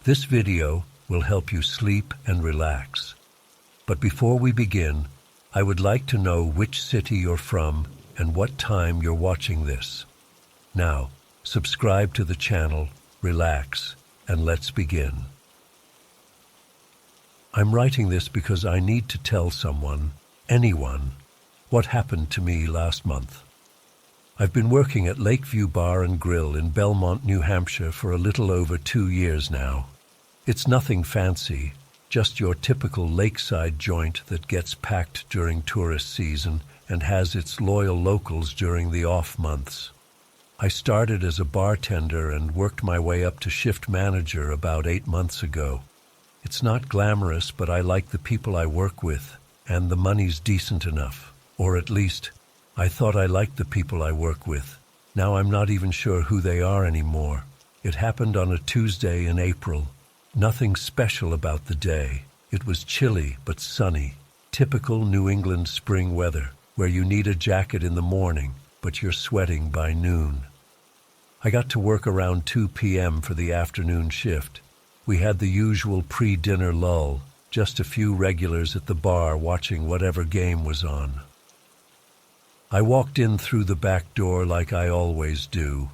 This video will help you sleep and relax. But before we begin, I would like to know which city you're from and what time you're watching this. Now, subscribe to the channel, relax, and let's begin. I'm writing this because I need to tell someone, anyone, what happened to me last month. I've been working at Lakeview Bar and Grill in Belmont, New Hampshire for a little over 2 years now. It's nothing fancy, just your typical lakeside joint that gets packed during tourist season and has its loyal locals during the off months. I started as a bartender and worked my way up to shift manager about 8 months ago. It's not glamorous, but I like the people I work with, and the money's decent enough. Or at least, I thought I liked the people I work with. Now I'm not even sure who they are anymore. It happened on a Tuesday in April. Nothing special about the day. It was chilly but sunny. Typical New England spring weather, where you need a jacket in the morning, but you're sweating by noon. I got to work around 2 p.m. for the afternoon shift. We had the usual pre-dinner lull, just a few regulars at the bar watching whatever game was on. I walked in through the back door like I always do,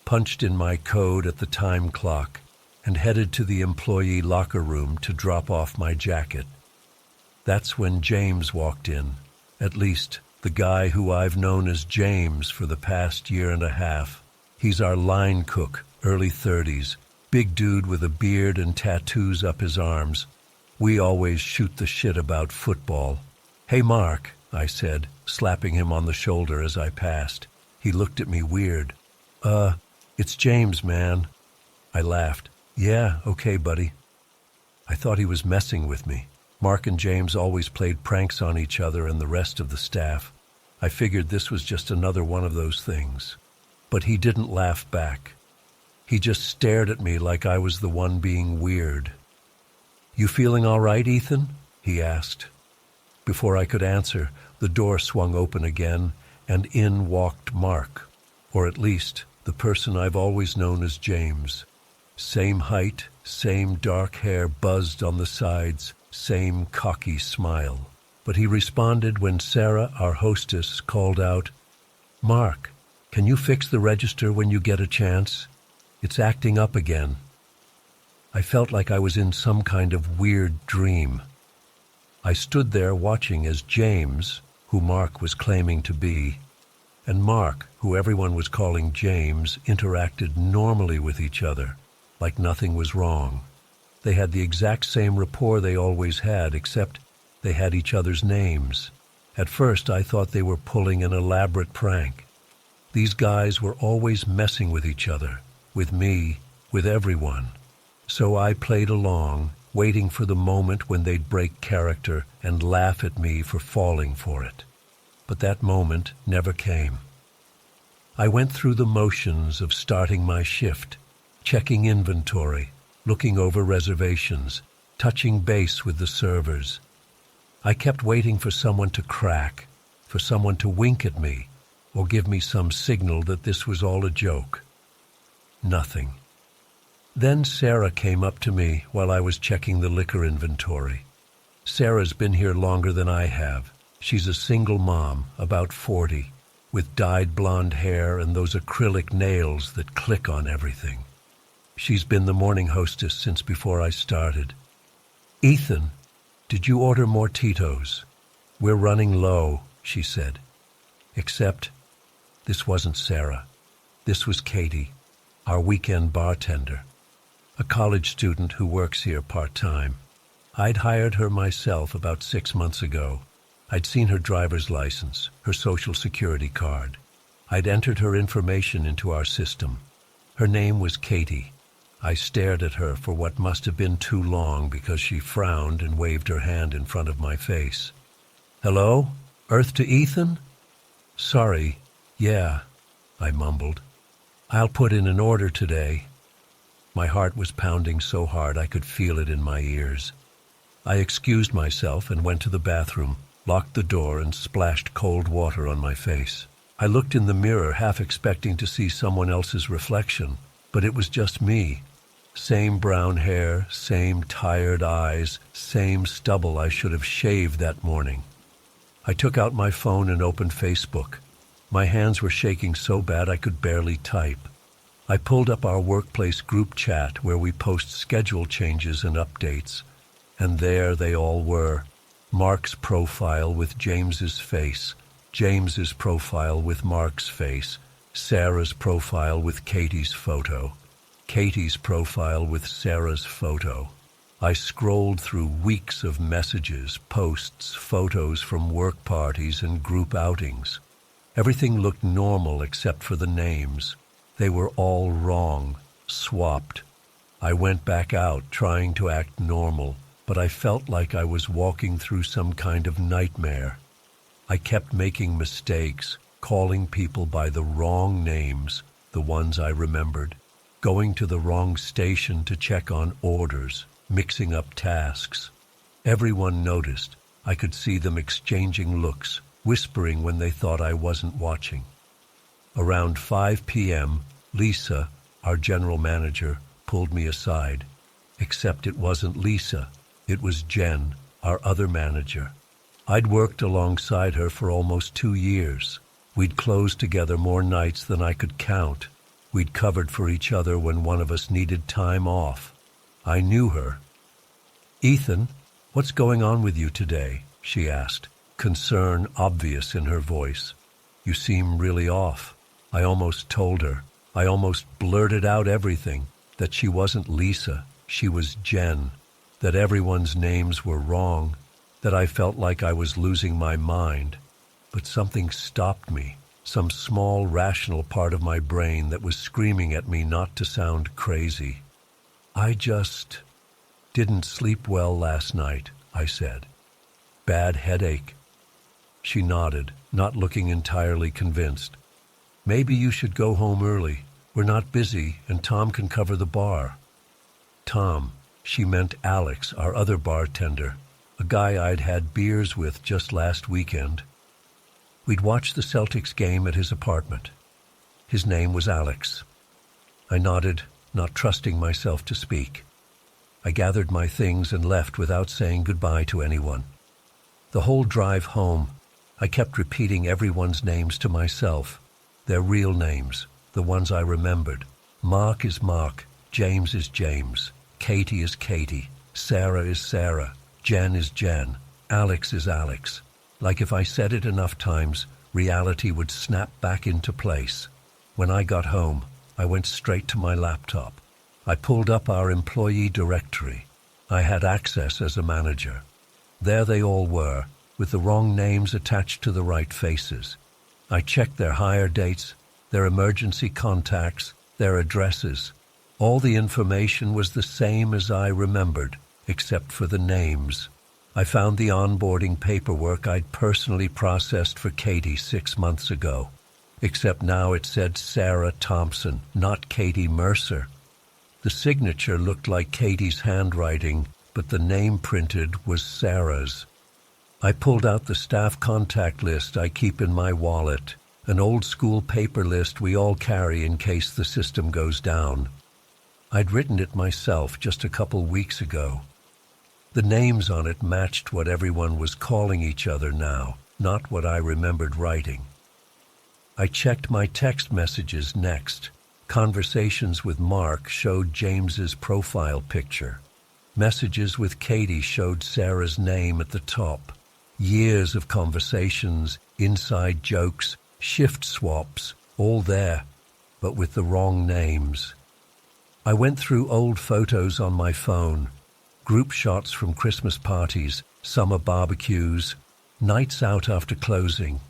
punched in my code at the time clock, and headed to the employee locker room to drop off my jacket. That's when James walked in, at least the guy who I've known as James for the past year and a half. He's our line cook, early 30s, big dude with a beard and tattoos up his arms. We always shoot the shit about football. "Hey, Mark," I said, slapping him on the shoulder as I passed. He looked at me weird. It's James, man." I laughed. "Yeah, okay, buddy." I thought he was messing with me. Mark and James always played pranks on each other and the rest of the staff. I figured this was just another one of those things. But he didn't laugh back. He just stared at me like I was the one being weird. "You feeling all right, Ethan?" he asked. Before I could answer, the door swung open again, and in walked Mark, or at least the person I've always known as James. Same height, same dark hair buzzed on the sides, same cocky smile. But he responded when Sarah, our hostess, called out, "Mark, can you fix the register when you get a chance? It's acting up again." I felt like I was in some kind of weird dream. I stood there watching as James, who Mark was claiming to be, and Mark, who everyone was calling James, interacted normally with each other, like nothing was wrong. They had the exact same rapport they always had, except they had each other's names. At first, I thought they were pulling an elaborate prank. These guys were always messing with each other, with me, with everyone. So I played along, waiting for the moment when they'd break character and laugh at me for falling for it. But that moment never came. I went through the motions of starting my shift, checking inventory, looking over reservations, touching base with the servers. I kept waiting for someone to crack, for someone to wink at me, or give me some signal that this was all a joke. Nothing. Then Sarah came up to me while I was checking the liquor inventory. Sarah's been here longer than I have. She's a single mom, about 40, with dyed blonde hair and those acrylic nails that click on everything. She's been the morning hostess since before I started. "Ethan, did you order more Tito's? We're running low," she said. Except this wasn't Sarah. This was Katie, our weekend bartender, a college student who works here part-time. I'd hired her myself about 6 months ago. I'd seen her driver's license, her social security card. I'd entered her information into our system. Her name was Katie. I stared at her for what must have been too long because she frowned and waved her hand in front of my face. "Hello? Earth to Ethan?" "Sorry, yeah," I mumbled. "I'll put in an order today." My heart was pounding so hard I could feel it in my ears. I excused myself and went to the bathroom, locked the door, and splashed cold water on my face. I looked in the mirror, half expecting to see someone else's reflection, but it was just me. Same brown hair, same tired eyes, same stubble I should have shaved that morning. I took out my phone and opened Facebook. My hands were shaking so bad I could barely type. I pulled up our workplace group chat where we post schedule changes and updates, and there they all were. Mark's profile with James's face, James's profile with Mark's face, Sarah's profile with Katie's photo, Katie's profile with Sarah's photo. I scrolled through weeks of messages, posts, photos from work parties and group outings. Everything looked normal except for the names. They were all wrong, swapped. I went back out trying to act normal, but I felt like I was walking through some kind of nightmare. I kept making mistakes, calling people by the wrong names, the ones I remembered, going to the wrong station to check on orders, mixing up tasks. Everyone noticed. I could see them exchanging looks, whispering when they thought I wasn't watching. Around 5 p.m., Lisa, our general manager, pulled me aside. Except it wasn't Lisa. It was Jen, our other manager. I'd worked alongside her for almost 2 years. We'd closed together more nights than I could count. We'd covered for each other when one of us needed time off. I knew her. "Ethan, what's going on with you today?" she asked, concern obvious in her voice. "You seem really off." I almost told her. I almost blurted out everything, that she wasn't Lisa, she was Jen, that everyone's names were wrong, that I felt like I was losing my mind. But something stopped me, some small rational part of my brain that was screaming at me not to sound crazy. "I just didn't sleep well last night," I said. "Bad headache." She nodded, not looking entirely convinced. "Maybe you should go home early. We're not busy, and Tom can cover the bar." Tom, she meant Alex, our other bartender, a guy I'd had beers with just last weekend. We'd watched the Celtics game at his apartment. His name was Alex. I nodded, not trusting myself to speak. I gathered my things and left without saying goodbye to anyone. The whole drive home, I kept repeating everyone's names to myself, their real names, the ones I remembered. Mark is Mark, James is James, Katie is Katie, Sarah is Sarah, Jen is Jen, Alex is Alex. Like if I said it enough times, reality would snap back into place. When I got home, I went straight to my laptop. I pulled up our employee directory. I had access as a manager. There they all were, with the wrong names attached to the right faces. I checked their hire dates, their emergency contacts, their addresses. All the information was the same as I remembered, except for the names. I found the onboarding paperwork I'd personally processed for Katie 6 months ago, except now it said Sarah Thompson, not Katie Mercer. The signature looked like Katie's handwriting, but the name printed was Sarah's. I pulled out the staff contact list I keep in my wallet, an old-school paper list we all carry in case the system goes down. I'd written it myself just a couple weeks ago. The names on it matched what everyone was calling each other now, not what I remembered writing. I checked my text messages next. Conversations with Mark showed James's profile picture. Messages with Katie showed Sarah's name at the top. Years of conversations, inside jokes, shift swaps, all there, but with the wrong names. I went through old photos on my phone, group shots from Christmas parties, summer barbecues, nights out after closing.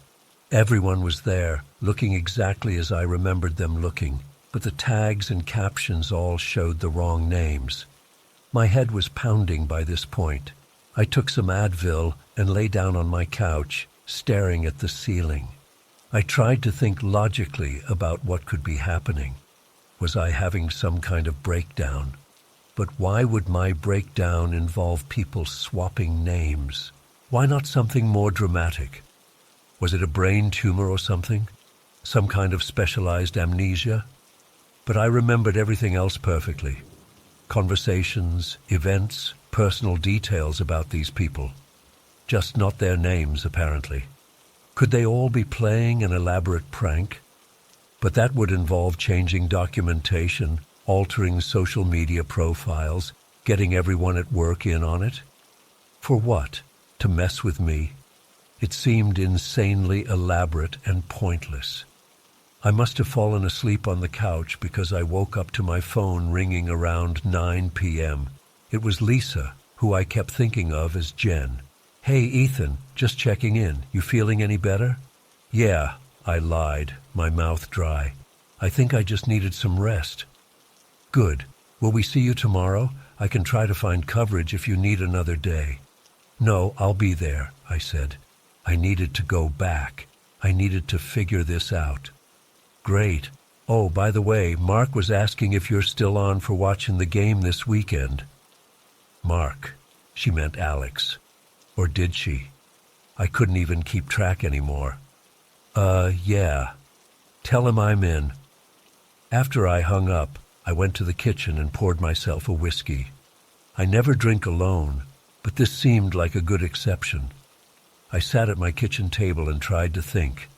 Everyone was there, looking exactly as I remembered them looking, but the tags and captions all showed the wrong names. My head was pounding by this point. I took some Advil and lay down on my couch, staring at the ceiling. I tried to think logically about what could be happening. Was I having some kind of breakdown? But why would my breakdown involve people swapping names? Why not something more dramatic? Was it a brain tumor or something? Some kind of specialized amnesia? But I remembered everything else perfectly. Conversations, events, personal details about these people. Just not their names, apparently. Could they all be playing an elaborate prank? But that would involve changing documentation, altering social media profiles, getting everyone at work in on it. For what? To mess with me? It seemed insanely elaborate and pointless. I must have fallen asleep on the couch because I woke up to my phone ringing around 9 p.m. It was Lisa, who I kept thinking of as Jen. "Hey, Ethan, just checking in. You feeling any better?" "Yeah," I lied, my mouth dry. "I think I just needed some rest." "Good. Will we see you tomorrow? I can try to find coverage if you need another day." "No, I'll be there," I said. I needed to go back. I needed to figure this out. "Great. Oh, by the way, Mark was asking if you're still on for watching the game this weekend." Mark. She meant Alex. Or did she? I couldn't even keep track anymore. Yeah. Tell him I'm in." After I hung up, I went to the kitchen and poured myself a whiskey. I never drink alone, but this seemed like a good exception. I sat at my kitchen table and tried to think.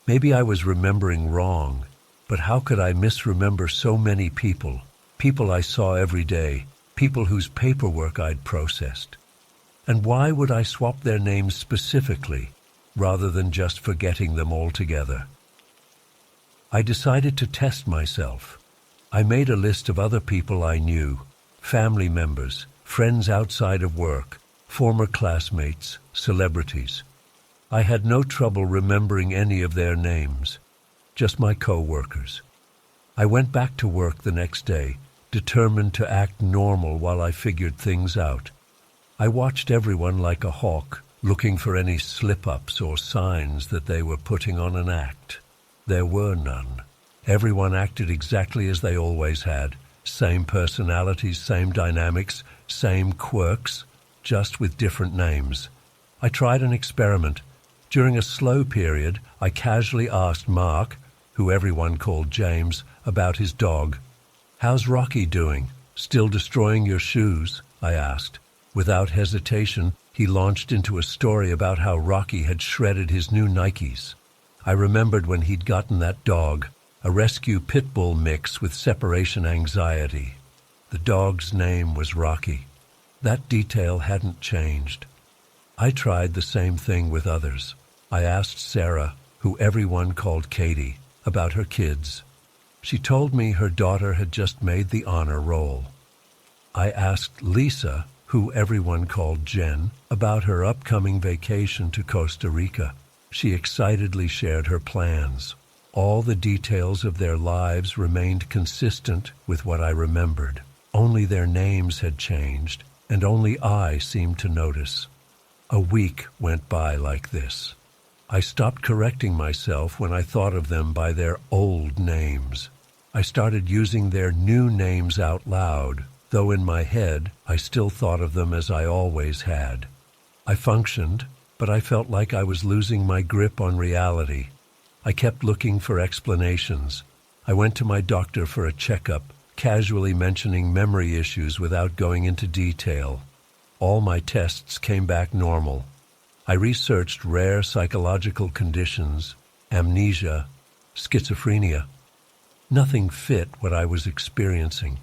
Maybe I was remembering wrong, but how could I misremember so many people? People I saw every day, people whose paperwork I'd processed. And why would I swap their names specifically, rather than just forgetting them altogether? I decided to test myself. I made a list of other people I knew, family members, friends outside of work, former classmates, celebrities. I had no trouble remembering any of their names, just my co-workers. I went back to work the next day, determined to act normal while I figured things out. I watched everyone like a hawk, looking for any slip-ups or signs that they were putting on an act. There were none. Everyone acted exactly as they always had. Same personalities, same dynamics, same quirks, just with different names. I tried an experiment. During a slow period, I casually asked Mark, who everyone called James, about his dog. "How's Rocky doing? Still destroying your shoes?" I asked. Without hesitation, he launched into a story about how Rocky had shredded his new Nikes. I remembered when he'd gotten that dog, a rescue pit bull mix with separation anxiety. The dog's name was Rocky. That detail hadn't changed. I tried the same thing with others. I asked Sarah, who everyone called Katie, about her kids. She told me her daughter had just made the honor roll. I asked Lisa, who everyone called Jen, about her upcoming vacation to Costa Rica. She excitedly shared her plans. All the details of their lives remained consistent with what I remembered. Only their names had changed, and only I seemed to notice. A week went by like this. I stopped correcting myself when I thought of them by their old names. I started using their new names out loud, though in my head I still thought of them as I always had. I functioned, but I felt like I was losing my grip on reality. I kept looking for explanations. I went to my doctor for a checkup, casually mentioning memory issues without going into detail. All my tests came back normal. I researched rare psychological conditions, amnesia, schizophrenia. Nothing fit what I was experiencing.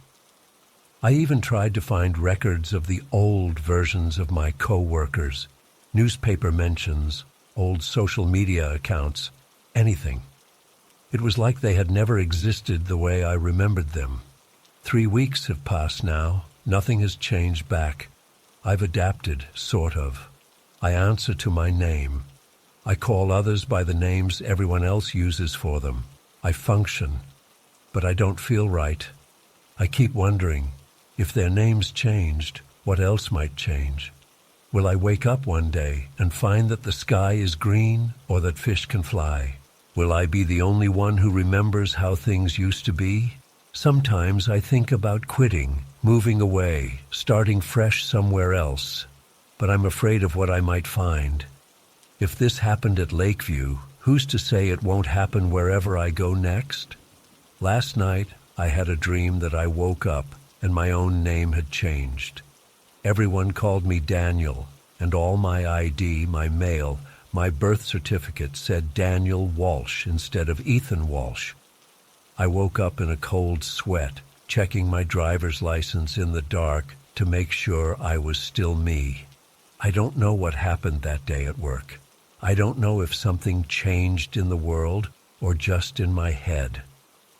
I even tried to find records of the old versions of my co-workers, newspaper mentions, old social media accounts, anything. It was like they had never existed the way I remembered them. 3 weeks have passed now. Nothing has changed back. I've adapted, sort of. I answer to my name. I call others by the names everyone else uses for them. I function, but I don't feel right. I keep wondering, if their names changed, what else might change? Will I wake up one day and find that the sky is green or that fish can fly? Will I be the only one who remembers how things used to be? Sometimes I think about quitting, moving away, starting fresh somewhere else. But I'm afraid of what I might find. If this happened at Lakeview, who's to say it won't happen wherever I go next? Last night, I had a dream that I woke up and my own name had changed. Everyone called me Daniel, and all my ID, my mail, my birth certificate said Daniel Walsh instead of Ethan Walsh. I woke up in a cold sweat, checking my driver's license in the dark to make sure I was still me. I don't know what happened that day at work. I don't know if something changed in the world or just in my head.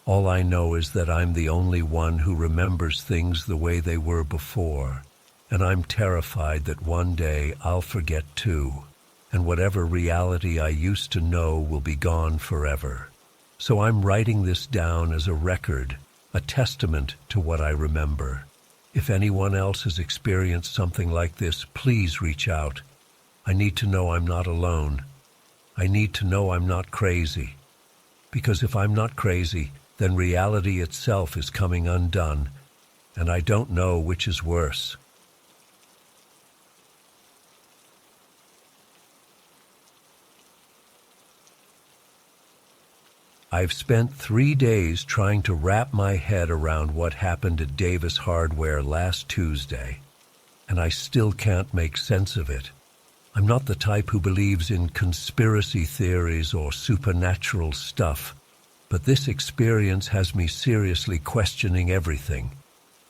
All I know is that I'm the only one who remembers things the way they were before, and I'm terrified that one day I'll forget too, and whatever reality I used to know will be gone forever. So I'm writing this down as a record, a testament to what I remember. If anyone else has experienced something like this, please reach out. I need to know I'm not alone. I need to know I'm not crazy. Because if I'm not crazy, then reality itself is coming undone, and I don't know which is worse. I've spent 3 days trying to wrap my head around what happened at Davis Hardware last Tuesday, and I still can't make sense of it. I'm not the type who believes in conspiracy theories or supernatural stuff, but this experience has me seriously questioning everything.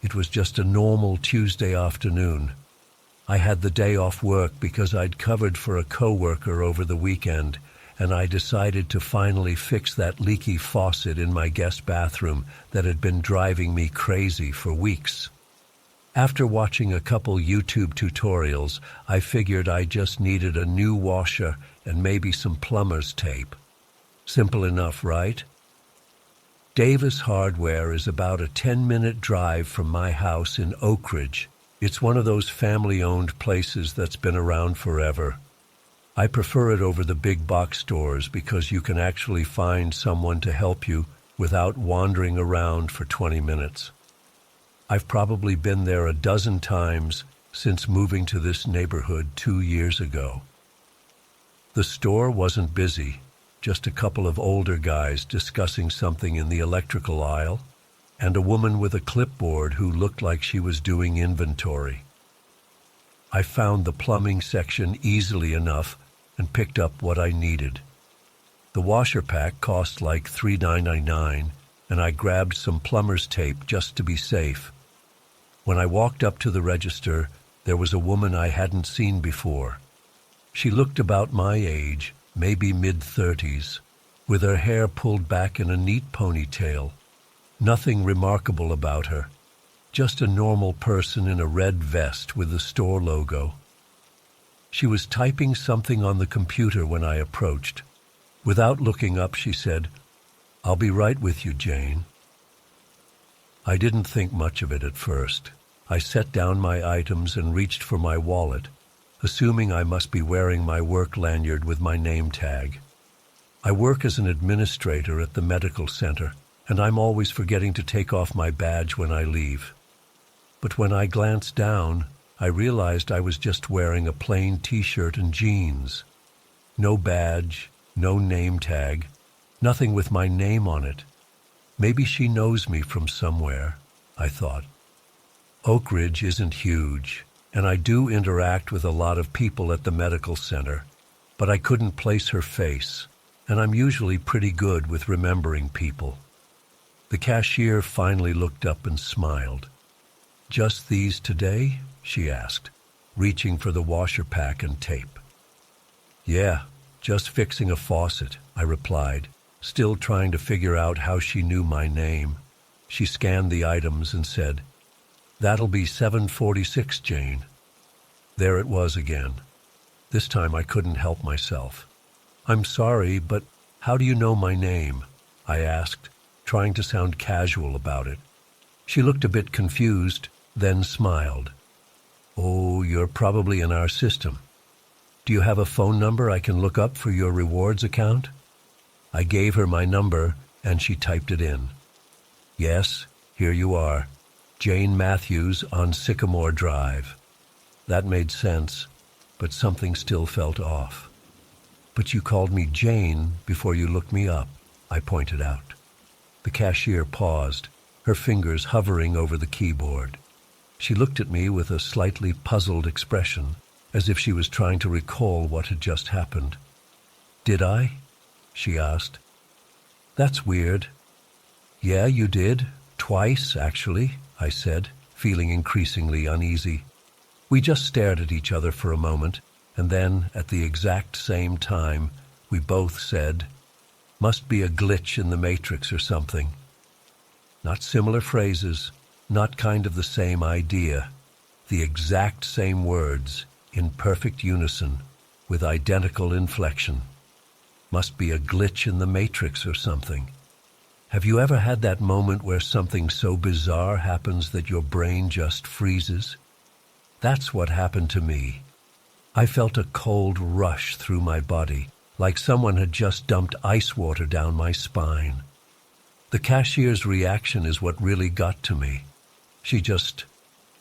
It was just a normal Tuesday afternoon. I had the day off work because I'd covered for a coworker over the weekend, and I decided to finally fix that leaky faucet in my guest bathroom that had been driving me crazy for weeks. After watching a couple YouTube tutorials, I figured I just needed a new washer and maybe some plumber's tape. Simple enough, right? Davis Hardware is about a 10-minute drive from my house in Oak Ridge. It's one of those family-owned places that's been around forever. I prefer it over the big box stores because you can actually find someone to help you without wandering around for 20 minutes. I've probably been there a dozen times since moving to this neighborhood 2 years ago. The store wasn't busy, just a couple of older guys discussing something in the electrical aisle, and a woman with a clipboard who looked like she was doing inventory. I found the plumbing section easily enough and picked up what I needed. The washer pack cost like $3.99, and I grabbed some plumber's tape just to be safe. When I walked up to the register, there was a woman I hadn't seen before. She looked about my age, maybe mid-30s, with her hair pulled back in a neat ponytail. Nothing remarkable about her, just a normal person in a red vest with the store logo. She was typing something on the computer when I approached. Without looking up, she said, "I'll be right with you, Jane." I didn't think much of it at first. I set down my items and reached for my wallet, assuming I must be wearing my work lanyard with my name tag. I work as an administrator at the medical center, and I'm always forgetting to take off my badge when I leave. But when I glanced down, I realized I was just wearing a plain t-shirt and jeans. No badge, no name tag, nothing with my name on it. Maybe she knows me from somewhere, I thought. Oak Ridge isn't huge, and I do interact with a lot of people at the medical center, but I couldn't place her face, and I'm usually pretty good with remembering people. The cashier finally looked up and smiled. "Just these today?" she asked, reaching for the washer pack and tape. "Yeah, just fixing a faucet," I replied, still trying to figure out how she knew my name. She scanned the items and said, "That'll be $7.46, Jane." There it was again. This time I couldn't help myself. "I'm sorry, but how do you know my name?" I asked, trying to sound casual about it. She looked a bit confused, then smiled. "Oh, you're probably in our system. Do you have a phone number I can look up for your rewards account?" I gave her my number, and she typed it in. "Yes, here you are. Jane Matthews on Sycamore Drive." That made sense, but something still felt off. "But you called me Jane before you looked me up," I pointed out. The cashier paused, her fingers hovering over the keyboard. She looked at me with a slightly puzzled expression, as if she was trying to recall what had just happened. "Did I?" she asked. "That's weird." "Yeah, you did. Twice, actually," I said, feeling increasingly uneasy. We just stared at each other for a moment, and then, at the exact same time, we both said, "Must be a glitch in the matrix or something." Not similar phrases, not kind of the same idea. The exact same words, in perfect unison, with identical inflection. Must be a glitch in the matrix or something. Have you ever had that moment where something so bizarre happens that your brain just freezes? That's what happened to me. I felt a cold rush through my body, like someone had just dumped ice water down my spine. The cashier's reaction is what really got to me. She just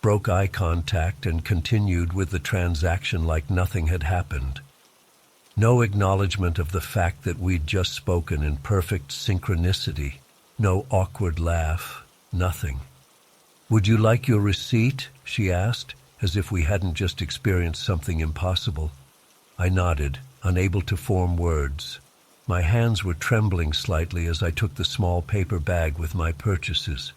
broke eye contact and continued with the transaction like nothing had happened. No acknowledgement of the fact that we'd just spoken in perfect synchronicity. No awkward laugh. Nothing. "Would you like your receipt?" she asked, as if we hadn't just experienced something impossible. I nodded, unable to form words. My hands were trembling slightly as I took the small paper bag with my purchases.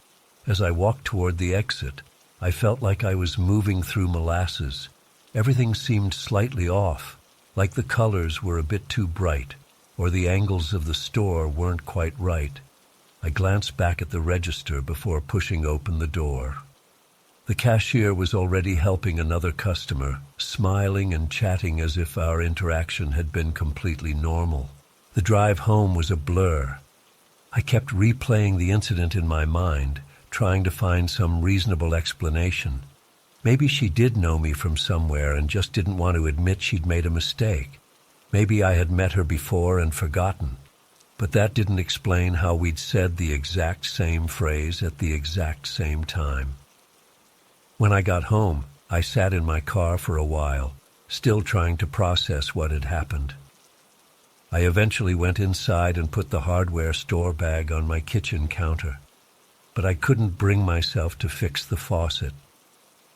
As I walked toward the exit, I felt like I was moving through molasses. Everything seemed slightly off, like the colors were a bit too bright, or the angles of the store weren't quite right. I glanced back at the register before pushing open the door. The cashier was already helping another customer, smiling and chatting as if our interaction had been completely normal. The drive home was a blur. I kept replaying the incident in my mind, trying to find some reasonable explanation. Maybe she did know me from somewhere and just didn't want to admit she'd made a mistake. Maybe I had met her before and forgotten. But that didn't explain how we'd said the exact same phrase at the exact same time. When I got home, I sat in my car for a while, still trying to process what had happened. I eventually went inside and put the hardware store bag on my kitchen counter, but I couldn't bring myself to fix the faucet.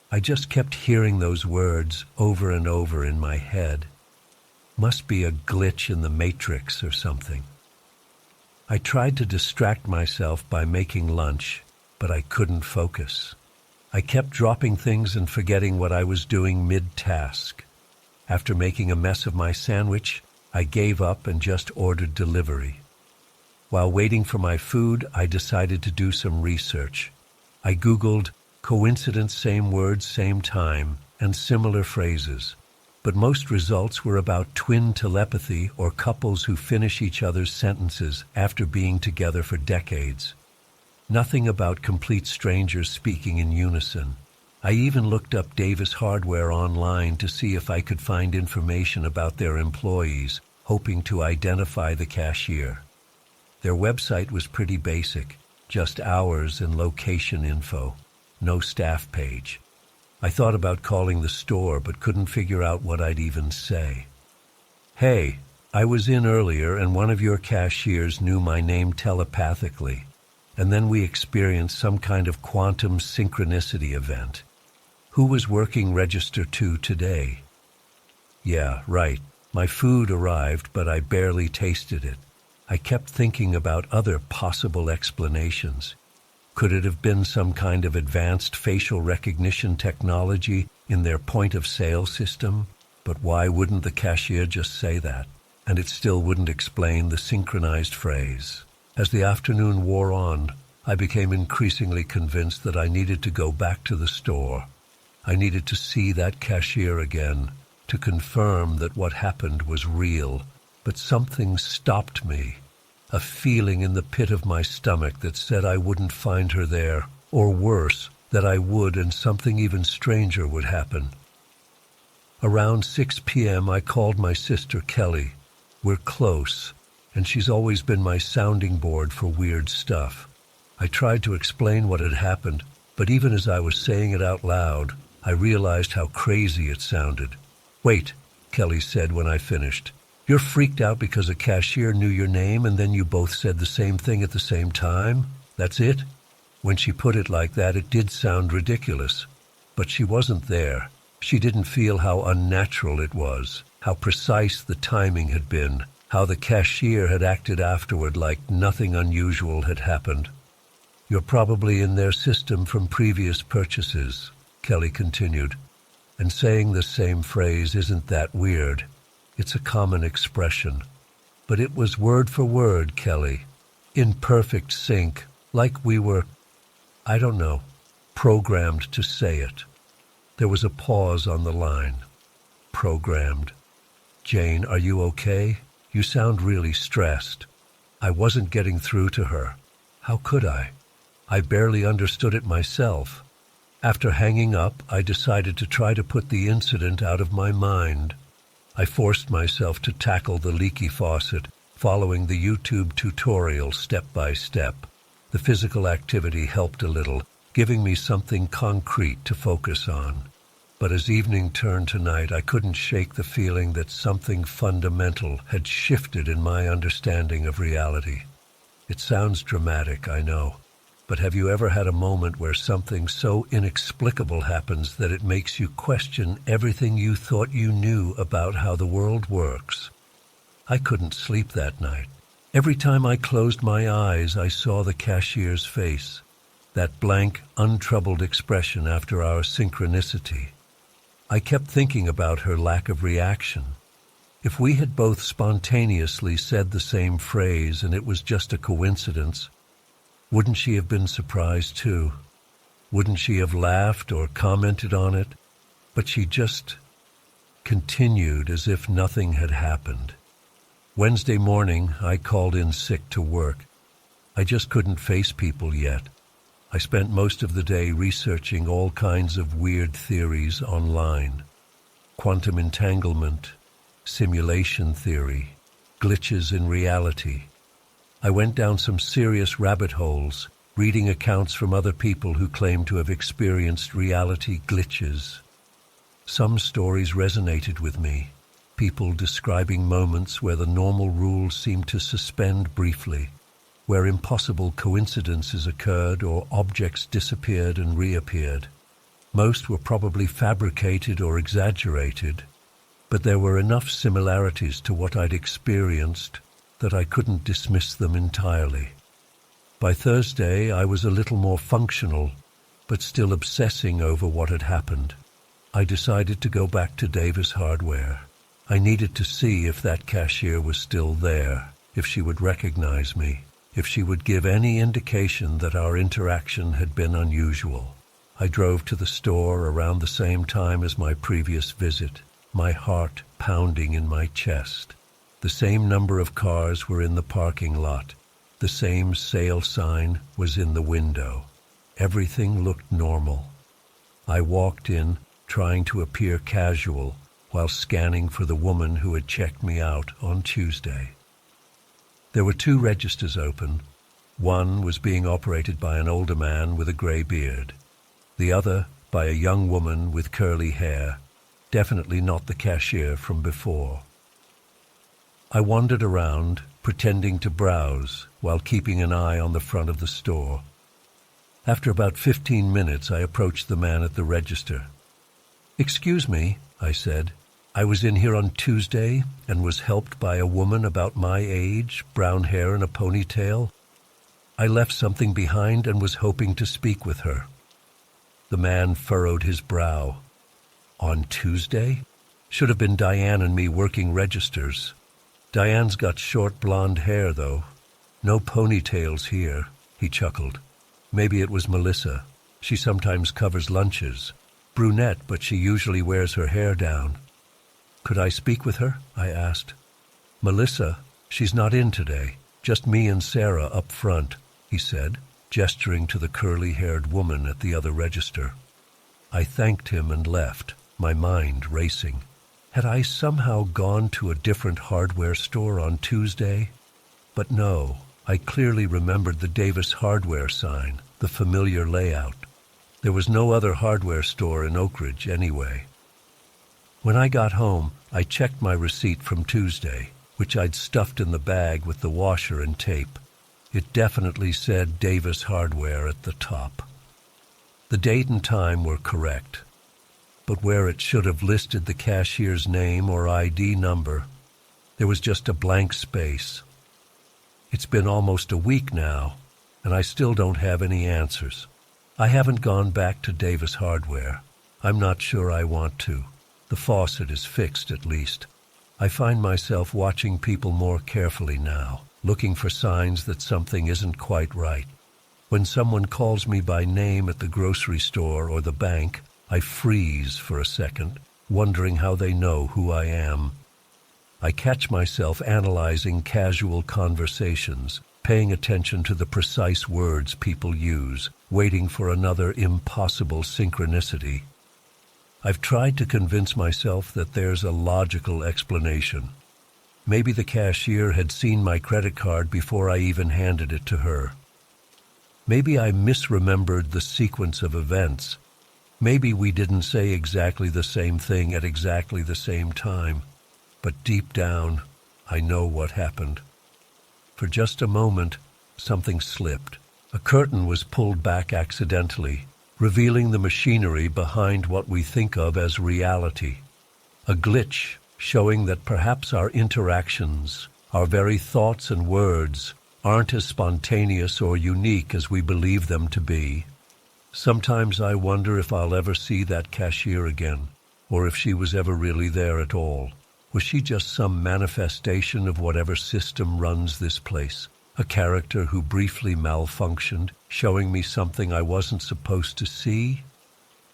I just kept hearing those words over and over in my head. Must be a glitch in the matrix or something. I tried to distract myself by making lunch, but I couldn't focus. I kept dropping things and forgetting what I was doing mid-task. After making a mess of my sandwich, I gave up and just ordered delivery. While waiting for my food, I decided to do some research. I Googled coincidence, same words, same time, and similar phrases. But most results were about twin telepathy or couples who finish each other's sentences after being together for decades. Nothing about complete strangers speaking in unison. I even looked up Davis Hardware online to see if I could find information about their employees, hoping to identify the cashier. Their website was pretty basic, just hours and location info, no staff page. I thought about calling the store but couldn't figure out what I'd even say. "Hey, I was in earlier and one of your cashiers knew my name telepathically. And then we experienced some kind of quantum synchronicity event. Who was working register 2 today?" "Yeah, right. My food arrived, but I barely tasted it." I kept thinking about other possible explanations. Could it have been some kind of advanced facial recognition technology in their point-of-sale system? But why wouldn't the cashier just say that? And it still wouldn't explain the synchronized phrase. As the afternoon wore on, I became increasingly convinced that I needed to go back to the store. I needed to see that cashier again, to confirm that what happened was real. But something stopped me, a feeling in the pit of my stomach that said I wouldn't find her there, or worse, that I would and something even stranger would happen. Around 6 p.m. I called my sister Kelly. We're close, and she's always been my sounding board for weird stuff. I tried to explain what had happened, but even as I was saying it out loud, I realized how crazy it sounded. "Wait," Kelly said when I finished. "You're freaked out because a cashier knew your name and then you both said the same thing at the same time? That's it?" When she put it like that, it did sound ridiculous. But she wasn't there. She didn't feel how unnatural it was, how precise the timing had been, how the cashier had acted afterward like nothing unusual had happened. "You're probably in their system from previous purchases," Kelly continued. "And saying the same phrase isn't that weird. It's a common expression. But it was word for word, Kelly. In perfect sync, like we were, I don't know, programmed to say it." There was a pause on the line. Programmed. "Jane, are you okay? You sound really stressed." I wasn't getting through to her. How could I? I barely understood it myself. After hanging up, I decided to try to put the incident out of my mind. I forced myself to tackle the leaky faucet, following the YouTube tutorial step by step. The physical activity helped a little, giving me something concrete to focus on. But as evening turned to night, I couldn't shake the feeling that something fundamental had shifted in my understanding of reality. It sounds dramatic, I know, but have you ever had a moment where something so inexplicable happens that it makes you question everything you thought you knew about how the world works? I couldn't sleep that night. Every time I closed my eyes, I saw the cashier's face, that blank, untroubled expression after our synchronicity. I kept thinking about her lack of reaction. If we had both spontaneously said the same phrase and it was just a coincidence, wouldn't she have been surprised too? Wouldn't she have laughed or commented on it? But she just continued as if nothing had happened. Wednesday morning, I called in sick to work. I just couldn't face people yet. I spent most of the day researching all kinds of weird theories online. Quantum entanglement, simulation theory, glitches in reality. I went down some serious rabbit holes, reading accounts from other people who claim to have experienced reality glitches. Some stories resonated with me, people describing moments where the normal rules seemed to suspend briefly, where impossible coincidences occurred or objects disappeared and reappeared. Most were probably fabricated or exaggerated, but there were enough similarities to what I'd experienced that I couldn't dismiss them entirely. By Thursday, I was a little more functional, but still obsessing over what had happened. I decided to go back to Davis Hardware. I needed to see if that cashier was still there, if she would recognize me, if she would give any indication that our interaction had been unusual. I drove to the store around the same time as my previous visit, my heart pounding in my chest. The same number of cars were in the parking lot. The same sale sign was in the window. Everything looked normal. I walked in, trying to appear casual, while scanning for the woman who had checked me out on Tuesday. There were 2 registers open. One was being operated by an older man with a gray beard. The other by a young woman with curly hair, definitely not the cashier from before. I wandered around, pretending to browse, while keeping an eye on the front of the store. After about 15 minutes, I approached the man at the register. "Excuse me," I said. "I was in here on Tuesday and was helped by a woman about my age, brown hair and a ponytail. I left something behind and was hoping to speak with her." The man furrowed his brow. "On Tuesday? Should have been Diane and me working registers. Diane's got short blonde hair, though. No ponytails here," he chuckled. "Maybe it was Melissa. She sometimes covers lunches. Brunette, but she usually wears her hair down." "Could I speak with her?" I asked. "Melissa, she's not in today. Just me and Sarah up front," he said, gesturing to the curly-haired woman at the other register. I thanked him and left, my mind racing. Had I somehow gone to a different hardware store on Tuesday? But no, I clearly remembered the Davis Hardware sign, the familiar layout. There was no other hardware store in Oak Ridge anyway. When I got home, I checked my receipt from Tuesday, which I'd stuffed in the bag with the washer and tape. It definitely said Davis Hardware at the top. The date and time were correct, but where it should have listed the cashier's name or ID number, there was just a blank space. It's been almost a week now, and I still don't have any answers. I haven't gone back to Davis Hardware. I'm not sure I want to. The faucet is fixed, at least. I find myself watching people more carefully now, looking for signs that something isn't quite right. When someone calls me by name at the grocery store or the bank, I freeze for a second, wondering how they know who I am. I catch myself analyzing casual conversations, paying attention to the precise words people use, waiting for another impossible synchronicity. I've tried to convince myself that there's a logical explanation. Maybe the cashier had seen my credit card before I even handed it to her. Maybe I misremembered the sequence of events. Maybe we didn't say exactly the same thing at exactly the same time. But deep down, I know what happened. For just a moment, something slipped. A curtain was pulled back accidentally, revealing the machinery behind what we think of as reality. A glitch showing that perhaps our interactions, our very thoughts and words, aren't as spontaneous or unique as we believe them to be. Sometimes I wonder if I'll ever see that cashier again, or if she was ever really there at all. Was she just some manifestation of whatever system runs this place? A character who briefly malfunctioned, showing me something I wasn't supposed to see?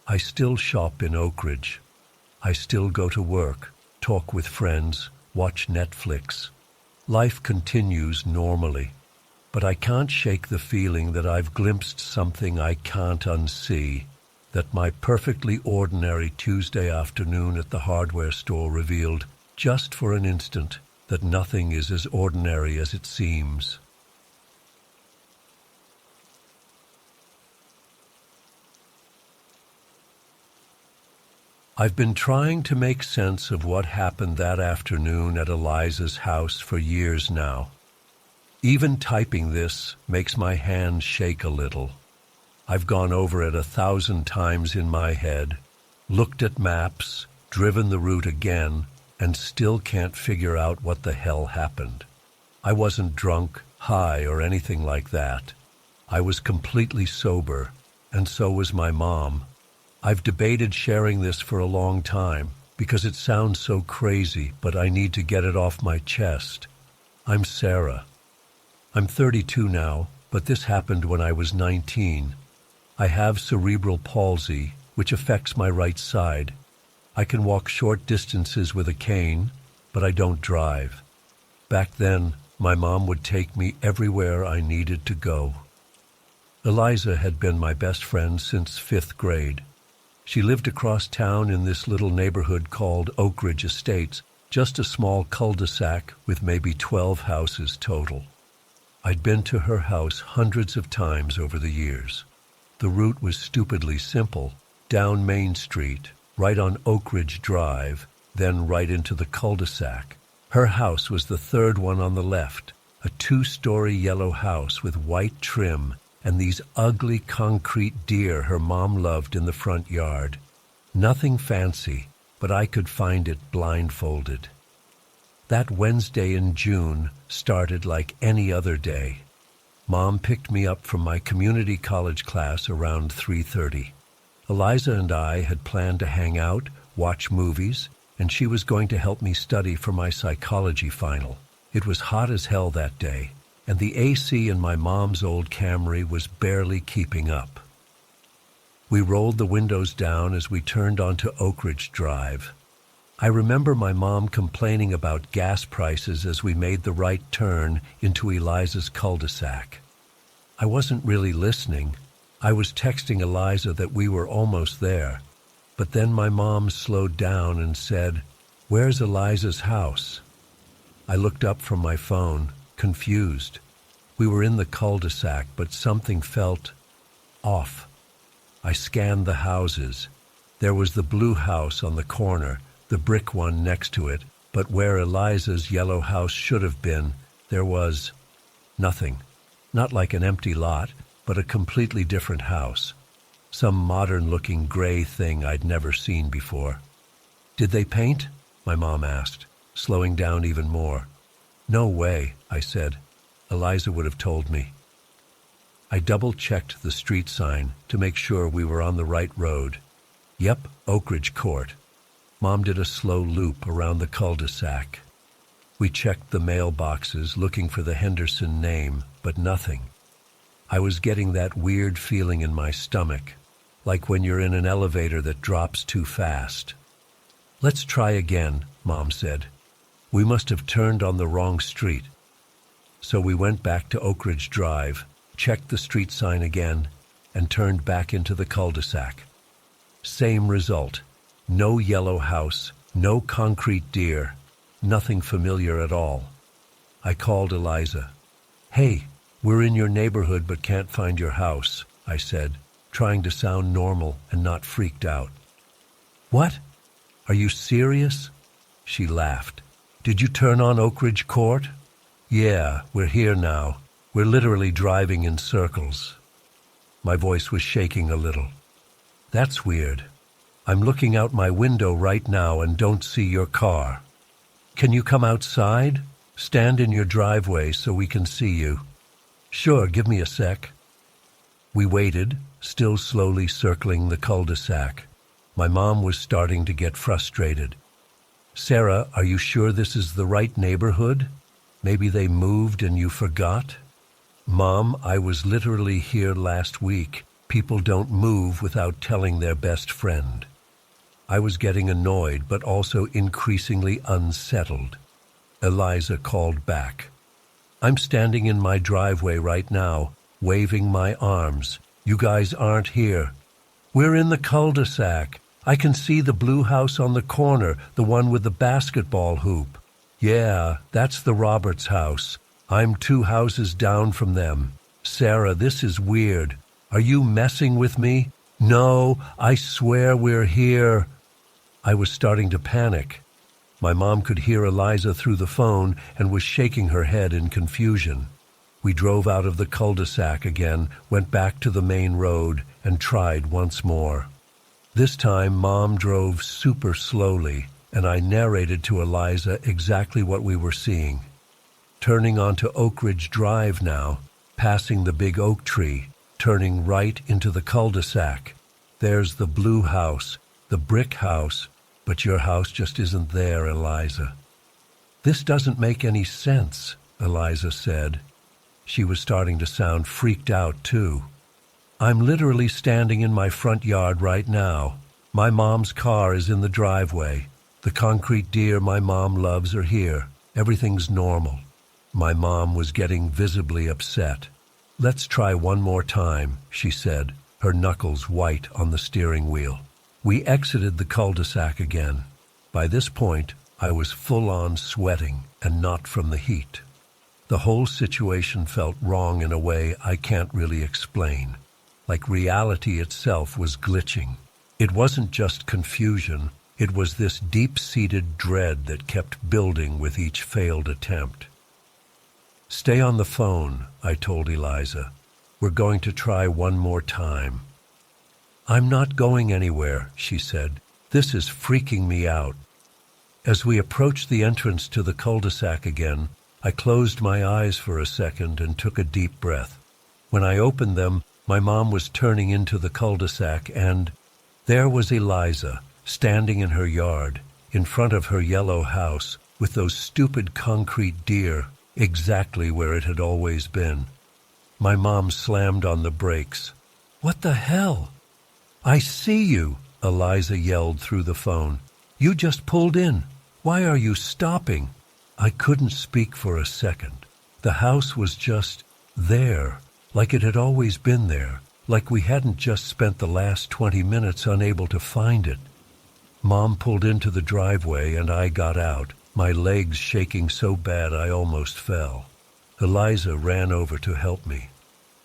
I still shop in Oak Ridge. I still go to work, talk with friends, watch Netflix. Life continues normally, but I can't shake the feeling that I've glimpsed something I can't unsee, that my perfectly ordinary Tuesday afternoon at the hardware store revealed, just for an instant, that nothing is as ordinary as it seems. I've been trying to make sense of what happened that afternoon at Eliza's house for years now. Even typing this makes my hand shake a little. I've gone over it 1,000 times in my head, looked at maps, driven the route again, and still can't figure out what the hell happened. I wasn't drunk, high, or anything like that. I was completely sober, and so was my mom. I've debated sharing this for a long time, because it sounds so crazy, but I need to get it off my chest. I'm Sarah. I'm 32 now, but this happened when I was 19. I have cerebral palsy, which affects my right side. I can walk short distances with a cane, but I don't drive. Back then, my mom would take me everywhere I needed to go. Eliza had been my best friend since 5th grade. She lived across town in this little neighborhood called Oak Ridge Estates, just a small cul-de-sac with maybe 12 houses total. I'd been to her house hundreds of times over the years. The route was stupidly simple, down Main Street, right on Oak Ridge Drive, then right into the cul-de-sac. Her house was the third one on the left, a 2-story yellow house with white trim and these ugly concrete deer her mom loved in the front yard. Nothing fancy, but I could find it blindfolded. That Wednesday in June started like any other day. Mom picked me up from my community college class around 3:30. Eliza and I had planned to hang out, watch movies, and she was going to help me study for my psychology final. It was hot as hell that day, and the AC in my mom's old Camry was barely keeping up. We rolled the windows down as we turned onto Oak Ridge Drive. I remember my mom complaining about gas prices as we made the right turn into Eliza's cul-de-sac. I wasn't really listening. I was texting Eliza that we were almost there, but then my mom slowed down and said, "Where's Eliza's house?" I looked up from my phone, confused. We were in the cul-de-sac, but something felt off. I scanned the houses. There was the blue house on the corner, the brick one next to it, but where Eliza's yellow house should have been, there was nothing. Not like an empty lot, but a completely different house. Some modern-looking gray thing I'd never seen before. "Did they paint?" my mom asked, slowing down even more. "No way," I said. "Eliza would have told me." I double-checked the street sign to make sure we were on the right road. Yep, Oak Ridge Court. Mom did a slow loop around the cul-de-sac. We checked the mailboxes looking for the Henderson name, but nothing. I was getting that weird feeling in my stomach, like when you're in an elevator that drops too fast. "Let's try again," Mom said. "We must have turned on the wrong street." So we went back to Oak Ridge Drive, checked the street sign again, and turned back into the cul-de-sac. Same result. No yellow house, no concrete deer, nothing familiar at all. I called Eliza. "Hey, we're in your neighborhood but can't find your house," I said, trying to sound normal and not freaked out. "What? Are you serious?" She laughed. "Did you turn on Oak Ridge Court?" "Yeah, we're here now. We're literally driving in circles." My voice was shaking a little. "That's weird. I'm looking out my window right now and don't see your car. Can you come outside? Stand in your driveway so we can see you." "Sure, give me a sec." We waited, still slowly circling the cul-de-sac. My mom was starting to get frustrated. "Sarah, are you sure this is the right neighborhood? Maybe they moved and you forgot?" "Mom, I was literally here last week. People don't move without telling their best friend." I was getting annoyed, but also increasingly unsettled. Eliza called back. "I'm standing in my driveway right now, waving my arms. You guys aren't here." "We're in the cul-de-sac. I can see the blue house on the corner, the one with the basketball hoop." "Yeah, that's the Roberts house. I'm 2 houses down from them." "Sarah, this is weird. Are you messing with me?" "No, I swear we're here." I was starting to panic. My mom could hear Eliza through the phone and was shaking her head in confusion. We drove out of the cul-de-sac again, went back to the main road, and tried once more. This time, Mom drove super slowly, and I narrated to Eliza exactly what we were seeing. Turning onto Oak Ridge Drive now, passing the big oak tree, turning right into the cul-de-sac. There's the blue house, the brick house, but your house just isn't there, Eliza. "This doesn't make any sense," Eliza said. She was starting to sound freaked out, too. "I'm literally standing in my front yard right now. My mom's car is in the driveway. The concrete deer my mom loves are here. Everything's normal." My mom was getting visibly upset. "Let's try one more time," she said, her knuckles white on the steering wheel. We exited the cul-de-sac again. By this point, I was full-on sweating, and not from the heat. The whole situation felt wrong in a way I can't really explain. Like reality itself was glitching. It wasn't just confusion, it was this deep-seated dread that kept building with each failed attempt. "Stay on the phone," I told Eliza. "We're going to try one more time." "I'm not going anywhere," she said. "This is freaking me out." As we approached the entrance to the cul-de-sac again, I closed my eyes for a second and took a deep breath. When I opened them, my mom was turning into the cul-de-sac and there was Eliza, standing in her yard, in front of her yellow house, with those stupid concrete deer, exactly where it had always been. My mom slammed on the brakes. "What the hell?" "I see you," Eliza yelled through the phone. "You just pulled in. Why are you stopping?" I couldn't speak for a second. The house was just there, like it had always been there, like we hadn't just spent the last 20 minutes unable to find it. Mom pulled into the driveway and I got out, my legs shaking so bad I almost fell. Eliza ran over to help me.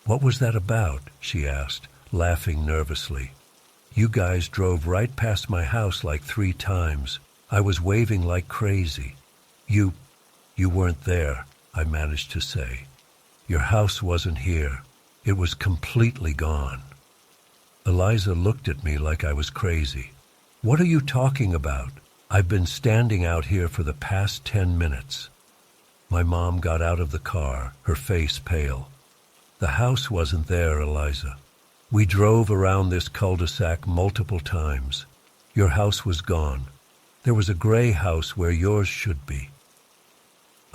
"What was that about?" she asked, laughing nervously. "You guys drove right past my house like 3 times. I was waving like crazy. You weren't there," I managed to say. Your house wasn't here. It was completely gone." Eliza looked at me like I was crazy. "What are you talking about? I've been standing out here for the past 10 minutes. My mom got out of the car, her face pale. "The house wasn't there, Eliza. We drove around this cul-de-sac multiple times. Your house was gone. There was a gray house where yours should be."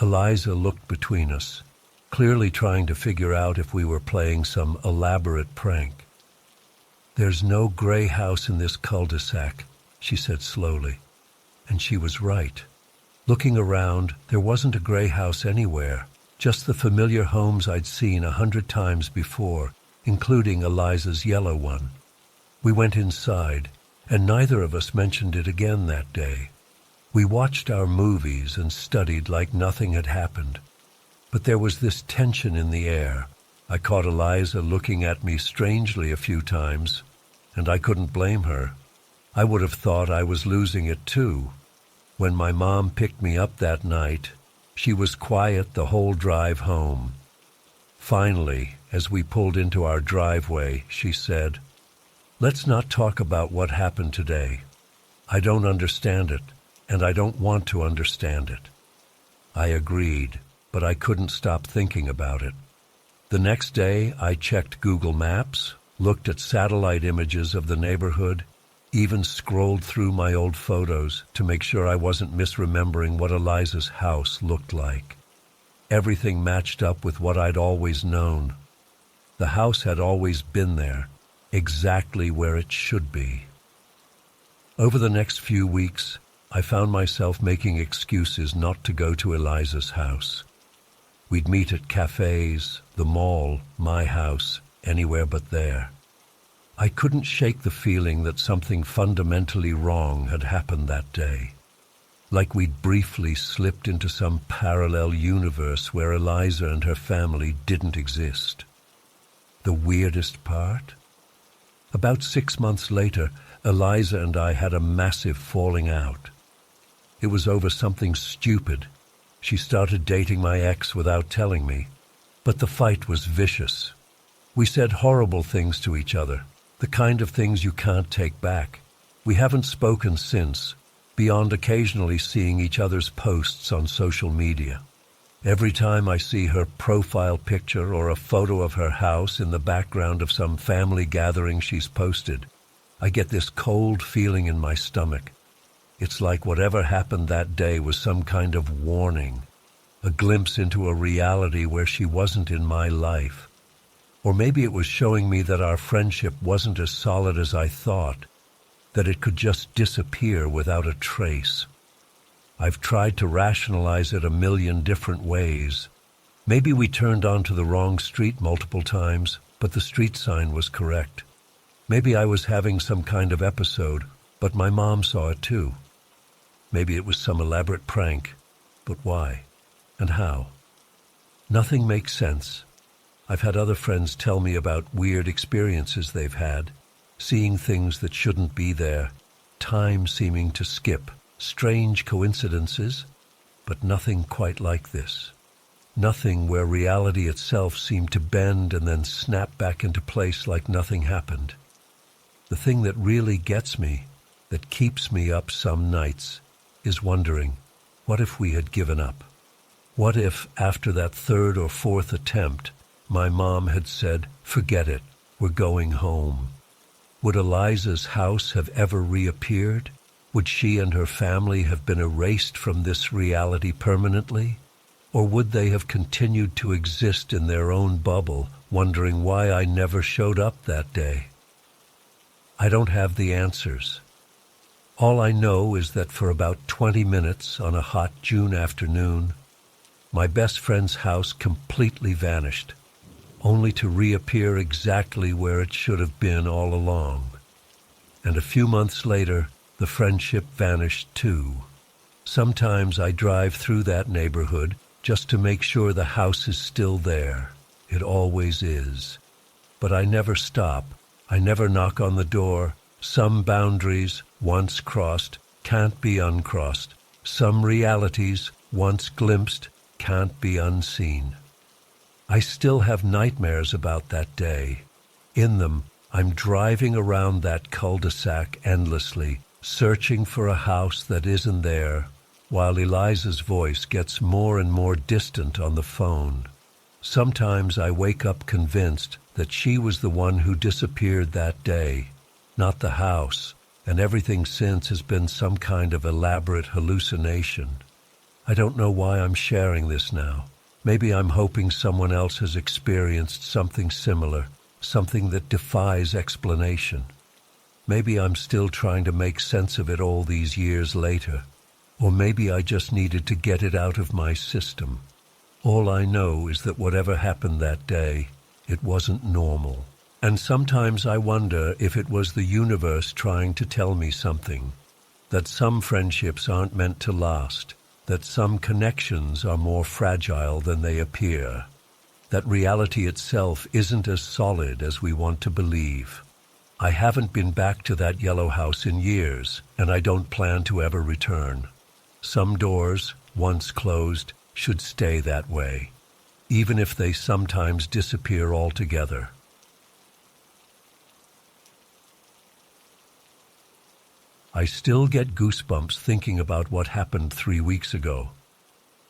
Eliza looked between us, clearly trying to figure out if we were playing some elaborate prank. "There's no gray house in this cul-de-sac," she said slowly. And she was right. Looking around, there wasn't a gray house anywhere, just the familiar homes I'd seen 100 times before, including Eliza's yellow one. We went inside, and neither of us mentioned it again that day. We watched our movies and studied like nothing had happened. But there was this tension in the air. I caught Eliza looking at me strangely a few times, and I couldn't blame her. I would have thought I was losing it too. When my mom picked me up that night, she was quiet the whole drive home. Finally, as we pulled into our driveway, she said, "Let's not talk about what happened today. I don't understand it, and I don't want to understand it." I agreed, but I couldn't stop thinking about it. The next day, I checked Google Maps, looked at satellite images of the neighborhood, even scrolled through my old photos to make sure I wasn't misremembering what Eliza's house looked like. Everything matched up with what I'd always known. The house had always been there, exactly where it should be. Over the next few weeks, I found myself making excuses not to go to Eliza's house. We'd meet at cafes, the mall, my house, anywhere but there. I couldn't shake the feeling that something fundamentally wrong had happened that day. Like we'd briefly slipped into some parallel universe where Eliza and her family didn't exist. The weirdest part? About 6 months later, Eliza and I had a massive falling out. It was over something stupid. She started dating my ex without telling me, but the fight was vicious. We said horrible things to each other, the kind of things you can't take back. We haven't spoken since, beyond occasionally seeing each other's posts on social media. Every time I see her profile picture or a photo of her house in the background of some family gathering she's posted, I get this cold feeling in my stomach. It's like whatever happened that day was some kind of warning, a glimpse into a reality where she wasn't in my life. Or maybe it was showing me that our friendship wasn't as solid as I thought, that it could just disappear without a trace. I've tried to rationalize it a million different ways. Maybe we turned onto the wrong street multiple times, but the street sign was correct. Maybe I was having some kind of episode, but my mom saw it too. Maybe it was some elaborate prank, but why? And how? Nothing makes sense. I've had other friends tell me about weird experiences they've had, seeing things that shouldn't be there, time seeming to skip, strange coincidences, but nothing quite like this. Nothing where reality itself seemed to bend and then snap back into place like nothing happened. The thing that really gets me, that keeps me up some nights, is wondering, what if we had given up? What if, after that third or fourth attempt, my mom had said, "Forget it, we're going home"? Would Eliza's house have ever reappeared? Would she and her family have been erased from this reality permanently? Or would they have continued to exist in their own bubble, wondering why I never showed up that day? I don't have the answers. All I know is that for about 20 minutes on a hot June afternoon, my best friend's house completely vanished, only to reappear exactly where it should have been all along. And a few months later, the friendship vanished too. Sometimes I drive through that neighborhood just to make sure the house is still there. It always is. But I never stop. I never knock on the door. Some boundaries, once crossed, can't be uncrossed. Some realities, once glimpsed, can't be unseen. I still have nightmares about that day. In them, I'm driving around that cul-de-sac endlessly, searching for a house that isn't there, while Eliza's voice gets more and more distant on the phone. Sometimes I wake up convinced that she was the one who disappeared that day, not the house, and everything since has been some kind of elaborate hallucination. I don't know why I'm sharing this now. Maybe I'm hoping someone else has experienced something similar, something that defies explanation. Maybe I'm still trying to make sense of it all these years later, or maybe I just needed to get it out of my system. All I know is that whatever happened that day, it wasn't normal. And sometimes I wonder if it was the universe trying to tell me something, that some friendships aren't meant to last, that some connections are more fragile than they appear, that reality itself isn't as solid as we want to believe. I haven't been back to that yellow house in years, and I don't plan to ever return. Some doors, once closed, should stay that way, even if they sometimes disappear altogether. I still get goosebumps thinking about what happened 3 weeks ago.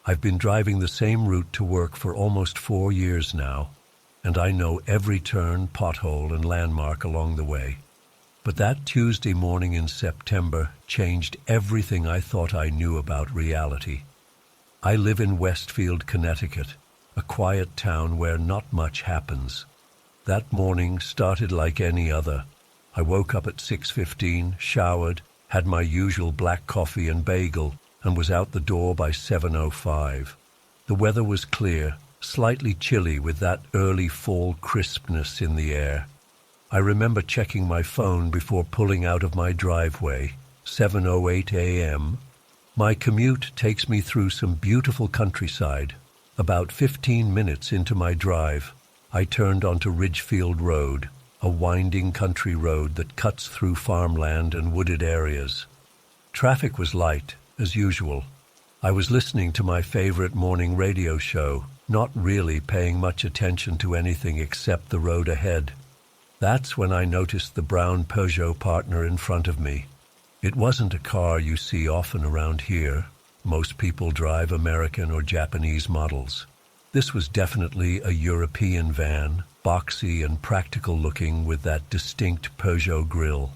I've been driving the same route to work for almost 4 years now, and I know every turn, pothole, and landmark along the way. But that Tuesday morning in September changed everything I thought I knew about reality. I live in Westfield, Connecticut, a quiet town where not much happens. That morning started like any other. I woke up at 6:15, showered, had my usual black coffee and bagel, and was out the door by 7:05. The weather was clear, slightly chilly with that early fall crispness in the air. I remember checking my phone before pulling out of my driveway, 7:08 a.m. My commute takes me through some beautiful countryside. About 15 minutes into my drive, I turned onto Ridgefield Road, a winding country road that cuts through farmland and wooded areas. Traffic was light, as usual. I was listening to my favorite morning radio show, not really paying much attention to anything except the road ahead. That's when I noticed the brown Peugeot partner in front of me. It wasn't a car you see often around here. Most people drive American or Japanese models. This was definitely a European van, boxy and practical looking with that distinct Peugeot grille.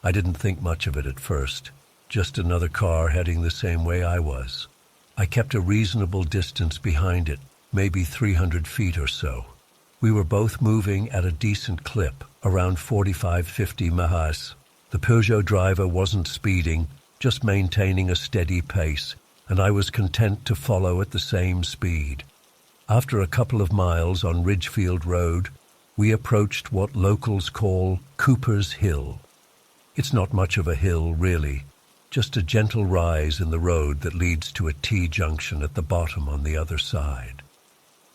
I didn't think much of it at first, just another car heading the same way I was. I kept a reasonable distance behind it, maybe 300 feet or so. We were both moving at a decent clip, around 45-50 mph. The Peugeot driver wasn't speeding, just maintaining a steady pace, and I was content to follow at the same speed. After a couple of miles on Ridgefield Road, we approached what locals call Cooper's Hill. It's not much of a hill, really, just a gentle rise in the road that leads to a T-junction at the bottom on the other side.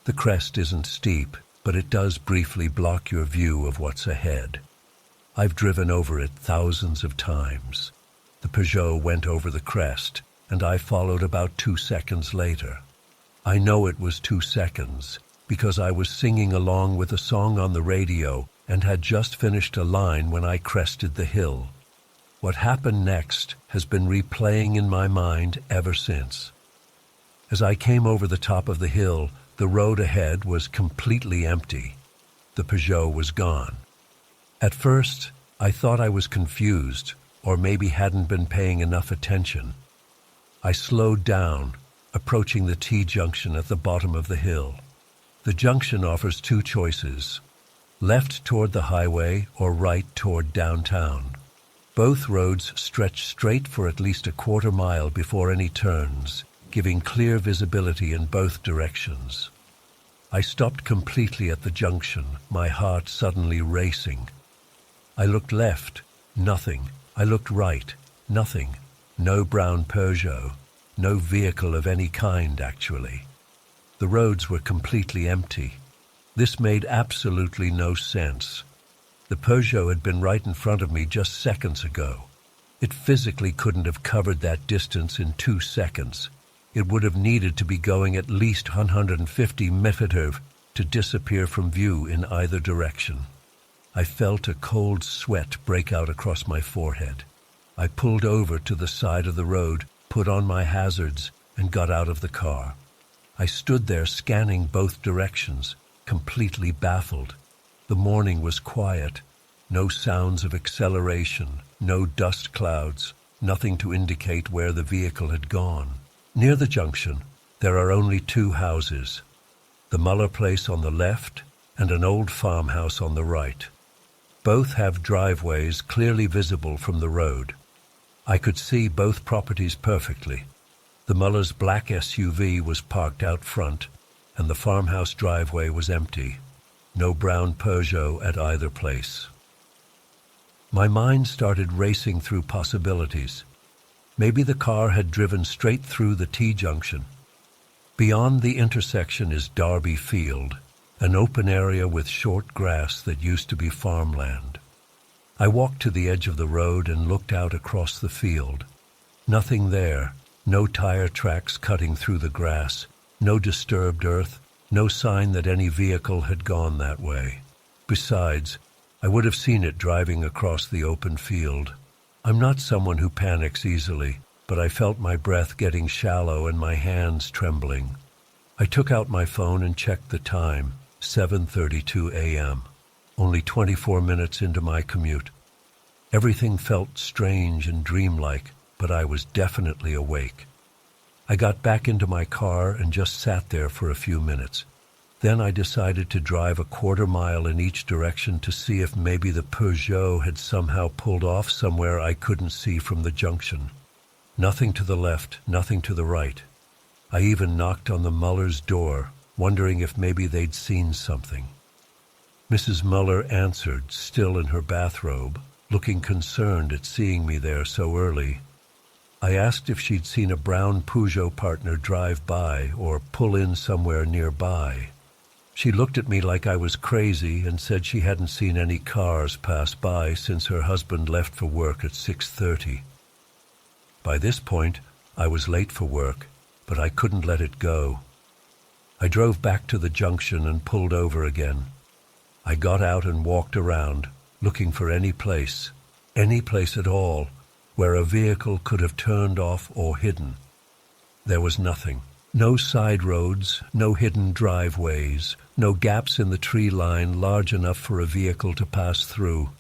The crest isn't steep, but it does briefly block your view of what's ahead. I've driven over it thousands of times. The Peugeot went over the crest, and I followed about 2 seconds later. I know it was 2 seconds because I was singing along with a song on the radio and had just finished a line when I crested the hill. What happened next has been replaying in my mind ever since. As I came over the top of the hill, the road ahead was completely empty. The Peugeot was gone. At first, I thought I was confused or maybe hadn't been paying enough attention. I slowed down, approaching the T-junction at the bottom of the hill. The junction offers 2 choices, left toward the highway or right toward downtown. Both roads stretch straight for at least a quarter mile before any turns, giving clear visibility in both directions. I stopped completely at the junction, my heart suddenly racing. I looked left, nothing. I looked right, nothing. No brown Peugeot. No vehicle of any kind, actually. The roads were completely empty. This made absolutely no sense. The Peugeot had been right in front of me just seconds ago. It physically couldn't have covered that distance in 2 seconds. It would have needed to be going at least 150 mph, to disappear from view in either direction. I felt a cold sweat break out across my forehead. I pulled over to the side of the road, put on my hazards, and got out of the car. I stood there scanning both directions, completely baffled. The morning was quiet. No sounds of acceleration, no dust clouds, nothing to indicate where the vehicle had gone. Near the junction, there are only two houses, the Muller place on the left and an old farmhouse on the right. Both have driveways clearly visible from the road. I could see both properties perfectly. The Muller's black SUV was parked out front, and the farmhouse driveway was empty. No brown Peugeot at either place. My mind started racing through possibilities. Maybe the car had driven straight through the T-junction. Beyond the intersection is Derby Field, an open area with short grass that used to be farmland. I walked to the edge of the road and looked out across the field. Nothing there, no tire tracks cutting through the grass, no disturbed earth, no sign that any vehicle had gone that way. Besides, I would have seen it driving across the open field. I'm not someone who panics easily, but I felt my breath getting shallow and my hands trembling. I took out my phone and checked the time, 7:32 a.m., only 24 minutes into my commute. Everything felt strange and dreamlike, but I was definitely awake. I got back into my car and just sat there for a few minutes. Then I decided to drive a quarter mile in each direction to see if maybe the Peugeot had somehow pulled off somewhere I couldn't see from the junction. Nothing to the left, nothing to the right. I even knocked on the Muller's door, wondering if maybe they'd seen something. Mrs. Muller answered, still in her bathrobe, looking concerned at seeing me there so early. I asked if she'd seen a brown Peugeot partner drive by or pull in somewhere nearby. She looked at me like I was crazy and said she hadn't seen any cars pass by since her husband left for work at 6:30. By this point, I was late for work, but I couldn't let it go. I drove back to the junction and pulled over again. I got out and walked around, looking for any place at all, where a vehicle could have turned off or hidden. There was nothing. No side roads, no hidden driveways, no gaps in the tree line large enough for a vehicle to pass through.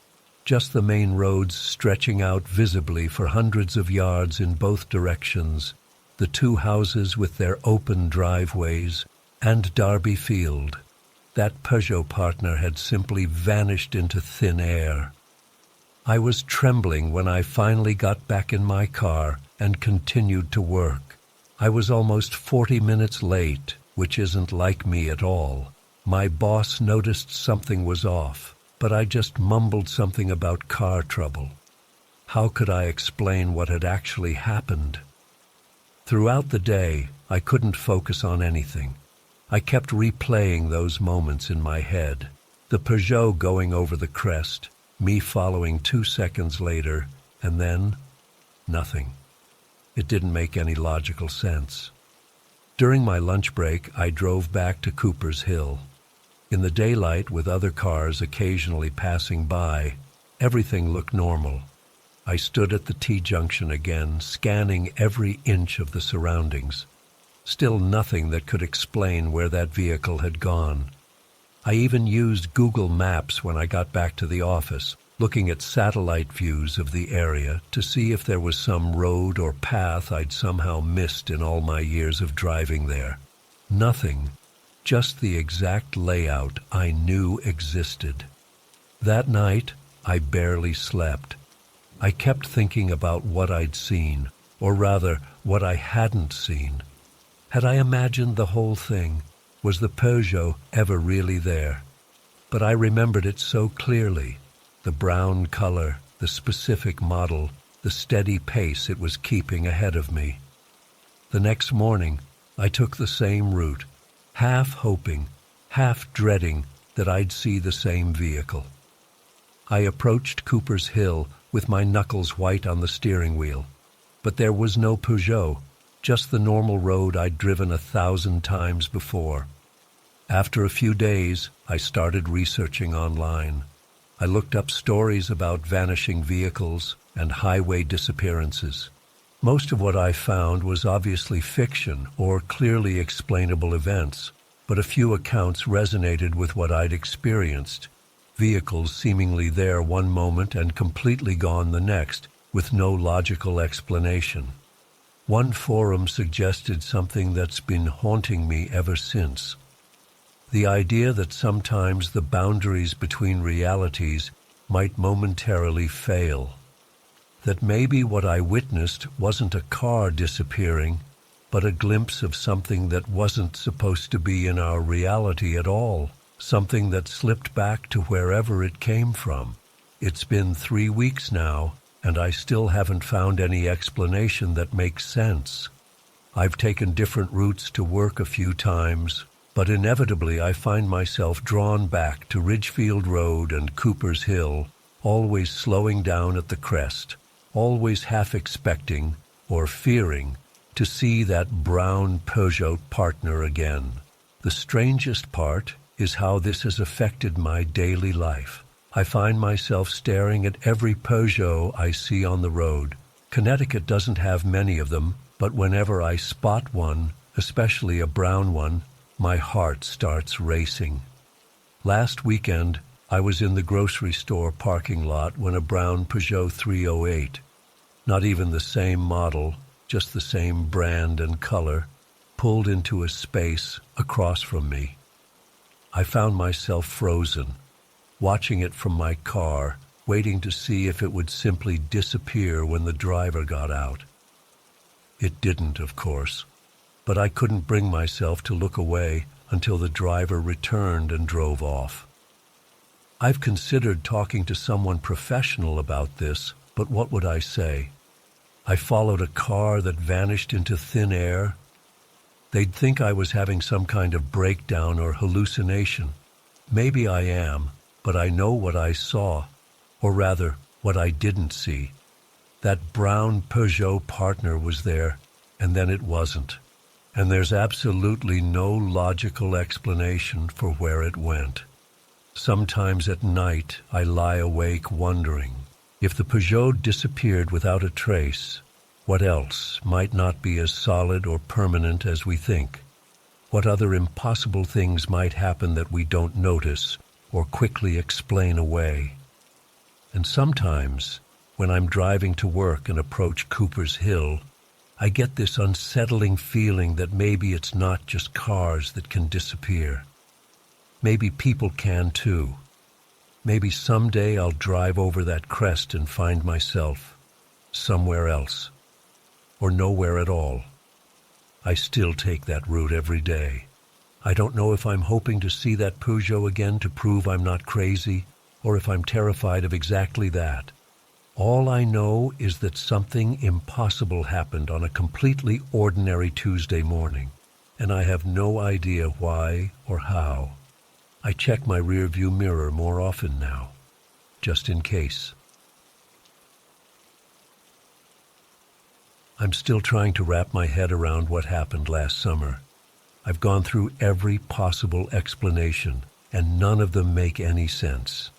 Just the main roads stretching out visibly for hundreds of yards in both directions, the two houses with their open driveways, and Derby Field. That Peugeot partner had simply vanished into thin air. I was trembling when I finally got back in my car and continued to work. I was almost 40 minutes late, which isn't like me at all. My boss noticed something was off, but I just mumbled something about car trouble. How could I explain what had actually happened? Throughout the day, I couldn't focus on anything. I kept replaying those moments in my head. The Peugeot going over the crest, me following 2 seconds later, and then nothing. It didn't make any logical sense. During my lunch break, I drove back to Cooper's Hill. In the daylight, with other cars occasionally passing by, everything looked normal. I stood at the T-junction again, scanning every inch of the surroundings. Still nothing that could explain where that vehicle had gone. I even used Google Maps when I got back to the office, looking at satellite views of the area to see if there was some road or path I'd somehow missed in all my years of driving there. Nothing, just the exact layout I knew existed. That night, I barely slept. I kept thinking about what I'd seen, or rather, what I hadn't seen. Had I imagined the whole thing? Was the Peugeot ever really there? But I remembered it so clearly. The brown color, the specific model, the steady pace it was keeping ahead of me. The next morning, I took the same route, half hoping, half dreading that I'd see the same vehicle. I approached Cooper's Hill with my knuckles white on the steering wheel, but there was no Peugeot, just the normal road I'd driven 1,000 times before. After a few days, I started researching online. I looked up stories about vanishing vehicles and highway disappearances. Most of what I found was obviously fiction or clearly explainable events, but a few accounts resonated with what I'd experienced. Vehicles seemingly there one moment and completely gone the next, with no logical explanation. One forum suggested something that's been haunting me ever since. The idea that sometimes the boundaries between realities might momentarily fail. That maybe what I witnessed wasn't a car disappearing, but a glimpse of something that wasn't supposed to be in our reality at all, something that slipped back to wherever it came from. It's been 3 weeks now, and I still haven't found any explanation that makes sense. I've taken different routes to work a few times, but inevitably I find myself drawn back to Ridgefield Road and Cooper's Hill, always slowing down at the crest, always half expecting or fearing to see that brown Peugeot partner again. The strangest part is how this has affected my daily life. I find myself staring at every Peugeot I see on the road. Connecticut doesn't have many of them, but whenever I spot one, especially a brown one, my heart starts racing. Last weekend, I was in the grocery store parking lot when a brown Peugeot 308, not even the same model, just the same brand and color, pulled into a space across from me. I found myself frozen, watching it from my car, waiting to see if it would simply disappear when the driver got out. It didn't, of course, but I couldn't bring myself to look away until the driver returned and drove off. I've considered talking to someone professional about this, but what would I say? I followed a car that vanished into thin air. They'd think I was having some kind of breakdown or hallucination. Maybe I am, but I know what I saw, or rather, what I didn't see. That brown Peugeot partner was there, and then it wasn't. And there's absolutely no logical explanation for where it went. Sometimes at night, I lie awake wondering, if the Peugeot disappeared without a trace, what else might not be as solid or permanent as we think? What other impossible things might happen that we don't notice or quickly explain away? And sometimes, when I'm driving to work and approach Cooper's Hill, I get this unsettling feeling that maybe it's not just cars that can disappear. Maybe people can too. Maybe someday I'll drive over that crest and find myself somewhere else, or nowhere at all. I still take that route every day. I don't know if I'm hoping to see that Peugeot again to prove I'm not crazy, or if I'm terrified of exactly that. All I know is that something impossible happened on a completely ordinary Tuesday morning, and I have no idea why or how. I check my rearview mirror more often now, just in case. I'm still trying to wrap my head around what happened last summer. I've gone through every possible explanation, and none of them make any sense.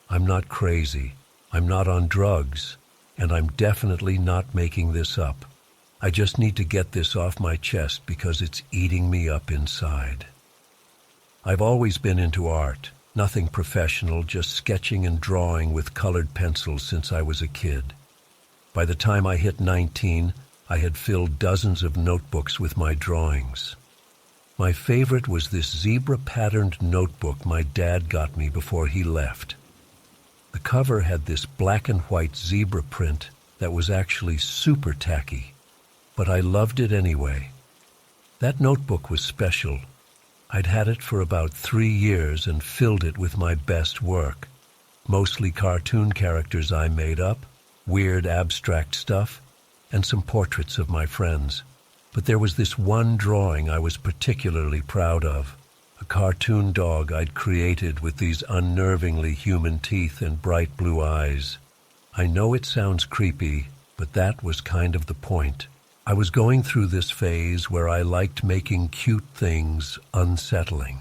I'm not crazy. I'm not on drugs, and I'm definitely not making this up. I just need to get this off my chest because it's eating me up inside. I've always been into art, nothing professional, just sketching and drawing with colored pencils since I was a kid. By the time I hit 19, I had filled dozens of notebooks with my drawings. My favorite was this zebra-patterned notebook my dad got me before he left. The cover had this black and white zebra print that was actually super tacky, but I loved it anyway. That notebook was special. I'd had it for about 3 years and filled it with my best work. Mostly cartoon characters I made up, weird abstract stuff, and some portraits of my friends. But there was this one drawing I was particularly proud of. A cartoon dog I'd created with these unnervingly human teeth and bright blue eyes. I know it sounds creepy, but that was kind of the point. I was going through this phase where I liked making cute things unsettling.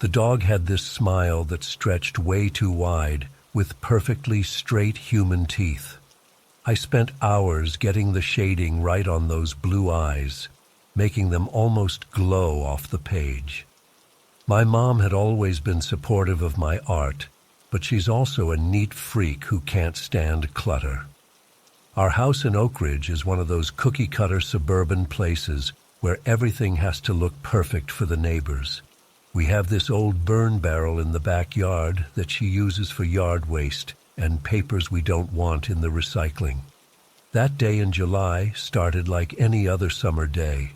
The dog had this smile that stretched way too wide, with perfectly straight human teeth. I spent hours getting the shading right on those blue eyes, making them almost glow off the page. My mom had always been supportive of my art, but she's also a neat freak who can't stand clutter. Our house in Oak Ridge is one of those cookie-cutter suburban places where everything has to look perfect for the neighbors. We have this old burn barrel in the backyard that she uses for yard waste and papers we don't want in the recycling. That day in July started like any other summer day.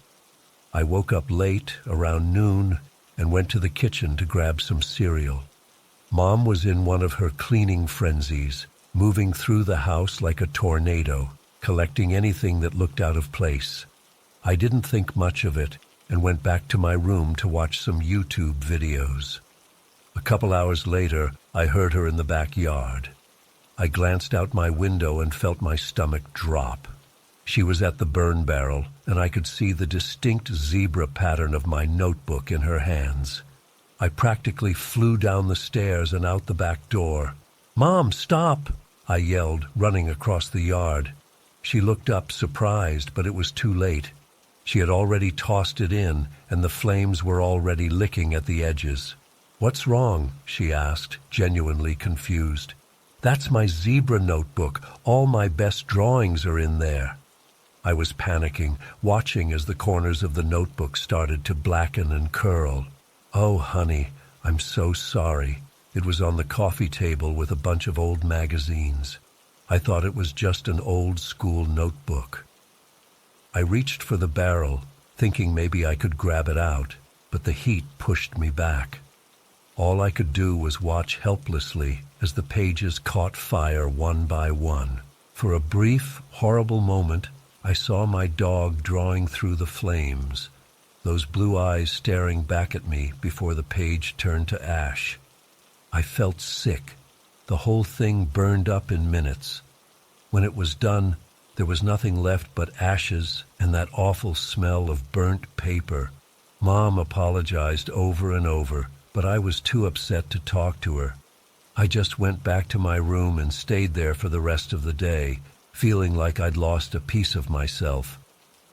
I woke up late, around noon, and went to the kitchen to grab some cereal. Mom was in one of her cleaning frenzies, moving through the house like a tornado, collecting anything that looked out of place. I didn't think much of it and went back to my room to watch some YouTube videos. A couple hours later, I heard her in the backyard. I glanced out my window and felt my stomach drop. She was at the burn barrel, and I could see the distinct zebra pattern of my notebook in her hands. I practically flew down the stairs and out the back door. "Mom, stop!" I yelled, running across the yard. She looked up, surprised, but it was too late. She had already tossed it in, and the flames were already licking at the edges. "What's wrong?" she asked, genuinely confused. "That's my zebra notebook. All my best drawings are in there." I was panicking, watching as the corners of the notebook started to blacken and curl. "Oh, honey, I'm so sorry." It was on the coffee table with a bunch of old magazines. I thought it was just an old school notebook. I reached for the barrel, thinking maybe I could grab it out, but the heat pushed me back. All I could do was watch helplessly as the pages caught fire one by one. For a brief, horrible moment, I saw my dog drawing through the flames, those blue eyes staring back at me before the page turned to ash. I felt sick. The whole thing burned up in minutes. When it was done, there was nothing left but ashes and that awful smell of burnt paper. Mom apologized over and over, but I was too upset to talk to her. I just went back to my room and stayed there for the rest of the day, feeling like I'd lost a piece of myself.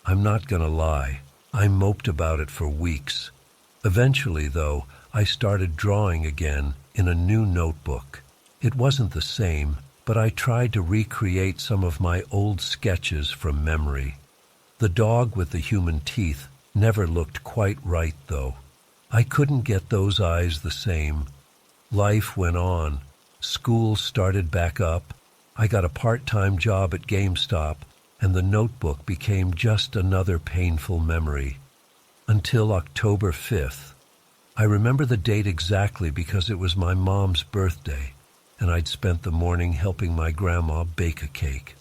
I'm not gonna lie, I moped about it for weeks. Eventually, though, I started drawing again in a new notebook. It wasn't the same, but I tried to recreate some of my old sketches from memory. The dog with the human teeth never looked quite right, though. I couldn't get those eyes the same. Life went on. School started back up. I got a part-time job at GameStop, and the notebook became just another painful memory. Until October 5th. I remember the date exactly because it was my mom's birthday, and I'd spent the morning helping my grandma bake a cake.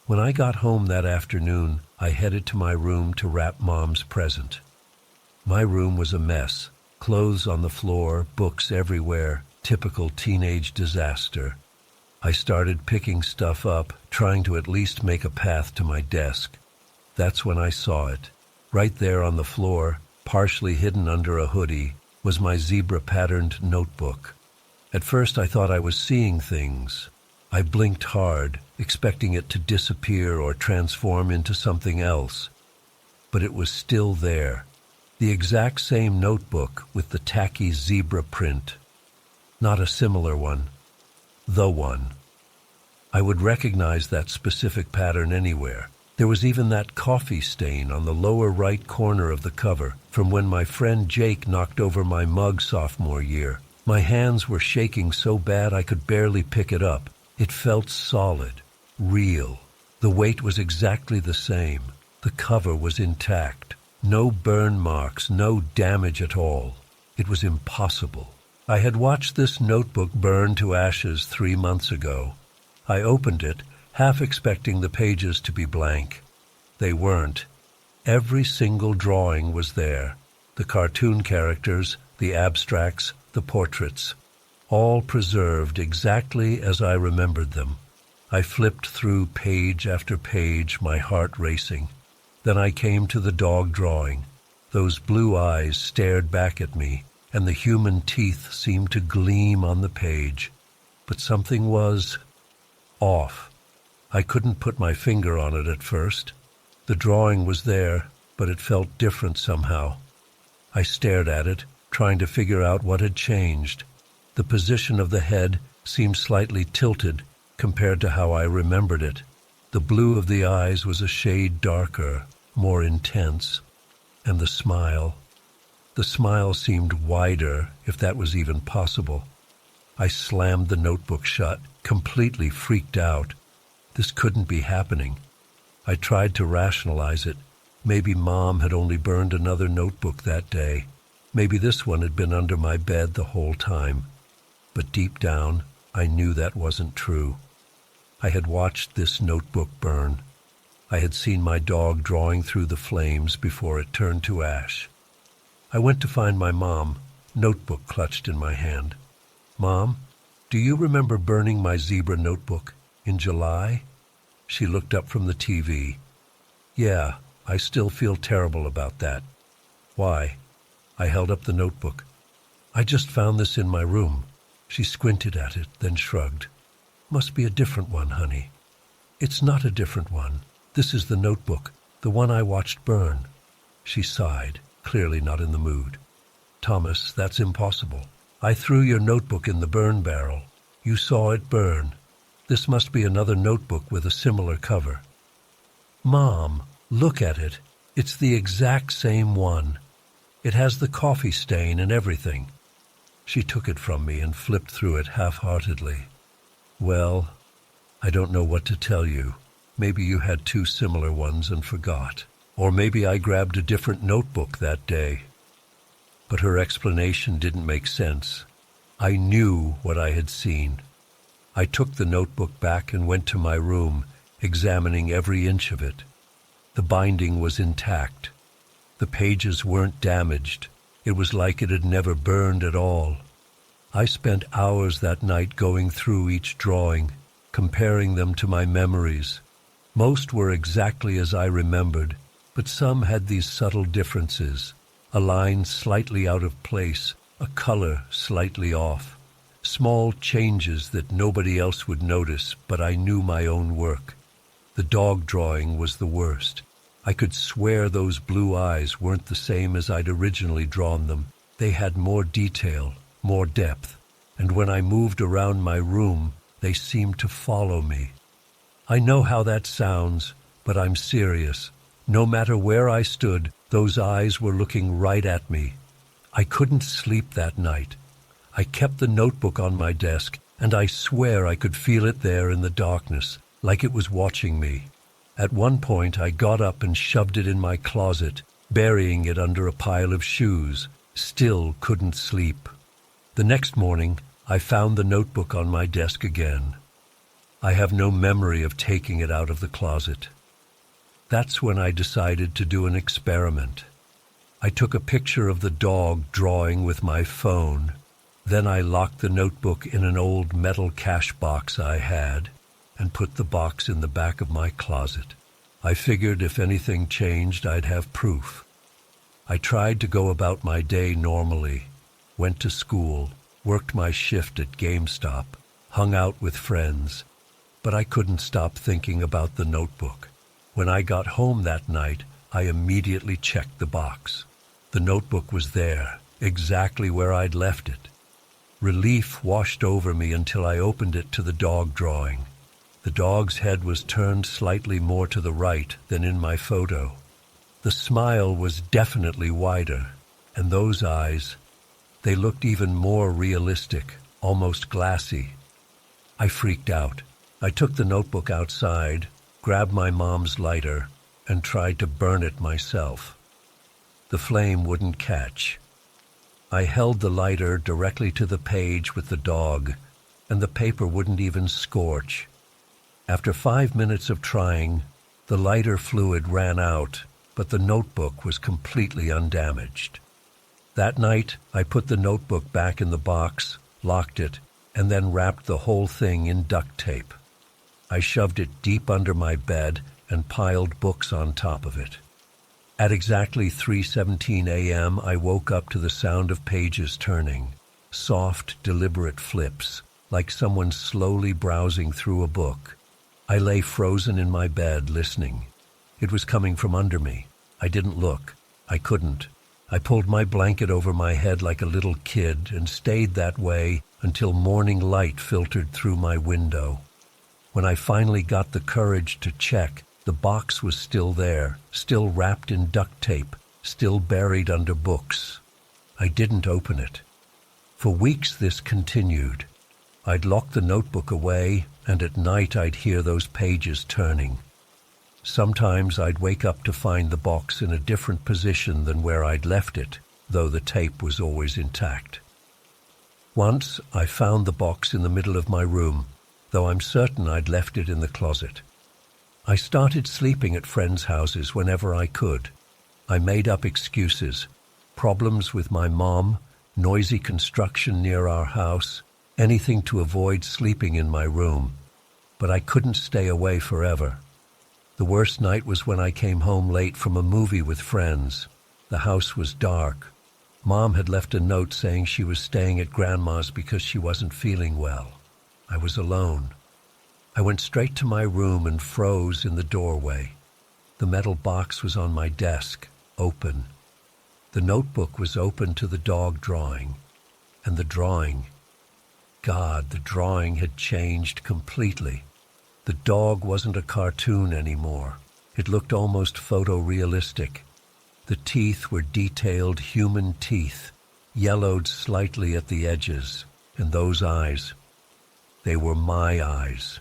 When I got home that afternoon, I headed to my room to wrap Mom's present. My room was a mess, clothes on the floor, books everywhere, typical teenage disaster. I started picking stuff up, trying to at least make a path to my desk. That's when I saw it. Right there on the floor, partially hidden under a hoodie, was my zebra-patterned notebook. At first I thought I was seeing things. I blinked hard, expecting it to disappear or transform into something else. But it was still there. The exact same notebook with the tacky zebra print. Not a similar one. The one. I would recognize that specific pattern anywhere. There was even that coffee stain on the lower right corner of the cover from when my friend Jake knocked over my mug sophomore year. My hands were shaking so bad I could barely pick it up. It felt solid, real. The weight was exactly the same. The cover was intact. No burn marks, no damage at all. It was impossible. I had watched this notebook burn to ashes 3 months ago. I opened it, half expecting the pages to be blank. They weren't. Every single drawing was there. The cartoon characters, the abstracts, the portraits. All preserved exactly as I remembered them. I flipped through page after page, my heart racing. Then I came to the dog drawing. Those blue eyes stared back at me, and the human teeth seemed to gleam on the page. But something was off. I couldn't put my finger on it at first. The drawing was there, but it felt different somehow. I stared at it, trying to figure out what had changed. The position of the head seemed slightly tilted compared to how I remembered it. The blue of the eyes was a shade darker, more intense. And the smile seemed wider, if that was even possible. I slammed the notebook shut, completely freaked out. This couldn't be happening. I tried to rationalize it. Maybe Mom had only burned another notebook that day. Maybe this one had been under my bed the whole time. But deep down, I knew that wasn't true. I had watched this notebook burn. I had seen my dog drawing through the flames before it turned to ash. I went to find my mom, notebook clutched in my hand. "Mom, do you remember burning my zebra notebook in July?" She looked up from the TV. "Yeah, I still feel terrible about that." "Why?" I held up the notebook. "I just found this in my room." She squinted at it, then shrugged. "Must be a different one, honey." "It's not a different one. This is the notebook, the one I watched burn." She sighed, clearly not in the mood. "Thomas, that's impossible. I threw your notebook in the burn barrel. You saw it burn. This must be another notebook with a similar cover." "Mom, look at it. It's the exact same one. It has the coffee stain and everything." She took it from me and flipped through it half-heartedly. "Well, I don't know what to tell you. Maybe you had two similar ones and forgot. Or maybe I grabbed a different notebook that day." But her explanation didn't make sense. I knew what I had seen. I took the notebook back and went to my room, examining every inch of it. The binding was intact. The pages weren't damaged. It was like it had never burned at all. I spent hours that night going through each drawing, comparing them to my memories. Most were exactly as I remembered, but some had these subtle differences. A line slightly out of place, a color slightly off. Small changes that nobody else would notice, but I knew my own work. The dog drawing was the worst. I could swear those blue eyes weren't the same as I'd originally drawn them. They had more detail, more depth, and when I moved around my room, they seemed to follow me. I know how that sounds, but I'm serious. No matter where I stood, those eyes were looking right at me. I couldn't sleep that night. I kept the notebook on my desk, and I swear I could feel it there in the darkness, like it was watching me. At one point, I got up and shoved it in my closet, burying it under a pile of shoes. Still couldn't sleep. The next morning, I found the notebook on my desk again. I have no memory of taking it out of the closet. That's when I decided to do an experiment. I took a picture of the dog drawing with my phone. Then I locked the notebook in an old metal cash box I had and put the box in the back of my closet. I figured if anything changed, I'd have proof. I tried to go about my day normally, went to school, worked my shift at GameStop, hung out with friends, but I couldn't stop thinking about the notebook. When I got home that night, I immediately checked the box. The notebook was there, exactly where I'd left it. Relief washed over me until I opened it to the dog drawing. The dog's head was turned slightly more to the right than in my photo. The smile was definitely wider, and those eyes, they looked even more realistic, almost glassy. I freaked out. I took the notebook outside, grabbed my mom's lighter, and tried to burn it myself. The flame wouldn't catch. I held the lighter directly to the page with the dog, and the paper wouldn't even scorch. After 5 minutes of trying, the lighter fluid ran out, but the notebook was completely undamaged. That night, I put the notebook back in the box, locked it, and then wrapped the whole thing in duct tape. I shoved it deep under my bed and piled books on top of it. At exactly 3:17 a.m., I woke up to the sound of pages turning, soft, deliberate flips, like someone slowly browsing through a book. I lay frozen in my bed, listening. It was coming from under me. I didn't look. I couldn't. I pulled my blanket over my head like a little kid and stayed that way until morning light filtered through my window. When I finally got the courage to check, the box was still there, still wrapped in duct tape, still buried under books. I didn't open it. For weeks this continued. I'd lock the notebook away, and at night I'd hear those pages turning. Sometimes I'd wake up to find the box in a different position than where I'd left it, though the tape was always intact. Once I found the box in the middle of my room, though I'm certain I'd left it in the closet. I started sleeping at friends' houses whenever I could. I made up excuses, problems with my mom, noisy construction near our house, anything to avoid sleeping in my room. But I couldn't stay away forever. The worst night was when I came home late from a movie with friends. The house was dark. Mom had left a note saying she was staying at Grandma's because she wasn't feeling well. I was alone. I went straight to my room and froze in the doorway. The metal box was on my desk, open. The notebook was open to the dog drawing. And the drawing, God, the drawing had changed completely. The dog wasn't a cartoon anymore. It looked almost photorealistic. The teeth were detailed human teeth, yellowed slightly at the edges. And those eyes, they were my eyes.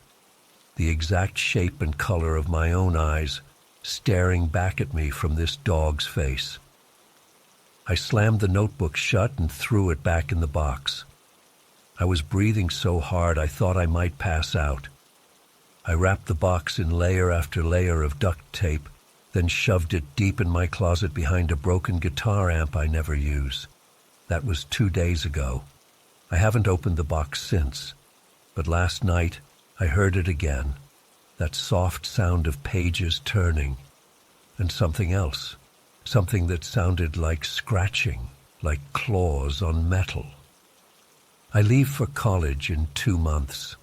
The exact shape and color of my own eyes, staring back at me from this dog's face. I slammed the notebook shut and threw it back in the box. I was breathing so hard I thought I might pass out. I wrapped the box in layer after layer of duct tape, then shoved it deep in my closet behind a broken guitar amp I never use. That was 2 days ago. I haven't opened the box since, but last night I heard it again, that soft sound of pages turning, and something else, something that sounded like scratching, like claws on metal. I leave for college in 2 months.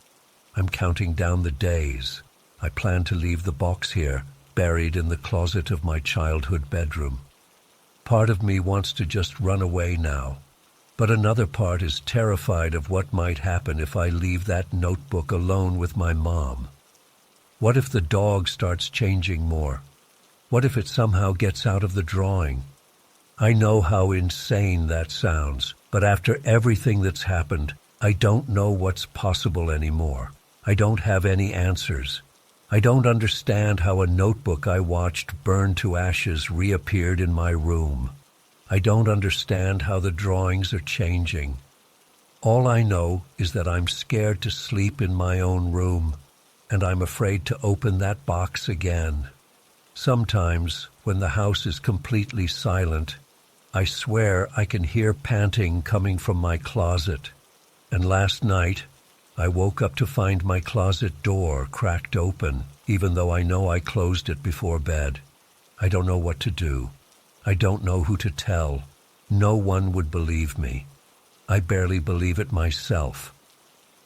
I'm counting down the days. I plan to leave the box here, buried in the closet of my childhood bedroom. Part of me wants to just run away now, but another part is terrified of what might happen if I leave that notebook alone with my mom. What if the dog starts changing more? What if it somehow gets out of the drawing? I know how insane that sounds, but after everything that's happened, I don't know what's possible anymore. I don't have any answers. I don't understand how a notebook I watched burn to ashes reappeared in my room. I don't understand how the drawings are changing. All I know is that I'm scared to sleep in my own room, and I'm afraid to open that box again. Sometimes, when the house is completely silent, I swear I can hear panting coming from my closet. And last night, I woke up to find my closet door cracked open, even though I know I closed it before bed. I don't know what to do. I don't know who to tell. No one would believe me. I barely believe it myself.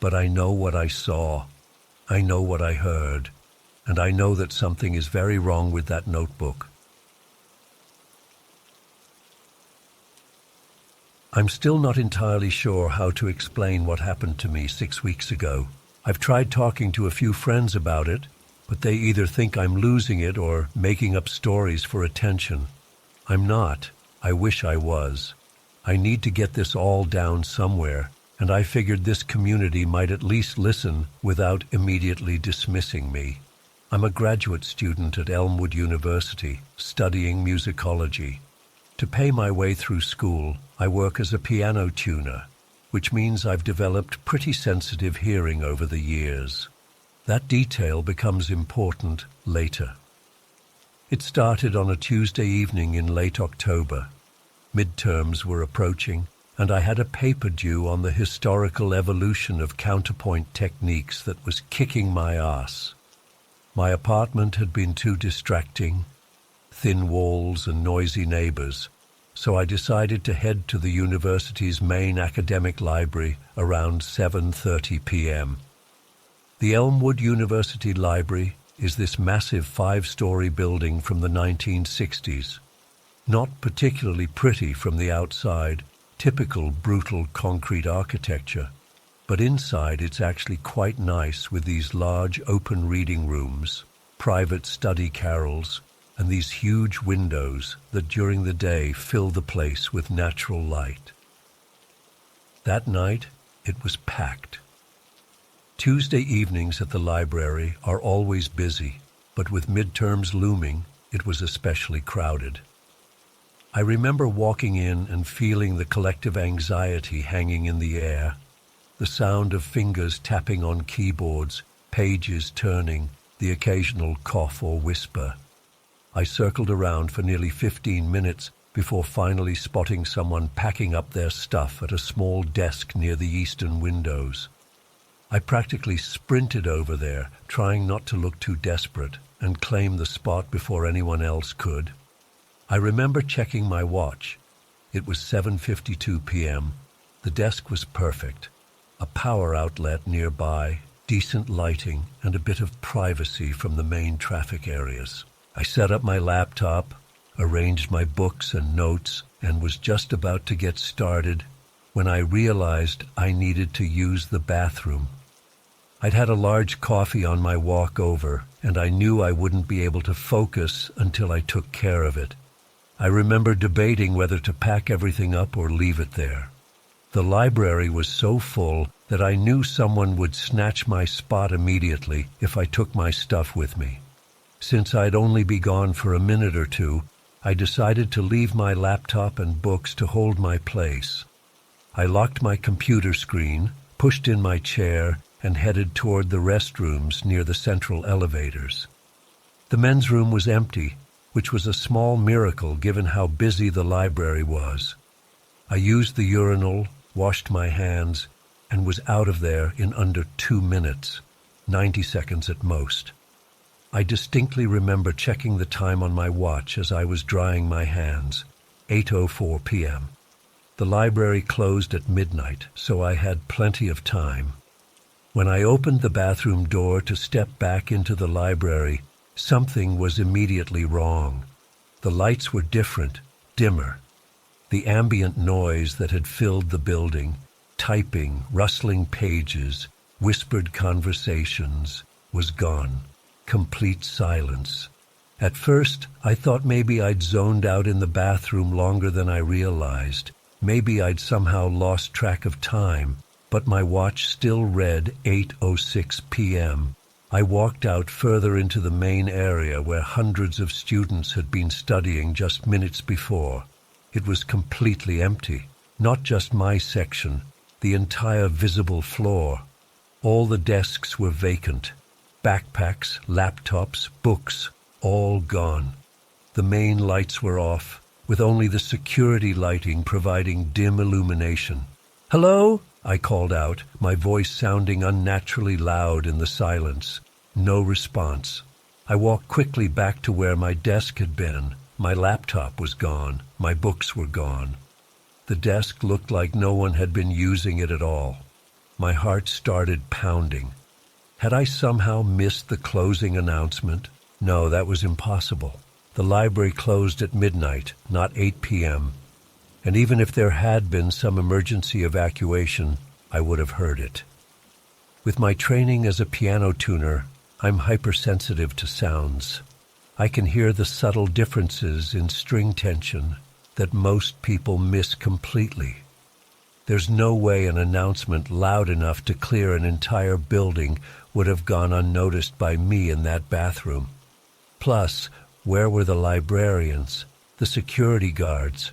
But I know what I saw. I know what I heard. And I know that something is very wrong with that notebook. I'm still not entirely sure how to explain what happened to me 6 weeks ago. I've tried talking to a few friends about it, but they either think I'm losing it or making up stories for attention. I'm not. I wish I was. I need to get this all down somewhere, and I figured this community might at least listen without immediately dismissing me. I'm a graduate student at Elmwood University, studying musicology. To pay my way through school, I work as a piano tuner, which means I've developed pretty sensitive hearing over the years. That detail becomes important later. It started on a Tuesday evening in late October. Midterms were approaching, and I had a paper due on the historical evolution of counterpoint techniques that was kicking my ass. My apartment had been too distracting. thin walls and noisy neighbors, so I decided to head to the university's main academic library around 7:30 p.m. The Elmwood University Library is this massive 5-story building from the 1960s. Not particularly pretty from the outside, typical brutal concrete architecture, but inside it's actually quite nice with these large open reading rooms, private study carrels, and these huge windows that during the day fill the place with natural light. That night, it was packed. Tuesday evenings at the library are always busy, but with midterms looming, it was especially crowded. I remember walking in and feeling the collective anxiety hanging in the air, the sound of fingers tapping on keyboards, pages turning, the occasional cough or whisper. I circled around for nearly 15 minutes before finally spotting someone packing up their stuff at a small desk near the eastern windows. I practically sprinted over there, trying not to look too desperate, and claim the spot before anyone else could. I remember checking my watch. It was 7:52 p.m. The desk was perfect. A power outlet nearby, decent lighting, and a bit of privacy from the main traffic areas. I set up my laptop, arranged my books and notes, and was just about to get started when I realized I needed to use the bathroom. I'd had a large coffee on my walk over, and I knew I wouldn't be able to focus until I took care of it. I remember debating whether to pack everything up or leave it there. The library was so full that I knew someone would snatch my spot immediately if I took my stuff with me. Since I'd only be gone for a minute or two, I decided to leave my laptop and books to hold my place. I locked my computer screen, pushed in my chair, and headed toward the restrooms near the central elevators. The men's room was empty, which was a small miracle given how busy the library was. I used the urinal, washed my hands, and was out of there in under 2 minutes, 90 seconds at most. I distinctly remember checking the time on my watch as I was drying my hands, 8:04 p.m. The library closed at midnight, so I had plenty of time. When I opened the bathroom door to step back into the library, something was immediately wrong. The lights were different, dimmer. The ambient noise that had filled the building, typing, rustling pages, whispered conversations, was gone. Complete silence. At first, I thought maybe I'd zoned out in the bathroom longer than I realized. Maybe I'd somehow lost track of time, but my watch still read 8:06 p.m. I walked out further into the main area where hundreds of students had been studying just minutes before. It was completely empty. Not just my section, the entire visible floor. All the desks were vacant. Backpacks, laptops, books, all gone. The main lights were off, with only the security lighting providing dim illumination. "Hello?" I called out, my voice sounding unnaturally loud in the silence. No response. I walked quickly back to where my desk had been. My laptop was gone. My books were gone. The desk looked like no one had been using it at all. My heart started pounding. Had I somehow missed the closing announcement? No, that was impossible. The library closed at midnight, not 8 p.m. And even if there had been some emergency evacuation, I would have heard it. With my training as a piano tuner, I'm hypersensitive to sounds. I can hear the subtle differences in string tension that most people miss completely. There's no way an announcement loud enough to clear an entire building would have gone unnoticed by me in that bathroom. Plus, where were the librarians, the security guards?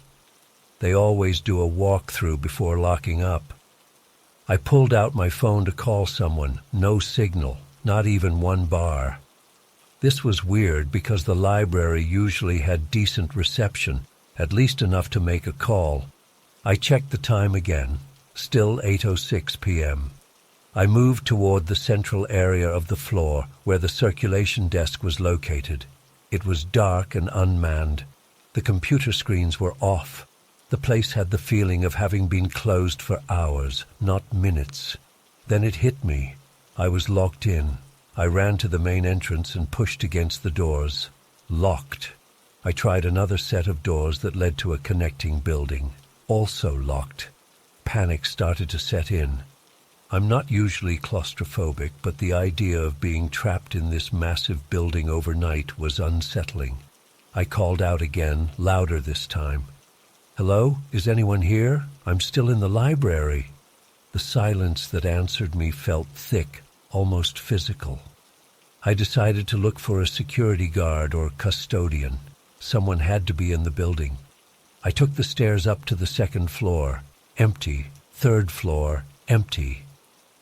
They always do a walkthrough before locking up. I pulled out my phone to call someone. No signal, not even one bar. This was weird because the library usually had decent reception, at least enough to make a call. I checked the time again, still 8:06 p.m. I moved toward the central area of the floor where the circulation desk was located. It was dark and unmanned. The computer screens were off. The place had the feeling of having been closed for hours, not minutes. Then it hit me. I was locked in. I ran to the main entrance and pushed against the doors. Locked. I tried another set of doors that led to a connecting building. Also locked. Panic started to set in. I'm not usually claustrophobic, but the idea of being trapped in this massive building overnight was unsettling. I called out again, louder this time. "Hello? Is anyone here? I'm still in the library." The silence that answered me felt thick, almost physical. I decided to look for a security guard or custodian. Someone had to be in the building. I took the stairs up to the second floor. Empty. Third floor. Empty.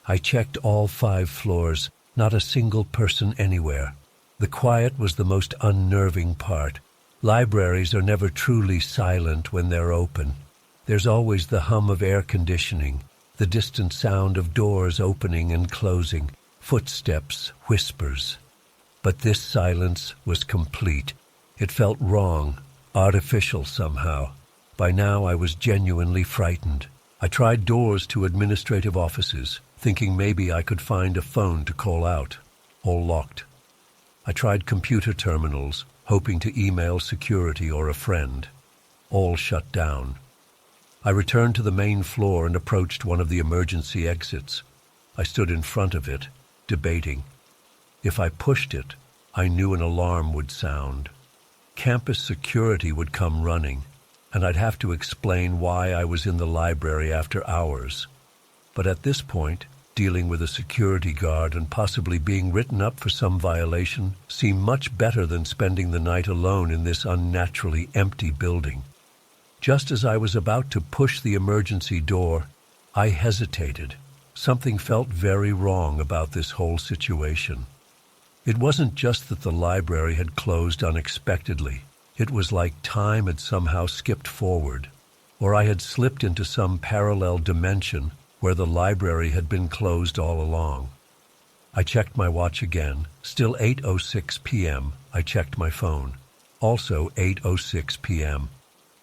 I checked all 5 floors. Not a single person anywhere. The quiet was the most unnerving part. Libraries are never truly silent when they're open. There's always the hum of air conditioning, the distant sound of doors opening and closing, footsteps, whispers. But this silence was complete. It felt wrong, artificial somehow. By now I was genuinely frightened. I tried doors to administrative offices, thinking maybe I could find a phone to call out. All locked. I tried computer terminals, hoping to email security or a friend. All shut down. I returned to the main floor and approached one of the emergency exits. I stood in front of it, debating. If I pushed it, I knew an alarm would sound. Campus security would come running, and I'd have to explain why I was in the library after hours. But at this point, dealing with a security guard and possibly being written up for some violation seemed much better than spending the night alone in this unnaturally empty building. Just as I was about to push the emergency door, I hesitated. Something felt very wrong about this whole situation. It wasn't just that the library had closed unexpectedly. It was like time had somehow skipped forward, or I had slipped into some parallel dimension where the library had been closed all along. I checked my watch again. Still 8:06 p.m. I checked my phone. Also 8:06 p.m.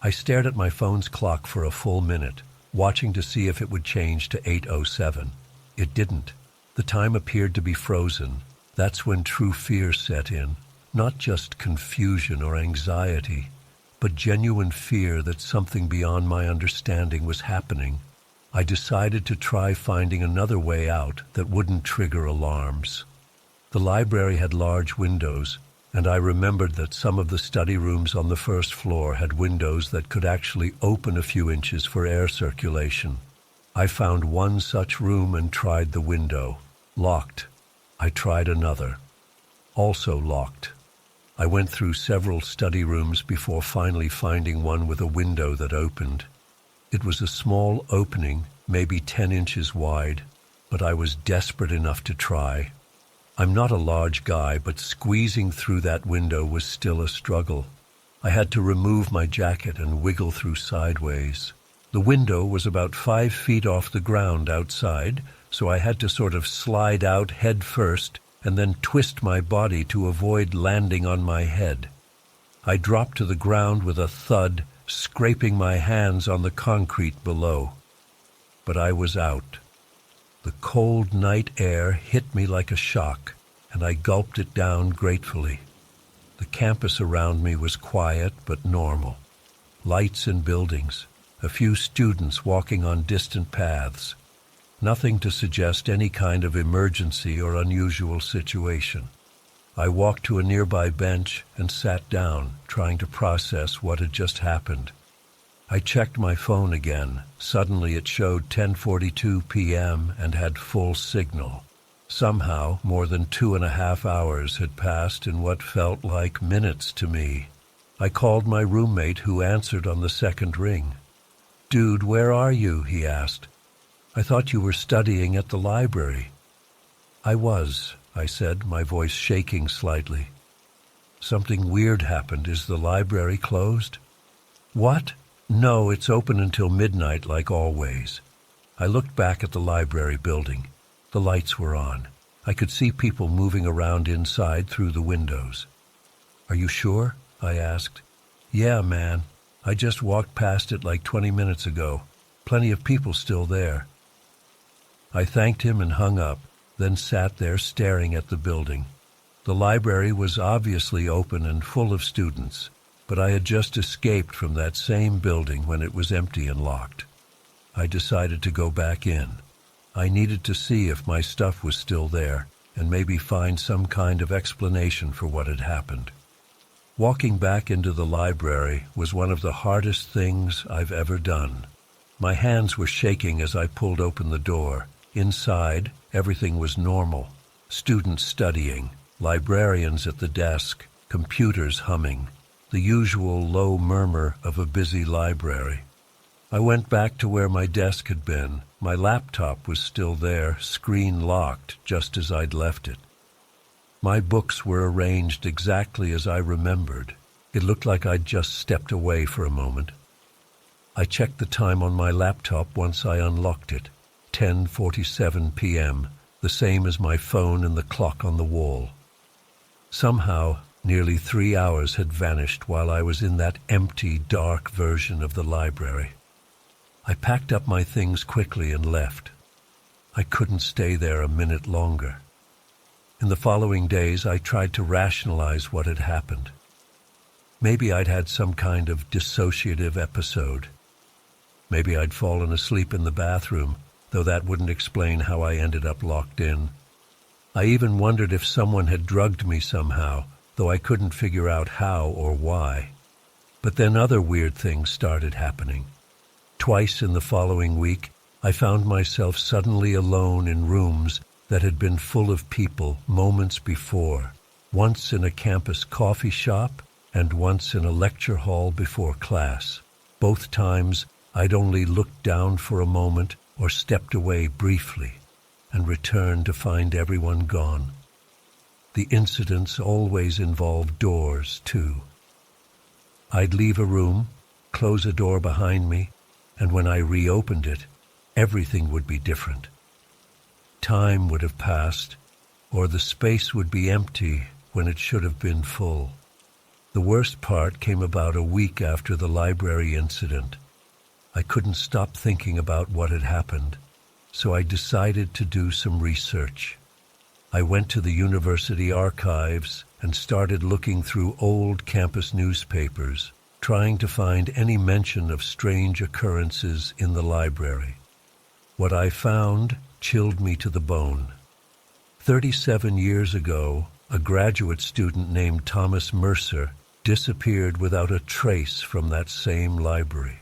I stared at my phone's clock for a full minute, watching to see if it would change to 8:07. It didn't. The time appeared to be frozen. That's when true fear set in. Not just confusion or anxiety, but genuine fear that something beyond my understanding was happening. I decided to try finding another way out that wouldn't trigger alarms. The library had large windows, and I remembered that some of the study rooms on the first floor had windows that could actually open a few inches for air circulation. I found one such room and tried the window. Locked. I tried another. Also locked. I went through several study rooms before finally finding one with a window that opened. It was a small opening, maybe 10 inches wide, but I was desperate enough to try. I'm not a large guy, but squeezing through that window was still a struggle. I had to remove my jacket and wiggle through sideways. The window was about 5 feet off the ground outside, so I had to sort of slide out head first and then twist my body to avoid landing on my head. I dropped to the ground with a thud, scraping my hands on the concrete below. But I was out. The cold night air hit me like a shock, and I gulped it down gratefully. The campus around me was quiet but normal. Lights and buildings, a few students walking on distant paths. Nothing to suggest any kind of emergency or unusual situation. I walked to a nearby bench and sat down, trying to process what had just happened. I checked my phone again. Suddenly it showed 10:42 p.m. and had full signal. Somehow, more than 2.5 hours had passed in what felt like minutes to me. I called my roommate, who answered on the second ring. "Dude, where are you?" he asked. "I thought you were studying at the library." "I was," I said, my voice shaking slightly. "Something weird happened. Is the library closed?" "What?" "No, it's open until midnight like always." I looked back at the library building. The lights were on. I could see people moving around inside through the windows. "Are you sure?" I asked. "Yeah, man. I just walked past it like 20 minutes ago. Plenty of people still there." I thanked him and hung up, then sat there staring at the building. The library was obviously open and full of students, but I had just escaped from that same building when it was empty and locked. I decided to go back in. I needed to see if my stuff was still there and maybe find some kind of explanation for what had happened. Walking back into the library was one of the hardest things I've ever done. My hands were shaking as I pulled open the door. Inside, everything was normal. Students studying, librarians at the desk, computers humming, the usual low murmur of a busy library. I went back to where my desk had been. My laptop was still there, screen locked, just as I'd left it. My books were arranged exactly as I remembered. It looked like I'd just stepped away for a moment. I checked the time on my laptop once I unlocked it. 10:47 p.m., the same as my phone and the clock on the wall. Somehow, nearly 3 hours had vanished while I was in that empty, dark version of the library. I packed up my things quickly and left. I couldn't stay there a minute longer. In the following days, I tried to rationalize what had happened. Maybe I'd had some kind of dissociative episode. Maybe I'd fallen asleep in the bathroom, though that wouldn't explain how I ended up locked in. I even wondered if someone had drugged me somehow, though I couldn't figure out how or why. But then other weird things started happening. Twice in the following week, I found myself suddenly alone in rooms that had been full of people moments before, once in a campus coffee shop and once in a lecture hall before class. Both times, I'd only looked down for a moment or stepped away briefly and returned to find everyone gone. The incidents always involved doors, too. I'd leave a room, close a door behind me, and when I reopened it, everything would be different. Time would have passed, or the space would be empty when it should have been full. The worst part came about a week after the library incident. I couldn't stop thinking about what had happened, so I decided to do some research. I went to the university archives and started looking through old campus newspapers, trying to find any mention of strange occurrences in the library. What I found chilled me to the bone. 37 years ago, a graduate student named Thomas Mercer disappeared without a trace from that same library.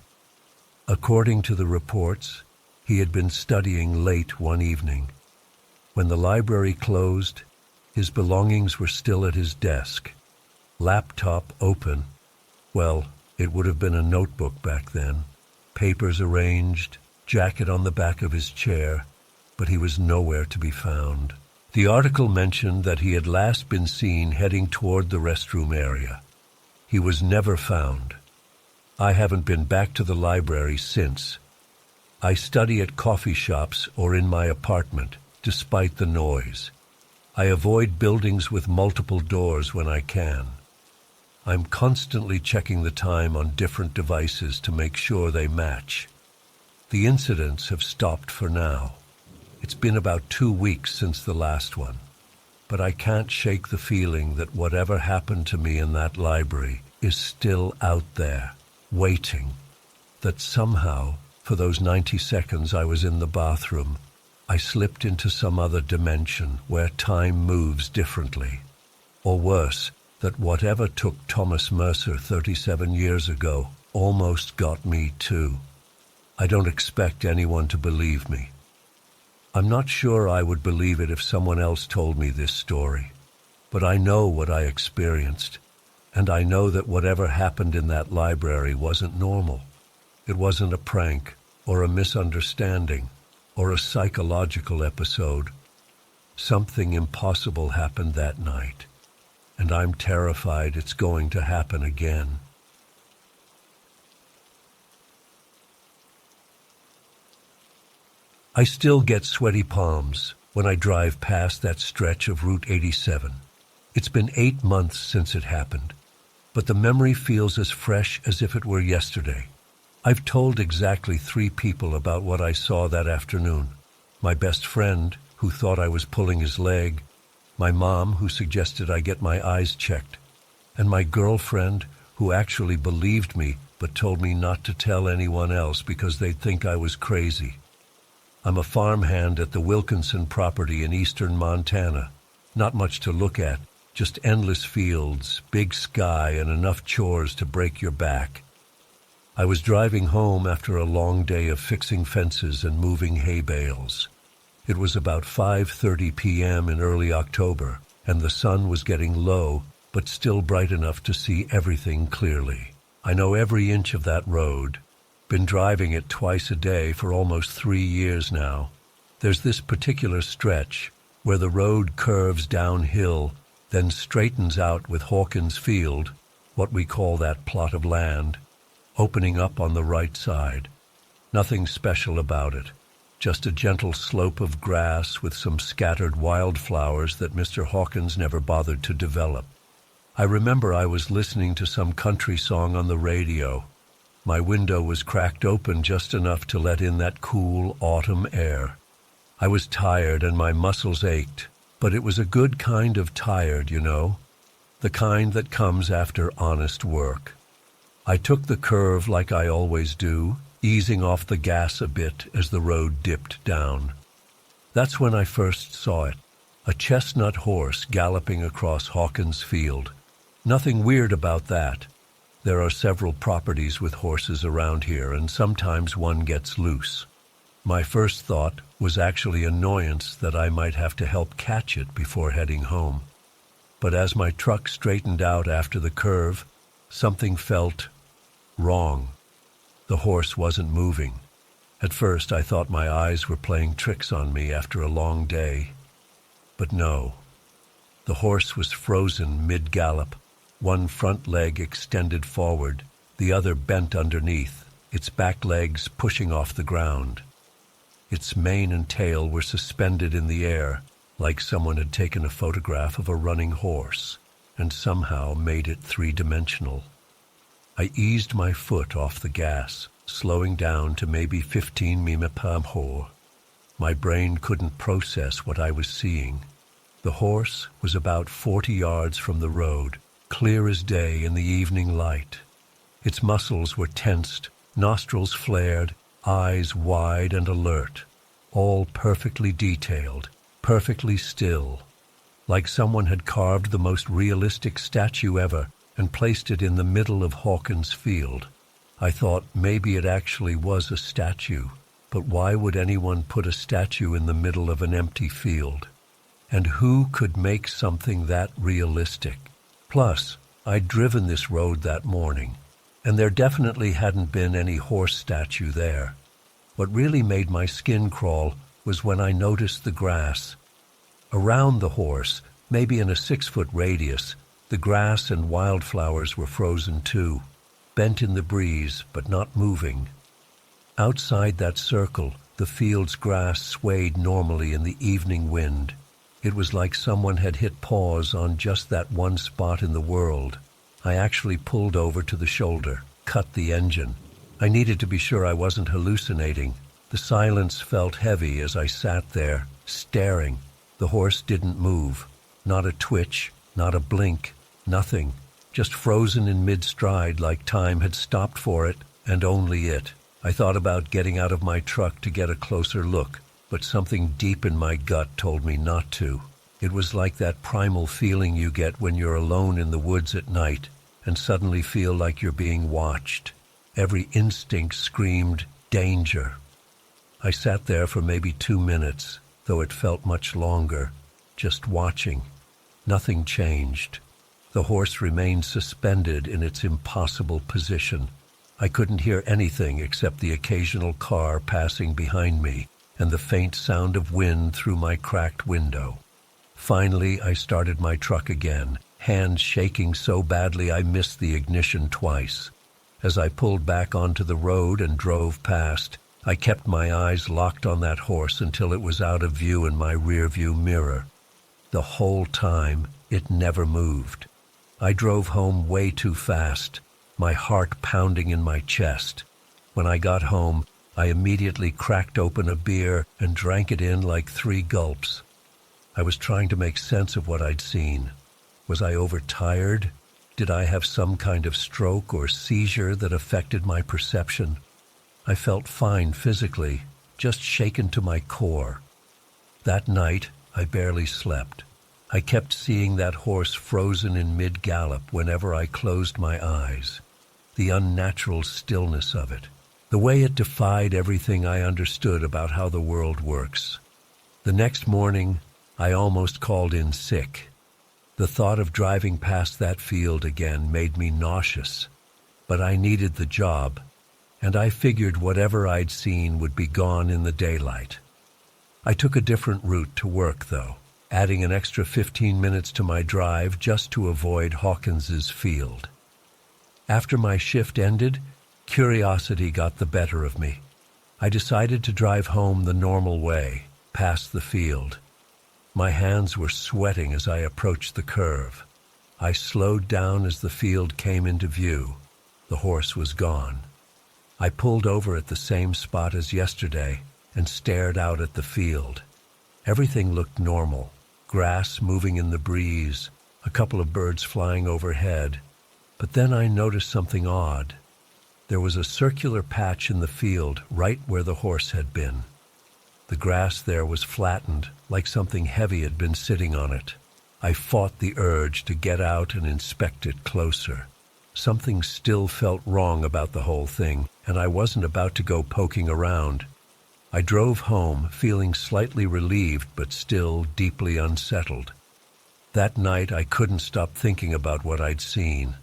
According to the reports, he had been studying late one evening. When the library closed, his belongings were still at his desk. Laptop open. Well, it would have been a notebook back then. Papers arranged, jacket on the back of his chair, but he was nowhere to be found. The article mentioned that he had last been seen heading toward the restroom area. He was never found. I haven't been back to the library since. I study at coffee shops or in my apartment, despite the noise. I avoid buildings with multiple doors when I can. I'm constantly checking the time on different devices to make sure they match. The incidents have stopped for now. It's been about 2 weeks since the last one, but I can't shake the feeling that whatever happened to me in that library is still out there, waiting. That somehow, for those 90 seconds I was in the bathroom, I slipped into some other dimension where time moves differently. Or worse, that whatever took Thomas Mercer 37 years ago almost got me too. I don't expect anyone to believe me. I'm not sure I would believe it if someone else told me this story, but I know what I experienced, and I know that whatever happened in that library wasn't normal. It wasn't a prank, or a misunderstanding, or a psychological episode. Something impossible happened that night, and I'm terrified it's going to happen again. I still get sweaty palms when I drive past that stretch of Route 87. It's been 8 months since it happened, but the memory feels as fresh as if it were yesterday. I've told exactly 3 people about what I saw that afternoon. My best friend, who thought I was pulling his leg, my mom, who suggested I get my eyes checked, and my girlfriend, who actually believed me but told me not to tell anyone else because they'd think I was crazy. I'm a farmhand at the Wilkinson property in eastern Montana. Not much to look at, just endless fields, big sky, and enough chores to break your back. I was driving home after a long day of fixing fences and moving hay bales. It was about 5:30 p.m. in early October, and the sun was getting low, but still bright enough to see everything clearly. I know every inch of that road. Been driving it twice a day for almost 3 years now. There's this particular stretch where the road curves downhill, then straightens out with Hawkins Field, what we call that plot of land, opening up on the right side. Nothing special about it, just a gentle slope of grass with some scattered wildflowers that Mr. Hawkins never bothered to develop. I remember I was listening to some country song on the radio. My window was cracked open just enough to let in that cool autumn air. I was tired and my muscles ached, but it was a good kind of tired, you know, the kind that comes after honest work. I took the curve like I always do, easing off the gas a bit as the road dipped down. That's when I first saw it, a chestnut horse galloping across Hawkins Field. Nothing weird about that. There are several properties with horses around here, and sometimes one gets loose. My first thought was actually annoyance that I might have to help catch it before heading home. But as my truck straightened out after the curve, something felt wrong. The horse wasn't moving. At first I thought my eyes were playing tricks on me after a long day. But no. The horse was frozen mid-gallop, one front leg extended forward, the other bent underneath, its back legs pushing off the ground. Its mane and tail were suspended in the air, like someone had taken a photograph of a running horse and somehow made it 3-dimensional. I eased my foot off the gas, slowing down to maybe 15 mph. My brain couldn't process what I was seeing. The horse was about 40 yards from the road, clear as day in the evening light. Its muscles were tensed, nostrils flared, eyes wide and alert, all perfectly detailed, perfectly still, like someone had carved the most realistic statue ever and placed it in the middle of Hawkins Field. I thought maybe it actually was a statue, but why would anyone put a statue in the middle of an empty field? And who could make something that realistic? Plus, I'd driven this road that morning, and there definitely hadn't been any horse statue there. What really made my skin crawl was when I noticed the grass. Around the horse, maybe in a 6-foot radius, the grass and wildflowers were frozen too, bent in the breeze but not moving. Outside that circle, the field's grass swayed normally in the evening wind. It was like someone had hit pause on just that one spot in the world. I actually pulled over to the shoulder, cut the engine. I needed to be sure I wasn't hallucinating. The silence felt heavy as I sat there, staring. The horse didn't move. Not a twitch, not a blink, nothing. Just frozen in mid-stride like time had stopped for it, and only it. I thought about getting out of my truck to get a closer look, but something deep in my gut told me not to. It was like that primal feeling you get when you're alone in the woods at night and suddenly feel like you're being watched. Every instinct screamed, danger. I sat there for maybe 2 minutes, though it felt much longer, just watching. Nothing changed. The horse remained suspended in its impossible position. I couldn't hear anything except the occasional car passing behind me and the faint sound of wind through my cracked window. Finally, I started my truck again, hands shaking so badly I missed the ignition twice. As I pulled back onto the road and drove past, I kept my eyes locked on that horse until it was out of view in my rearview mirror. The whole time, it never moved. I drove home way too fast, my heart pounding in my chest. When I got home, I immediately cracked open a beer and drank it in like 3 gulps. I was trying to make sense of what I'd seen. Was I overtired? Did I have some kind of stroke or seizure that affected my perception? I felt fine physically, just shaken to my core. That night, I barely slept. I kept seeing that horse frozen in mid-gallop whenever I closed my eyes. The unnatural stillness of it. The way it defied everything I understood about how the world works. The next morning, I almost called in sick. The thought of driving past that field again made me nauseous. But I needed the job, and I figured whatever I'd seen would be gone in the daylight. I took a different route to work, though, adding an extra 15 minutes to my drive just to avoid Hawkins's field. After my shift ended, curiosity got the better of me. I decided to drive home the normal way, past the field. My hands were sweating as I approached the curve. I slowed down as the field came into view. The horse was gone. I pulled over at the same spot as yesterday and stared out at the field. Everything looked normal. Grass moving in the breeze, a couple of birds flying overhead. But then I noticed something odd. There was a circular patch in the field right where the horse had been. The grass there was flattened, like something heavy had been sitting on it. I fought the urge to get out and inspect it closer. Something still felt wrong about the whole thing, and I wasn't about to go poking around. I drove home, feeling slightly relieved but still deeply unsettled. That night I couldn't stop thinking about what I'd seen.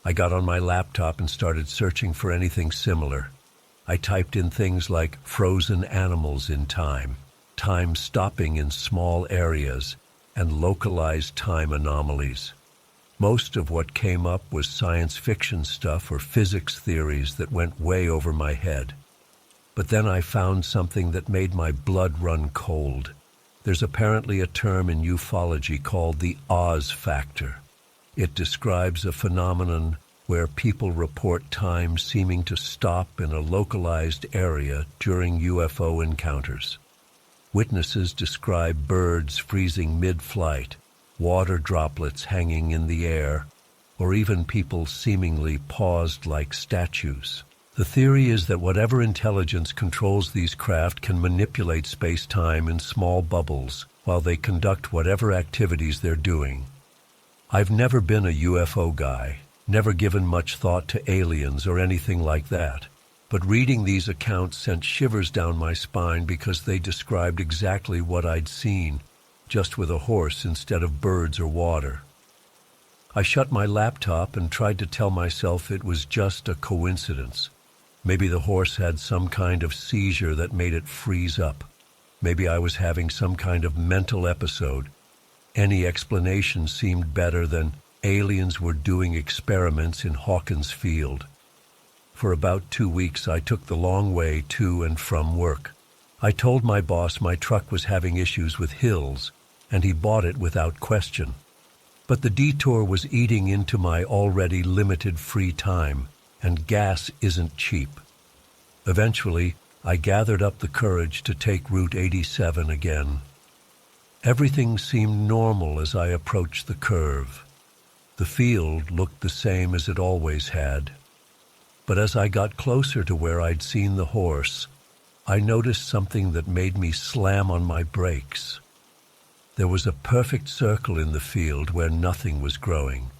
I got on my laptop and started searching for anything similar. I typed in things like frozen animals in time stopping in small areas, and localized time anomalies. Most of what came up was science fiction stuff or physics theories that went way over my head. But then I found something that made my blood run cold. There's apparently a term in ufology called the Oz factor. It describes a phenomenon where people report time seeming to stop in a localized area during UFO encounters. Witnesses describe birds freezing mid-flight, water droplets hanging in the air, or even people seemingly paused like statues. The theory is that whatever intelligence controls these craft can manipulate space-time in small bubbles while they conduct whatever activities they're doing. I've never been a UFO guy, never given much thought to aliens or anything like that, but reading these accounts sent shivers down my spine because they described exactly what I'd seen, just with a horse instead of birds or water. I shut my laptop and tried to tell myself it was just a coincidence. Maybe the horse had some kind of seizure that made it freeze up. Maybe I was having some kind of mental episode. Any explanation seemed better than aliens were doing experiments in Hawkins Field. For about 2 weeks, I took the long way to and from work. I told my boss my truck was having issues with hills, and he bought it without question. But the detour was eating into my already limited free time, and gas isn't cheap. Eventually, I gathered up the courage to take Route 87 again. Everything seemed normal as I approached the curve. The field looked the same as it always had. But as I got closer to where I'd seen the horse, I noticed something that made me slam on my brakes. There was a perfect circle in the field where nothing was growing.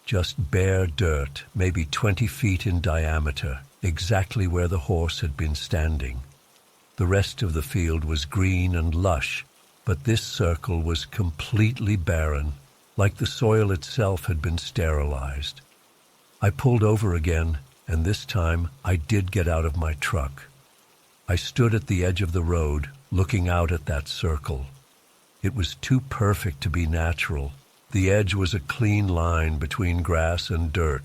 Just bare dirt, maybe 20 feet in diameter, exactly where the horse had been standing. The rest of the field was green and lush, but this circle was completely barren, like the soil itself had been sterilized. I pulled over again, and this time I did get out of my truck. I stood at the edge of the road, looking out at that circle. It was too perfect to be natural. The edge was a clean line between grass and dirt,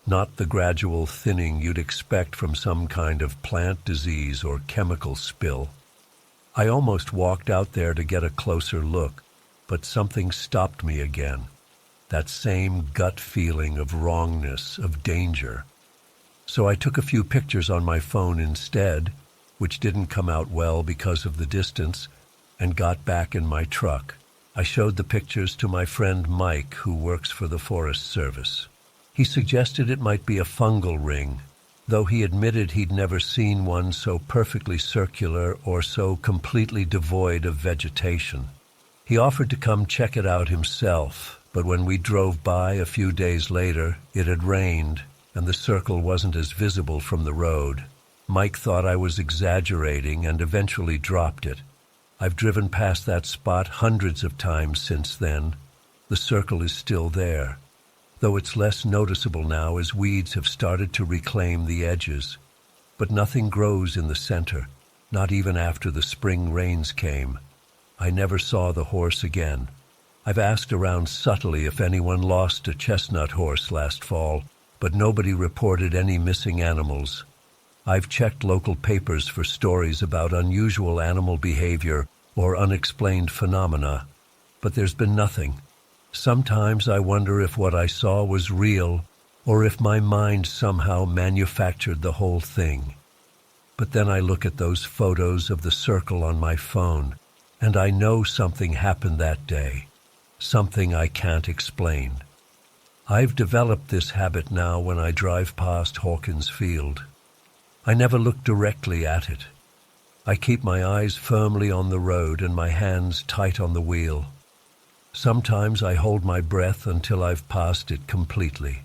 not the gradual thinning you'd expect from some kind of plant disease or chemical spill. I almost walked out there to get a closer look, but something stopped me again. that same gut feeling of wrongness, of danger. So I took a few pictures on my phone instead, which didn't come out well because of the distance, and got back in my truck. I showed the pictures to my friend Mike, who works for the Forest Service. He suggested it might be a fungal ring, though he admitted he'd never seen one so perfectly circular or so completely devoid of vegetation. He offered to come check it out himself, but when we drove by a few days later, it had rained, and the circle wasn't as visible from the road. Mike thought I was exaggerating and eventually dropped it. I've driven past that spot hundreds of times since then. The circle is still there, though it's less noticeable now as weeds have started to reclaim the edges. But nothing grows in the center, not even after the spring rains came. I never saw the horse again. I've asked around subtly if anyone lost a chestnut horse last fall, but nobody reported any missing animals. I've checked local papers for stories about unusual animal behavior or unexplained phenomena, but there's been nothing. Sometimes I wonder if what I saw was real or if my mind somehow manufactured the whole thing. But then I look at those photos of the circle on my phone, and I know something happened that day, something I can't explain. I've developed this habit now when I drive past Hawkins Field. I never look directly at it. I keep my eyes firmly on the road and my hands tight on the wheel. Sometimes I hold my breath until I've passed it completely.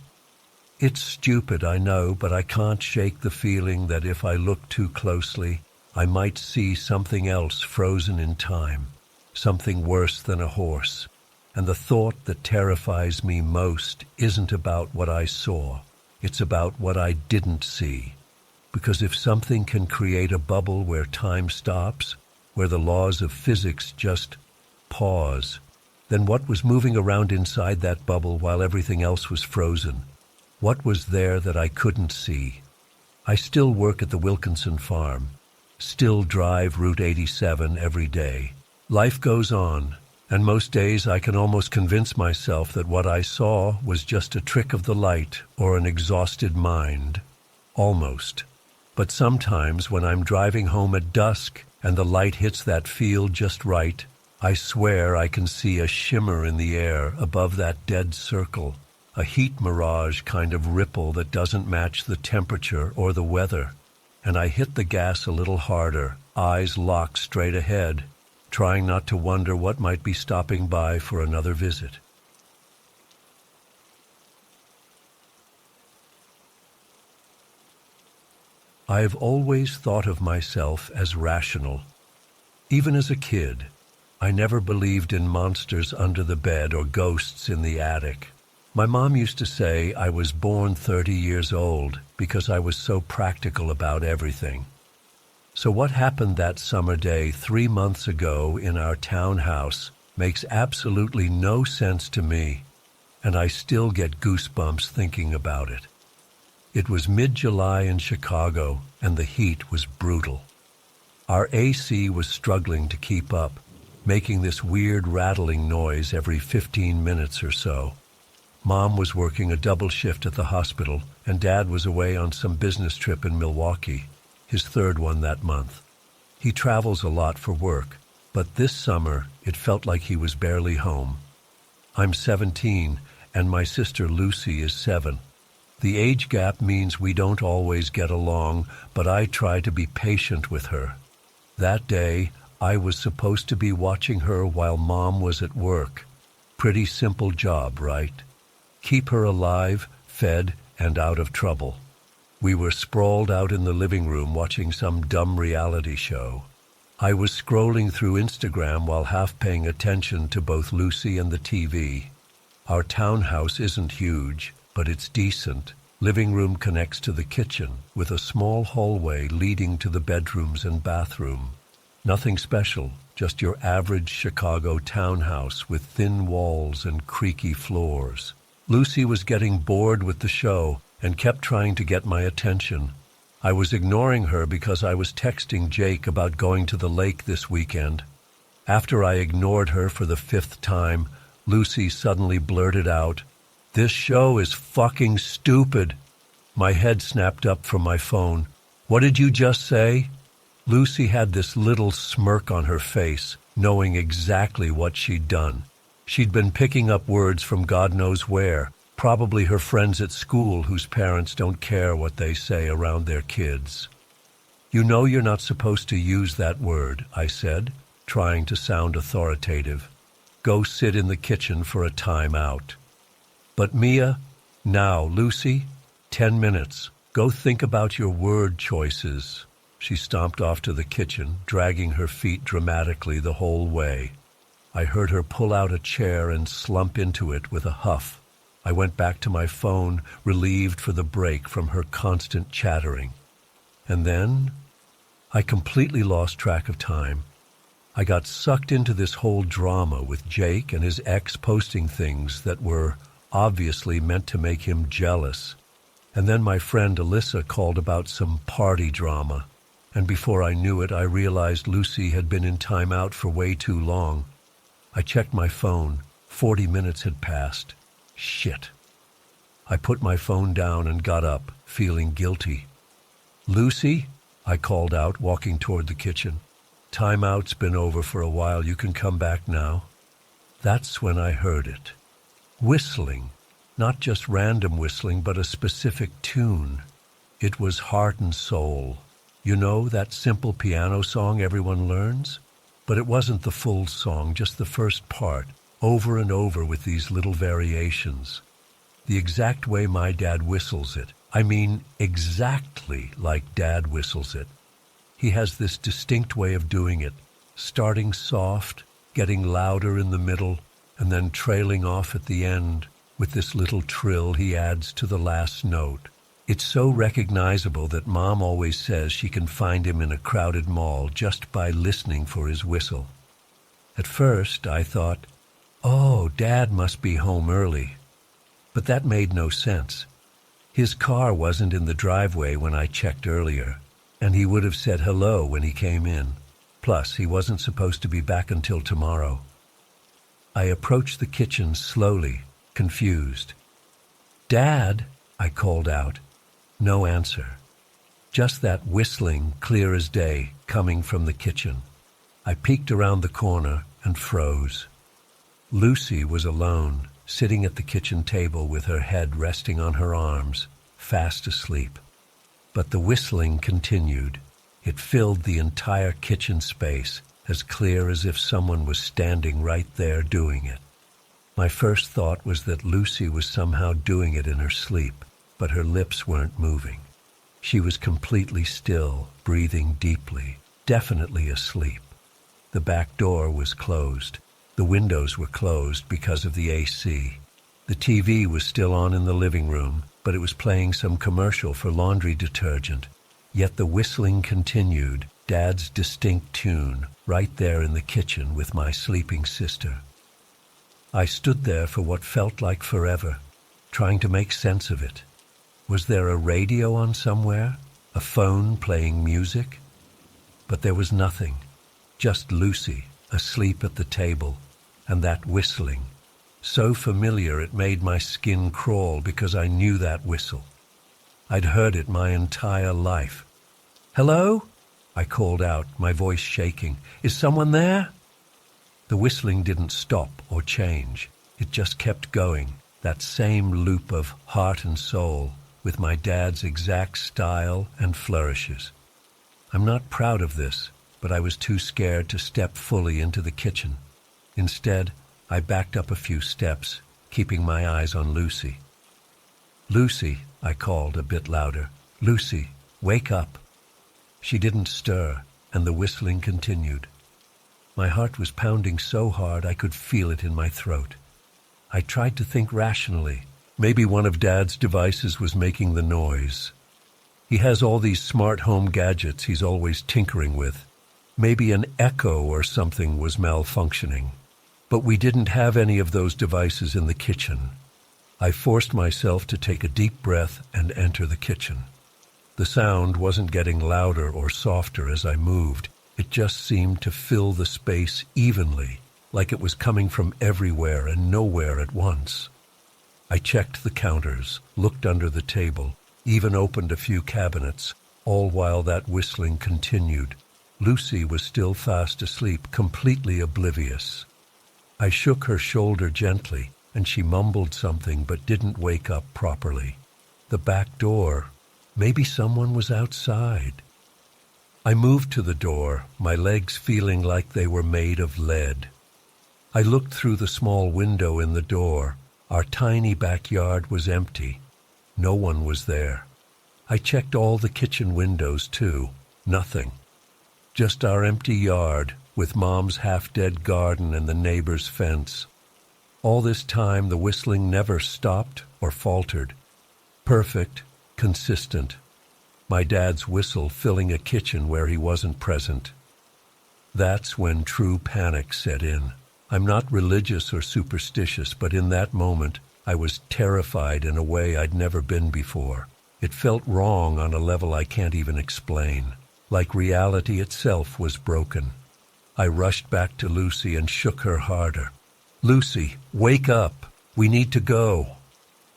It's stupid, I know, but I can't shake the feeling that if I look too closely, I might see something else frozen in time, something worse than a horse. And the thought that terrifies me most isn't about what I saw, it's about what I didn't see. Because if something can create a bubble where time stops, where the laws of physics just pause, then what was moving around inside that bubble while everything else was frozen? What was there that I couldn't see? I still work at the Wilkinson farm, still drive Route 87 every day. Life goes on, and most days I can almost convince myself that what I saw was just a trick of the light or an exhausted mind. Almost. But sometimes when I'm driving home at dusk and the light hits that field just right, I swear I can see a shimmer in the air above that dead circle, a heat mirage kind of ripple that doesn't match the temperature or the weather. And I hit the gas a little harder, eyes locked straight ahead, trying not to wonder what might be stopping by for another visit. I've always thought of myself as rational. Even as a kid, I never believed in monsters under the bed or ghosts in the attic. My mom used to say I was born 30 years old because I was so practical about everything. So what happened that summer day 3 months ago in our townhouse makes absolutely no sense to me, and I still get goosebumps thinking about it. It was mid-July in Chicago, and the heat was brutal. Our AC was struggling to keep up, making this weird rattling noise every 15 minutes or so. Mom was working a double shift at the hospital, and Dad was away on some business trip in Milwaukee, his third one that month. He travels a lot for work, but this summer it felt like he was barely home. I'm 17, and my sister Lucy is 7. The age gap means we don't always get along, but I try to be patient with her. That day, I was supposed to be watching her while Mom was at work. Pretty simple job, right? Keep her alive, fed, and out of trouble. We were sprawled out in the living room watching some dumb reality show. I was scrolling through Instagram while half paying attention to both Lucy and the TV. Our townhouse isn't huge, but it's decent. Living room connects to the kitchen, with a small hallway leading to the bedrooms and bathroom. Nothing special, just your average Chicago townhouse with thin walls and creaky floors. Lucy was getting bored with the show and kept trying to get my attention. I was ignoring her because I was texting Jake about going to the lake this weekend. After I ignored her for the 5th time, Lucy suddenly blurted out, "This show is fucking stupid." My head snapped up from my phone. "What did you just say?" Lucy had this little smirk on her face, knowing exactly what she'd done. She'd been picking up words from God knows where, probably her friends at school whose parents don't care what they say around their kids. "You know you're not supposed to use that word," I said, trying to sound authoritative. "Go sit in the kitchen for a time out." "But Mia, now, Lucy, 10 minutes. Go think about your word choices." She stomped off to the kitchen, dragging her feet dramatically the whole way. I heard her pull out a chair and slump into it with a huff. I went back to my phone, relieved for the break from her constant chattering. And then I completely lost track of time. I got sucked into this whole drama with Jake and his ex posting things that were obviously meant to make him jealous. And then my friend Alyssa called about some party drama. And before I knew it, I realized Lucy had been in timeout for way too long. I checked my phone. 40 minutes had passed. Shit. I put my phone down and got up, feeling guilty. "Lucy," I called out, walking toward the kitchen. "Timeout's been over for a while. You can come back now." That's when I heard it. Whistling. Not just random whistling, but a specific tune. It was Heart and Soul. You know, that simple piano song everyone learns? But it wasn't the full song, just the first part, over and over with these little variations. The exact way my dad whistles it. I mean, exactly like Dad whistles it. He has this distinct way of doing it, starting soft, getting louder in the middle, and then trailing off at the end with this little trill he adds to the last note. It's so recognizable that Mom always says she can find him in a crowded mall just by listening for his whistle. At first, I thought, oh, Dad must be home early. But that made no sense. His car wasn't in the driveway when I checked earlier, and he would have said hello when he came in. Plus, he wasn't supposed to be back until tomorrow. I approached the kitchen slowly, confused. "Dad," I called out. No answer. Just that whistling, clear as day, coming from the kitchen. I peeked around the corner and froze. Lucy was alone, sitting at the kitchen table with her head resting on her arms, fast asleep. But the whistling continued. It filled the entire kitchen space, as clear as if someone was standing right there doing it. My first thought was that Lucy was somehow doing it in her sleep, but her lips weren't moving. She was completely still, breathing deeply, definitely asleep. The back door was closed. The windows were closed because of the AC. The TV was still on in the living room, but it was playing some commercial for laundry detergent. Yet the whistling continued, Dad's distinct tune, right there in the kitchen with my sleeping sister. I stood there for what felt like forever, trying to make sense of it. Was there a radio on somewhere? A phone playing music? But there was nothing. Just Lucy, asleep at the table, and that whistling. So familiar it made my skin crawl because I knew that whistle. I'd heard it my entire life. "Hello?" I called out, my voice shaking. "Is someone there?" The whistling didn't stop or change. It just kept going, that same loop of Heart and Soul, with my dad's exact style and flourishes. I'm not proud of this, but I was too scared to step fully into the kitchen. Instead, I backed up a few steps, keeping my eyes on Lucy. "Lucy," I called a bit louder. "Lucy, wake up." She didn't stir, and the whistling continued. My heart was pounding so hard I could feel it in my throat. I tried to think rationally. Maybe one of Dad's devices was making the noise. He has all these smart home gadgets he's always tinkering with. Maybe an echo or something was malfunctioning. But we didn't have any of those devices in the kitchen. I forced myself to take a deep breath and enter the kitchen. The sound wasn't getting louder or softer as I moved. It just seemed to fill the space evenly, like it was coming from everywhere and nowhere at once. I checked the counters, looked under the table, even opened a few cabinets, all while that whistling continued. Lucy was still fast asleep, completely oblivious. I shook her shoulder gently, and she mumbled something but didn't wake up properly. The back door. Maybe someone was outside. I moved to the door, my legs feeling like they were made of lead. I looked through the small window in the door. Our tiny backyard was empty. No one was there. I checked all the kitchen windows too. Nothing. Just our empty yard, with Mom's half-dead garden and the neighbor's fence. All this time the whistling never stopped or faltered. Perfect, consistent. My dad's whistle filling a kitchen where he wasn't present. That's when true panic set in. I'm not religious or superstitious, but in that moment, I was terrified in a way I'd never been before. It felt wrong on a level I can't even explain, like reality itself was broken. I rushed back to Lucy and shook her harder. "Lucy, wake up! We need to go!"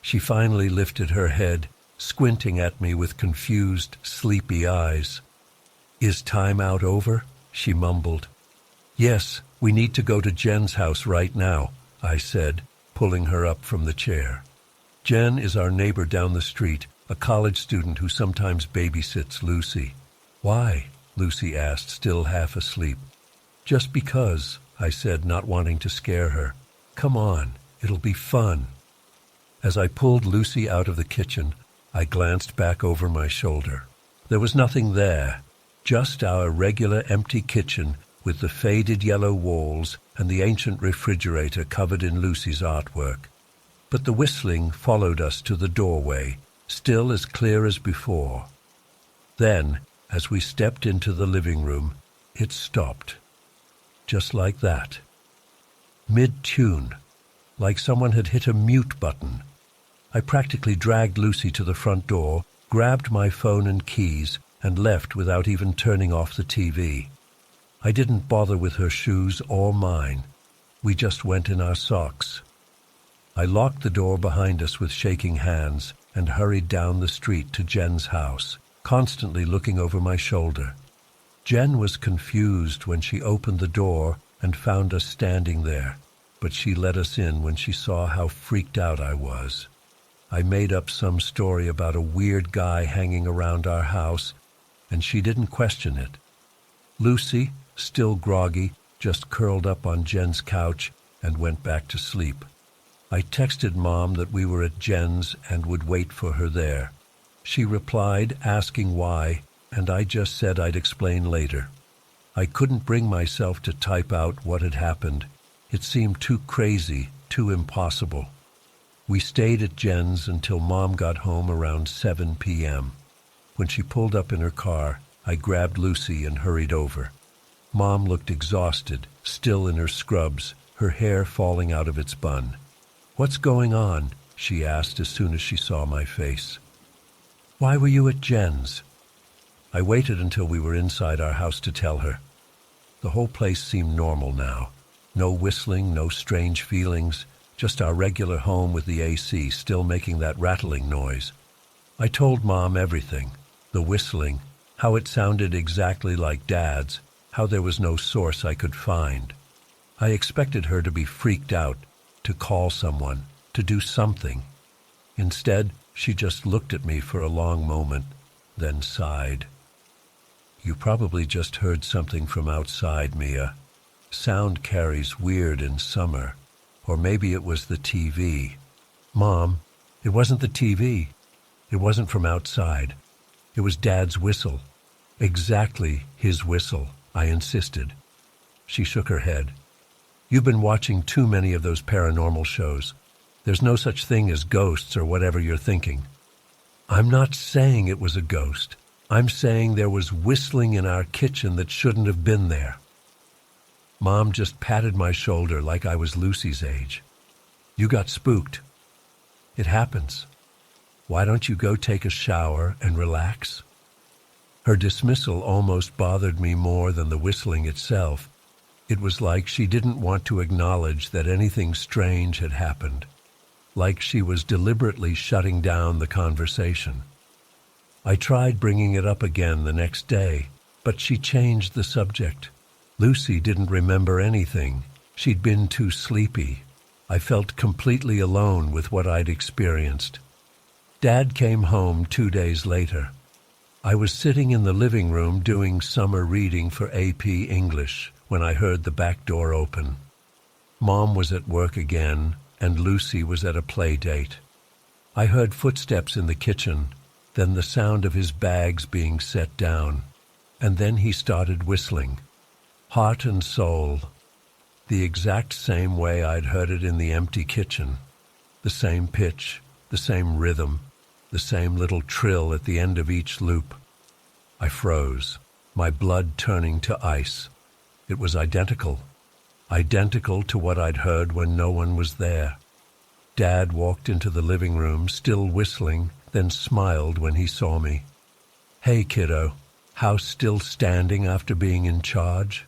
She finally lifted her head, squinting at me with confused, sleepy eyes. "Is time out over?" she mumbled. "Yes, we need to go to Jen's house right now," I said, pulling her up from the chair. Jen is our neighbor down the street, a college student who sometimes babysits Lucy. "Why?" Lucy asked, still half asleep. "Just because," I said, not wanting to scare her. "Come on, it'll be fun." As I pulled Lucy out of the kitchen, I glanced back over my shoulder. There was nothing there, just our regular empty kitchen with the faded yellow walls and the ancient refrigerator covered in Lucy's artwork. But the whistling followed us to the doorway, still as clear as before. Then, as we stepped into the living room, it stopped. Just like that. Mid-tune, like someone had hit a mute button. I practically dragged Lucy to the front door, grabbed my phone and keys, and left without even turning off the TV. I didn't bother with her shoes or mine. We just went in our socks. I locked the door behind us with shaking hands and hurried down the street to Jen's house, constantly looking over my shoulder. Jen was confused when she opened the door and found us standing there, but she let us in when she saw how freaked out I was. I made up some story about a weird guy hanging around our house, and she didn't question it. Lucy, still groggy, just curled up on Jen's couch and went back to sleep. I texted Mom that we were at Jen's and would wait for her there. She replied, asking why, and I just said I'd explain later. I couldn't bring myself to type out what had happened. It seemed too crazy, too impossible. We stayed at Jen's until Mom got home around 7 p.m. When she pulled up in her car, I grabbed Lucy and hurried over. Mom looked exhausted, still in her scrubs, her hair falling out of its bun. "What's going on?" she asked as soon as she saw my face. "Why were you at Jen's?" I waited until we were inside our house to tell her. The whole place seemed normal now. No whistling, no strange feelings, just our regular home with the AC still making that rattling noise. I told Mom everything, the whistling, how it sounded exactly like Dad's, how there was no source I could find. I expected her to be freaked out, to call someone, to do something. Instead, she just looked at me for a long moment, then sighed. "You probably just heard something from outside, Mia. Sound carries weird in summer. Or maybe it was the TV." "Mom, it wasn't the TV. It wasn't from outside. It was Dad's whistle. Exactly his whistle," I insisted. She shook her head. "You've been watching too many of those paranormal shows. There's no such thing as ghosts or whatever you're thinking." "I'm not saying it was a ghost. I'm saying there was whistling in our kitchen that shouldn't have been there." Mom just patted my shoulder like I was Lucy's age. "You got spooked. It happens. Why don't you go take a shower and relax?" Her dismissal almost bothered me more than the whistling itself. It was like she didn't want to acknowledge that anything strange had happened, like she was deliberately shutting down the conversation. I tried bringing it up again the next day, but she changed the subject. Lucy didn't remember anything. She'd been too sleepy. I felt completely alone with what I'd experienced. Dad came home 2 days later. I was sitting in the living room doing summer reading for AP English when I heard the back door open. Mom was at work again, and Lucy was at a play date. I heard footsteps in the kitchen, then the sound of his bags being set down, and then he started whistling. Heart and soul, the exact same way I'd heard it in the empty kitchen. The same pitch, the same rhythm, the same little trill at the end of each loop. I froze, my blood turning to ice. It was identical to what I'd heard when no one was there. Dad walked into the living room, still whistling, then smiled when he saw me. "Hey, kiddo, house still standing after being in charge?"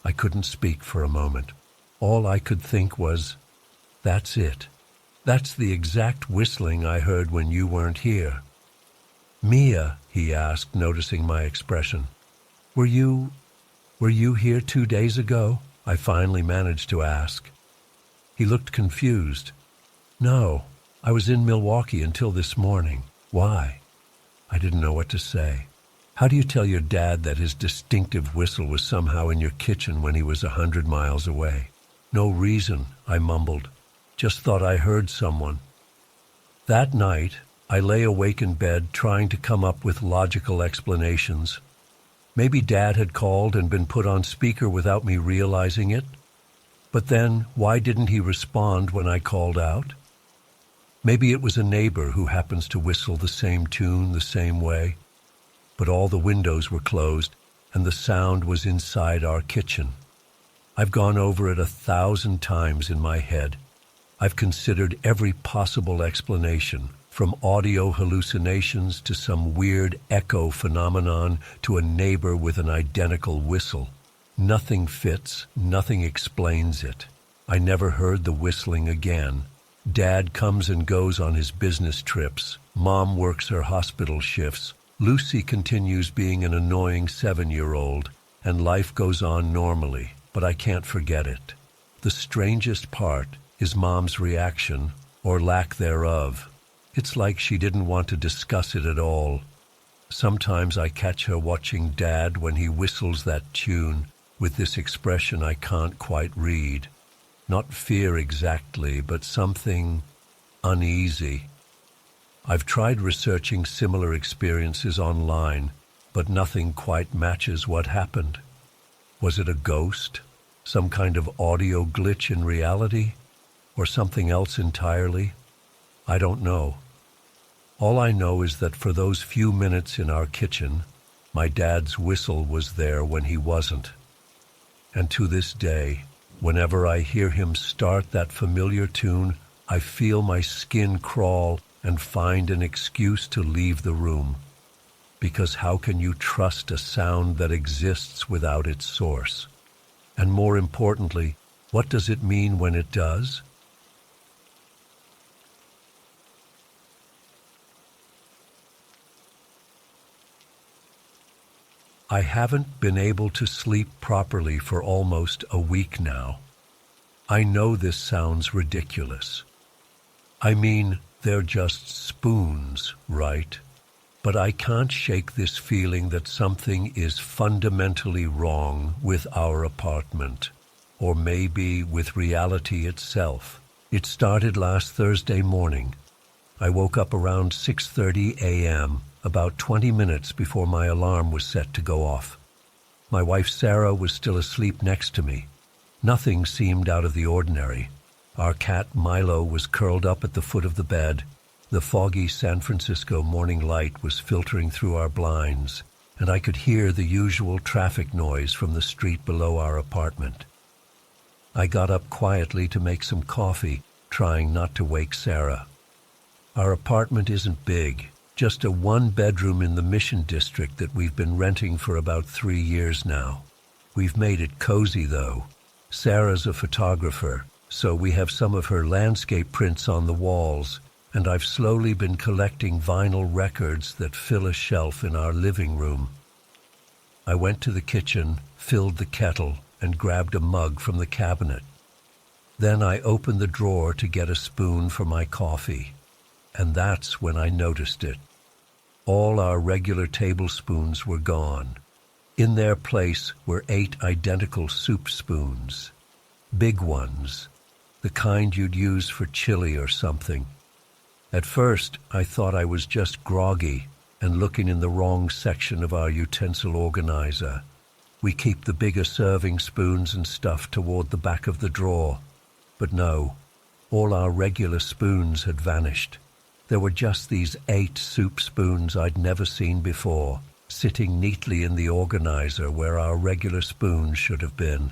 I couldn't speak for a moment. All I could think was, that's it. That's the exact whistling I heard when you weren't here. "Mia," he asked, noticing my expression, Were you here 2 days ago?" I finally managed to ask. He looked confused. "No, I was in Milwaukee until this morning. Why?" I didn't know what to say. How do you tell your dad that his distinctive whistle was somehow in your kitchen when he was 100 miles away? "No reason," I mumbled. "Just thought I heard someone." That night, I lay awake in bed trying to come up with logical explanations. Maybe Dad had called and been put on speaker without me realizing it. But then, why didn't he respond when I called out? Maybe it was a neighbor who happens to whistle the same tune the same way. But all the windows were closed, and the sound was inside our kitchen. I've gone over it 1,000 times in my head. I've considered every possible explanation, from audio hallucinations to some weird echo phenomenon to a neighbor with an identical whistle. Nothing fits, nothing explains it. I never heard the whistling again. Dad comes and goes on his business trips. Mom works her hospital shifts. Lucy continues being an annoying 7-year-old, and life goes on normally, but I can't forget it. The strangest part is Mom's reaction, or lack thereof. It's like she didn't want to discuss it at all. Sometimes I catch her watching Dad when he whistles that tune with this expression I can't quite read. Not fear exactly, but something uneasy. I've tried researching similar experiences online, but nothing quite matches what happened. Was it a ghost? Some kind of audio glitch in reality? Or something else entirely? I don't know. All I know is that for those few minutes in our kitchen, my dad's whistle was there when he wasn't. And to this day, whenever I hear him start that familiar tune, I feel my skin crawl and find an excuse to leave the room. Because how can you trust a sound that exists without its source? And more importantly, what does it mean when it does? I haven't been able to sleep properly for almost a week now. I know this sounds ridiculous. I mean, they're just spoons, right? But I can't shake this feeling that something is fundamentally wrong with our apartment, or maybe with reality itself. It started last Thursday morning. I woke up around 6:30 a.m., about 20 minutes before my alarm was set to go off. My wife Sarah was still asleep next to me. Nothing seemed out of the ordinary. Our cat Milo was curled up at the foot of the bed. The foggy San Francisco morning light was filtering through our blinds, and I could hear the usual traffic noise from the street below our apartment. I got up quietly to make some coffee, trying not to wake Sarah. Our apartment isn't big, just a one-bedroom in the Mission District that we've been renting for about 3 years now. We've made it cozy, though. Sarah's a photographer, so we have some of her landscape prints on the walls, and I've slowly been collecting vinyl records that fill a shelf in our living room. I went to the kitchen, filled the kettle, and grabbed a mug from the cabinet. Then I opened the drawer to get a spoon for my coffee, and that's when I noticed it. All our regular tablespoons were gone. In their place were 8 identical soup spoons. Big ones, the kind you'd use for chili or something. At first, I thought I was just groggy and looking in the wrong section of our utensil organizer. We keep the bigger serving spoons and stuff toward the back of the drawer. But no, all our regular spoons had vanished. There were just these 8 soup spoons I'd never seen before, sitting neatly in the organizer where our regular spoons should have been.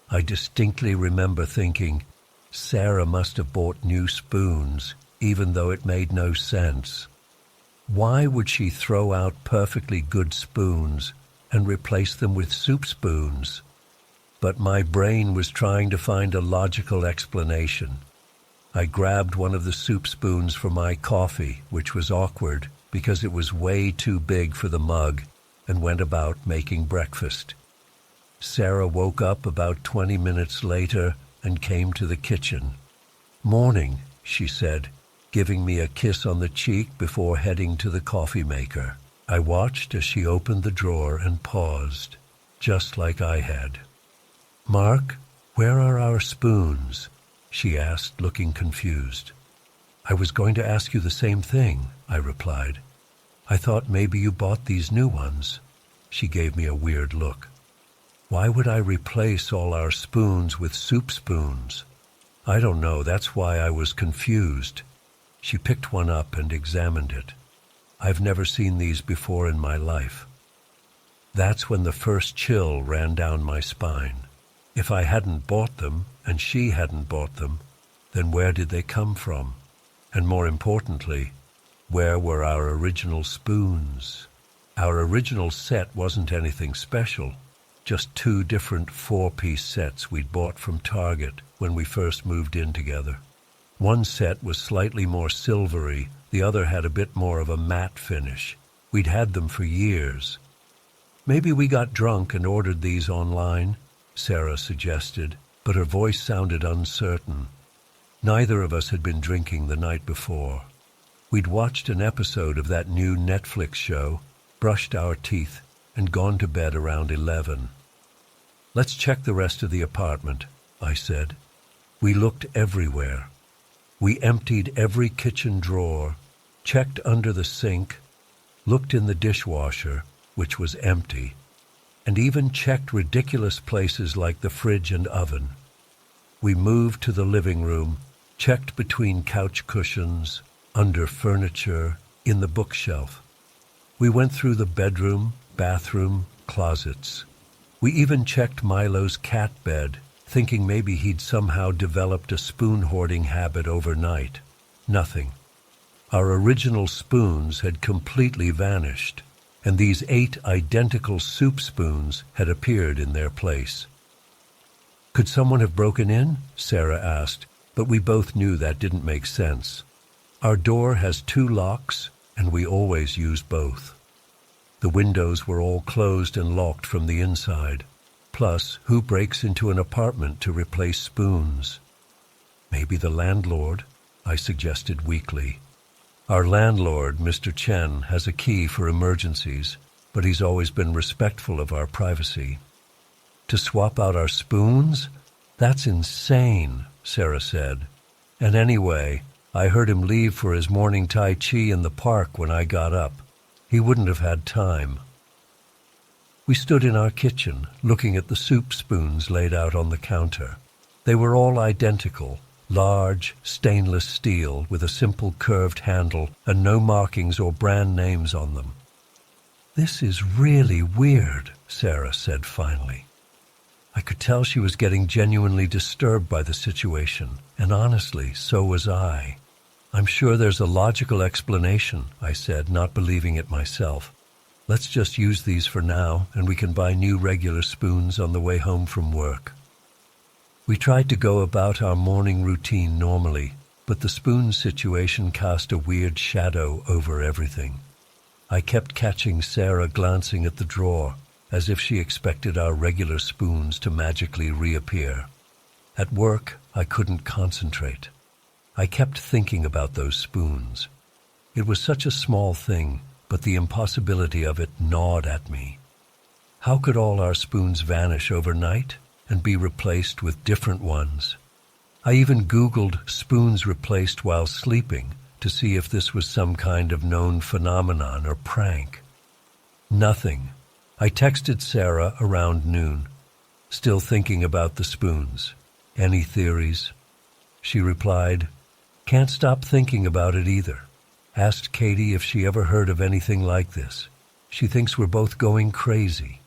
I distinctly remember thinking, Sarah must have bought new spoons, even though it made no sense. Why would she throw out perfectly good spoons and replace them with soup spoons? But my brain was trying to find a logical explanation. I grabbed one of the soup spoons for my coffee, which was awkward because it was way too big for the mug, and went about making breakfast. Sarah woke up about 20 minutes later and came to the kitchen. "Morning," she said, giving me a kiss on the cheek before heading to the coffee maker. I watched as she opened the drawer and paused, just like I had. "Mark, where are our spoons?" she asked, looking confused. "I was going to ask you the same thing," I replied. "I thought maybe you bought these new ones." She gave me a weird look. "Why would I replace all our spoons with soup spoons?" "I don't know, that's why I was confused." She picked one up and examined it. "I've never seen these before in my life." That's when the first chill ran down my spine. If I hadn't bought them, and she hadn't bought them, then where did they come from? And more importantly, where were our original spoons? Our original set wasn't anything special, just 2 different 4-piece sets we'd bought from Target when we first moved in together. One set was slightly more silvery, the other had a bit more of a matte finish. We'd had them for years. "Maybe we got drunk and ordered these online," Sarah suggested, but her voice sounded uncertain. Neither of us had been drinking the night before. We'd watched an episode of that new Netflix show, brushed our teeth, and gone to bed around 11. "Let's check the rest of the apartment," I said. We looked everywhere. We emptied every kitchen drawer, checked under the sink, looked in the dishwasher, which was empty, and even checked ridiculous places like the fridge and oven. We moved to the living room, checked between couch cushions, under furniture, in the bookshelf. We went through the bedroom, bathroom, closets. We even checked Milo's cat bed, thinking maybe he'd somehow developed a spoon-hoarding habit overnight. Nothing. Our original spoons had completely vanished, and these 8 identical soup spoons had appeared in their place. "Could someone have broken in?" Sarah asked, but we both knew that didn't make sense. Our door has 2 locks, and we always use both. The windows were all closed and locked from the inside. Plus, who breaks into an apartment to replace spoons? "Maybe the landlord," I suggested weakly. "Our landlord, Mr. Chen, has a key for emergencies, but he's always been respectful of our privacy." "To swap out our spoons? That's insane," Sarah said. "And anyway, I heard him leave for his morning Tai Chi in the park when I got up. He wouldn't have had time." We stood in our kitchen, looking at the soup spoons laid out on the counter. They were all identical, large, stainless steel with a simple curved handle and no markings or brand names on them. "This is really weird," Sarah said finally. I could tell she was getting genuinely disturbed by the situation, and honestly, so was I. "I'm sure there's a logical explanation," I said, not believing it myself. Let's just use these for now, and we can buy new regular spoons on the way home from work. We tried to go about our morning routine normally, but the spoon situation cast a weird shadow over everything. I kept catching Sarah glancing at the drawer, as if she expected our regular spoons to magically reappear. At work, I couldn't concentrate. I kept thinking about those spoons. It was such a small thing, but the impossibility of it gnawed at me. How could all our spoons vanish overnight and be replaced with different ones? I even Googled spoons replaced while sleeping to see if this was some kind of known phenomenon or prank. Nothing. I texted Sarah around noon, still thinking about the spoons. Any theories? She replied, "Can't stop thinking about it either." Asked Katie if she ever heard of anything like this. She thinks we're both going crazy.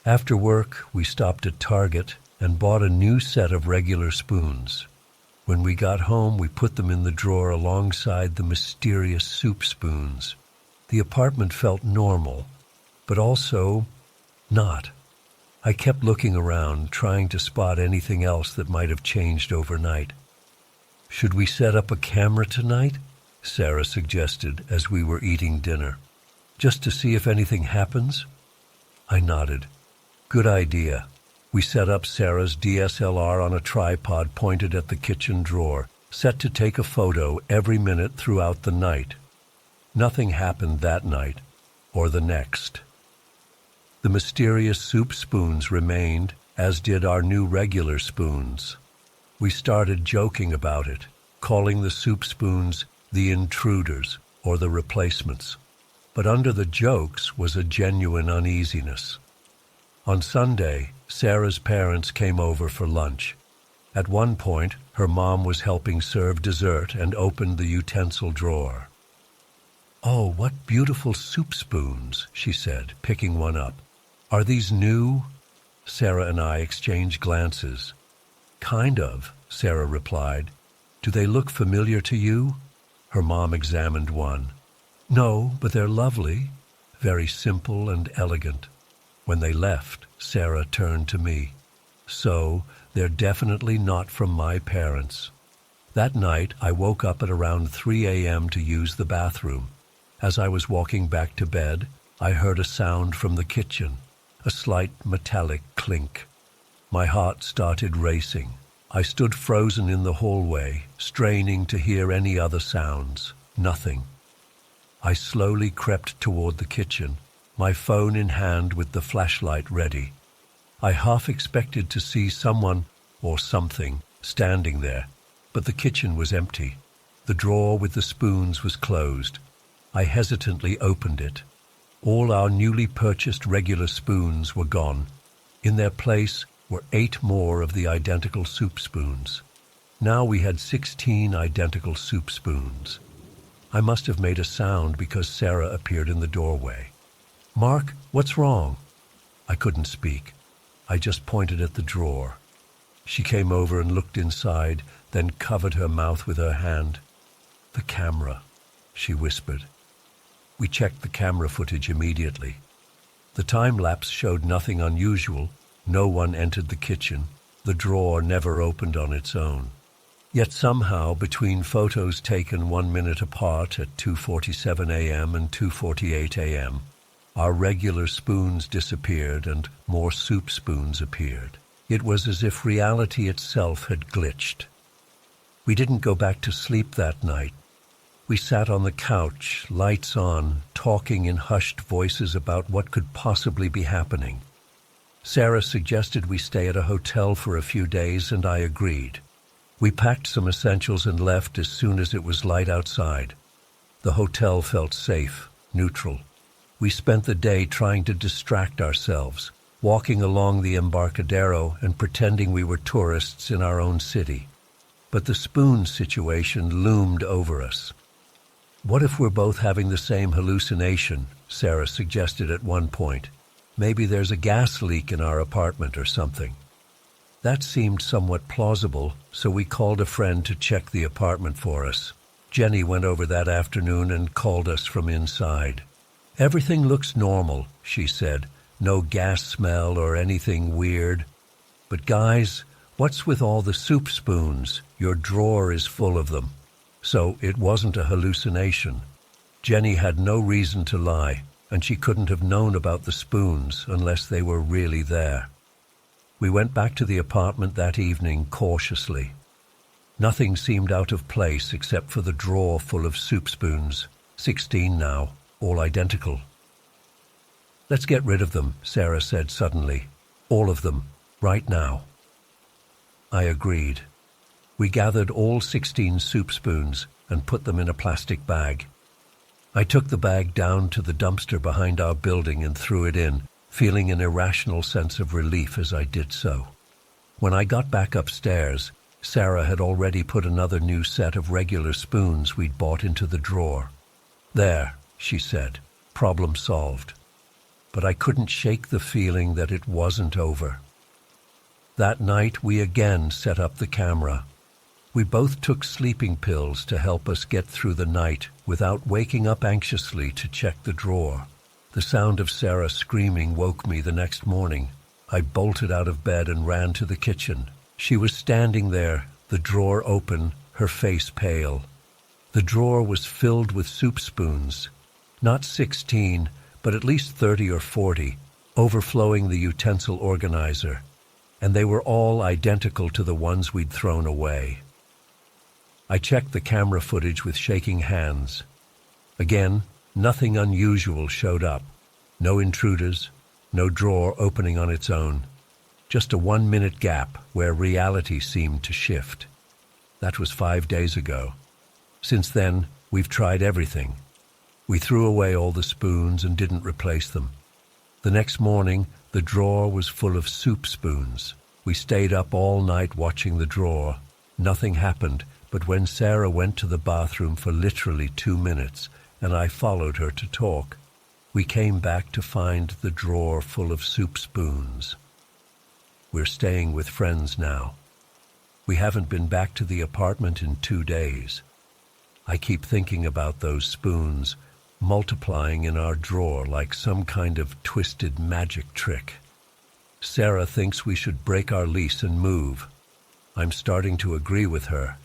After work, we stopped at Target and bought a new set of regular spoons. When we got home, we put them in the drawer alongside the mysterious soup spoons. The apartment felt normal, but also not. I kept looking around, trying to spot anything else that might have changed overnight. "Should we set up a camera tonight?" Sarah suggested as we were eating dinner. "Just to see if anything happens?" I nodded. Good idea. We set up Sarah's DSLR on a tripod pointed at the kitchen drawer, set to take a photo every minute throughout the night. Nothing happened that night or the next. The mysterious soup spoons remained, as did our new regular spoons. We started joking about it, calling the soup spoons the intruders or the replacements. But under the jokes was a genuine uneasiness. On Sunday, Sarah's parents came over for lunch. At one point, her mom was helping serve dessert and opened the utensil drawer. "Oh, what beautiful soup spoons," she said, picking one up. "Are these new?" Sarah and I exchanged glances. "Kind of," Sarah replied. "Do they look familiar to you?" Her mom examined one. "No, but they're lovely, very simple and elegant." When they left, Sarah turned to me. "So, they're definitely not from my parents." That night, I woke up at around 3 a.m. to use the bathroom. As I was walking back to bed, I heard a sound from the kitchen, a slight metallic clink. My heart started racing. I stood frozen in the hallway, straining to hear any other sounds. Nothing. I slowly crept toward the kitchen, my phone in hand with the flashlight ready. I half expected to see someone or something standing there, but the kitchen was empty. The drawer with the spoons was closed. I hesitantly opened it. All our newly purchased regular spoons were gone. In their place were 8 more of the identical soup spoons. Now we had 16 identical soup spoons. I must have made a sound because Sarah appeared in the doorway. "Mark, what's wrong?" I couldn't speak. I just pointed at the drawer. She came over and looked inside, then covered her mouth with her hand. "The camera," she whispered. We checked the camera footage immediately. The time-lapse showed nothing unusual. No one entered the kitchen. The drawer never opened on its own. Yet somehow, between photos taken 1 minute apart at 2:47 a.m. and 2:48 a.m., our regular spoons disappeared and more soup spoons appeared. It was as if reality itself had glitched. We didn't go back to sleep that night. We sat on the couch, lights on, talking in hushed voices about what could possibly be happening. Sarah suggested we stay at a hotel for a few days, and I agreed. We packed some essentials and left as soon as it was light outside. The hotel felt safe, neutral. We spent the day trying to distract ourselves, walking along the Embarcadero and pretending we were tourists in our own city. But the spoon situation loomed over us. "What if we're both having the same hallucination?" Sarah suggested at one point. "Maybe there's a gas leak in our apartment or something." That seemed somewhat plausible, so we called a friend to check the apartment for us. Jenny went over that afternoon and called us from inside. "Everything looks normal," she said. "No gas smell or anything weird. But guys, what's with all the soup spoons? Your drawer is full of them." So it wasn't a hallucination. Jenny had no reason to lie, and she couldn't have known about the spoons unless they were really there. We went back to the apartment that evening cautiously. Nothing seemed out of place except for the drawer full of soup spoons, 16 now, all identical. "Let's get rid of them," Sarah said suddenly. "All of them, right now." I agreed. We gathered all 16 soup spoons and put them in a plastic bag. I took the bag down to the dumpster behind our building and threw it in, feeling an irrational sense of relief as I did so. When I got back upstairs, Sarah had already put another new set of regular spoons we'd bought into the drawer. "There," she said, "problem solved." But I couldn't shake the feeling that it wasn't over. That night we again set up the camera. We both took sleeping pills to help us get through the night without waking up anxiously to check the drawer. The sound of Sarah screaming woke me the next morning. I bolted out of bed and ran to the kitchen. She was standing there, the drawer open, her face pale. The drawer was filled with soup spoons, not 16, but at least 30 or 40, overflowing the utensil organizer, and they were all identical to the ones we'd thrown away. I checked the camera footage with shaking hands. Again, nothing unusual showed up. No intruders, no drawer opening on its own. Just a 1-minute gap where reality seemed to shift. That was 5 days ago. Since then, we've tried everything. We threw away all the spoons and didn't replace them. The next morning, the drawer was full of soup spoons. We stayed up all night watching the drawer. Nothing happened, but when Sarah went to the bathroom for literally 2 minutes, and I followed her to talk, we came back to find the drawer full of soup spoons. We're staying with friends now. We haven't been back to the apartment in 2 days. I keep thinking about those spoons, multiplying in our drawer like some kind of twisted magic trick. Sarah thinks we should break our lease and move. I'm starting to agree with her,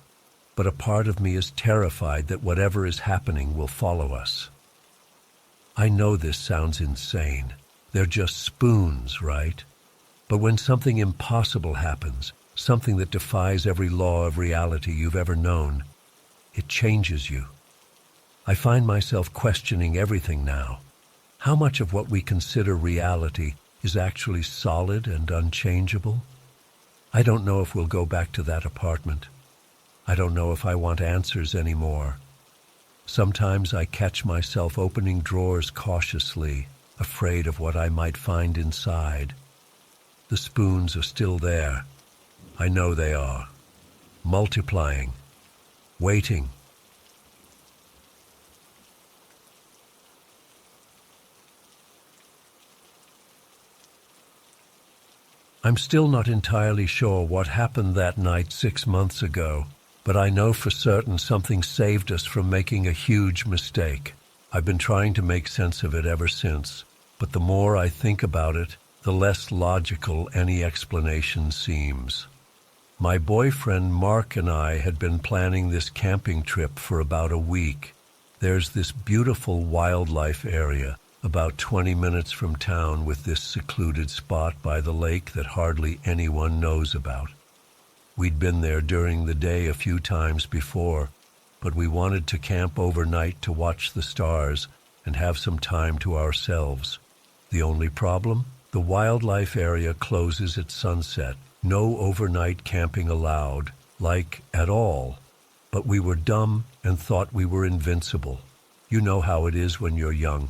but a part of me is terrified that whatever is happening will follow us. I know this sounds insane. They're just spoons, right? But when something impossible happens, something that defies every law of reality you've ever known, it changes you. I find myself questioning everything now. How much of what we consider reality is actually solid and unchangeable? I don't know if we'll go back to that apartment. I don't know if I want answers anymore. Sometimes I catch myself opening drawers cautiously, afraid of what I might find inside. The spoons are still there. I know they are. Multiplying. Waiting. I'm still not entirely sure what happened that night 6 months ago, but I know for certain something saved us from making a huge mistake. I've been trying to make sense of it ever since, but the more I think about it, the less logical any explanation seems. My boyfriend Mark and I had been planning this camping trip for about a week. There's this beautiful wildlife area about 20 minutes from town with this secluded spot by the lake that hardly anyone knows about. We'd been there during the day a few times before, but we wanted to camp overnight to watch the stars and have some time to ourselves. The only problem? The wildlife area closes at sunset. No overnight camping allowed, like at all. But we were dumb and thought we were invincible. You know how it is when you're young.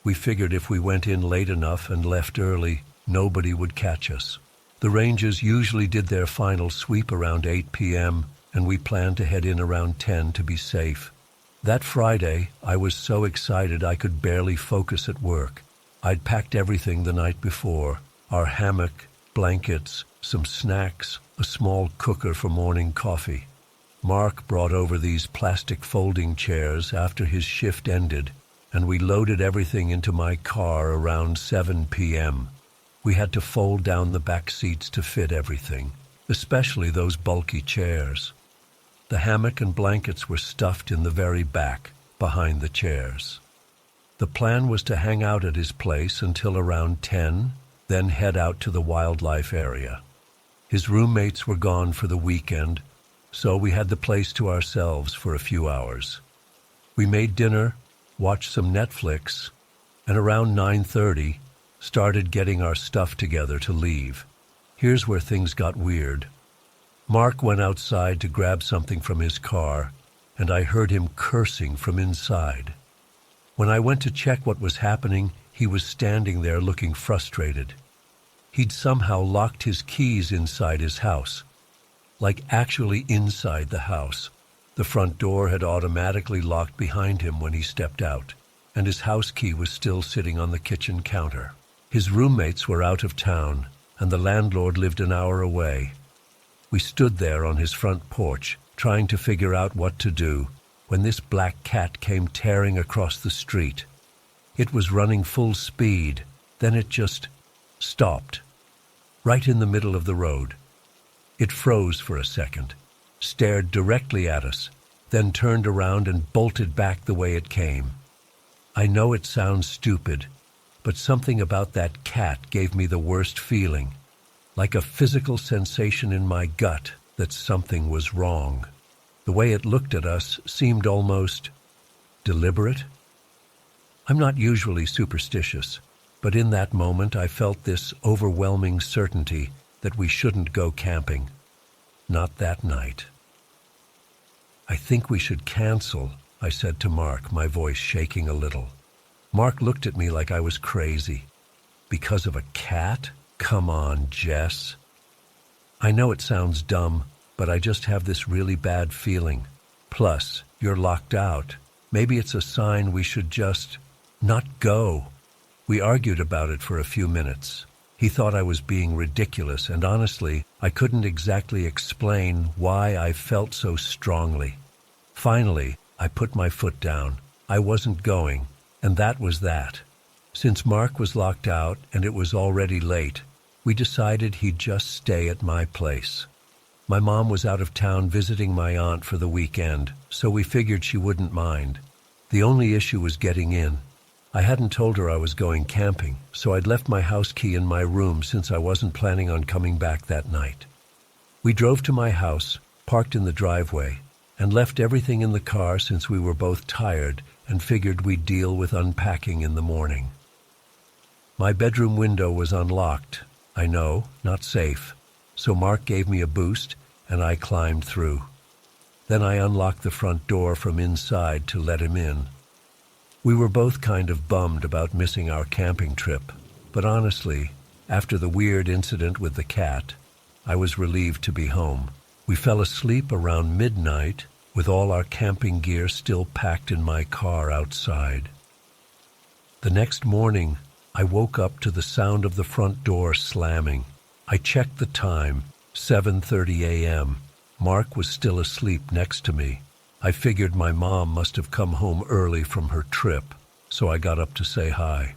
We figured if we went in late enough and left early, nobody would catch us. The rangers usually did their final sweep around 8 p.m., and we planned to head in around 10 to be safe. That Friday, I was so excited I could barely focus at work. I'd packed everything the night before: our hammock, blankets, some snacks, a small cooker for morning coffee. Mark brought over these plastic folding chairs after his shift ended, and we loaded everything into my car around 7 p.m. We had to fold down the back seats to fit everything, especially those bulky chairs. The hammock and blankets were stuffed in the very back, behind the chairs. The plan was to hang out at his place until around 10, then head out to the wildlife area. His roommates were gone for the weekend, so we had the place to ourselves for a few hours. We made dinner, watched some Netflix, and around 9:30 started getting our stuff together to leave. Here's where things got weird. Mark went outside to grab something from his car, and I heard him cursing from inside. When I went to check what was happening, he was standing there looking frustrated. He'd somehow locked his keys inside his house, like actually inside the house. The front door had automatically locked behind him when he stepped out, and his house key was still sitting on the kitchen counter. His roommates were out of town, and the landlord lived an hour away. We stood there on his front porch, trying to figure out what to do, when this black cat came tearing across the street. It was running full speed, then it just stopped, right in the middle of the road. It froze for a second, stared directly at us, then turned around and bolted back the way it came. I know it sounds stupid, but something about that cat gave me the worst feeling, like a physical sensation in my gut that something was wrong. The way it looked at us seemed almost deliberate. I'm not usually superstitious, but in that moment I felt this overwhelming certainty that we shouldn't go camping. Not that night. "I think we should cancel," I said to Mark, my voice shaking a little. Mark looked at me like I was crazy. "Because of a cat? Come on, Jess." "I know it sounds dumb, but I just have this really bad feeling. Plus, you're locked out. Maybe it's a sign we should just not go." We argued about it for a few minutes. He thought I was being ridiculous, and honestly, I couldn't exactly explain why I felt so strongly. Finally, I put my foot down. I wasn't going, and that was that. Since Mark was locked out and it was already late, we decided he'd just stay at my place. My mom was out of town visiting my aunt for the weekend, so we figured she wouldn't mind. The only issue was getting in. I hadn't told her I was going camping, so I'd left my house key in my room since I wasn't planning on coming back that night. We drove to my house, parked in the driveway, and left everything in the car since we were both tired and figured we'd deal with unpacking in the morning. My bedroom window was unlocked. I know, not safe. So Mark gave me a boost, and I climbed through. Then I unlocked the front door from inside to let him in. We were both kind of bummed about missing our camping trip, but honestly, after the weird incident with the cat, I was relieved to be home. We fell asleep around midnight, with all our camping gear still packed in my car outside. The next morning, I woke up to the sound of the front door slamming. I checked the time, 7:30 a.m. Mark was still asleep next to me. I figured my mom must have come home early from her trip, so I got up to say hi.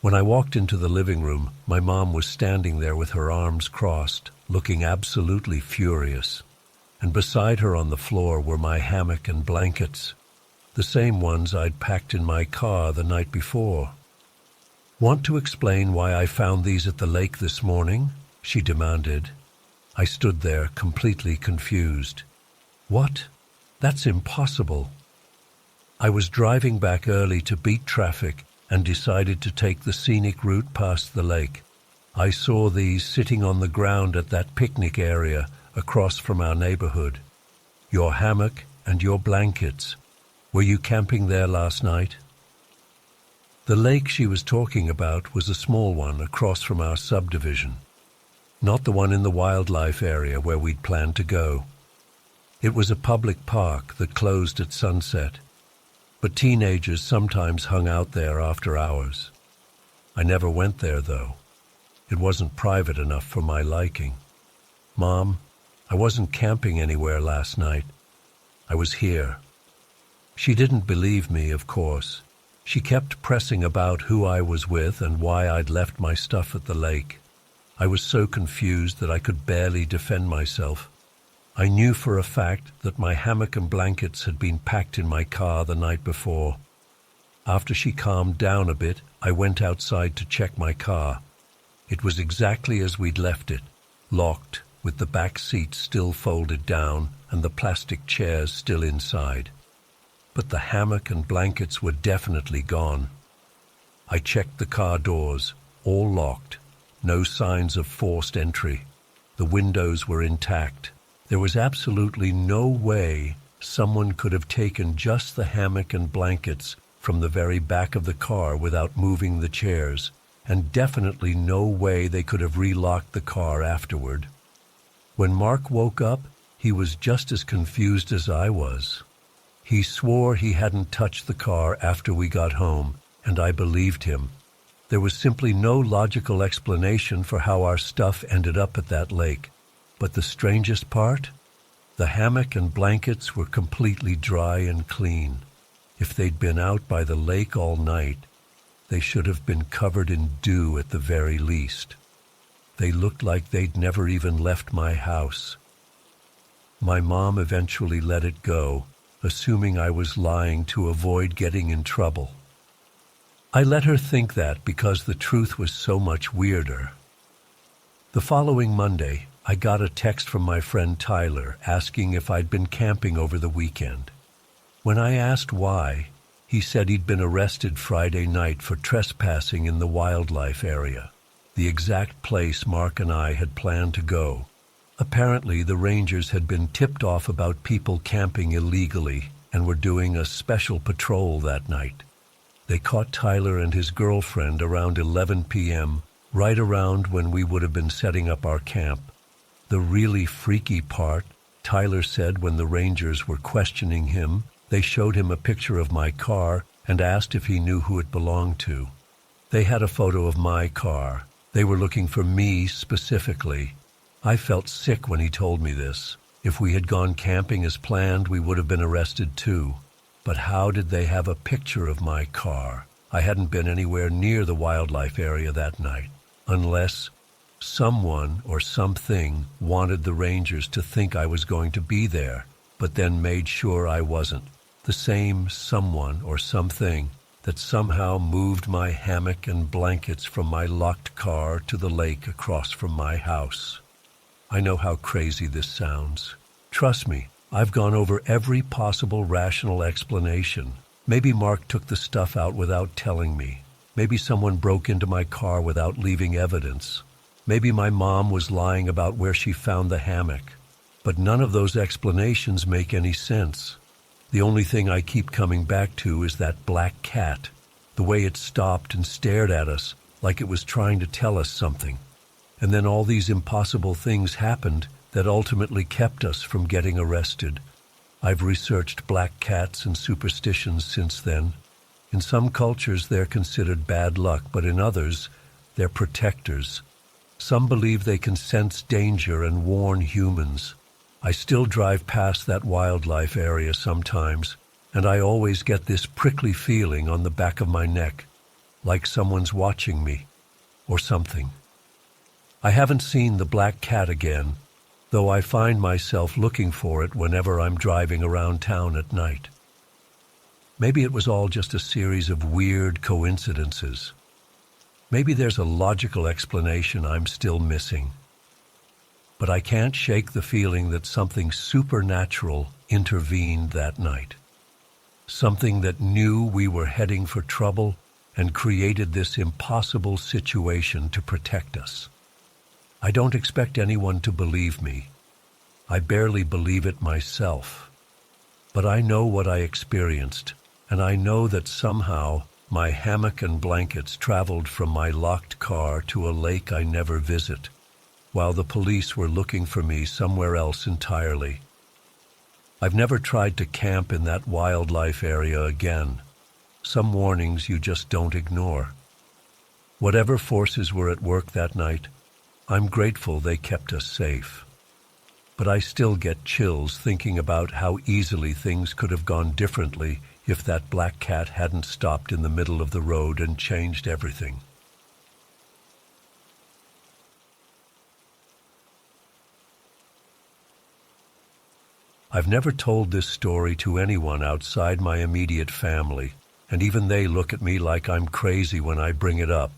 When I walked into the living room, my mom was standing there with her arms crossed, looking absolutely furious. And beside her on the floor were my hammock and blankets, the same ones I'd packed in my car the night before. "Want to explain why I found these at the lake this morning?" she demanded. I stood there completely confused. "What? That's impossible." I was driving back early to beat traffic and decided to take the scenic route past the lake. I saw these sitting on the ground at that picnic area across from our neighborhood. "Your hammock and your blankets. Were you camping there last night?" The lake she was talking about was a small one across from our subdivision, not the one in the wildlife area where we'd planned to go. It was a public park that closed at sunset, but teenagers sometimes hung out there after hours. I never went there, though. It wasn't private enough for my liking. "Mom, I wasn't camping anywhere last night. I was here." She didn't believe me, of course, She kept pressing about who I was with and why I'd left my stuff at the lake. I was so confused that I could barely defend myself. I knew for a fact that my hammock and blankets had been packed in my car the night before. After she calmed down a bit, I went outside to check my car. It was exactly as we'd left it, locked, with the back seat still folded down and the plastic chairs still inside. But the hammock and blankets were definitely gone. I checked the car doors, all locked, no signs of forced entry. The windows were intact. There was absolutely no way someone could have taken just the hammock and blankets from the very back of the car without moving the chairs, and definitely no way they could have relocked the car afterward. When Mark woke up, he was just as confused as I was. He swore he hadn't touched the car after we got home, and I believed him. There was simply no logical explanation for how our stuff ended up at that lake. But the strangest part? The hammock and blankets were completely dry and clean. If they'd been out by the lake all night, they should have been covered in dew at the very least. They looked like they'd never even left my house. My mom eventually let it go, assuming I was lying to avoid getting in trouble. I let her think that because the truth was so much weirder. The following Monday, I got a text from my friend Tyler asking if I'd been camping over the weekend. When I asked why, he said he'd been arrested Friday night for trespassing in the wildlife area, the exact place Mark and I had planned to go. Apparently, the rangers had been tipped off about people camping illegally and were doing a special patrol that night. They caught Tyler and his girlfriend around 11 p.m., right around when we would have been setting up our camp. The really freaky part, Tyler said when the rangers were questioning him, they showed him a picture of my car and asked if he knew who it belonged to. They had a photo of my car. They were looking for me specifically. I felt sick when he told me this. If we had gone camping as planned, we would have been arrested too. But how did they have a picture of my car? I hadn't been anywhere near the wildlife area that night, unless someone or something wanted the rangers to think I was going to be there, but then made sure I wasn't. The same someone or something that somehow moved my hammock and blankets from my locked car to the lake across from my house. I know how crazy this sounds. Trust me, I've gone over every possible rational explanation. Maybe Mark took the stuff out without telling me. Maybe someone broke into my car without leaving evidence. Maybe my mom was lying about where she found the hammock. But none of those explanations make any sense. The only thing I keep coming back to is that black cat, the way it stopped and stared at us like it was trying to tell us something. And then all these impossible things happened that ultimately kept us from getting arrested. I've researched black cats and superstitions since then. In some cultures they're considered bad luck, but in others they're protectors. Some believe they can sense danger and warn humans. I still drive past that wildlife area sometimes, and I always get this prickly feeling on the back of my neck, like someone's watching me, or something. I haven't seen the black cat again, though I find myself looking for it whenever I'm driving around town at night. Maybe it was all just a series of weird coincidences. Maybe there's a logical explanation I'm still missing. But I can't shake the feeling that something supernatural intervened that night. Something that knew we were heading for trouble and created this impossible situation to protect us. I don't expect anyone to believe me. I barely believe it myself. But I know what I experienced, and I know that somehow my hammock and blankets traveled from my locked car to a lake I never visit, while the police were looking for me somewhere else entirely. I've never tried to camp in that wildlife area again. Some warnings you just don't ignore. Whatever forces were at work that night, I'm grateful they kept us safe. But I still get chills thinking about how easily things could have gone differently if that black cat hadn't stopped in the middle of the road and changed everything. I've never told this story to anyone outside my immediate family, and even they look at me like I'm crazy when I bring it up.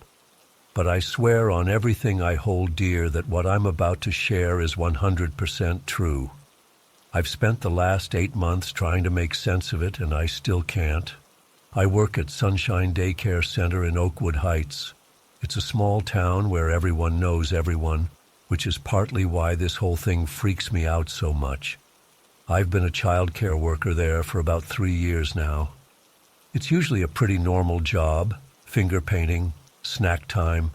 But I swear on everything I hold dear that what I'm about to share is 100% true. I've spent the last 8 months trying to make sense of it, and I still can't. I work at Sunshine Daycare Center in Oakwood Heights. It's a small town where everyone knows everyone, which is partly why this whole thing freaks me out so much. I've been a child care worker there for about 3 years now. It's usually a pretty normal job: finger painting, snack time,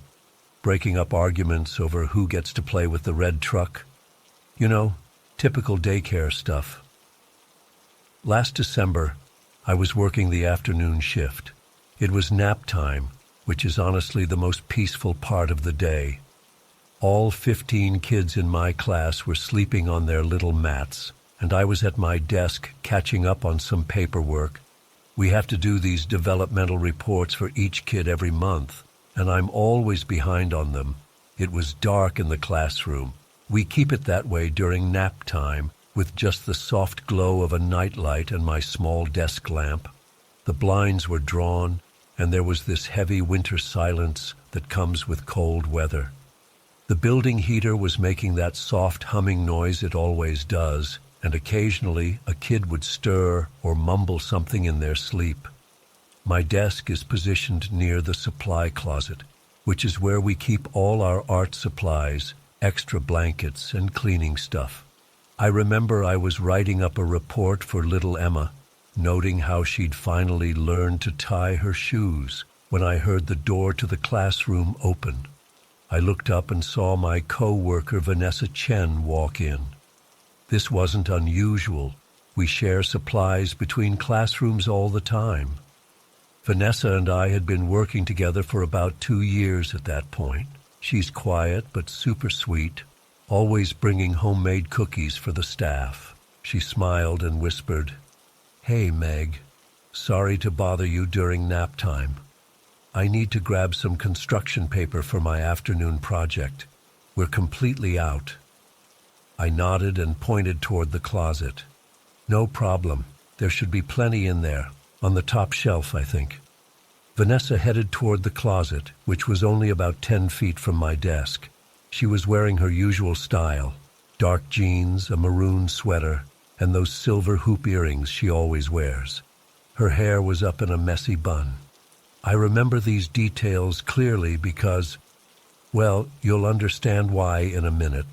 breaking up arguments over who gets to play with the red truck. You know, typical daycare stuff. Last December, I was working the afternoon shift. It was nap time, which is honestly the most peaceful part of the day. All 15 kids in my class were sleeping on their little mats, and I was at my desk catching up on some paperwork. We have to do these developmental reports for each kid every month, and I'm always behind on them. It was dark in the classroom. We keep it that way during nap time, with just the soft glow of a nightlight and my small desk lamp. The blinds were drawn, and there was this heavy winter silence that comes with cold weather. The building heater was making that soft humming noise it always does, and occasionally a kid would stir or mumble something in their sleep. My desk is positioned near the supply closet, which is where we keep all our art supplies, extra blankets, and cleaning stuff. I remember I was writing up a report for little Emma, noting how she'd finally learned to tie her shoes, when I heard the door to the classroom open. I looked up and saw my co-worker Vanessa Chen walk in. This wasn't unusual. We share supplies between classrooms all the time. Vanessa and I had been working together for about 2 years at that point. She's quiet but super sweet, always bringing homemade cookies for the staff. She smiled and whispered, "Hey, Meg. Sorry to bother you during nap time. I need to grab some construction paper for my afternoon project. We're completely out." I nodded and pointed toward the closet. "No problem. There should be plenty in there. On the top shelf, I think." Vanessa headed toward the closet, which was only about 10 feet from my desk. She was wearing her usual style: dark jeans, a maroon sweater, and those silver hoop earrings she always wears. Her hair was up in a messy bun. I remember these details clearly because, well, you'll understand why in a minute.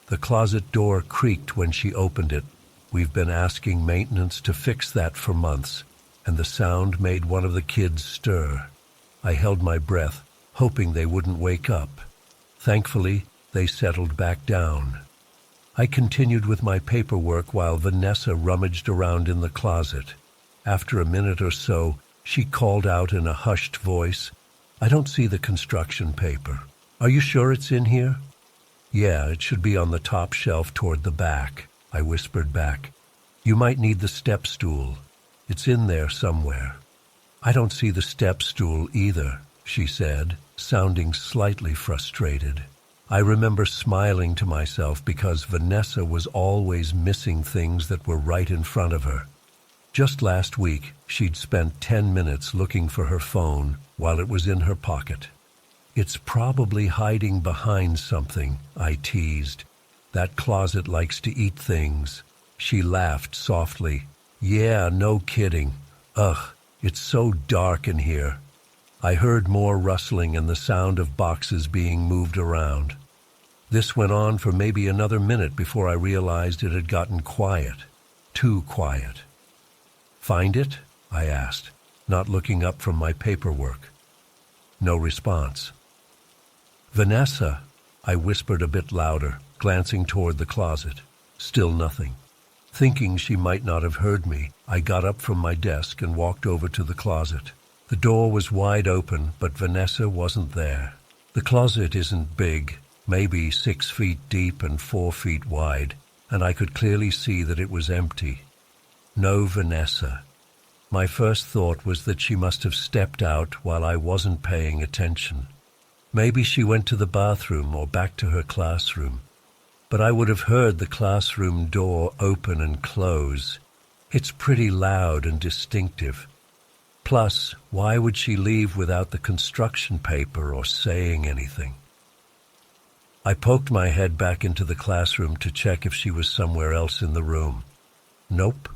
The closet door creaked when she opened it. We've been asking maintenance to fix that for months, and the sound made one of the kids stir. I held my breath, hoping they wouldn't wake up. Thankfully, they settled back down. I continued with my paperwork while Vanessa rummaged around in the closet. After a minute or so, she called out in a hushed voice, "I don't see the construction paper. Are you sure it's in here?" "Yeah, it should be on the top shelf toward the back," I whispered back. "You might need the step stool. It's in there somewhere." "I don't see the step stool either," she said, sounding slightly frustrated. I remember smiling to myself because Vanessa was always missing things that were right in front of her. Just last week, she'd spent 10 minutes looking for her phone while it was in her pocket. "It's probably hiding behind something," I teased. "That closet likes to eat things." She laughed softly. "Yeah, no kidding. Ugh, it's so dark in here." I heard more rustling and the sound of boxes being moved around. This went on for maybe another minute before I realized it had gotten quiet. Too quiet. "Find it?" I asked, not looking up from my paperwork. No response. "Vanessa," I whispered a bit louder, glancing toward the closet. Still nothing. Thinking she might not have heard me, I got up from my desk and walked over to the closet. The door was wide open, but Vanessa wasn't there. The closet isn't big, maybe 6 feet deep and 4 feet wide, and I could clearly see that it was empty. No Vanessa. My first thought was that she must have stepped out while I wasn't paying attention. Maybe she went to the bathroom or back to her classroom. But I would have heard the classroom door open and close. It's pretty loud and distinctive. Plus, why would she leave without the construction paper or saying anything? I poked my head back into the classroom to check if she was somewhere else in the room. Nope.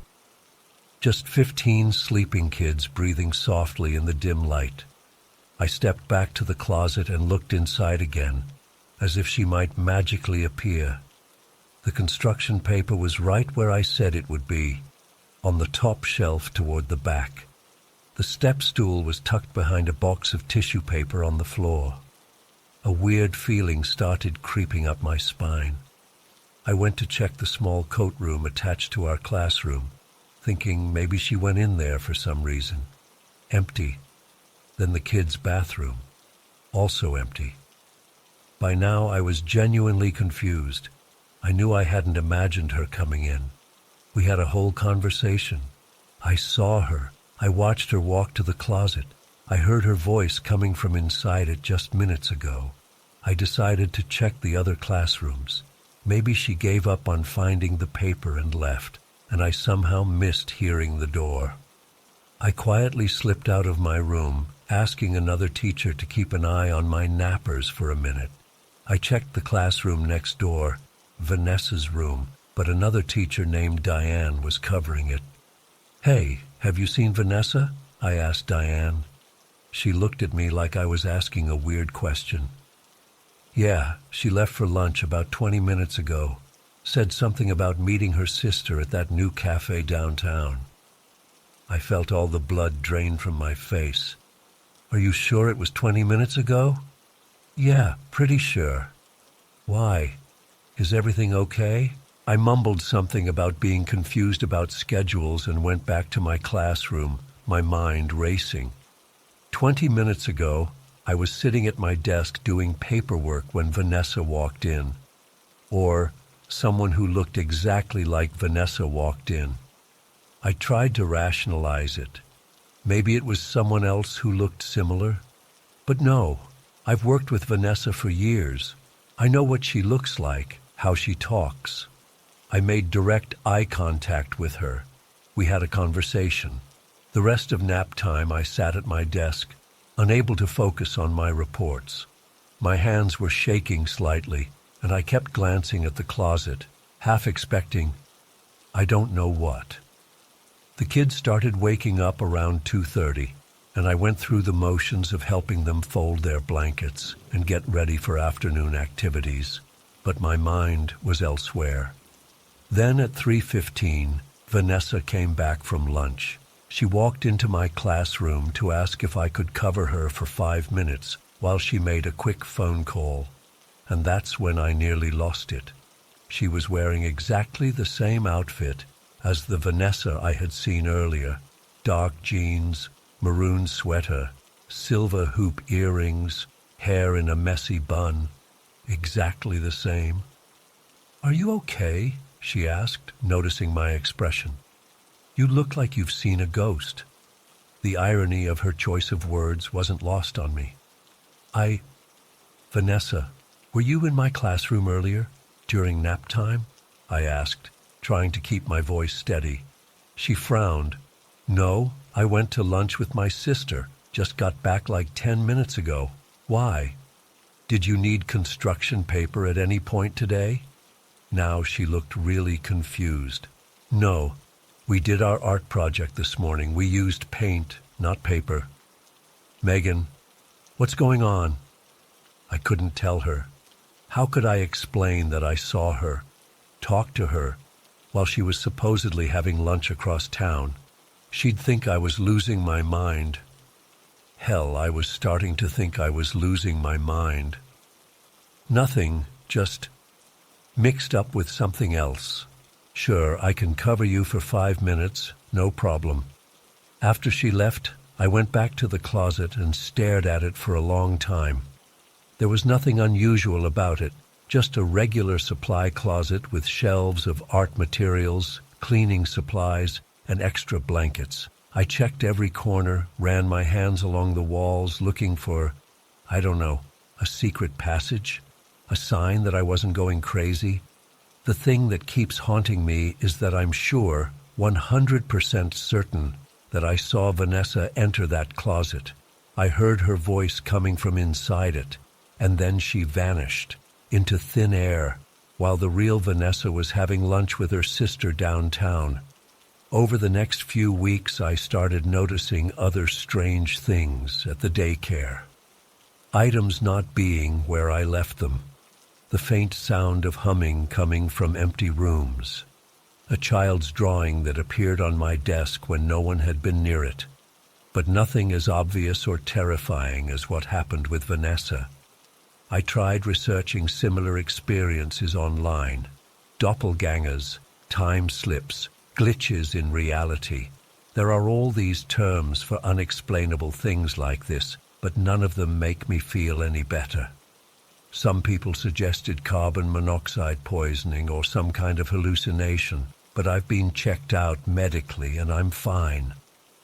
Just 15 sleeping kids breathing softly in the dim light. I stepped back to the closet and looked inside again, as if she might magically appear. The construction paper was right where I said it would be, on the top shelf toward the back. The step stool was tucked behind a box of tissue paper on the floor. A weird feeling started creeping up my spine. I went to check the small coat room attached to our classroom, thinking maybe she went in there for some reason. Empty. Then the kids' bathroom. Also empty. By now I was genuinely confused. I knew I hadn't imagined her coming in. We had a whole conversation. I saw her. I watched her walk to the closet. I heard her voice coming from inside it just minutes ago. I decided to check the other classrooms. Maybe she gave up on finding the paper and left, and I somehow missed hearing the door. I quietly slipped out of my room, asking another teacher to keep an eye on my nappers for a minute. I checked the classroom next door, Vanessa's room, but another teacher named Diane was covering it. "Hey, have you seen Vanessa?" I asked Diane. She looked at me like I was asking a weird question. "Yeah, she left for lunch about 20 minutes ago. Said something about meeting her sister at that new cafe downtown." I felt all the blood drain from my face. "Are you sure it was 20 minutes ago?" "Yeah, pretty sure." "Why? Is everything okay?" I mumbled something about being confused about schedules and went back to my classroom, my mind racing. 20 minutes ago, I was sitting at my desk doing paperwork when Vanessa walked in. Or someone who looked exactly like Vanessa walked in. I tried to rationalize it. Maybe it was someone else who looked similar. But no, I've worked with Vanessa for years. I know what she looks like, how she talks. I made direct eye contact with her. We had a conversation. The rest of nap time I sat at my desk, unable to focus on my reports. My hands were shaking slightly, and I kept glancing at the closet, half expecting, I don't know what. The kids started waking up around 2:30, and I went through the motions of helping them fold their blankets and get ready for afternoon activities, but my mind was elsewhere. Then at 3:15, Vanessa came back from lunch. She walked into my classroom to ask if I could cover her for 5 minutes while she made a quick phone call. And that's when I nearly lost it. She was wearing exactly the same outfit as the Vanessa I had seen earlier. Dark jeans, maroon sweater, silver hoop earrings, hair in a messy bun. Exactly the same. "Are you okay?" she asked, noticing my expression. "You look like you've seen a ghost." The irony of her choice of words wasn't lost on me. Vanessa, were you in my classroom earlier, during nap time?" I asked, trying to keep my voice steady. She frowned. "No, I went to lunch with my sister, just got back like 10 minutes ago. Why? Did you need construction paper at any point today?" Now she looked really confused. "No, we did our art project this morning. We used paint, not paper." "Megan, what's going on?" I couldn't tell her. How could I explain that I saw her, talked to her, while she was supposedly having lunch across town? She'd think I was losing my mind. Hell, I was starting to think I was losing my mind. "Nothing, just mixed up with something else. Sure, I can cover you for 5 minutes, no problem." After she left, I went back to the closet and stared at it for a long time. There was nothing unusual about it, just a regular supply closet with shelves of art materials, cleaning supplies, and extra blankets. I checked every corner, ran my hands along the walls looking for, I don't know, a secret passage, a sign that I wasn't going crazy. The thing that keeps haunting me is that I'm sure, 100% certain, that I saw Vanessa enter that closet. I heard her voice coming from inside it, and then she vanished into thin air while the real Vanessa was having lunch with her sister downtown. Over the next few weeks, I started noticing other strange things at the daycare. Items not being where I left them. The faint sound of humming coming from empty rooms. A child's drawing that appeared on my desk when no one had been near it. But nothing as obvious or terrifying as what happened with Vanessa. I tried researching similar experiences online. Doppelgangers, time slips, glitches in reality. There are all these terms for unexplainable things like this, but none of them make me feel any better. Some people suggested carbon monoxide poisoning or some kind of hallucination, but I've been checked out medically and I'm fine.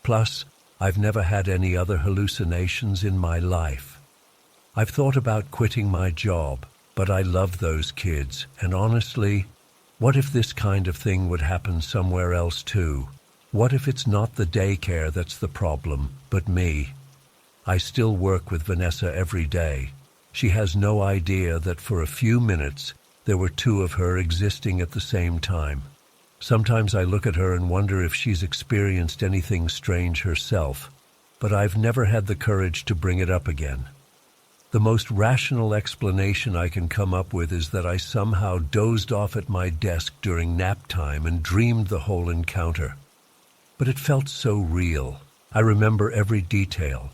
Plus, I've never had any other hallucinations in my life. I've thought about quitting my job, but I love those kids, and honestly, what if this kind of thing would happen somewhere else too? What if it's not the daycare that's the problem, but me? I still work with Vanessa every day. She has no idea that for a few minutes there were two of her existing at the same time. Sometimes I look at her and wonder if she's experienced anything strange herself, but I've never had the courage to bring it up again. The most rational explanation I can come up with is that I somehow dozed off at my desk during nap time and dreamed the whole encounter. But it felt so real. I remember every detail.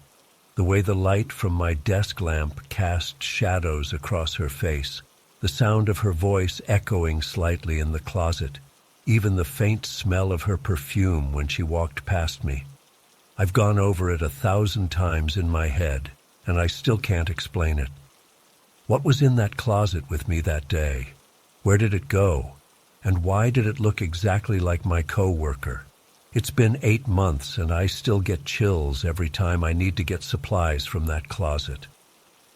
The way the light from my desk lamp cast shadows across her face, the sound of her voice echoing slightly in the closet, even the faint smell of her perfume when she walked past me. I've gone over it 1,000 times in my head, and I still can't explain it. What was in that closet with me that day? Where did it go? And why did it look exactly like my coworker? It's been 8 months and I still get chills every time I need to get supplies from that closet.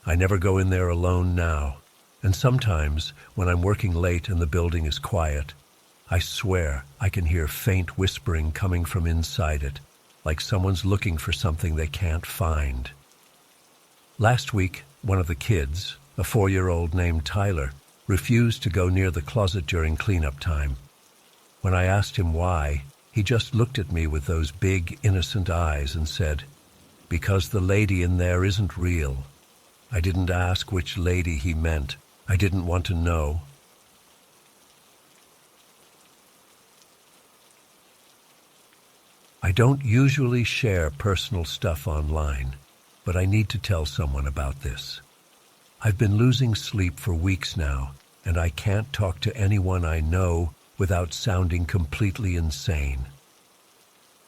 I never go in there alone now, and sometimes when I'm working late and the building is quiet, I swear I can hear faint whispering coming from inside it, like someone's looking for something they can't find. Last week, one of the kids, a 4-year-old named Tyler, refused to go near the closet during cleanup time. When I asked him why, he just looked at me with those big, innocent eyes and said, "Because the lady in there isn't real." I didn't ask which lady he meant. I didn't want to know. I don't usually share personal stuff online, but I need to tell someone about this. I've been losing sleep for weeks now, and I can't talk to anyone I know without sounding completely insane.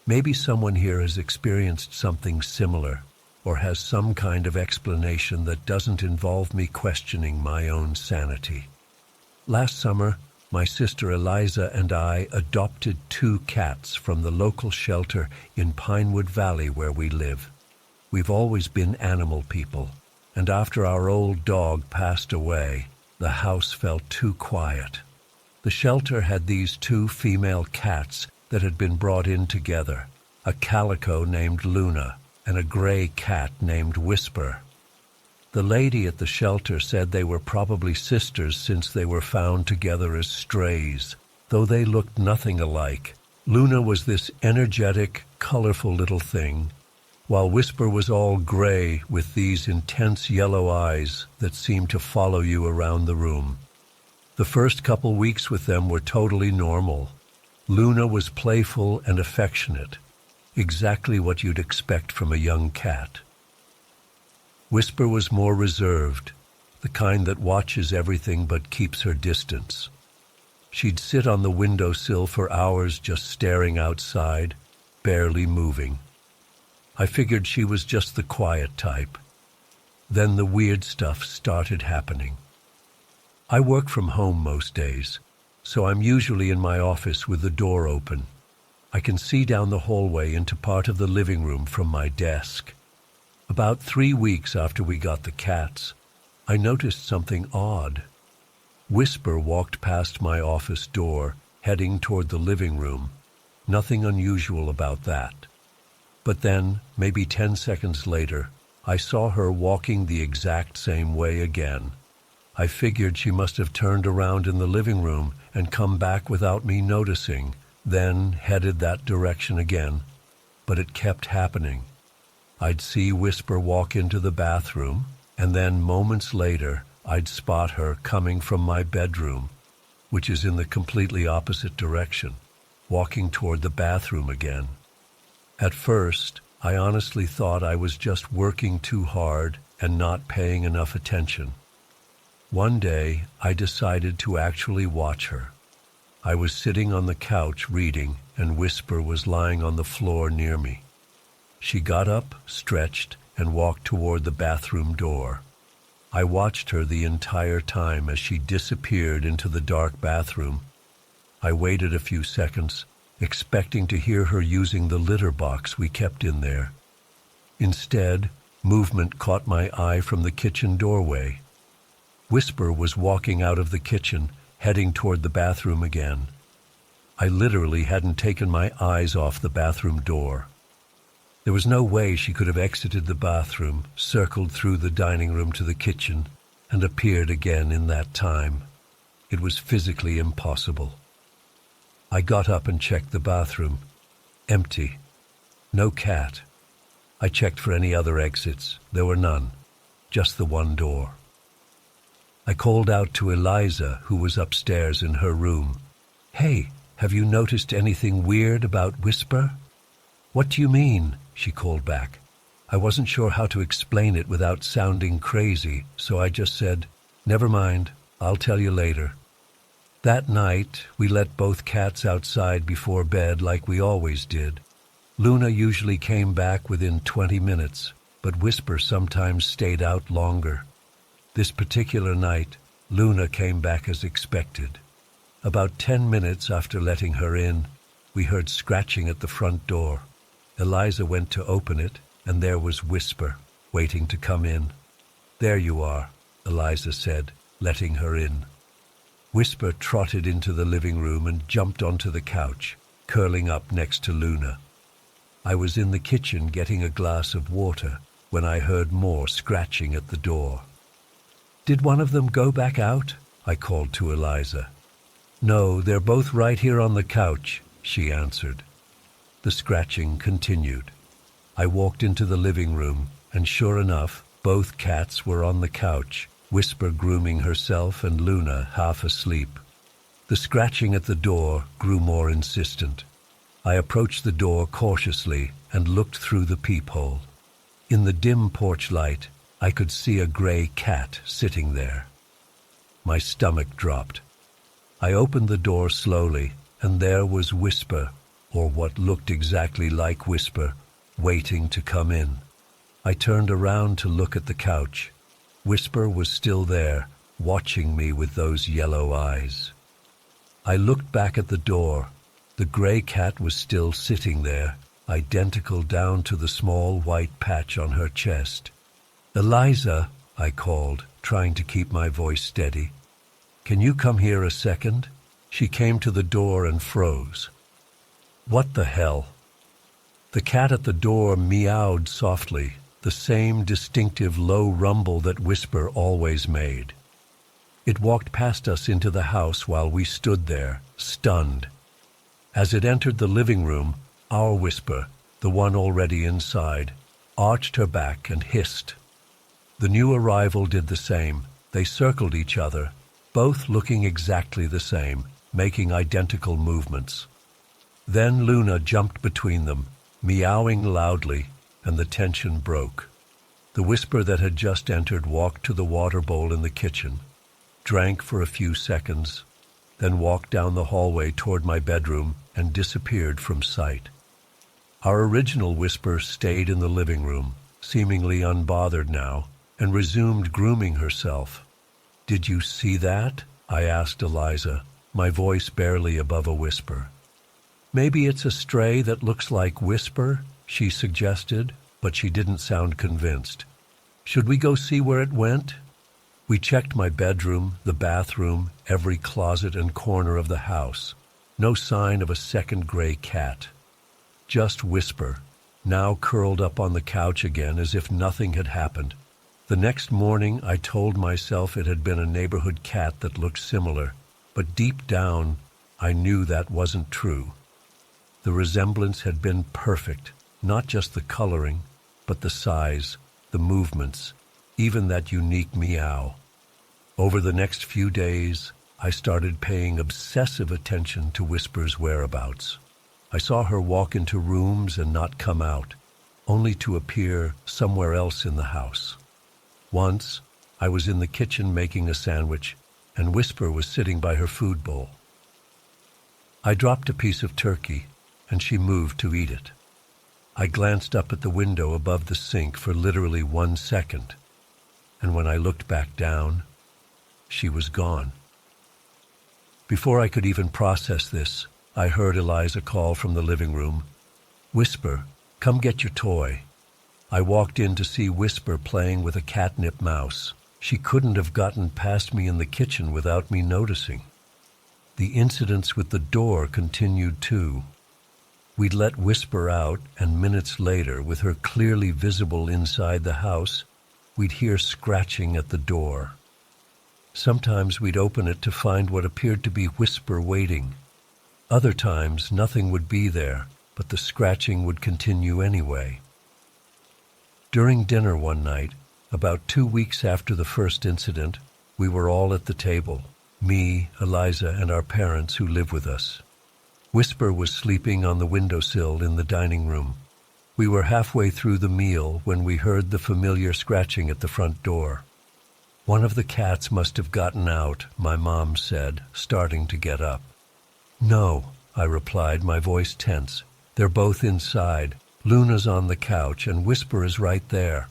Maybe someone here has experienced something similar, or has some kind of explanation that doesn't involve me questioning my own sanity. Last summer, my sister Eliza and I adopted 2 cats from the local shelter in Pinewood Valley where we live. We've always been animal people, and after our old dog passed away, the house felt too quiet. The shelter had these 2 female cats that had been brought in together, a calico named Luna and a gray cat named Whisper. The lady at the shelter said they were probably sisters since they were found together as strays, though they looked nothing alike. Luna was this energetic, colorful little thing, while Whisper was all gray with these intense yellow eyes that seemed to follow you around the room. The first couple weeks with them were totally normal. Luna was playful and affectionate, exactly what you'd expect from a young cat. Whisper was more reserved, the kind that watches everything but keeps her distance. She'd sit on the windowsill for hours just staring outside, barely moving. I figured she was just the quiet type. Then the weird stuff started happening. I work from home most days, so I'm usually in my office with the door open. I can see down the hallway into part of the living room from my desk. About 3 weeks after we got the cats, I noticed something odd. Whisper walked past my office door, heading toward the living room. Nothing unusual about that. But then, maybe 10 seconds later, I saw her walking the exact same way again. I figured she must have turned around in the living room and come back without me noticing, then headed that direction again. But it kept happening. I'd see Whisper walk into the bathroom, and then moments later, I'd spot her coming from my bedroom, which is in the completely opposite direction, walking toward the bathroom again. At first, I honestly thought I was just working too hard and not paying enough attention. One day, I decided to actually watch her. I was sitting on the couch reading, and Whisper was lying on the floor near me. She got up, stretched, and walked toward the bathroom door. I watched her the entire time as she disappeared into the dark bathroom. I waited a few seconds, expecting to hear her using the litter box we kept in there. Instead, movement caught my eye from the kitchen doorway. Whisper was walking out of the kitchen, heading toward the bathroom again. I literally hadn't taken my eyes off the bathroom door. There was no way she could have exited the bathroom, circled through the dining room to the kitchen, and appeared again in that time. It was physically impossible. I got up and checked the bathroom. Empty. No cat. I checked for any other exits. There were none. Just the one door. I called out to Eliza, who was upstairs in her room. "Hey, have you noticed anything weird about Whisper?" "What do you mean?" she called back. I wasn't sure how to explain it without sounding crazy, so I just said, "Never mind, I'll tell you later." That night, we let both cats outside before bed like we always did. Luna usually came back within 20 minutes, but Whisper sometimes stayed out longer. This particular night, Luna came back as expected. About 10 minutes after letting her in, we heard scratching at the front door. Eliza went to open it, and there was Whisper, waiting to come in. "There you are," Eliza said, letting her in. Whisper trotted into the living room and jumped onto the couch, curling up next to Luna. I was in the kitchen getting a glass of water when I heard more scratching at the door. "Did one of them go back out?" I called to Eliza. "No, they're both right here on the couch," she answered. The scratching continued. I walked into the living room, and sure enough, both cats were on the couch, Whisper grooming herself and Luna half asleep. The scratching at the door grew more insistent. I approached the door cautiously and looked through the peephole. In the dim porch light, I could see a gray cat sitting there. My stomach dropped. I opened the door slowly, and there was Whisper, or what looked exactly like Whisper, waiting to come in. I turned around to look at the couch. Whisper was still there, watching me with those yellow eyes. I looked back at the door. The gray cat was still sitting there, identical down to the small white patch on her chest. "Eliza," I called, trying to keep my voice steady. "Can you come here a second?" She came to the door and froze. What the hell? The cat at the door meowed softly, the same distinctive low rumble that Whisper always made. It walked past us into the house while we stood there, stunned. As it entered the living room, our Whisper, the one already inside, arched her back and hissed. The new arrival did the same. They circled each other, both looking exactly the same, making identical movements. Then Luna jumped between them, meowing loudly, and the tension broke. The Whisper that had just entered walked to the water bowl in the kitchen, drank for a few seconds, then walked down the hallway toward my bedroom and disappeared from sight. Our original Whisper stayed in the living room, seemingly unbothered now, and resumed grooming herself. "Did you see that?" I asked Eliza, my voice barely above a whisper. Maybe it's a stray that looks like Whisper, she suggested, but she didn't sound convinced. Should we go see where it went? We checked my bedroom, the bathroom, every closet and corner of the house. No sign of a second gray cat. Just Whisper, now curled up on the couch again as if nothing had happened. The next morning I told myself it had been a neighborhood cat that looked similar, but deep down I knew that wasn't true. The resemblance had been perfect, not just the coloring, but the size, the movements, even that unique meow. Over the next few days, I started paying obsessive attention to Whisper's whereabouts. I saw her walk into rooms and not come out, only to appear somewhere else in the house. Once, I was in the kitchen making a sandwich, and Whisper was sitting by her food bowl. I dropped a piece of turkey, and she moved to eat it. I glanced up at the window above the sink for literally 1 second, and when I looked back down, she was gone. Before I could even process this, I heard Eliza call from the living room, "Whisper, come get your toy." I walked in to see Whisper playing with a catnip mouse. She couldn't have gotten past me in the kitchen without me noticing. The incidents with the door continued too. We'd let Whisper out, and minutes later, with her clearly visible inside the house, we'd hear scratching at the door. Sometimes we'd open it to find what appeared to be Whisper waiting. Other times, nothing would be there, but the scratching would continue anyway. During dinner one night, about 2 weeks after the first incident, we were all at the table, me, Eliza, and our parents who live with us. Whisper was sleeping on the windowsill in the dining room. We were halfway through the meal when we heard the familiar scratching at the front door. "One of the cats must have gotten out," my mom said, starting to get up. "No," I replied, my voice tense. "They're both inside. Luna's on the couch and Whisper is right there."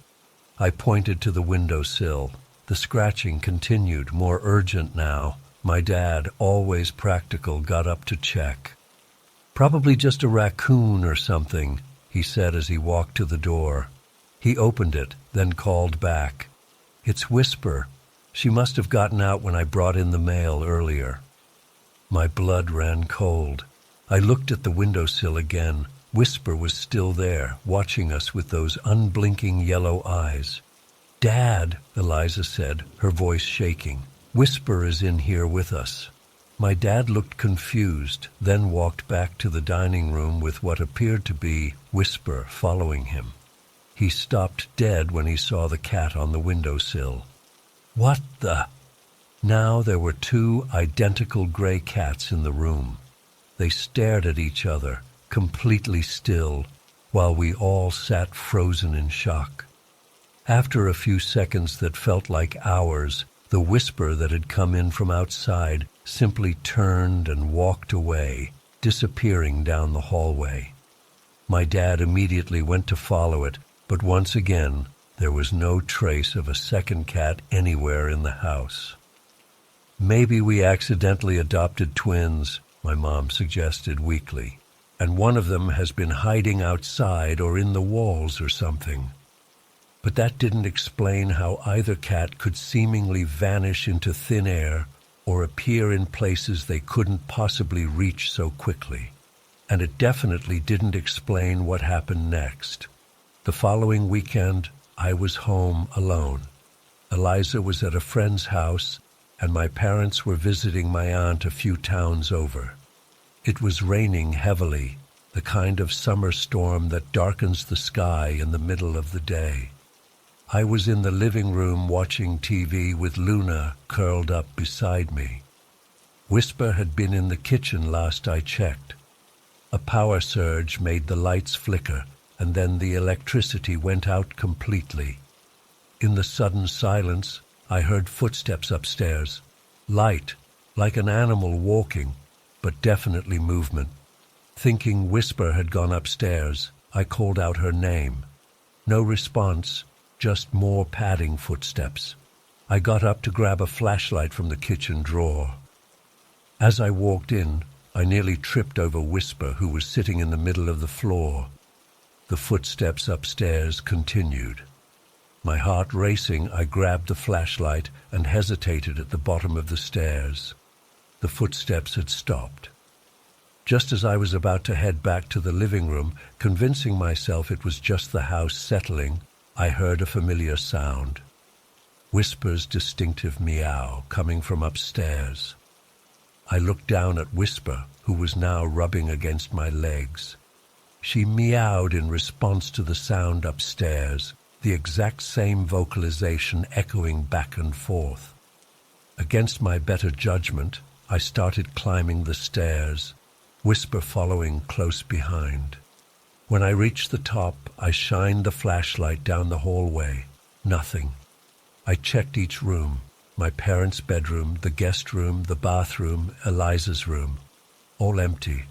I pointed to the windowsill. The scratching continued, more urgent now. My dad, always practical, got up to check. "Probably just a raccoon or something," he said as he walked to the door. He opened it, then called back. "It's Whisper. She must have gotten out when I brought in the mail earlier." My blood ran cold. I looked at the windowsill again. Whisper was still there, watching us with those unblinking yellow eyes. "Dad," Eliza said, her voice shaking, "Whisper is in here with us." My dad looked confused, then walked back to the dining room with what appeared to be Whisper following him. He stopped dead when he saw the cat on the windowsill. "What the?" Now there were 2 identical gray cats in the room. They stared at each other, completely still, while we all sat frozen in shock. After a few seconds that felt like hours, the Whisper that had come in from outside simply turned and walked away, disappearing down the hallway. My dad immediately went to follow it, but once again, there was no trace of a second cat anywhere in the house. "Maybe we accidentally adopted twins," my mom suggested weakly, "and one of them has been hiding outside or in the walls or something." But that didn't explain how either cat could seemingly vanish into thin air or appear in places they couldn't possibly reach so quickly. And it definitely didn't explain what happened next. The following weekend, I was home alone. Eliza was at a friend's house, and my parents were visiting my aunt a few towns over. It was raining heavily, the kind of summer storm that darkens the sky in the middle of the day. I was in the living room watching TV with Luna curled up beside me. Whisper had been in the kitchen last I checked. A power surge made the lights flicker, and then the electricity went out completely. In the sudden silence, I heard footsteps upstairs. Light, like an animal walking, but definitely movement. Thinking Whisper had gone upstairs, I called out her name. No response, just more padding footsteps. I got up to grab a flashlight from the kitchen drawer. As I walked in, I nearly tripped over Whisper, who was sitting in the middle of the floor. The footsteps upstairs continued. My heart racing, I grabbed the flashlight and hesitated at the bottom of the stairs. The footsteps had stopped. Just as I was about to head back to the living room, convincing myself it was just the house settling, I heard a familiar sound. Whisper's distinctive meow coming from upstairs. I looked down at Whisper, who was now rubbing against my legs. She meowed in response to the sound upstairs, the exact same vocalization echoing back and forth. Against my better judgment, I started climbing the stairs, Whisper following close behind. When I reached the top, I shined the flashlight down the hallway. Nothing. I checked each room, my parents' bedroom, the guest room, the bathroom, Eliza's room. All empty.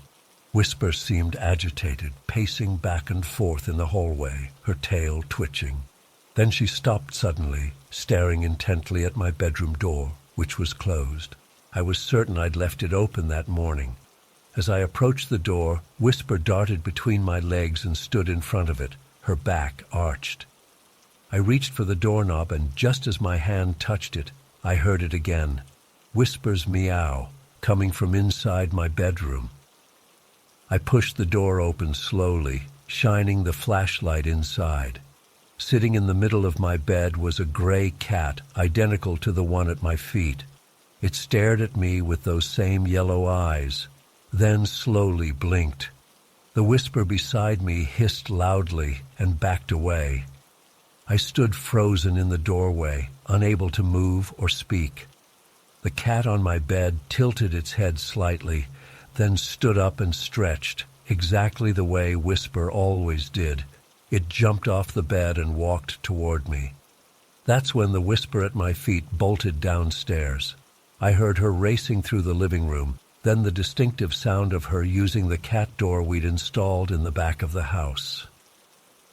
Whisper seemed agitated, pacing back and forth in the hallway, her tail twitching. Then she stopped suddenly, staring intently at my bedroom door, which was closed. I was certain I'd left it open that morning. As I approached the door, Whisper darted between my legs and stood in front of it, her back arched. I reached for the doorknob, and just as my hand touched it, I heard it again. Whisper's meow, coming from inside my bedroom. I pushed the door open slowly, shining the flashlight inside. Sitting in the middle of my bed was a gray cat, identical to the one at my feet. It stared at me with those same yellow eyes, then slowly blinked. The Whisper beside me hissed loudly and backed away. I stood frozen in the doorway, unable to move or speak. The cat on my bed tilted its head slightly, then stood up and stretched, exactly the way Whisper always did. It jumped off the bed and walked toward me. That's when the Whisper at my feet bolted downstairs. I heard her racing through the living room, then the distinctive sound of her using the cat door we'd installed in the back of the house.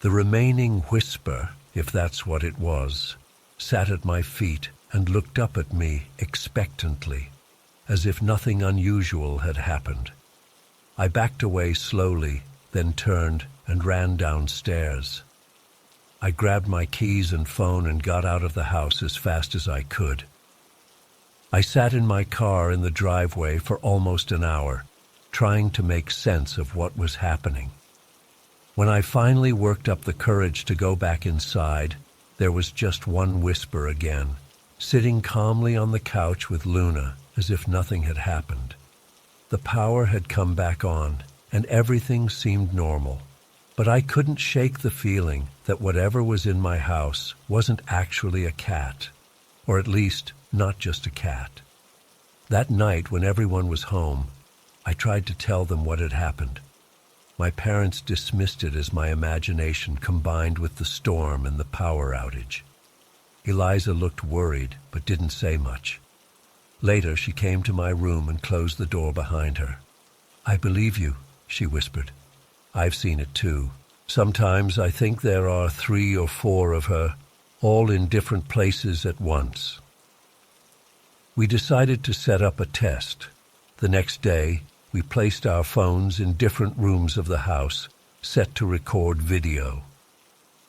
The remaining Whisper, if that's what it was, sat at my feet and looked up at me expectantly, as if nothing unusual had happened. I backed away slowly, then turned and ran downstairs. I grabbed my keys and phone and got out of the house as fast as I could. I sat in my car in the driveway for almost an hour, trying to make sense of what was happening. When I finally worked up the courage to go back inside, there was just one Whisper again, sitting calmly on the couch with Luna, as if nothing had happened. The power had come back on, and everything seemed normal. But I couldn't shake the feeling that whatever was in my house wasn't actually a cat, or at least not just a cat. That night, when everyone was home, I tried to tell them what had happened. My parents dismissed it as my imagination combined with the storm and the power outage. Eliza looked worried, but didn't say much. Later, she came to my room and closed the door behind her. "I believe you," she whispered. "I've seen it too. Sometimes I think there are 3 or 4 of her, all in different places at once." We decided to set up a test. The next day, we placed our phones in different rooms of the house, set to record video.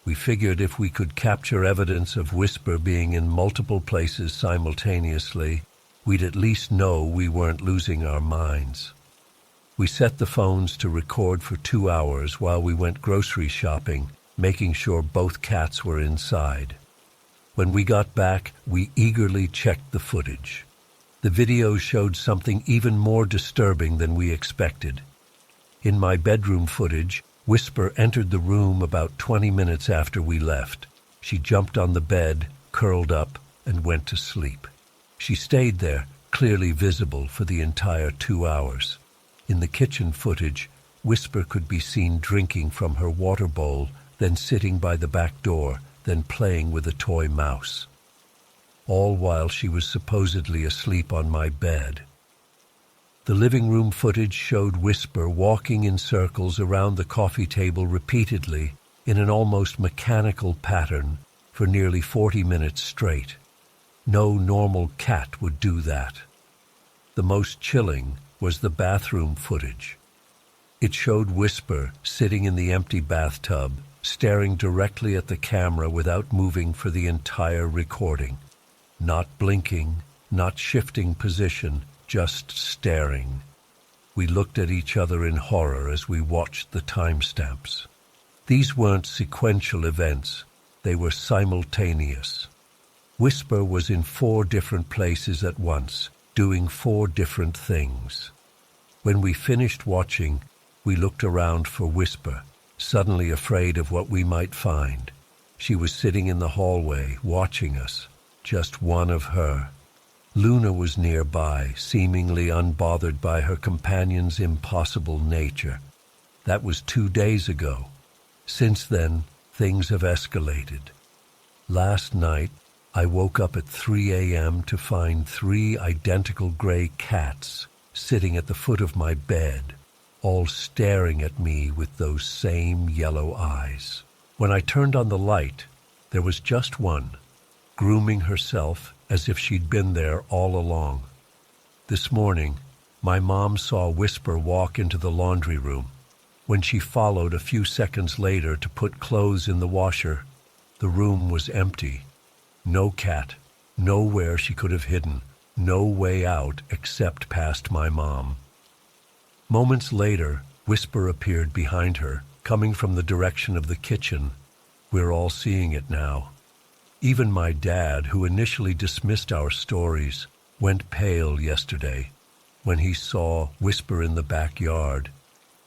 We figured if we could capture evidence of Whisper being in multiple places simultaneously, we'd at least know we weren't losing our minds. We set the phones to record for 2 hours while we went grocery shopping, making sure both cats were inside. When we got back, we eagerly checked the footage. The video showed something even more disturbing than we expected. In my bedroom footage, Whisper entered the room about 20 minutes after we left. She jumped on the bed, curled up, and went to sleep. She stayed there, clearly visible, for the entire 2 hours. In the kitchen footage, Whisper could be seen drinking from her water bowl, then sitting by the back door, then playing with a toy mouse. All while she was supposedly asleep on my bed. The living room footage showed Whisper walking in circles around the coffee table repeatedly in an almost mechanical pattern for nearly 40 minutes straight. No normal cat would do that. The most chilling was the bathroom footage. It showed Whisper sitting in the empty bathtub, staring directly at the camera without moving for the entire recording. Not blinking, not shifting position, just staring. We looked at each other in horror as we watched the timestamps. These weren't sequential events, they were simultaneous. Whisper was in 4 different places at once, doing 4 different things. When we finished watching, we looked around for Whisper, suddenly afraid of what we might find. She was sitting in the hallway, watching us, just one of her. Luna was nearby, seemingly unbothered by her companion's impossible nature. That was 2 days ago. Since then, things have escalated. Last night, I woke up at 3 a.m. to find 3 identical gray cats sitting at the foot of my bed, all staring at me with those same yellow eyes. When I turned on the light, there was just one, grooming herself as if she'd been there all along. This morning, my mom saw Whisper walk into the laundry room. When she followed a few seconds later to put clothes in the washer, the room was empty. No cat, nowhere she could have hidden, no way out except past my mom. Moments later, Whisper appeared behind her, coming from the direction of the kitchen. We're all seeing it now. Even my dad, who initially dismissed our stories, went pale yesterday when he saw Whisper in the backyard,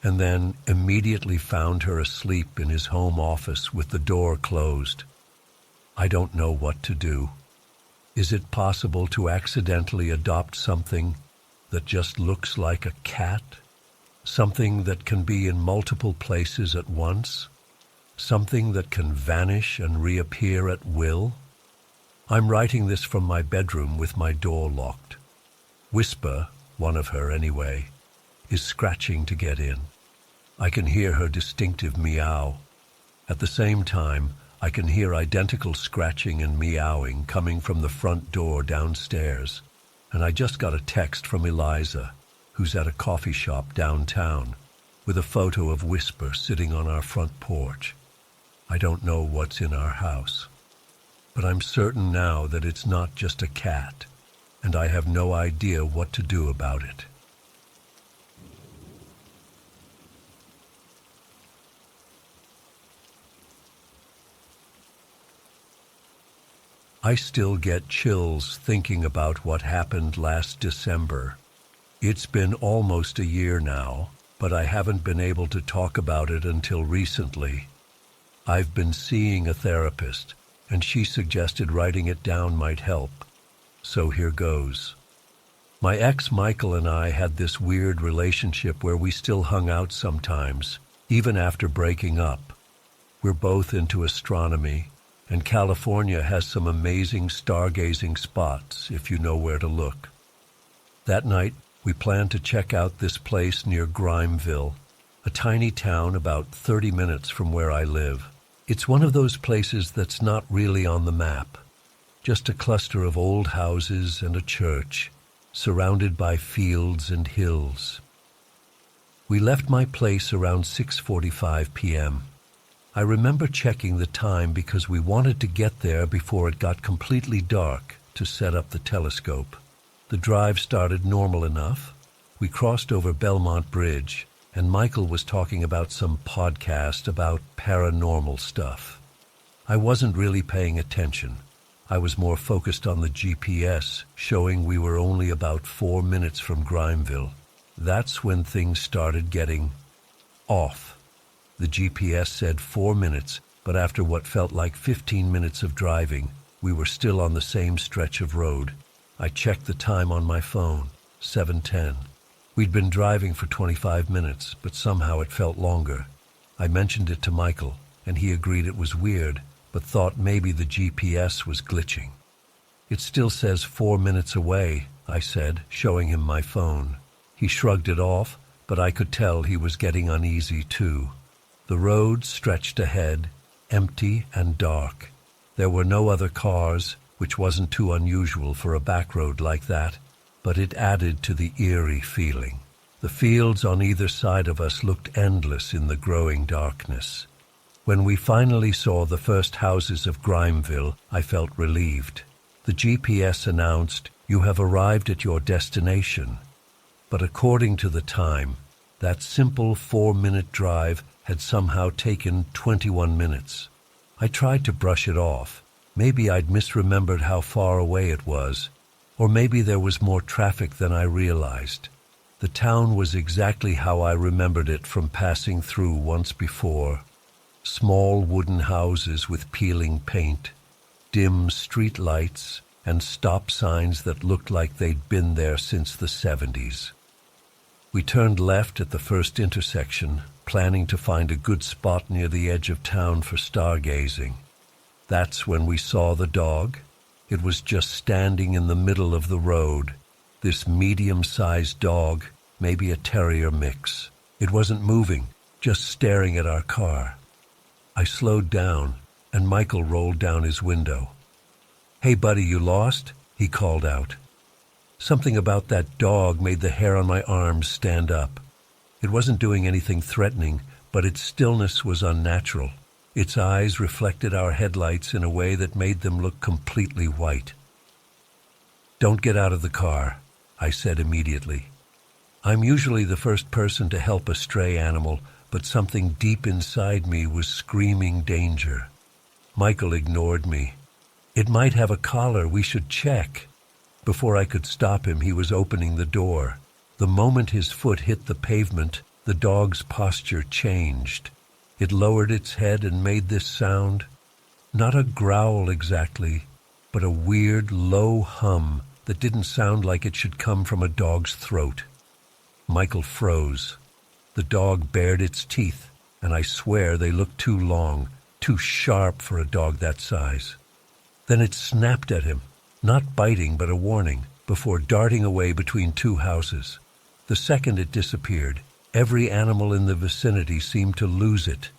and then immediately found her asleep in his home office with the door closed. I don't know what to do. Is it possible to accidentally adopt something that just looks like a cat? Something that can be in multiple places at once? Something that can vanish and reappear at will? I'm writing this from my bedroom with my door locked. Whisper, one of her anyway, is scratching to get in. I can hear her distinctive meow. At the same time, I can hear identical scratching and meowing coming from the front door downstairs, and I just got a text from Eliza, who's at a coffee shop downtown, with a photo of Whisper sitting on our front porch. I don't know what's in our house, but I'm certain now that it's not just a cat, and I have no idea what to do about it. I still get chills thinking about what happened last December. It's been almost a year now, but I haven't been able to talk about it until recently. I've been seeing a therapist, and she suggested writing it down might help. So here goes. My ex Michael and I had this weird relationship where we still hung out sometimes, even after breaking up. We're both into astronomy, and California has some amazing stargazing spots if you know where to look. That night, we planned to check out this place near Grimeville, a tiny town about 30 minutes from where I live. It's one of those places that's not really on the map, just a cluster of old houses and a church, surrounded by fields and hills. We left my place around 6:45 p.m. I remember checking the time because we wanted to get there before it got completely dark to set up the telescope. The drive started normal enough. We crossed over Belmont Bridge, and Michael was talking about some podcast about paranormal stuff. I wasn't really paying attention. I was more focused on the GPS, showing we were only about 4 minutes from Grimeville. That's when things started getting off. The GPS said 4 minutes, but after what felt like 15 minutes of driving, we were still on the same stretch of road. I checked the time on my phone, 7:10. We'd been driving for 25 minutes, but somehow it felt longer. I mentioned it to Michael, and he agreed it was weird, but thought maybe the GPS was glitching. It still says 4 minutes away, I said, showing him my phone. He shrugged it off, but I could tell he was getting uneasy too. The road stretched ahead, empty and dark. There were no other cars, which wasn't too unusual for a back road like that. but it added to the eerie feeling. The fields on either side of us looked endless in the growing darkness. When we finally saw the first houses of Grimeville, I felt relieved. The GPS announced, "You have arrived at your destination." But according to the time, that simple 4-minute drive had somehow taken 21 minutes. I tried to brush it off. Maybe I'd misremembered how far away it was, or maybe there was more traffic than I realized. The town was exactly how I remembered it from passing through once before. Small wooden houses with peeling paint, dim street lights, and stop signs that looked like they'd been there since the 70s. We turned left at the first intersection, planning to find a good spot near the edge of town for stargazing. That's when we saw the dog. It was just standing in the middle of the road, this medium-sized dog, maybe a terrier mix. It wasn't moving, just staring at our car. I slowed down, and Michael rolled down his window. "Hey, buddy, you lost?" he called out. Something about that dog made the hair on my arms stand up. It wasn't doing anything threatening, but its stillness was unnatural. Its eyes reflected our headlights in a way that made them look completely white. "Don't get out of the car," I said immediately. I'm usually the first person to help a stray animal, but something deep inside me was screaming danger. Michael ignored me. "It might have a collar, we should check." Before I could stop him, he was opening the door. The moment his foot hit the pavement, the dog's posture changed. It lowered its head and made this sound. Not a growl exactly, but a weird, low hum that didn't sound like it should come from a dog's throat. Michael froze. The dog bared its teeth, and I swear they looked too long, too sharp for a dog that size. Then it snapped at him, not biting but a warning, before darting away between two houses. The second it disappeared, every animal in the vicinity seemed to lose it.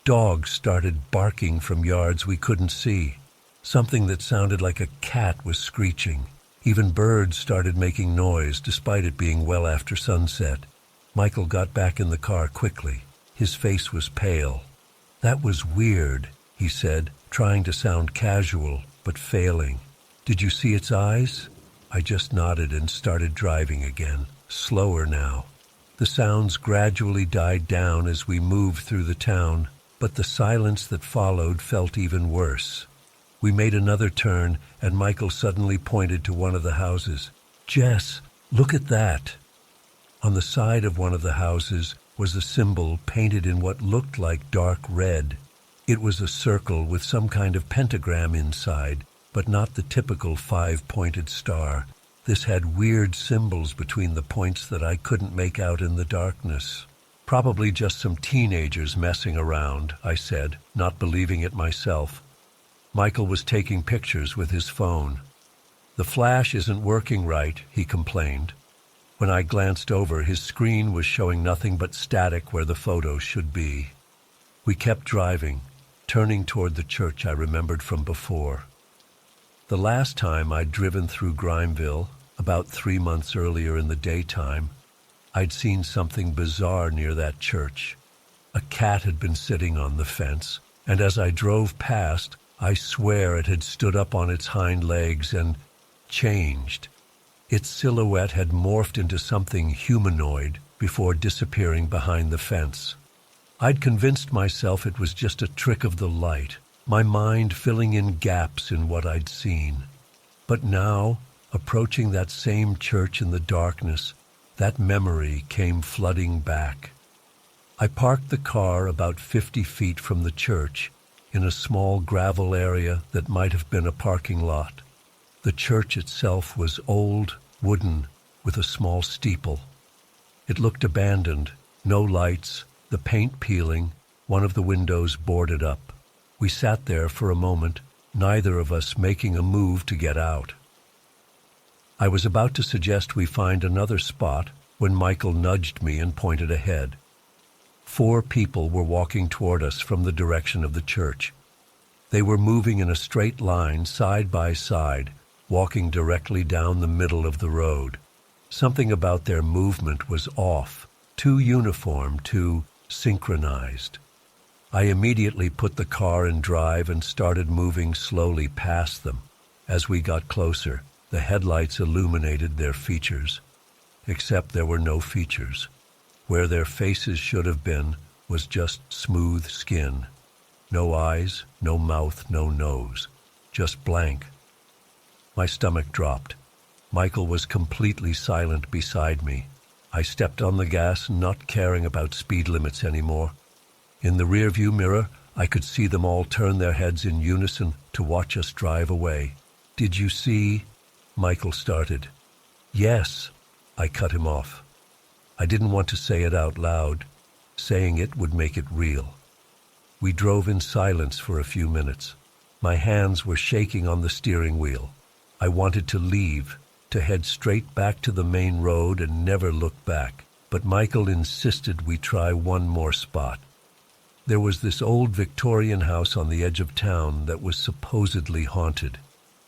Dogs started barking from yards we couldn't see. Something that sounded like a cat was screeching. Even birds started making noise, despite it being well after sunset. Michael got back in the car quickly. His face was pale. "That was weird," he said, trying to sound casual, but failing. "Did you see its eyes?" I just nodded and started driving again, slower now. The sounds gradually died down as we moved through the town, but the silence that followed felt even worse. We made another turn, and Michael suddenly pointed to one of the houses. "Jess, look at that." On the side of one of the houses was a symbol painted in what looked like dark red. It was a circle with some kind of pentagram inside, but not the typical 5-pointed star. This had weird symbols between the points that I couldn't make out in the darkness. "Probably just some teenagers messing around," I said, not believing it myself. Michael was taking pictures with his phone. "The flash isn't working right," he complained. When I glanced over, his screen was showing nothing but static where the photos should be. We kept driving, turning toward the church I remembered from before. The last time I'd driven through Grimeville, about 3 months earlier in the daytime, I'd seen something bizarre near that church. A cat had been sitting on the fence, and as I drove past, I swear it had stood up on its hind legs and changed. Its silhouette had morphed into something humanoid before disappearing behind the fence. I'd convinced myself it was just a trick of the light, my mind filling in gaps in what I'd seen. But now, approaching that same church in the darkness, that memory came flooding back. I parked the car about 50 feet from the church in a small gravel area that might have been a parking lot. The church itself was old, wooden, with a small steeple. It looked abandoned, no lights, the paint peeling, one of the windows boarded up. We sat there for a moment, neither of us making a move to get out. I was about to suggest we find another spot when Michael nudged me and pointed ahead. 4 people were walking toward us from the direction of the church. They were moving in a straight line, side by side, walking directly down the middle of the road. Something about their movement was off, too uniform, too synchronized. I immediately put the car in drive and started moving slowly past them. As we got closer, the headlights illuminated their features. Except there were no features. Where their faces should have been was just smooth skin. No eyes, no mouth, no nose. Just blank. My stomach dropped. Michael was completely silent beside me. I stepped on the gas, not caring about speed limits anymore. In the rearview mirror, I could see them all turn their heads in unison to watch us drive away. "Did you see?" Michael started. "Yes," I cut him off. I didn't want to say it out loud. Saying it would make it real. We drove in silence for a few minutes. My hands were shaking on the steering wheel. I wanted to leave, to head straight back to the main road and never look back. But Michael insisted we try one more spot. There was this old Victorian house on the edge of town that was supposedly haunted.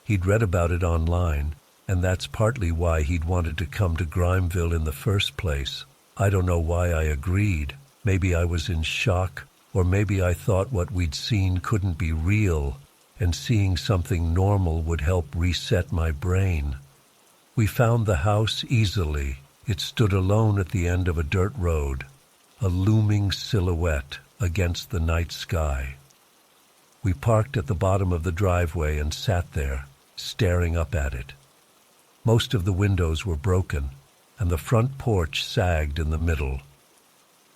He'd read about it online, and that's partly why he'd wanted to come to Grimeville in the first place. I don't know why I agreed. Maybe I was in shock, or maybe I thought what we'd seen couldn't be real, and seeing something normal would help reset my brain. We found the house easily. It stood alone at the end of a dirt road, a looming silhouette against the night sky. We parked at the bottom of the driveway and sat there, staring up at it. Most of the windows were broken, and the front porch sagged in the middle.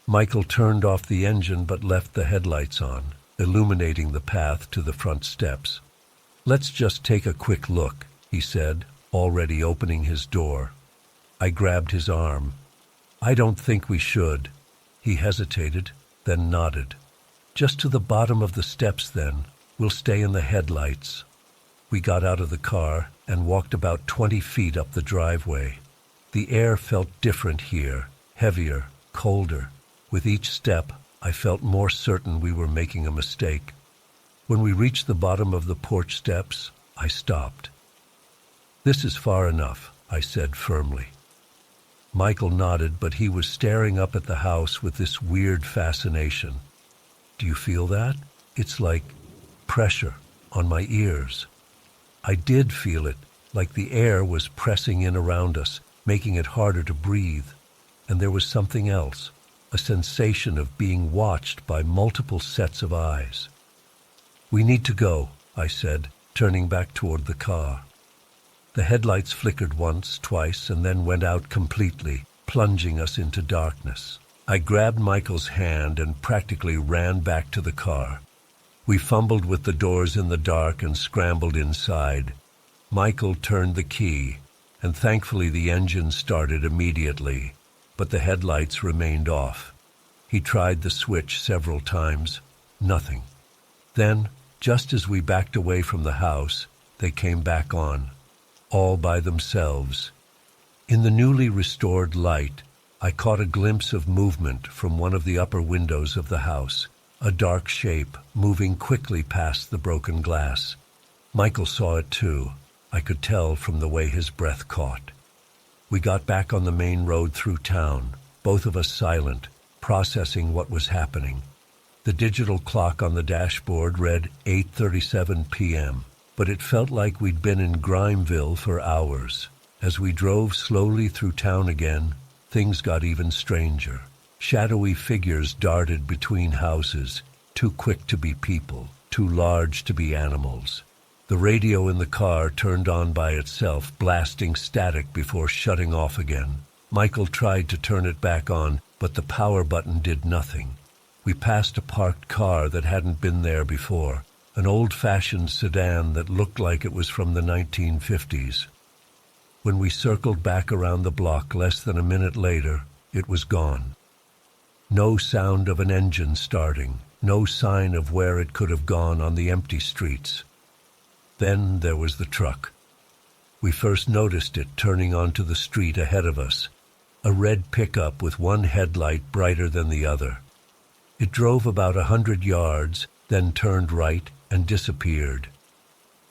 Michael turned off the engine but left the headlights on, illuminating the path to the front steps. "Let's just take a quick look," he said, already opening his door. I grabbed his arm. "I don't think we should." He hesitated, then nodded. "Just to the bottom of the steps, then. We'll stay in the headlights." We got out of the car and walked about 20 feet up the driveway. The air felt different here, heavier, colder. With each step, I felt more certain we were making a mistake. When we reached the bottom of the porch steps, I stopped. "This is far enough," I said firmly. Michael nodded, but he was staring up at the house with this weird fascination. "Do you feel that? It's like pressure on my ears." I did feel it, like the air was pressing in around us, making it harder to breathe. And there was something else, a sensation of being watched by multiple sets of eyes. "We need to go," I said, turning back toward the car. The headlights flickered once, twice, and then went out completely, plunging us into darkness. I grabbed Michael's hand and practically ran back to the car. We fumbled with the doors in the dark and scrambled inside. Michael turned the key, and thankfully the engine started immediately, but the headlights remained off. He tried the switch several times. Nothing. Then, just as we backed away from the house, they came back on. All by themselves. In the newly restored light, I caught a glimpse of movement from one of the upper windows of the house, a dark shape moving quickly past the broken glass. Michael saw it too. I could tell from the way his breath caught. We got back on the main road through town, both of us silent, processing what was happening. The digital clock on the dashboard read 8:37 p.m., but it felt like we'd been in Grimeville for hours. As we drove slowly through town again, things got even stranger. Shadowy figures darted between houses, too quick to be people, too large to be animals. The radio in the car turned on by itself, blasting static before shutting off again. Michael tried to turn it back on, but the power button did nothing. We passed a parked car that hadn't been there before. An old-fashioned sedan that looked like it was from the 1950s. When we circled back around the block less than a minute later, it was gone. No sound of an engine starting, no sign of where it could have gone on the empty streets. Then there was the truck. We first noticed it turning onto the street ahead of us, a red pickup with one headlight brighter than the other. It drove about 100 yards, then turned right and disappeared.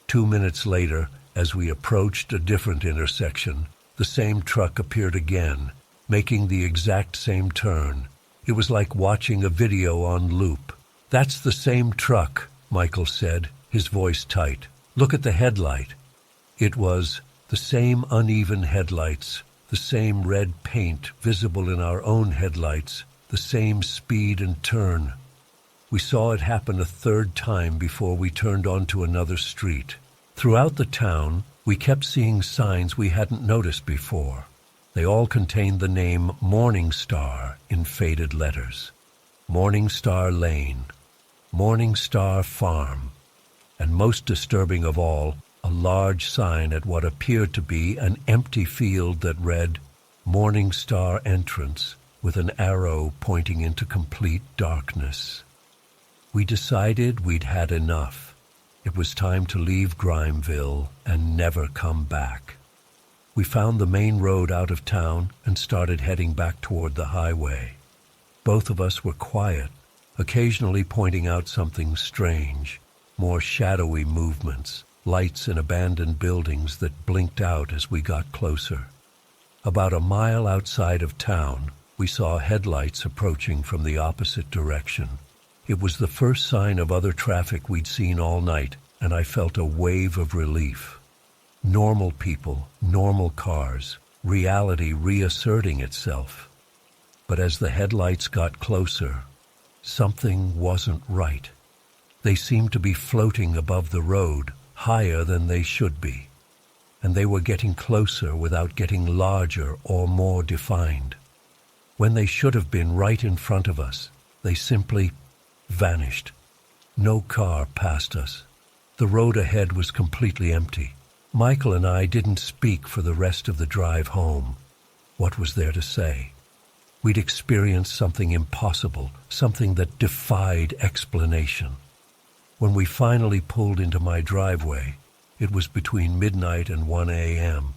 2 minutes later, As we approached a different intersection, the same truck appeared again, making the exact same turn. It was like watching a video on loop. "That's the same truck," Michael said, his voice tight. "Look at the headlight." It was the same uneven headlights, the same red paint visible in our own headlights, the same speed and turn. We saw it happen a third time before we turned onto another street. Throughout the town, we kept seeing signs we hadn't noticed before. They all contained the name Morning Star in faded letters. Morning Star Lane, Morning Star Farm, and most disturbing of all, a large sign at what appeared to be an empty field that read Morning Star Entrance with an arrow pointing into complete darkness. We decided we'd had enough. It was time to leave Grimeville and never come back. We found the main road out of town and started heading back toward the highway. Both of us were quiet, occasionally pointing out something strange, more shadowy movements, lights in abandoned buildings that blinked out as we got closer. About a mile outside of town, we saw headlights approaching from the opposite direction. It was the first sign of other traffic we'd seen all night, and I felt a wave of relief. Normal people, normal cars, reality reasserting itself. But as the headlights got closer, something wasn't right. They seemed to be floating above the road, higher than they should be, and they were getting closer without getting larger or more defined. When they should have been right in front of us, they simply vanished. No car passed us. The road ahead was completely empty. Michael and I didn't speak for the rest of the drive home. What was there to say? We'd experienced something impossible, something that defied explanation. When we finally pulled into my driveway, it was between midnight and 1 a.m.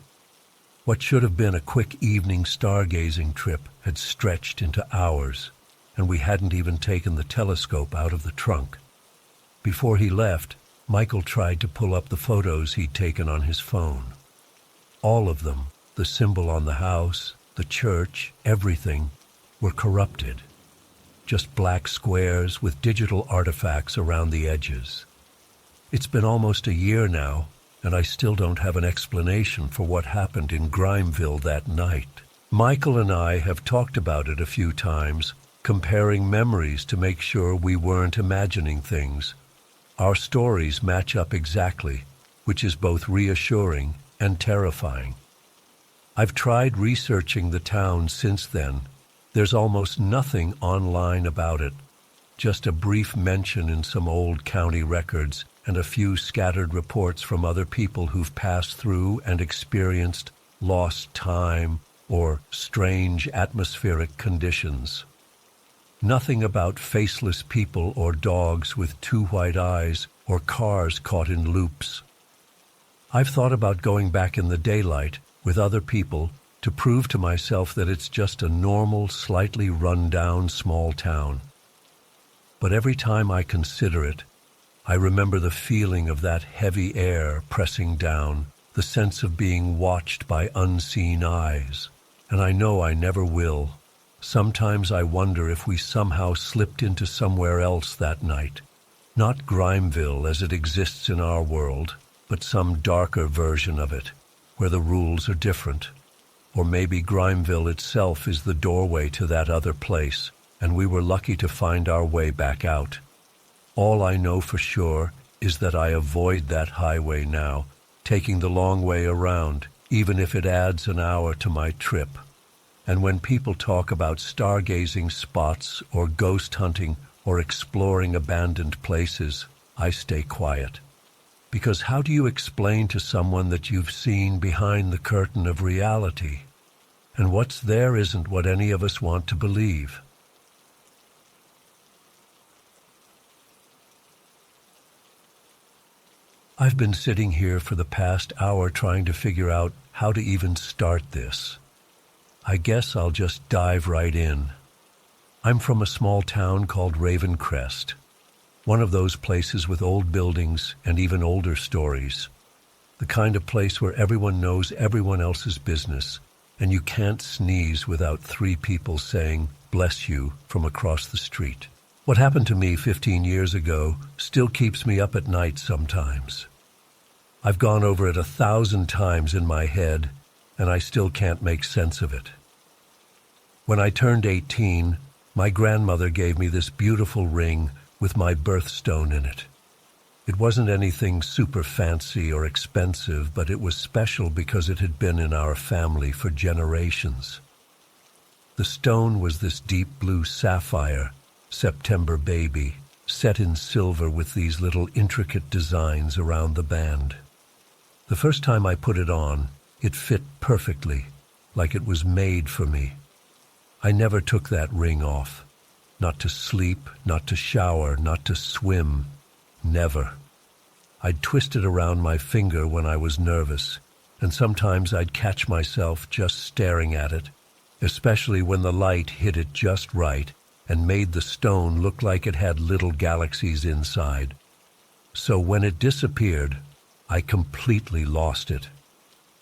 What should have been a quick evening stargazing trip had stretched into hours, and we hadn't even taken the telescope out of the trunk. Before he left, Michael tried to pull up the photos he'd taken on his phone. All of them, the symbol on the house, the church, everything, were corrupted. Just black squares with digital artifacts around the edges. It's been almost a year now, and I still don't have an explanation for what happened in Grimeville that night. Michael and I have talked about it a few times, comparing memories to make sure we weren't imagining things. Our stories match up exactly, which is both reassuring and terrifying. I've tried researching the town since then. There's almost nothing online about it, just a brief mention in some old county records and a few scattered reports from other people who've passed through and experienced lost time or strange atmospheric conditions. Nothing about faceless people or dogs with two white eyes or cars caught in loops. I've thought about going back in the daylight with other people to prove to myself that it's just a normal, slightly run-down small town. But every time I consider it, I remember the feeling of that heavy air pressing down, the sense of being watched by unseen eyes, and I know I never will. Sometimes I wonder if we somehow slipped into somewhere else that night. Not Grimeville as it exists in our world, but some darker version of it, where the rules are different. Or maybe Grimeville itself is the doorway to that other place, and we were lucky to find our way back out. All I know for sure is that I avoid that highway now, taking the long way around, even if it adds an hour to my trip. And when people talk about stargazing spots or ghost hunting or exploring abandoned places, I stay quiet. Because how do you explain to someone that you've seen behind the curtain of reality? And what's there isn't what any of us want to believe. I've been sitting here for the past hour trying to figure out how to even start this. I guess I'll just dive right in. I'm from a small town called Ravencrest, one of those places with old buildings and even older stories. The kind of place where everyone knows everyone else's business, and you can't sneeze without 3 people saying, "Bless you," from across the street. What happened to me 15 years ago still keeps me up at night sometimes. I've gone over it 1,000 times in my head, and I still can't make sense of it. When I turned 18, my grandmother gave me this beautiful ring with my birthstone in it. It wasn't anything super fancy or expensive, but it was special because it had been in our family for generations. The stone was this deep blue sapphire, September baby, set in silver with these little intricate designs around the band. The first time I put it on, it fit perfectly, like it was made for me. I never took that ring off. Not to sleep, not to shower, not to swim. Never. I'd twist it around my finger when I was nervous, and sometimes I'd catch myself just staring at it, especially when the light hit it just right and made the stone look like it had little galaxies inside. So when it disappeared, I completely lost it.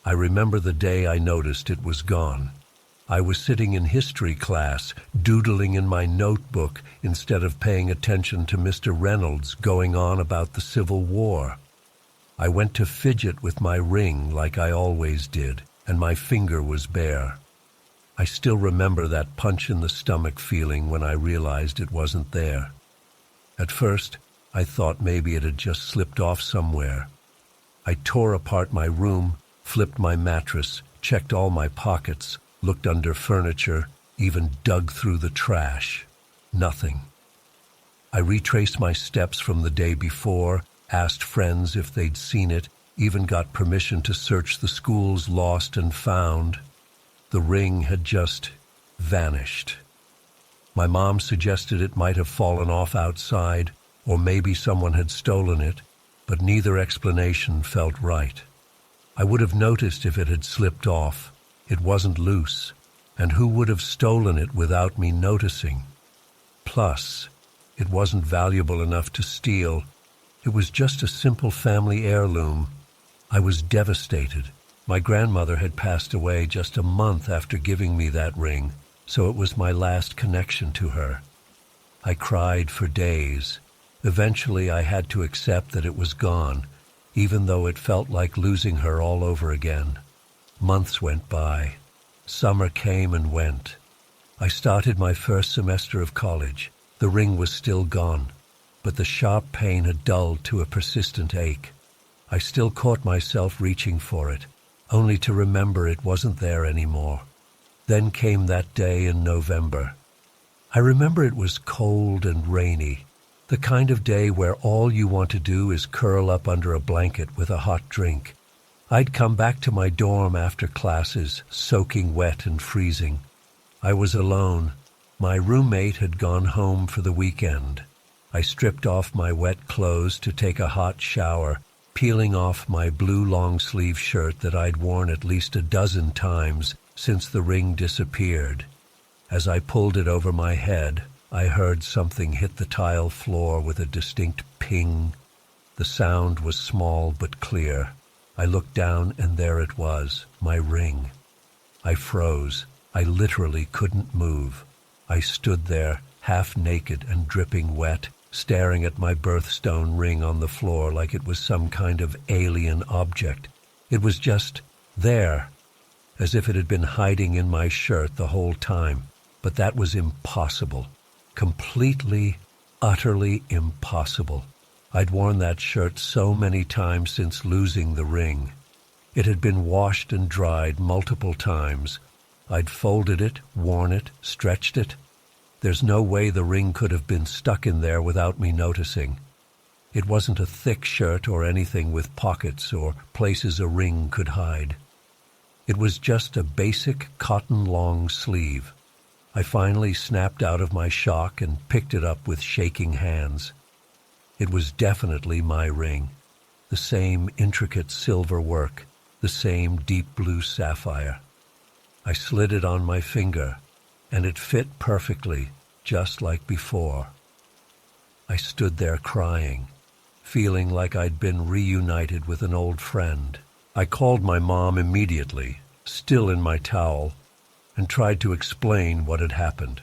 I remember the day I noticed it was gone. I was sitting in history class, doodling in my notebook instead of paying attention to Mr. Reynolds going on about the Civil War. I went to fidget with my ring like I always did, and my finger was bare. I still remember that punch in the stomach feeling when I realized it wasn't there. At first, I thought maybe it had just slipped off somewhere. I tore apart my room, flipped my mattress, checked all my pockets, looked under furniture, even dug through the trash. Nothing. I retraced my steps from the day before, asked friends if they'd seen it, even got permission to search the school's lost and found. The ring had just vanished. My mom suggested it might have fallen off outside, or maybe someone had stolen it, but neither explanation felt right. I would have noticed if it had slipped off. It wasn't loose, and who would have stolen it without me noticing? Plus, it wasn't valuable enough to steal. It was just a simple family heirloom. I was devastated. My grandmother had passed away just a month after giving me that ring, so it was my last connection to her. I cried for days. Eventually, I had to accept that it was gone, even though it felt like losing her all over again. Months went by. Summer came and went. I started my first semester of college. The ring was still gone, but the sharp pain had dulled to a persistent ache. I still caught myself reaching for it, only to remember it wasn't there anymore. Then came that day in November. I remember it was cold and rainy, the kind of day where all you want to do is curl up under a blanket with a hot drink. I'd come back to my dorm after classes, soaking wet and freezing. I was alone. My roommate had gone home for the weekend. I stripped off my wet clothes to take a hot shower, peeling off my blue long-sleeve shirt that I'd worn at least a dozen times since the ring disappeared. As I pulled it over my head, I heard something hit the tile floor with a distinct ping. The sound was small but clear. I looked down, and there it was, my ring. I froze. I literally couldn't move. I stood there, half naked and dripping wet, staring at my birthstone ring on the floor like it was some kind of alien object. It was just there, as if it had been hiding in my shirt the whole time. But that was impossible. Completely, utterly impossible. I'd worn that shirt so many times since losing the ring. It had been washed and dried multiple times. I'd folded it, worn it, stretched it. There's no way the ring could have been stuck in there without me noticing. It wasn't a thick shirt or anything with pockets or places a ring could hide. It was just a basic cotton long sleeve. I finally snapped out of my shock and picked it up with shaking hands. It was definitely my ring, the same intricate silver work, the same deep blue sapphire. I slid it on my finger, and it fit perfectly, just like before. I stood there crying. feeling like I'd been reunited with an old friend. I called my mom immediately, still in my towel, and tried to explain what had happened.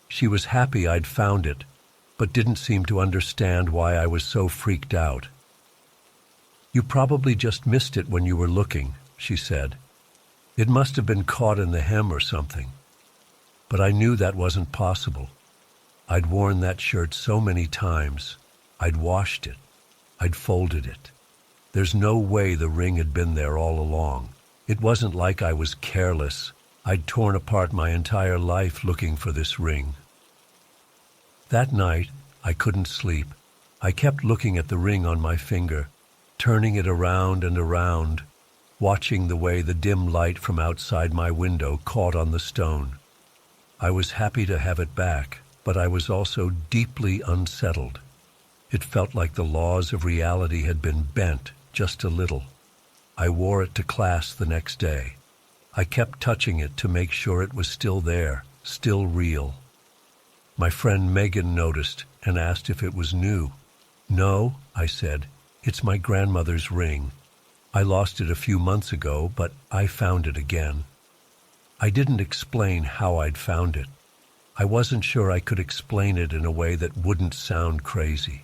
She was happy I'd found it, but didn't seem to understand why I was so freaked out. "You probably just missed it when you were looking," she said. "It must have been caught in the hem or something." But I knew that wasn't possible. I'd worn that shirt so many times. I'd washed it. I'd folded it. There's no way the ring had been there all along. It wasn't like I was careless. I'd torn apart my entire life looking for this ring. That night, I couldn't sleep. I kept looking at the ring on my finger, turning it around and around, watching the way the dim light from outside my window caught on the stone. I was happy to have it back, but I was also deeply unsettled. It felt like the laws of reality had been bent just a little. I wore it to class the next day. I kept touching it to make sure it was still there, still real. My friend Megan noticed and asked if it was new. "No," I said, "it's my grandmother's ring. I lost it a few months ago, but I found it again." I didn't explain how I'd found it. I wasn't sure I could explain it in a way that wouldn't sound crazy.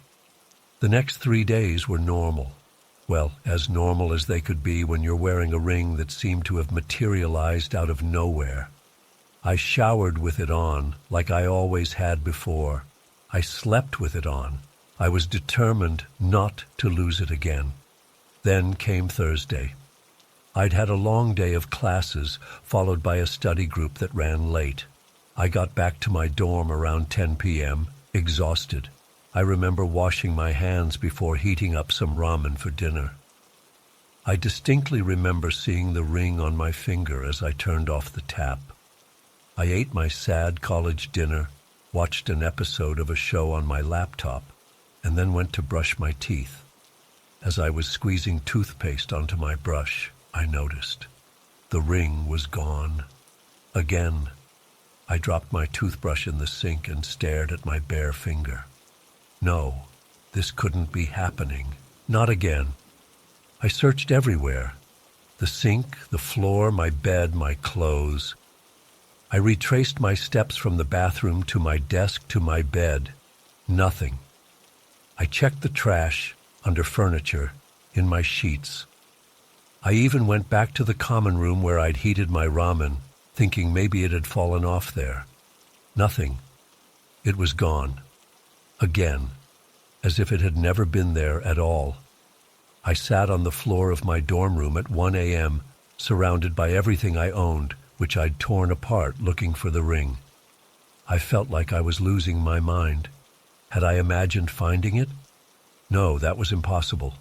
The next 3 days were normal. Well, as normal as they could be when you're wearing a ring that seemed to have materialized out of nowhere. I showered with it on, like I always had before. I slept with it on. I was determined not to lose it again. Then came Thursday. I'd had a long day of classes, followed by a study group that ran late. I got back to my dorm around 10 p.m., exhausted. I remember washing my hands before heating up some ramen for dinner. I distinctly remember seeing the ring on my finger as I turned off the tap. I ate my sad college dinner, watched an episode of a show on my laptop, and then went to brush my teeth. As I was squeezing toothpaste onto my brush, I noticed. The ring was gone. Again. I dropped my toothbrush in the sink and stared at my bare finger. No, this couldn't be happening. Not again. I searched everywhere. The sink, the floor, my bed, my clothes. I retraced my steps from the bathroom to my desk to my bed. Nothing. I checked the trash, under furniture, in my sheets. I even went back to the common room where I'd heated my ramen, thinking maybe it had fallen off there. Nothing. It was gone. Again, as if it had never been there at all. I sat on the floor of my dorm room at 1 a.m., surrounded by everything I owned, which I'd torn apart looking for the ring. I felt like I was losing my mind. Had I imagined finding it? No, that was impossible.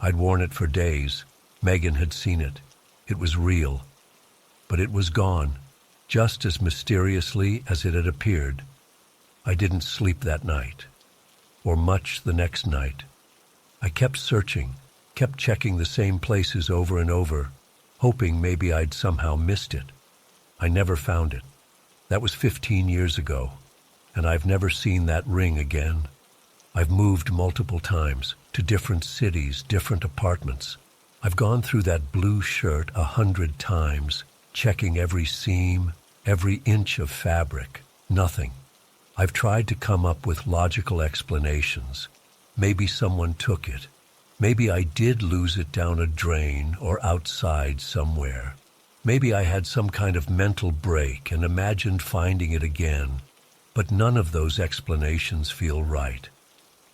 I'd worn it for days. Megan had seen it. It was real. But it was gone, just as mysteriously as it had appeared. I didn't sleep that night, or much the next night. I kept searching, kept checking the same places over and over, hoping maybe I'd somehow missed it. I never found it. That was 15 years ago, and I've never seen that ring again. I've moved multiple times, to different cities, different apartments. I've gone through that blue shirt 100 times, checking every seam, every inch of fabric. Nothing. I've tried to come up with logical explanations. Maybe someone took it. Maybe I did lose it down a drain or outside somewhere. Maybe I had some kind of mental break and imagined finding it again. But none of those explanations feel right.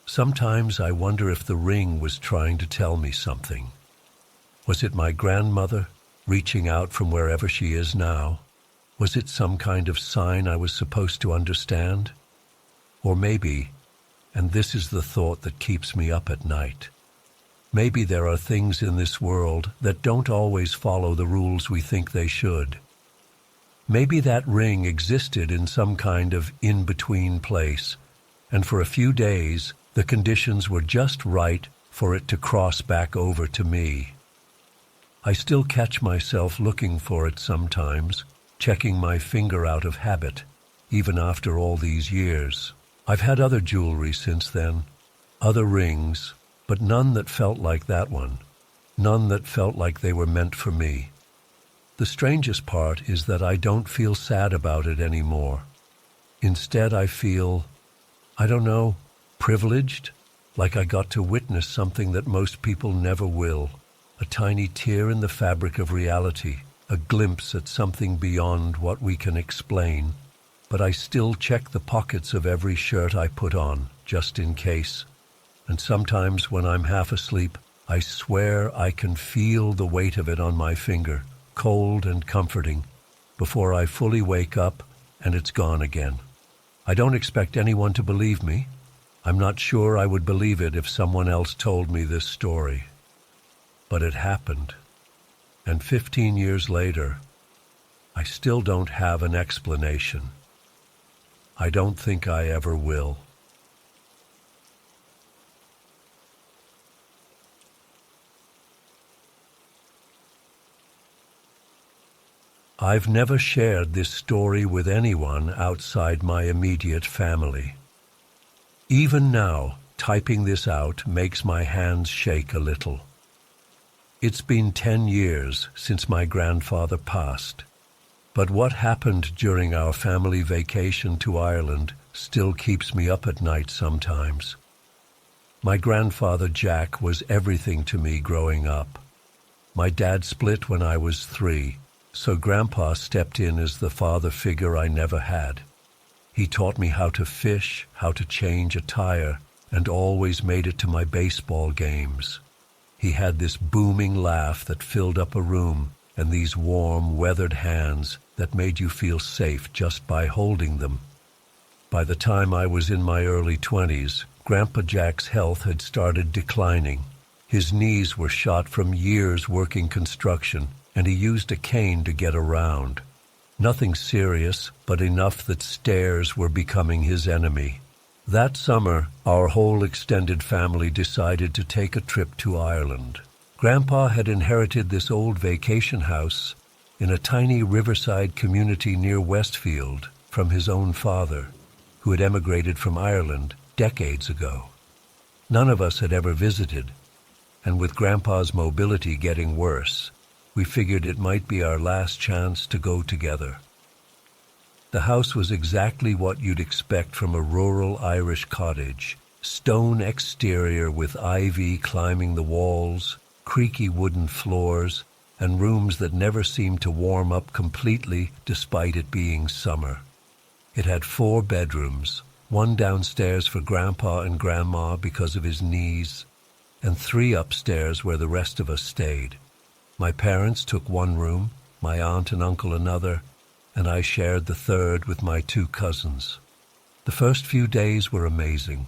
Sometimes I wonder if the ring was trying to tell me something. Was it my grandmother, reaching out from wherever she is now? Was it some kind of sign I was supposed to understand? Or maybe, and this is the thought that keeps me up at night, maybe there are things in this world that don't always follow the rules we think they should. Maybe that ring existed in some kind of in-between place, and for a few days the conditions were just right for it to cross back over to me. I still catch myself looking for it sometimes, checking my finger out of habit, even after all these years. I've had other jewelry since then, other rings, but none that felt like that one, none that felt like they were meant for me. The strangest part is that I don't feel sad about it anymore. Instead, I feel, I don't know, privileged, like I got to witness something that most people never will, a tiny tear in the fabric of reality, a glimpse at something beyond what we can explain. But I still check the pockets of every shirt I put on, just in case. And sometimes when I'm half asleep, I swear I can feel the weight of it on my finger, cold and comforting, before I fully wake up and it's gone again. I don't expect anyone to believe me. I'm not sure I would believe it if someone else told me this story. But it happened. And 15 years later, I still don't have an explanation. I don't think I ever will. I've never shared this story with anyone outside my immediate family. Even now, typing this out makes my hands shake a little. It's been 10 years since my grandfather passed, but what happened during our family vacation to Ireland still keeps me up at night sometimes. My grandfather Jack was everything to me growing up. My dad split when I was 3. So Grandpa stepped in as the father figure I never had. He taught me how to fish, how to change a tire, and always made it to my baseball games. He had this booming laugh that filled up a room, and these warm, weathered hands that made you feel safe just by holding them. By the time I was in my early 20s, Grandpa Jack's health had started declining. His knees were shot from years working construction, and he used a cane to get around. Nothing serious, but enough that stairs were becoming his enemy. That summer, our whole extended family decided to take a trip to Ireland. Grandpa had inherited this old vacation house in a tiny riverside community near Westfield from his own father, who had emigrated from Ireland decades ago. None of us had ever visited, and with Grandpa's mobility getting worse, we figured it might be our last chance to go together. The house was exactly what you'd expect from a rural Irish cottage. Stone exterior with ivy climbing the walls, creaky wooden floors, and rooms that never seemed to warm up completely despite it being summer. It had 4 bedrooms, one downstairs for Grandpa and Grandma because of his knees, and 3 upstairs where the rest of us stayed. My parents took one room, my aunt and uncle another, and I shared the third with my 2 cousins. The first few days were amazing.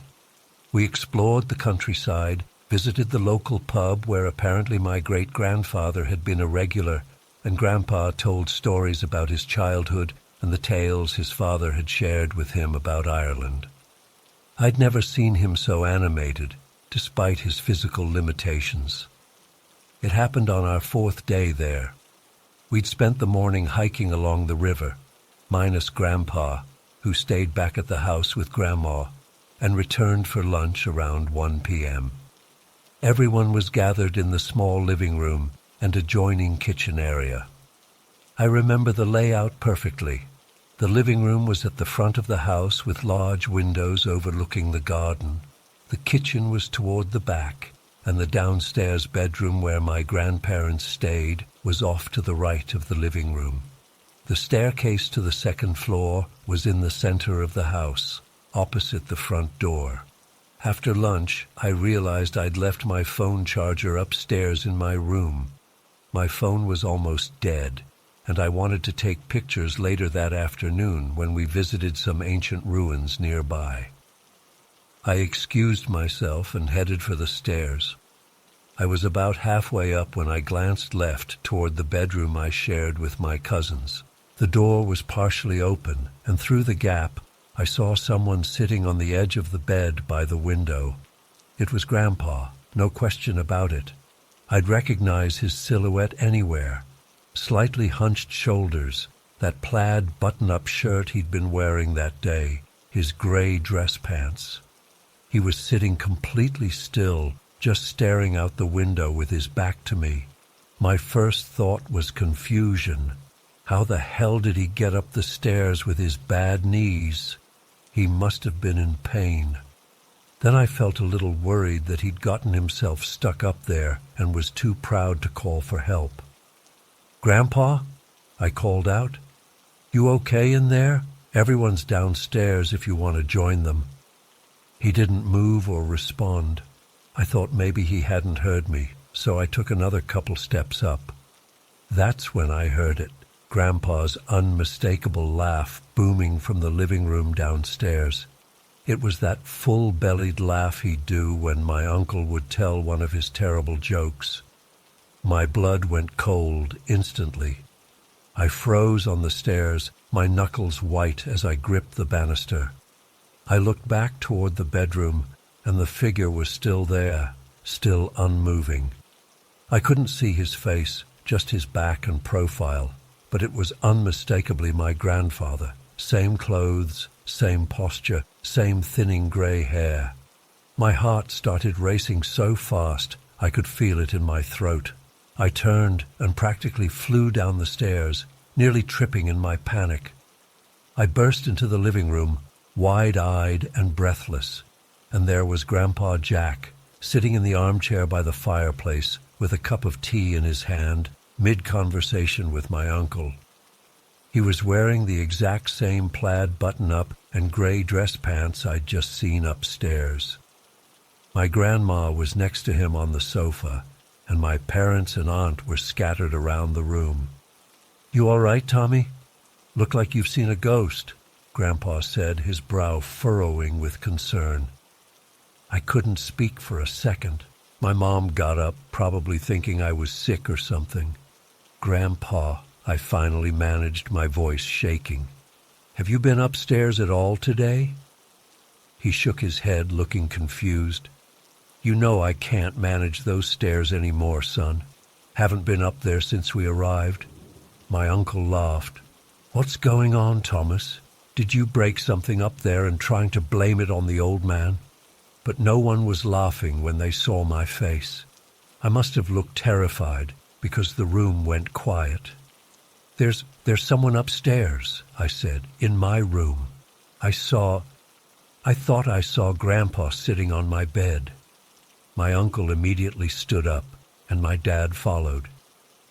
We explored the countryside, visited the local pub where apparently my great-grandfather had been a regular, and Grandpa told stories about his childhood and the tales his father had shared with him about Ireland. I'd never seen him so animated, despite his physical limitations. It happened on our 4th day there. We'd spent the morning hiking along the river, minus Grandpa, who stayed back at the house with Grandma, and returned for lunch around 1 p.m. Everyone was gathered in the small living room and adjoining kitchen area. I remember the layout perfectly. The living room was at the front of the house with large windows overlooking the garden. The kitchen was toward the back, and the downstairs bedroom where my grandparents stayed was off to the right of the living room. The staircase to the 2nd floor was in the center of the house, opposite the front door. After lunch, I realized I'd left my phone charger upstairs in my room. My phone was almost dead, and I wanted to take pictures later that afternoon when we visited some ancient ruins nearby. I excused myself and headed for the stairs. I was about halfway up when I glanced left toward the bedroom I shared with my cousins. The door was partially open, and through the gap, I saw someone sitting on the edge of the bed by the window. It was Grandpa, no question about it. I'd recognize his silhouette anywhere. Slightly hunched shoulders, that plaid button-up shirt he'd been wearing that day, his gray dress pants. He was sitting completely still, just staring out the window with his back to me. My first thought was confusion. How the hell did he get up the stairs with his bad knees? He must have been in pain. Then I felt a little worried that he'd gotten himself stuck up there and was too proud to call for help. "Grandpa?" I called out. "You okay in there? Everyone's downstairs if you want to join them." He didn't move or respond. I thought maybe he hadn't heard me, so I took another couple steps up. That's when I heard it, Grandpa's unmistakable laugh booming from the living room downstairs. It was that full-bellied laugh he'd do when my uncle would tell one of his terrible jokes. My blood went cold instantly. I froze on the stairs, my knuckles white as I gripped the banister. I looked back toward the bedroom, and the figure was still there, still unmoving. I couldn't see his face, just his back and profile, but it was unmistakably my grandfather. Same clothes, same posture, same thinning gray hair. My heart started racing so fast I could feel it in my throat. I turned and practically flew down the stairs, nearly tripping in my panic. I burst into the living room, wide-eyed and breathless, and there was Grandpa Jack, sitting in the armchair by the fireplace with a cup of tea in his hand, mid-conversation with my uncle. He was wearing the exact same plaid button-up and gray dress pants I'd just seen upstairs. My grandma was next to him on the sofa, and my parents and aunt were scattered around the room. "You all right, Tommy? Look like you've seen a ghost," Grandpa said, his brow furrowing with concern. I couldn't speak for a second. My mom got up, probably thinking I was sick or something. "Grandpa," I finally managed, my voice shaking. "Have you been upstairs at all today?" He shook his head, looking confused. "You know I can't manage those stairs anymore, son. Haven't been up there since we arrived." My uncle laughed. "What's going on, Thomas? Did you break something up there and trying to blame it on the old man?" But no one was laughing when they saw my face. I must have looked terrified because the room went quiet. There's someone upstairs," I said, "in my room. I thought I saw Grandpa sitting on my bed." My uncle immediately stood up, and my dad followed.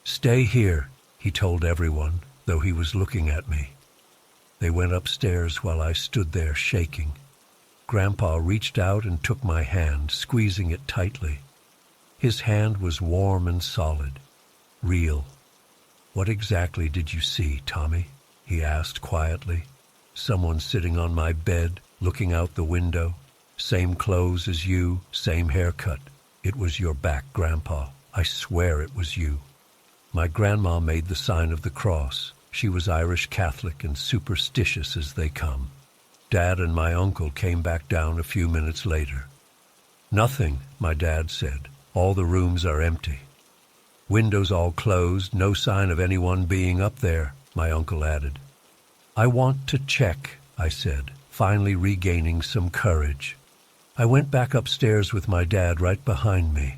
"Stay here," he told everyone, though he was looking at me. They went upstairs while I stood there shaking. Grandpa reached out and took my hand, squeezing it tightly. His hand was warm and solid, real. "What exactly did you see, Tommy?" he asked quietly. "Someone sitting on my bed, looking out the window. Same clothes as you, same haircut. It was your back, Grandpa. I swear it was you." My grandma made the sign of the cross. She was Irish Catholic and superstitious as they come. Dad and my uncle came back down a few minutes later. "Nothing," my dad said. "All the rooms are empty." "Windows all closed, no sign of anyone being up there," my uncle added. "I want to check," I said, finally regaining some courage. I went back upstairs with my dad right behind me.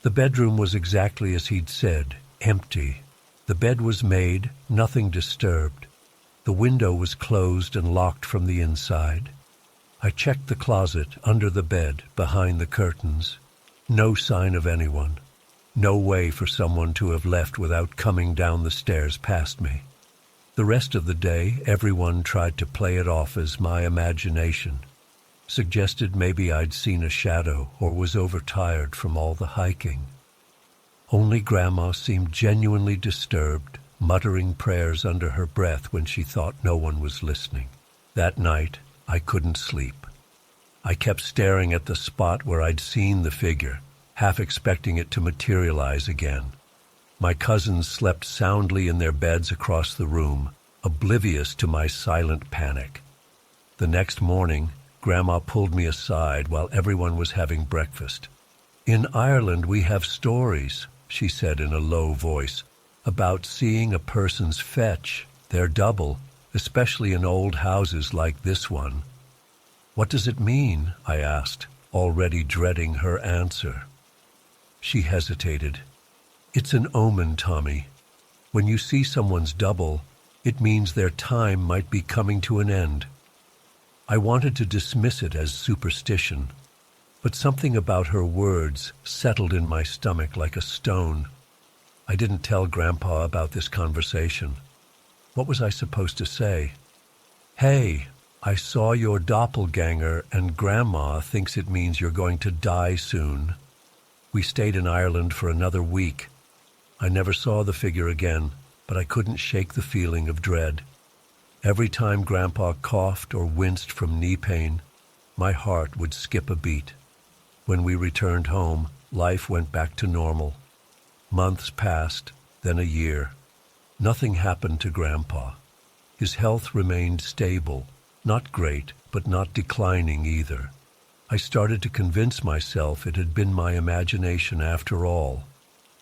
The bedroom was exactly as he'd said, empty. The bed was made, nothing disturbed. The window was closed and locked from the inside. I checked the closet, under the bed, behind the curtains. No sign of anyone. No way for someone to have left without coming down the stairs past me. The rest of the day, everyone tried to play it off as my imagination. Suggested maybe I'd seen a shadow or was overtired from all the hiking. Only Grandma seemed genuinely disturbed, muttering prayers under her breath when she thought no one was listening. That night, I couldn't sleep. I kept staring at the spot where I'd seen the figure, half expecting it to materialize again. My cousins slept soundly in their beds across the room, oblivious to my silent panic. The next morning, Grandma pulled me aside while everyone was having breakfast. "In Ireland we have stories," she said in a low voice, "about seeing a person's fetch, their double, especially in old houses like this one." "What does it mean?" I asked, already dreading her answer. She hesitated. "It's an omen, Tommy. When you see someone's double, it means their time might be coming to an end." I wanted to dismiss it as superstition, but something about her words settled in my stomach like a stone. I didn't tell Grandpa about this conversation. What was I supposed to say? "Hey, I saw your doppelganger and Grandma thinks it means you're going to die soon." We stayed in Ireland for another week. I never saw the figure again, but I couldn't shake the feeling of dread. Every time Grandpa coughed or winced from knee pain, my heart would skip a beat. When we returned home, life went back to normal. Months passed, then a year. Nothing happened to Grandpa. His health remained stable, not great, but not declining either. I started to convince myself it had been my imagination after all.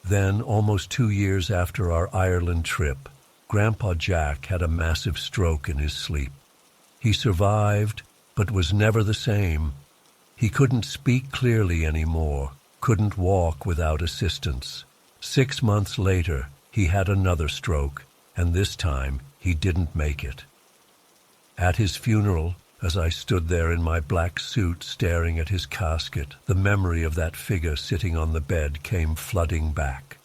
Then, almost 2 years after our Ireland trip, Grandpa Jack had a massive stroke in his sleep. He survived, but was never the same. He couldn't speak clearly anymore, couldn't walk without assistance. 6 months later, he had another stroke, and this time he didn't make it. At his funeral, as I stood there in my black suit staring at his casket, the memory of that figure sitting on the bed came flooding back.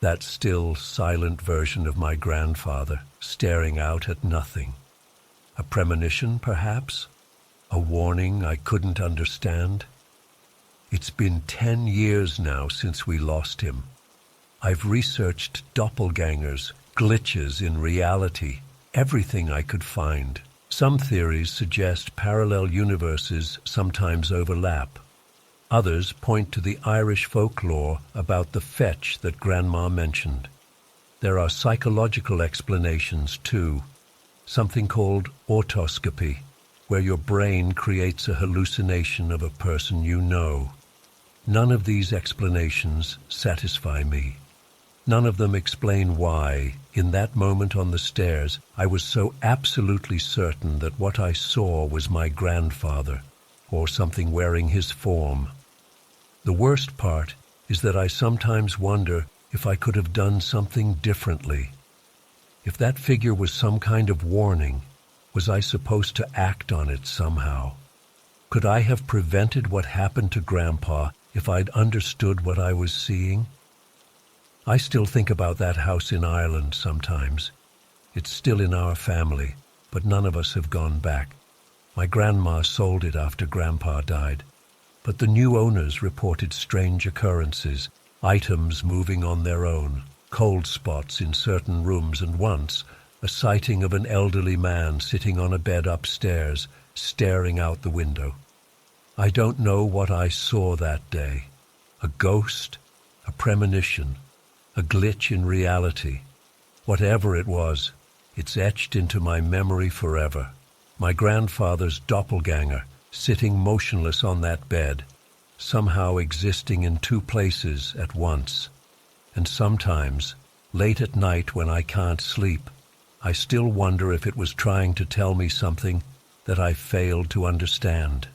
That still, silent version of my grandfather, staring out at nothing. A premonition, perhaps? A warning I couldn't understand? It's been 10 years now since we lost him. I've researched doppelgangers, glitches in reality, everything I could find. Some theories suggest parallel universes sometimes overlap. Others point to the Irish folklore about the fetch that Grandma mentioned. There are psychological explanations, too. Something called autoscopy, where your brain creates a hallucination of a person you know. None of these explanations satisfy me. None of them explain why, in that moment on the stairs, I was so absolutely certain that what I saw was my grandfather, or something wearing his form. The worst part is that I sometimes wonder if I could have done something differently. If that figure was some kind of warning, was I supposed to act on it somehow? Could I have prevented what happened to Grandpa if I'd understood what I was seeing? I still think about that house in Ireland sometimes. It's still in our family, but none of us have gone back. My grandma sold it after Grandpa died, but the new owners reported strange occurrences, items moving on their own, cold spots in certain rooms, and once, a sighting of an elderly man sitting on a bed upstairs, staring out the window. I don't know what I saw that day. A ghost? A premonition? A glitch in reality? Whatever it was, it's etched into my memory forever. My grandfather's doppelganger, sitting motionless on that bed, somehow existing in 2 places at once. And sometimes, late at night when I can't sleep, I still wonder if it was trying to tell me something that I failed to understand.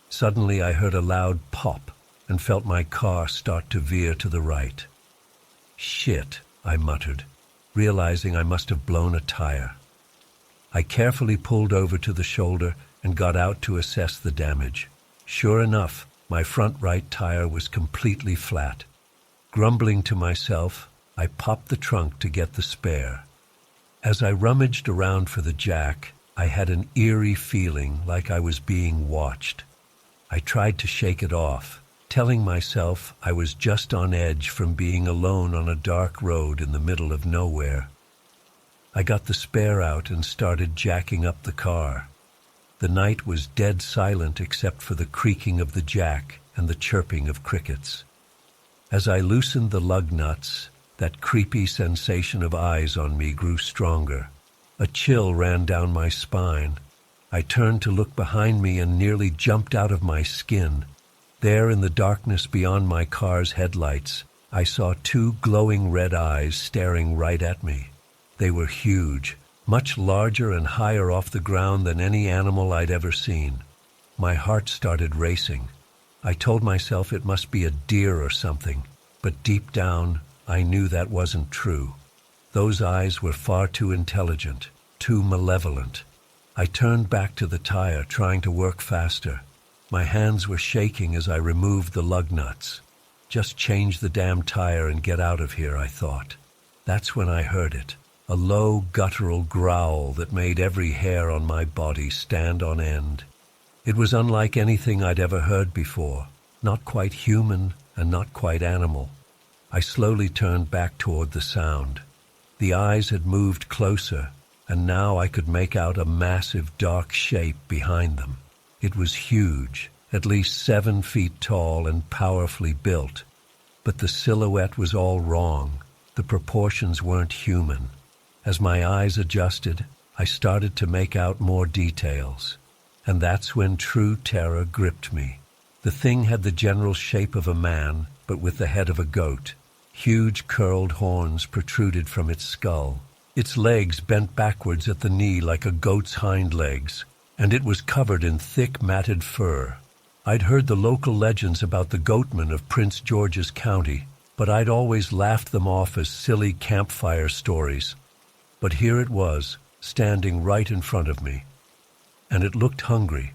Suddenly I heard a loud pop and felt my car start to veer to the right. "Shit," I muttered, realizing I must have blown a tire. I carefully pulled over to the shoulder and got out to assess the damage. Sure enough, my front right tire was completely flat. Grumbling to myself, I popped the trunk to get the spare. As I rummaged around for the jack, I had an eerie feeling like I was being watched. I tried to shake it off, telling myself I was just on edge from being alone on a dark road in the middle of nowhere. I got the spare out and started jacking up the car. The night was dead silent except for the creaking of the jack and the chirping of crickets. As I loosened the lug nuts, that creepy sensation of eyes on me grew stronger. A chill ran down my spine. I turned to look behind me and nearly jumped out of my skin. There in the darkness beyond my car's headlights, I saw 2 glowing red eyes staring right at me. They were huge, much larger and higher off the ground than any animal I'd ever seen. My heart started racing. I told myself it must be a deer or something, but deep down, I knew that wasn't true. Those eyes were far too intelligent, too malevolent. I turned back to the tire, trying to work faster. My hands were shaking as I removed the lug nuts. Just change the damn tire and get out of here, I thought. That's when I heard it, a low, guttural growl that made every hair on my body stand on end. It was unlike anything I'd ever heard before, not quite human and not quite animal. I slowly turned back toward the sound. The eyes had moved closer, and now I could make out a massive dark shape behind them. It was huge, at least 7 feet tall and powerfully built. But the silhouette was all wrong. The proportions weren't human. As my eyes adjusted, I started to make out more details. And that's when true terror gripped me. The thing had the general shape of a man, but with the head of a goat. Huge curled horns protruded from its skull. Its legs bent backwards at the knee like a goat's hind legs, and it was covered in thick, matted fur. I'd heard the local legends about the goatmen of Prince George's County, but I'd always laughed them off as silly campfire stories. But here it was, standing right in front of me. And it looked hungry.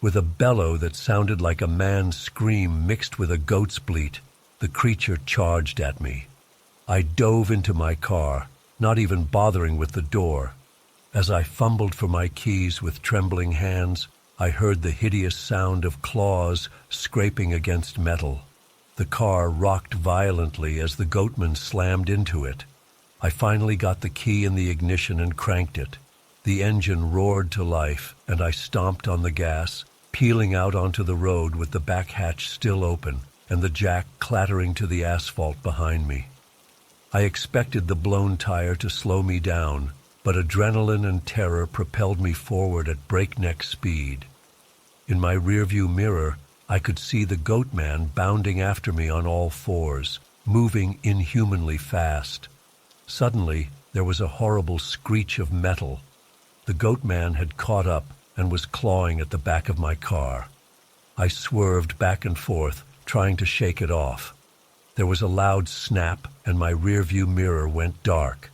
With a bellow that sounded like a man's scream mixed with a goat's bleat, the creature charged at me. I dove into my car, not even bothering with the door. As I fumbled for my keys with trembling hands, I heard the hideous sound of claws scraping against metal. The car rocked violently as the goatman slammed into it. I finally got the key in the ignition and cranked it. The engine roared to life, and I stomped on the gas, peeling out onto the road with the back hatch still open and the jack clattering to the asphalt behind me. I expected the blown tire to slow me down, but adrenaline and terror propelled me forward at breakneck speed. In my rearview mirror, I could see the goatman bounding after me on all fours, moving inhumanly fast. Suddenly, there was a horrible screech of metal. The goatman had caught up and was clawing at the back of my car. I swerved back and forth, trying to shake it off. There was a loud snap, and my rearview mirror went dark.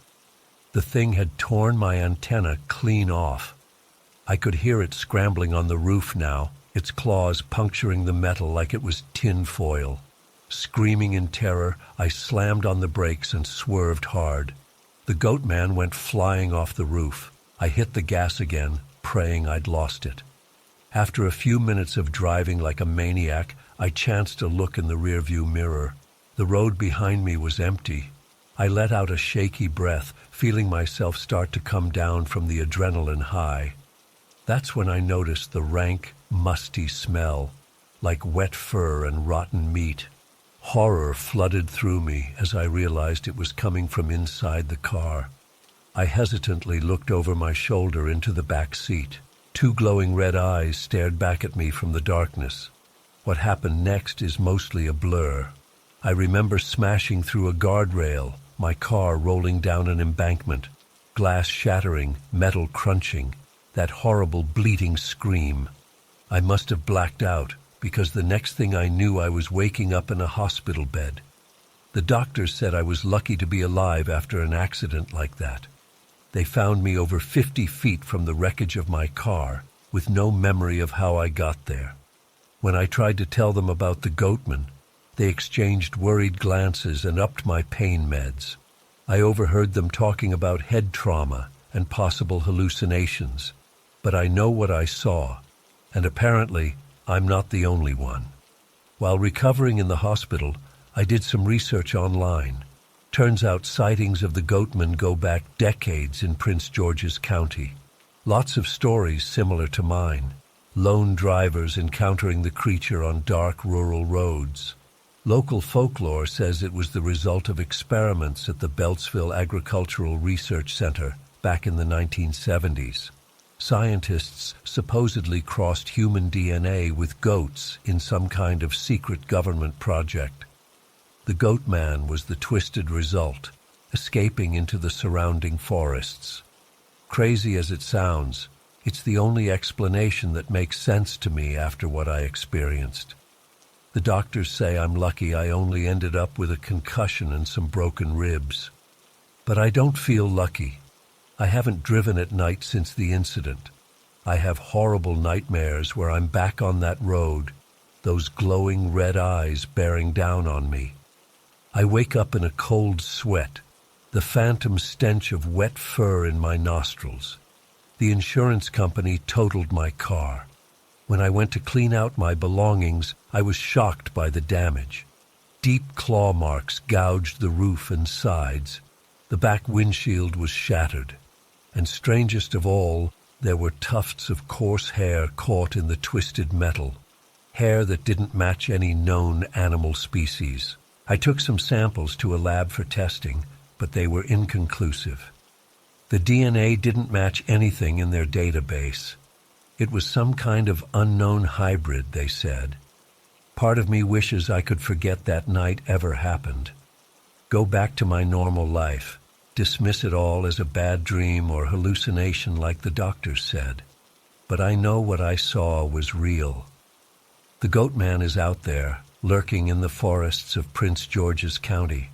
The thing had torn my antenna clean off. I could hear it scrambling on the roof now, its claws puncturing the metal like it was tin foil. Screaming in terror, I slammed on the brakes and swerved hard. The goatman went flying off the roof. I hit the gas again, praying I'd lost it. After a few minutes of driving like a maniac, I chanced a look in the rearview mirror. The road behind me was empty. I let out a shaky breath, feeling myself start to come down from the adrenaline high. That's when I noticed the rank, musty smell, like wet fur and rotten meat. Horror flooded through me as I realized it was coming from inside the car. I hesitantly looked over my shoulder into the back seat. 2 glowing red eyes stared back at me from the darkness. What happened next is mostly a blur. I remember smashing through a guardrail, my car rolling down an embankment, glass shattering, metal crunching, that horrible bleating scream. I must have blacked out, because the next thing I knew I was waking up in a hospital bed. The doctors said I was lucky to be alive after an accident like that. They found me over 50 feet from the wreckage of my car, with no memory of how I got there. When I tried to tell them about the goatman, they exchanged worried glances and upped my pain meds. I overheard them talking about head trauma and possible hallucinations, but I know what I saw, and apparently I'm not the only one. While recovering in the hospital, I did some research online. Turns out sightings of the goatman go back decades in Prince George's County. Lots of stories similar to mine. Lone drivers encountering the creature on dark rural roads. Local folklore says it was the result of experiments at the Beltsville Agricultural Research Center back in the 1970s. Scientists supposedly crossed human DNA with goats in some kind of secret government project. The goatman was the twisted result, escaping into the surrounding forests. Crazy as it sounds, it's the only explanation that makes sense to me after what I experienced. The doctors say I'm lucky I only ended up with a concussion and some broken ribs. But I don't feel lucky. I haven't driven at night since the incident. I have horrible nightmares where I'm back on that road, those glowing red eyes bearing down on me. I wake up in a cold sweat, the phantom stench of wet fur in my nostrils. The insurance company totaled my car. When I went to clean out my belongings, I was shocked by the damage. Deep claw marks gouged the roof and sides. The back windshield was shattered. And strangest of all, there were tufts of coarse hair caught in the twisted metal. Hair that didn't match any known animal species. I took some samples to a lab for testing, but they were inconclusive. The DNA didn't match anything in their database. It was some kind of unknown hybrid, they said. Part of me wishes I could forget that night ever happened. Go back to my normal life. Dismiss it all as a bad dream or hallucination like the doctors said. But I know what I saw was real. The goat man is out there, lurking in the forests of Prince George's County,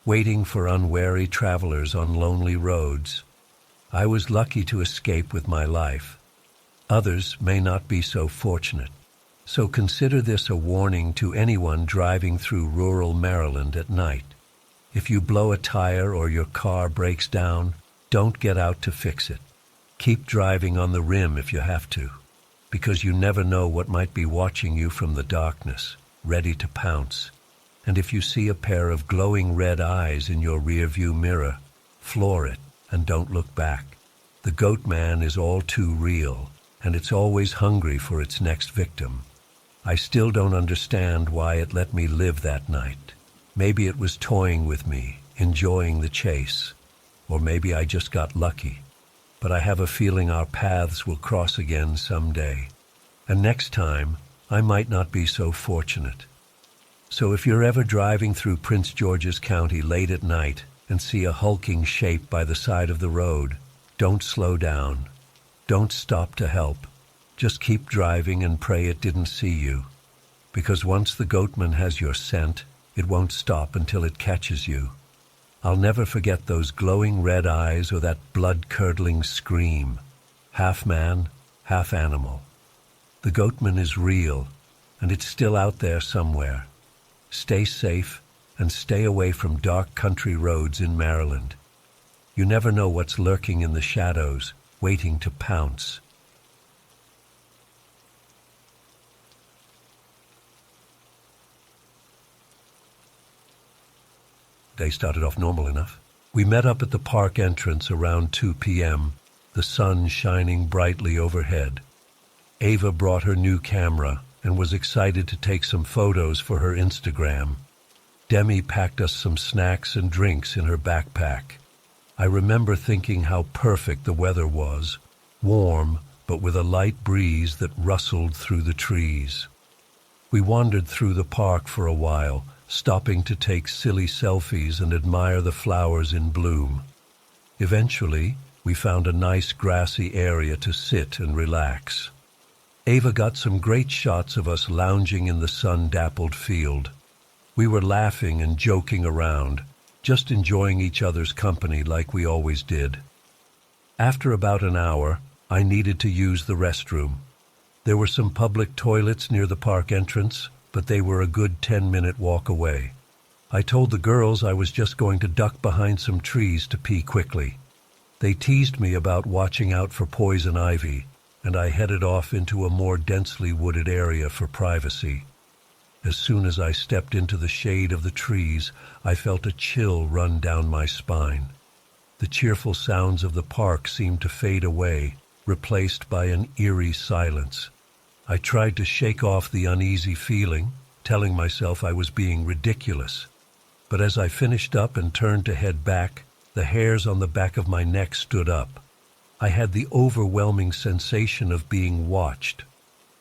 waiting for unwary travelers on lonely roads. I was lucky to escape with my life. Others may not be so fortunate. So consider this a warning to anyone driving through rural Maryland at night. If you blow a tire or your car breaks down, don't get out to fix it. Keep driving on the rim if you have to, because you never know what might be watching you from the darkness, ready to pounce. And if you see a pair of glowing red eyes in your rearview mirror, floor it and don't look back. The goat man is all too real, and it's always hungry for its next victim. I still don't understand why it let me live that night. Maybe it was toying with me, enjoying the chase. Or maybe I just got lucky. But I have a feeling our paths will cross again someday. And next time, I might not be so fortunate. So if you're ever driving through Prince George's County late at night and see a hulking shape by the side of the road, don't slow down. Don't stop to help. Just keep driving and pray it didn't see you. Because once the goatman has your scent, it won't stop until it catches you. I'll never forget those glowing red eyes or that blood-curdling scream. Half man, half animal. The goatman is real, and it's still out there somewhere. Stay safe and stay away from dark country roads in Maryland. You never know what's lurking in the shadows, waiting to pounce. Day started off normal enough. We met up at the park entrance around 2 p.m., the sun shining brightly overhead. Ava brought her new camera and was excited to take some photos for her Instagram. Demi packed us some snacks and drinks in her backpack. I remember thinking how perfect the weather was, warm, but with a light breeze that rustled through the trees. We wandered through the park for a while, stopping to take silly selfies and admire the flowers in bloom. Eventually, we found a nice grassy area to sit and relax. Ava got some great shots of us lounging in the sun-dappled field. We were laughing and joking around, just enjoying each other's company like we always did. After about an hour, I needed to use the restroom. There were some public toilets near the park entrance, but they were a good 10-minute walk away. I told the girls I was just going to duck behind some trees to pee quickly. They teased me about watching out for poison ivy, and I headed off into a more densely wooded area for privacy. As soon as I stepped into the shade of the trees, I felt a chill run down my spine. The cheerful sounds of the park seemed to fade away, replaced by an eerie silence. I tried to shake off the uneasy feeling, telling myself I was being ridiculous. But as I finished up and turned to head back, the hairs on the back of my neck stood up. I had the overwhelming sensation of being watched.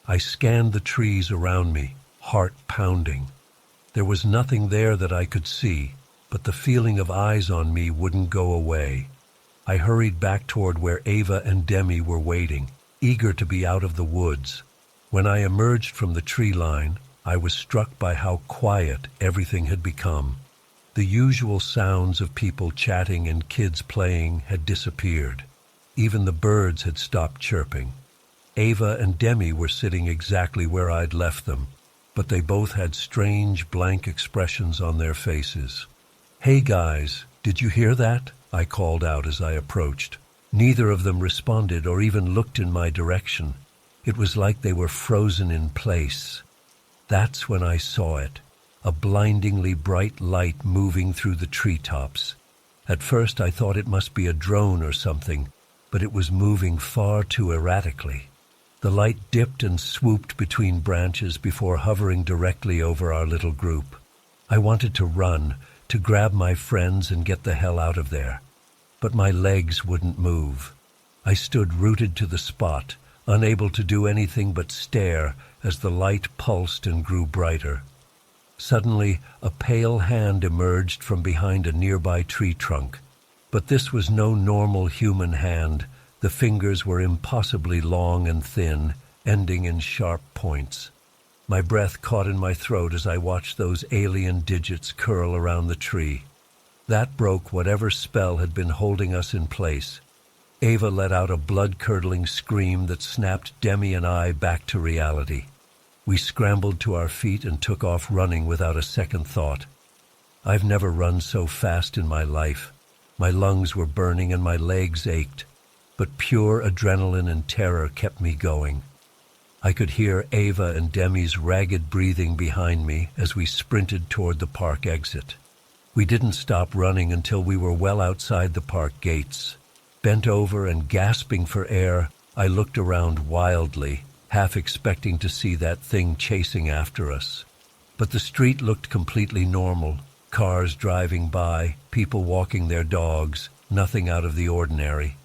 I scanned the trees around me, heart pounding. There was nothing there that I could see, but the feeling of eyes on me wouldn't go away. I hurried back toward where Ava and Demi were waiting, eager to be out of the woods. When I emerged from the tree line, I was struck by how quiet everything had become. The usual sounds of people chatting and kids playing had disappeared. Even the birds had stopped chirping. Ava and Demi were sitting exactly where I'd left them, but they both had strange, blank expressions on their faces. "Hey guys, did you hear that?" I called out as I approached. Neither of them responded or even looked in my direction. It was like they were frozen in place. That's when I saw it, a blindingly bright light moving through the treetops. At first I thought it must be a drone or something, but it was moving far too erratically. The light dipped and swooped between branches before hovering directly over our little group. I wanted to run, to grab my friends and get the hell out of there. But my legs wouldn't move. I stood rooted to the spot, unable to do anything but stare as the light pulsed and grew brighter. Suddenly, a pale hand emerged from behind a nearby tree trunk. But this was no normal human hand. The fingers were impossibly long and thin, ending in sharp points. My breath caught in my throat as I watched those alien digits curl around the tree. That broke whatever spell had been holding us in place. Ava let out a blood-curdling scream that snapped Demi and I back to reality. We scrambled to our feet and took off running without a second thought. I've never run so fast in my life. My lungs were burning and my legs ached, but pure adrenaline and terror kept me going. I could hear Ava and Demi's ragged breathing behind me as we sprinted toward the park exit. We didn't stop running until we were well outside the park gates. Bent over and gasping for air, I looked around wildly, half expecting to see that thing chasing after us. But the street looked completely normal. Cars driving by, people walking their dogs, nothing out of the ordinary.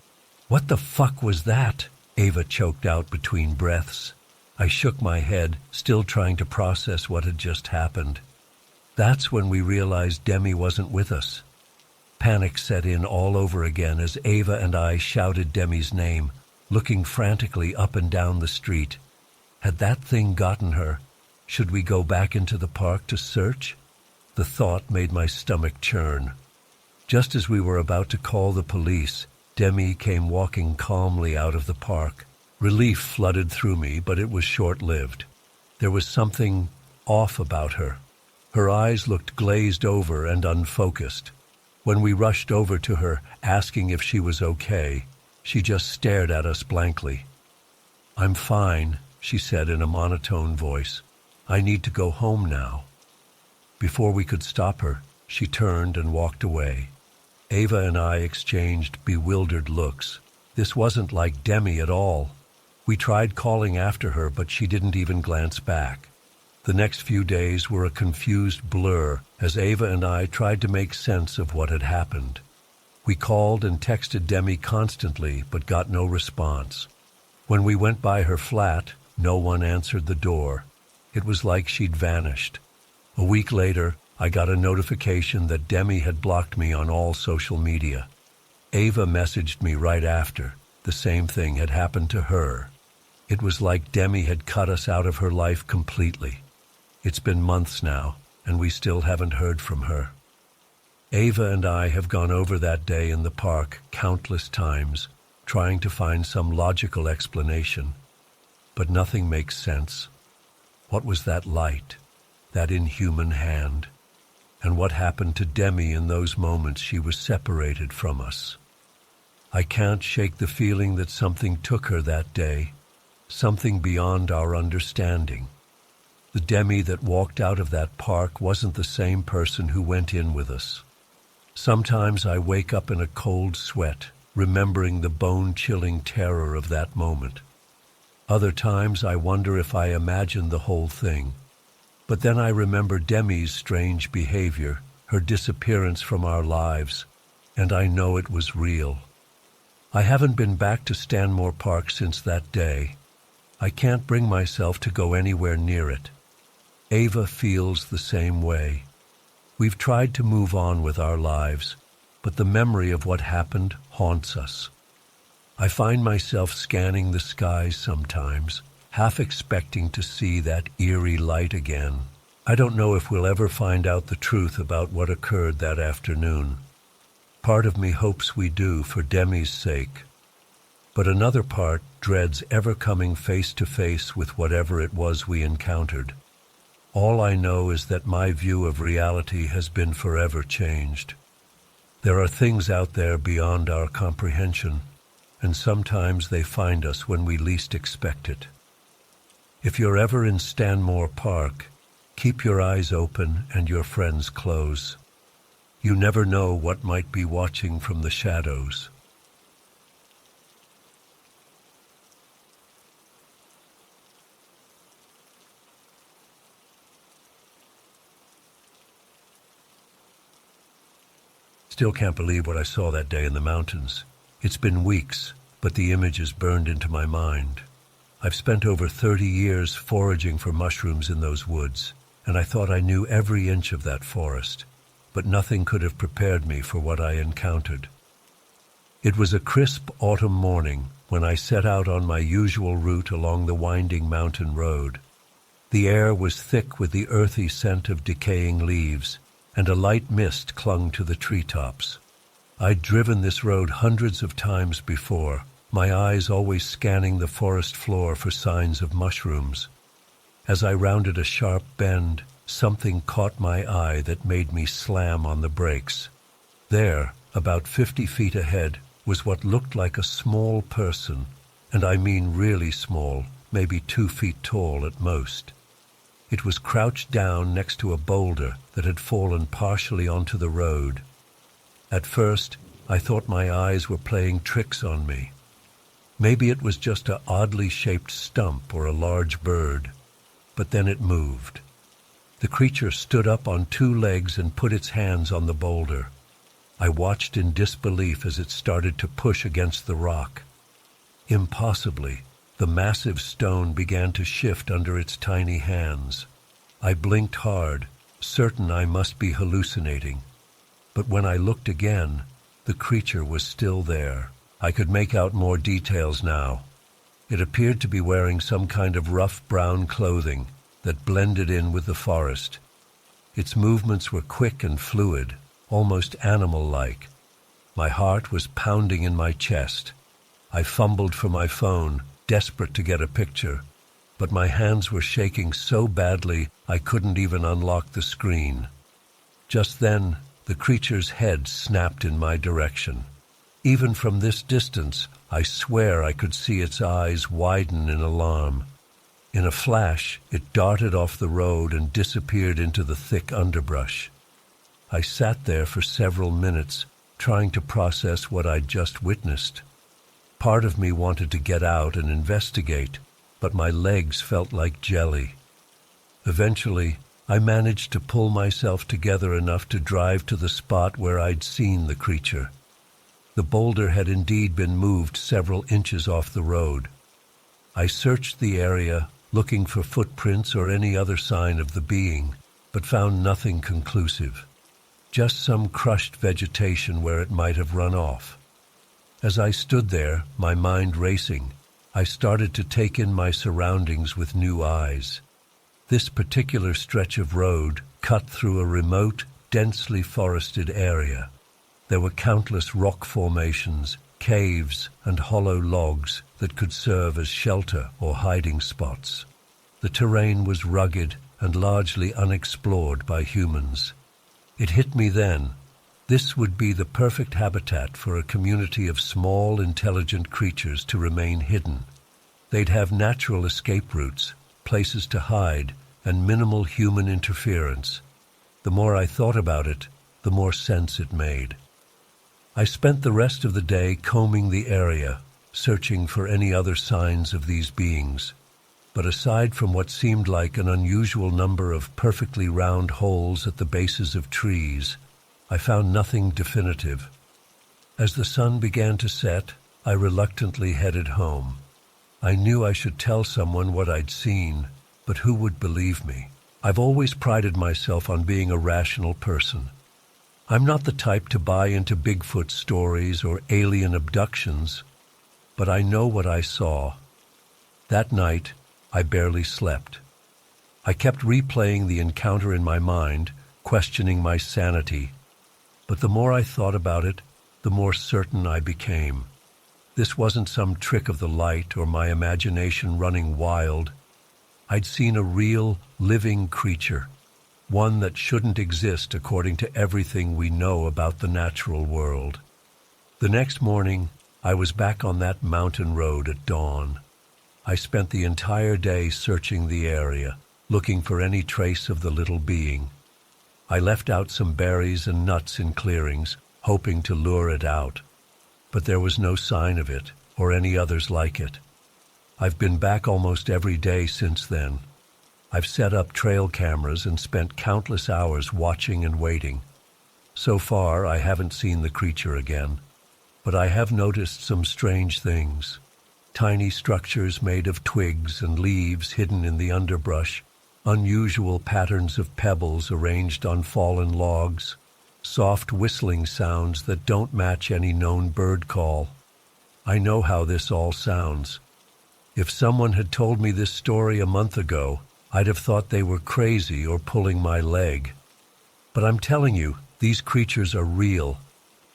"What the fuck was that?" Ava choked out between breaths. I shook my head, still trying to process what had just happened. That's when we realized Demi wasn't with us. Panic set in all over again as Ava and I shouted Demi's name, looking frantically up and down the street. Had that thing gotten her? Should we go back into the park to search? The thought made my stomach churn. Just as we were about to call the police, Demi came walking calmly out of the park. Relief flooded through me, but it was short-lived. There was something off about her. Her eyes looked glazed over and unfocused. When we rushed over to her, asking if she was okay, she just stared at us blankly. "I'm fine," she said in a monotone voice. "I need to go home now." Before we could stop her, she turned and walked away. Ava and I exchanged bewildered looks. This wasn't like Demi at all. We tried calling after her, but she didn't even glance back. The next few days were a confused blur as Ava and I tried to make sense of what had happened. We called and texted Demi constantly, but got no response. When we went by her flat, no one answered the door. It was like she'd vanished. A week later, I got a notification that Demi had blocked me on all social media. Ava messaged me right after. The same thing had happened to her. It was like Demi had cut us out of her life completely. It's been months now, and we still haven't heard from her. Ava and I have gone over that day in the park countless times, trying to find some logical explanation. But nothing makes sense. What was that light? That inhuman hand? And what happened to Demi in those moments she was separated from us? I can't shake the feeling that something took her that day, something beyond our understanding. The Demi that walked out of that park wasn't the same person who went in with us. Sometimes I wake up in a cold sweat, remembering the bone-chilling terror of that moment. Other times I wonder if I imagined the whole thing. But then I remember Demi's strange behavior, her disappearance from our lives, and I know it was real. I haven't been back to Stanmore Park since that day. I can't bring myself to go anywhere near it. Ava feels the same way. We've tried to move on with our lives, but the memory of what happened haunts us. I find myself scanning the skies sometimes, half expecting to see that eerie light again. I don't know if we'll ever find out the truth about what occurred that afternoon. Part of me hopes we do for Demi's sake, but another part dreads ever coming face to face with whatever it was we encountered. All I know is that my view of reality has been forever changed. There are things out there beyond our comprehension, and sometimes they find us when we least expect it. If you're ever in Stanmore Park, keep your eyes open and your friends close. You never know what might be watching from the shadows. Still can't believe what I saw that day in the mountains. It's been weeks, but the image is burned into my mind. I've spent over 30 years foraging for mushrooms in those woods, and I thought I knew every inch of that forest, but nothing could have prepared me for what I encountered. It was a crisp autumn morning when I set out on my usual route along the winding mountain road. The air was thick with the earthy scent of decaying leaves, and a light mist clung to the treetops. I'd driven this road hundreds of times before, my eyes always scanning the forest floor for signs of mushrooms. As I rounded a sharp bend, something caught my eye that made me slam on the brakes. There, about 50 feet ahead, was what looked like a small person, and I mean really small, maybe 2 feet tall at most. It was crouched down next to a boulder that had fallen partially onto the road. At first, I thought my eyes were playing tricks on me. Maybe it was just an oddly shaped stump or a large bird. But then it moved. The creature stood up on 2 legs and put its hands on the boulder. I watched in disbelief as it started to push against the rock. Impossibly, the massive stone began to shift under its tiny hands. I blinked hard, certain I must be hallucinating. But when I looked again, the creature was still there. I could make out more details now. It appeared to be wearing some kind of rough brown clothing that blended in with the forest. Its movements were quick and fluid, almost animal-like. My heart was pounding in my chest. I fumbled for my phone, desperate to get a picture, but my hands were shaking so badly I couldn't even unlock the screen. Just then, the creature's head snapped in my direction. Even from this distance, I swear I could see its eyes widen in alarm. In a flash, it darted off the road and disappeared into the thick underbrush. I sat there for several minutes, trying to process what I'd just witnessed. Part of me wanted to get out and investigate, but my legs felt like jelly. Eventually, I managed to pull myself together enough to drive to the spot where I'd seen the creature. The boulder had indeed been moved several inches off the road. I searched the area, looking for footprints or any other sign of the being, but found nothing conclusive. Just some crushed vegetation where it might have run off. As I stood there, my mind racing, I started to take in my surroundings with new eyes. This particular stretch of road cut through a remote, densely forested area. There were countless rock formations, caves, and hollow logs that could serve as shelter or hiding spots. The terrain was rugged and largely unexplored by humans. It hit me then. This would be the perfect habitat for a community of small, intelligent creatures to remain hidden. They'd have natural escape routes, places to hide, and minimal human interference. The more I thought about it, the more sense it made. I spent the rest of the day combing the area, searching for any other signs of these beings. But aside from what seemed like an unusual number of perfectly round holes at the bases of trees, I found nothing definitive. As the sun began to set, I reluctantly headed home. I knew I should tell someone what I'd seen, but who would believe me? I've always prided myself on being a rational person. I'm not the type to buy into Bigfoot stories or alien abductions, but I know what I saw. That night, I barely slept. I kept replaying the encounter in my mind, questioning my sanity. But the more I thought about it, the more certain I became. This wasn't some trick of the light or my imagination running wild. I'd seen a real, living creature, one that shouldn't exist according to everything we know about the natural world. The next morning, I was back on that mountain road at dawn. I spent the entire day searching the area, looking for any trace of the little being. I left out some berries and nuts in clearings, hoping to lure it out. But there was no sign of it, or any others like it. I've been back almost every day since then. I've set up trail cameras and spent countless hours watching and waiting. So far, I haven't seen the creature again, but I have noticed some strange things. Tiny structures made of twigs and leaves hidden in the underbrush, unusual patterns of pebbles arranged on fallen logs, soft whistling sounds that don't match any known bird call. I know how this all sounds. If someone had told me this story a month ago, I'd have thought they were crazy or pulling my leg. But I'm telling you, these creatures are real.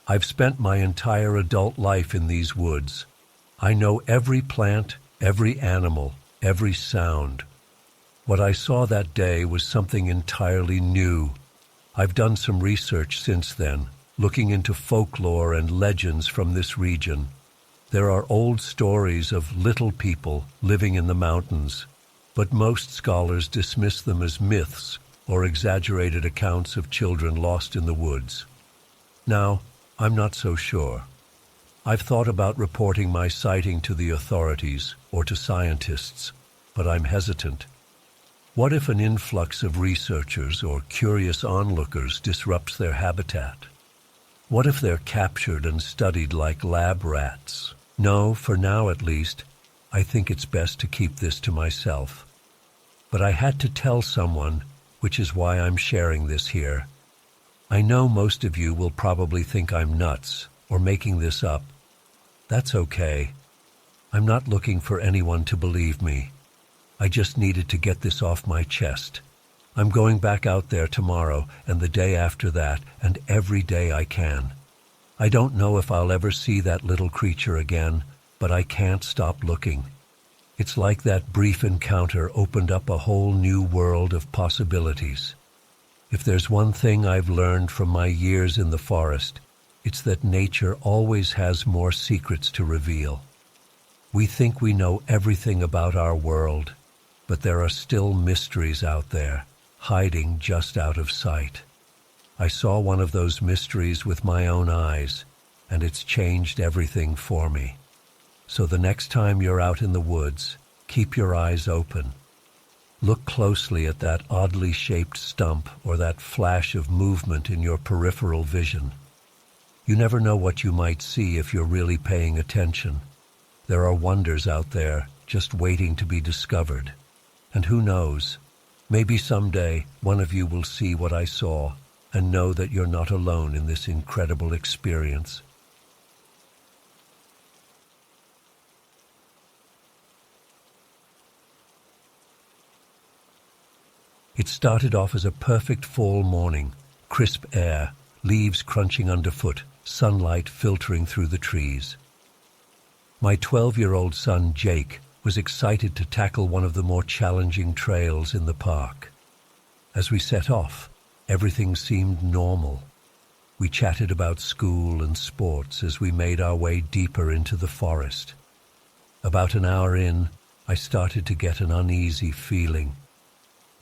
I've spent my entire adult life in these woods. I know every plant, every animal, every sound. What I saw that day was something entirely new. I've done some research since then, looking into folklore and legends from this region. There are old stories of little people living in the mountains, but most scholars dismiss them as myths or exaggerated accounts of children lost in the woods. Now, I'm not so sure. I've thought about reporting my sighting to the authorities or to scientists, but I'm hesitant. What if an influx of researchers or curious onlookers disrupts their habitat? What if they're captured and studied like lab rats? No, for now at least, I think it's best to keep this to myself. But I had to tell someone, which is why I'm sharing this here. I know most of you will probably think I'm nuts or making this up. That's okay. I'm not looking for anyone to believe me. I just needed to get this off my chest. I'm going back out there tomorrow and the day after that and every day I can. I don't know if I'll ever see that little creature again, but I can't stop looking. It's like that brief encounter opened up a whole new world of possibilities. If there's one thing I've learned from my years in the forest, it's that nature always has more secrets to reveal. We think we know everything about our world, but there are still mysteries out there, hiding just out of sight. I saw one of those mysteries with my own eyes, and it's changed everything for me. So the next time you're out in the woods, keep your eyes open. Look closely at that oddly shaped stump or that flash of movement in your peripheral vision. You never know what you might see if you're really paying attention. There are wonders out there just waiting to be discovered. And who knows, maybe someday one of you will see what I saw and know that you're not alone in this incredible experience. It started off as a perfect fall morning, crisp air, leaves crunching underfoot, sunlight filtering through the trees. My 12-year-old son, Jake, was excited to tackle one of the more challenging trails in the park. As we set off, everything seemed normal. We chatted about school and sports as we made our way deeper into the forest. About an hour in, I started to get an uneasy feeling.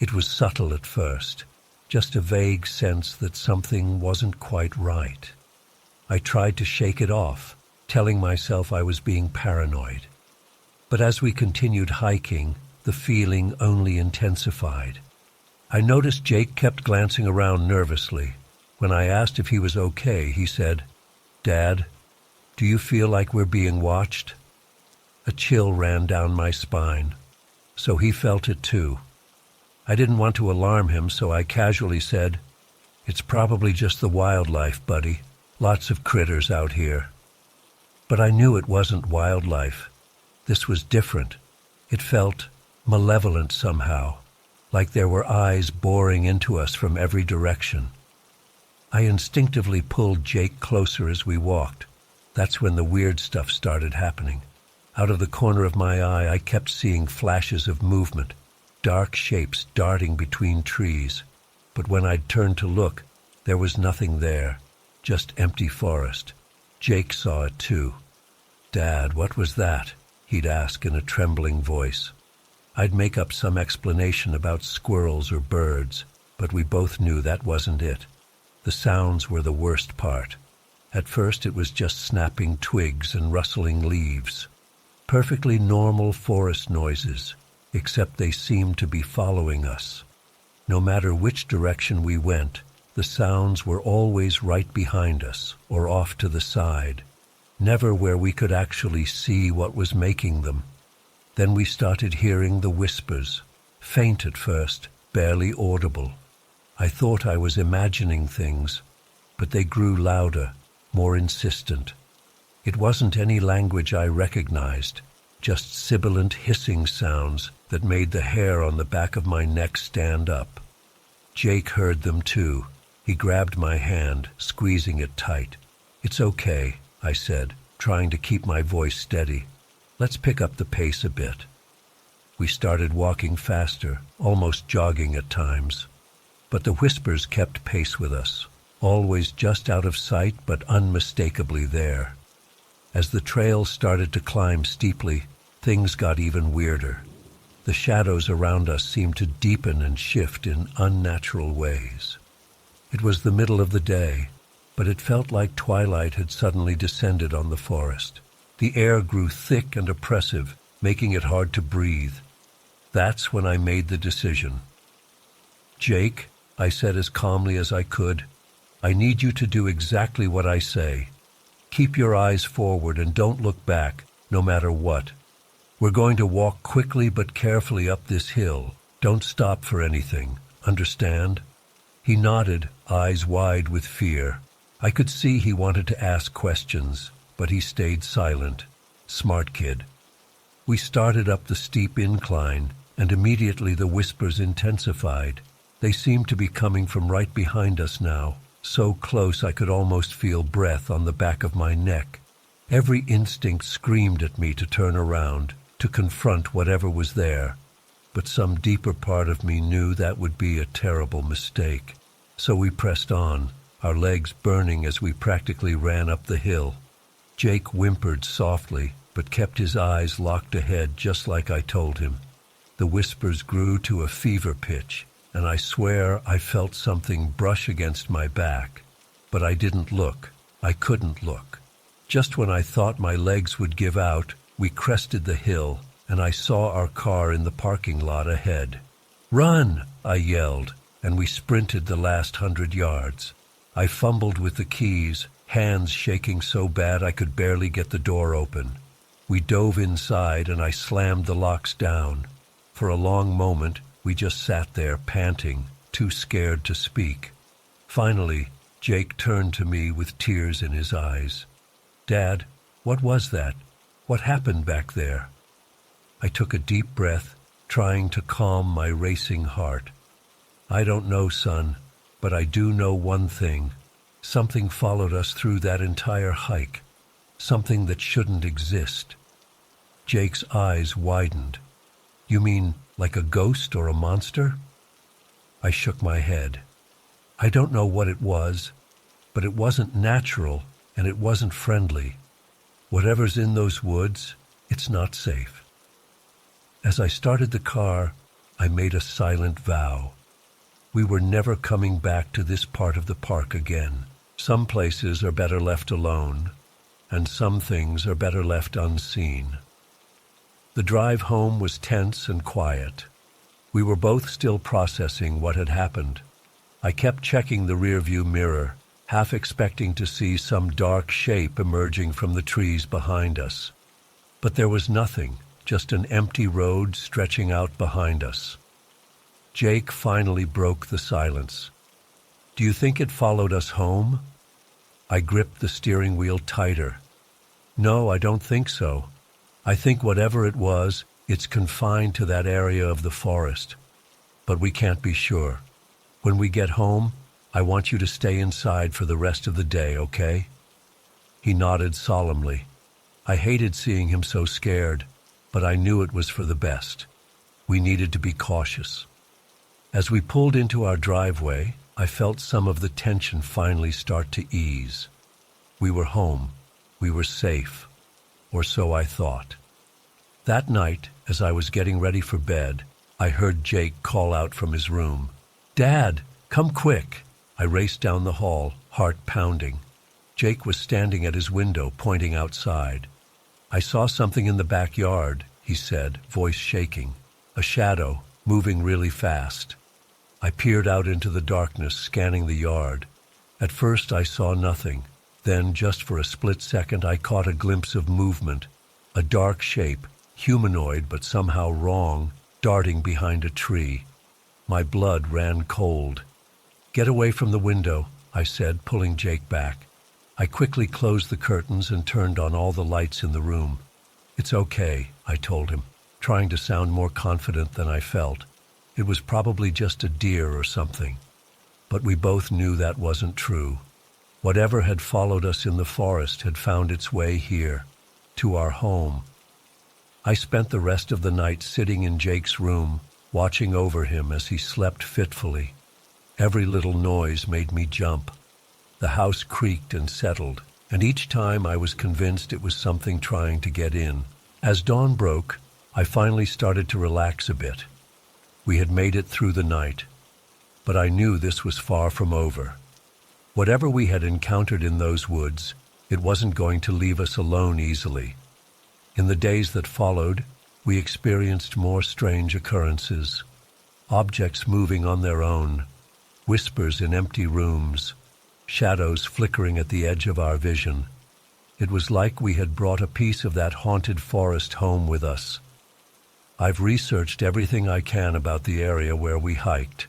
It was subtle at first, just a vague sense that something wasn't quite right. I tried to shake it off, telling myself I was being paranoid. But as we continued hiking, the feeling only intensified. I noticed Jake kept glancing around nervously. When I asked if he was okay, he said, "Dad, do you feel like we're being watched?" A chill ran down my spine. So he felt it too. I didn't want to alarm him, so I casually said, "It's probably just the wildlife, buddy. Lots of critters out here." But I knew it wasn't wildlife. This was different. It felt malevolent somehow, like there were eyes boring into us from every direction. I instinctively pulled Jake closer as we walked. That's when the weird stuff started happening. Out of the corner of my eye, I kept seeing flashes of movement, dark shapes darting between trees. But when I'd turned to look, there was nothing there, just empty forest. Jake saw it too. "Dad, what was that?" he'd ask in a trembling voice. I'd make up some explanation about squirrels or birds, but we both knew that wasn't it. The sounds were the worst part. At first it was just snapping twigs and rustling leaves. Perfectly normal forest noises, except they seemed to be following us. No matter which direction we went, the sounds were always right behind us or off to the side, never where we could actually see what was making them. Then we started hearing the whispers, faint at first, barely audible. I thought I was imagining things, but they grew louder, more insistent. It wasn't any language I recognized, just sibilant hissing sounds that made the hair on the back of my neck stand up. Jake heard them too. He grabbed my hand, squeezing it tight. "It's okay," I said, trying to keep my voice steady. "Let's pick up the pace a bit." We started walking faster, almost jogging at times. But the whispers kept pace with us, always just out of sight but unmistakably there. As the trail started to climb steeply, things got even weirder. The shadows around us seemed to deepen and shift in unnatural ways. It was the middle of the day, but it felt like twilight had suddenly descended on the forest. The air grew thick and oppressive, making it hard to breathe. That's when I made the decision. "Jake," I said as calmly as I could, "I need you to do exactly what I say. Keep your eyes forward and don't look back, no matter what. We're going to walk quickly but carefully up this hill. Don't stop for anything. Understand?" He nodded, eyes wide with fear. I could see he wanted to ask questions, but he stayed silent. Smart kid. We started up the steep incline, and immediately the whispers intensified. They seemed to be coming from right behind us now, so close I could almost feel breath on the back of my neck. Every instinct screamed at me to turn around, to confront whatever was there. But some deeper part of me knew that would be a terrible mistake. So we pressed on, our legs burning as we practically ran up the hill. Jake whimpered softly, but kept his eyes locked ahead just like I told him. The whispers grew to a fever pitch, and I swear I felt something brush against my back. But I didn't look. I couldn't look. Just when I thought my legs would give out, we crested the hill, and I saw our car in the parking lot ahead. "Run!" I yelled, and we sprinted the last 100 yards. I fumbled with the keys, hands shaking so bad I could barely get the door open. We dove inside, and I slammed the locks down. For a long moment, we just sat there panting, too scared to speak. Finally, Jake turned to me with tears in his eyes. "Dad, what was that? What happened back there?" I took a deep breath, trying to calm my racing heart. "I don't know, son, but I do know one thing. Something followed us through that entire hike. Something that shouldn't exist." Jake's eyes widened. "You mean like a ghost or a monster?" I shook my head. "I don't know what it was, but it wasn't natural and it wasn't friendly. Whatever's in those woods, it's not safe." As I started the car, I made a silent vow. We were never coming back to this part of the park again. Some places are better left alone, and some things are better left unseen. The drive home was tense and quiet. We were both still processing what had happened. I kept checking the rearview mirror, half expecting to see some dark shape emerging from the trees behind us. But there was nothing, just an empty road stretching out behind us. Jake finally broke the silence. "Do you think it followed us home?" I gripped the steering wheel tighter. "No, I don't think so. I think whatever it was, it's confined to that area of the forest. But we can't be sure. When we get home, I want you to stay inside for the rest of the day, okay?" He nodded solemnly. I hated seeing him so scared, but I knew it was for the best. We needed to be cautious. As we pulled into our driveway, I felt some of the tension finally start to ease. We were home. We were safe. Or so I thought. That night, as I was getting ready for bed, I heard Jake call out from his room, "Dad, come quick!" I raced down the hall, heart pounding. Jake was standing at his window, pointing outside. "I saw something in the backyard," he said, voice shaking. "A shadow, moving really fast." I peered out into the darkness, scanning the yard. At first I saw nothing. Then, just for a split second, I caught a glimpse of movement. A dark shape, humanoid but somehow wrong, darting behind a tree. My blood ran cold. "Get away from the window," I said, pulling Jake back. I quickly closed the curtains and turned on all the lights in the room. "It's okay," I told him, trying to sound more confident than I felt. It was probably just a deer or something. But we both knew that wasn't true. Whatever had followed us in the forest had found its way here, to our home. I spent the rest of the night sitting in Jake's room, watching over him as he slept fitfully. Every little noise made me jump. The house creaked and settled, and each time I was convinced it was something trying to get in. As dawn broke, I finally started to relax a bit. We had made it through the night, but I knew this was far from over. Whatever we had encountered in those woods, it wasn't going to leave us alone easily. In the days that followed, we experienced more strange occurrences. Objects moving on their own, whispers in empty rooms, shadows flickering at the edge of our vision. It was like we had brought a piece of that haunted forest home with us. I've researched everything I can about the area where we hiked,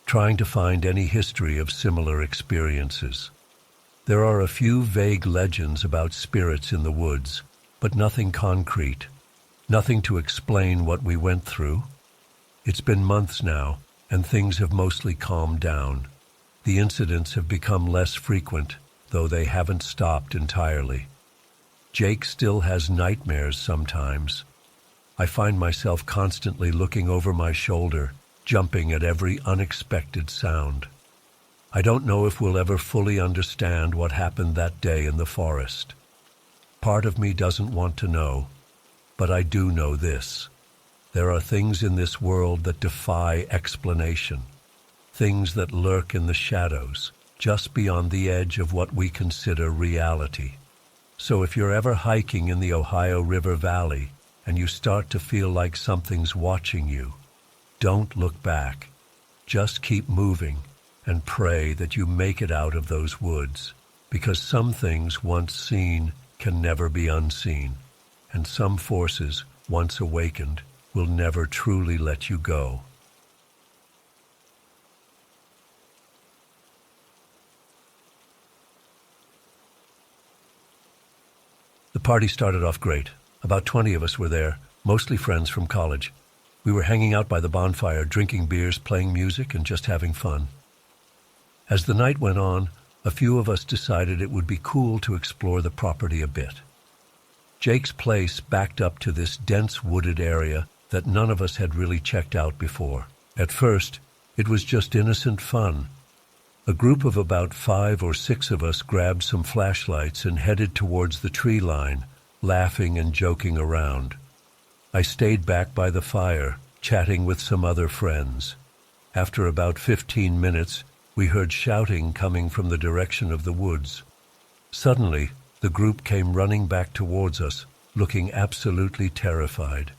trying to find any history of similar experiences. There are a few vague legends about spirits in the woods, but nothing concrete, nothing to explain what we went through. It's been months now, and things have mostly calmed down. The incidents have become less frequent, though they haven't stopped entirely. Jake still has nightmares sometimes. I find myself constantly looking over my shoulder, jumping at every unexpected sound. I don't know if we'll ever fully understand what happened that day in the forest. Part of me doesn't want to know, but I do know this. There are things in this world that defy explanation. Things that lurk in the shadows, just beyond the edge of what we consider reality. So if you're ever hiking in the Ohio River Valley and you start to feel like something's watching you, don't look back. Just keep moving and pray that you make it out of those woods, because some things once seen can never be unseen, and some forces, once awakened, will never truly let you go. The party started off great. About 20 of us were there, mostly friends from college. We were hanging out by the bonfire, drinking beers, playing music, and just having fun. As the night went on, a few of us decided it would be cool to explore the property a bit. Jake's place backed up to this dense wooded area that none of us had really checked out before. At first, it was just innocent fun. A group of about 5 or 6 of us grabbed some flashlights and headed towards the tree line, laughing and joking around. I stayed back by the fire, chatting with some other friends. After about 15 minutes, we heard shouting coming from the direction of the woods. Suddenly, the group came running back towards us, looking absolutely terrified.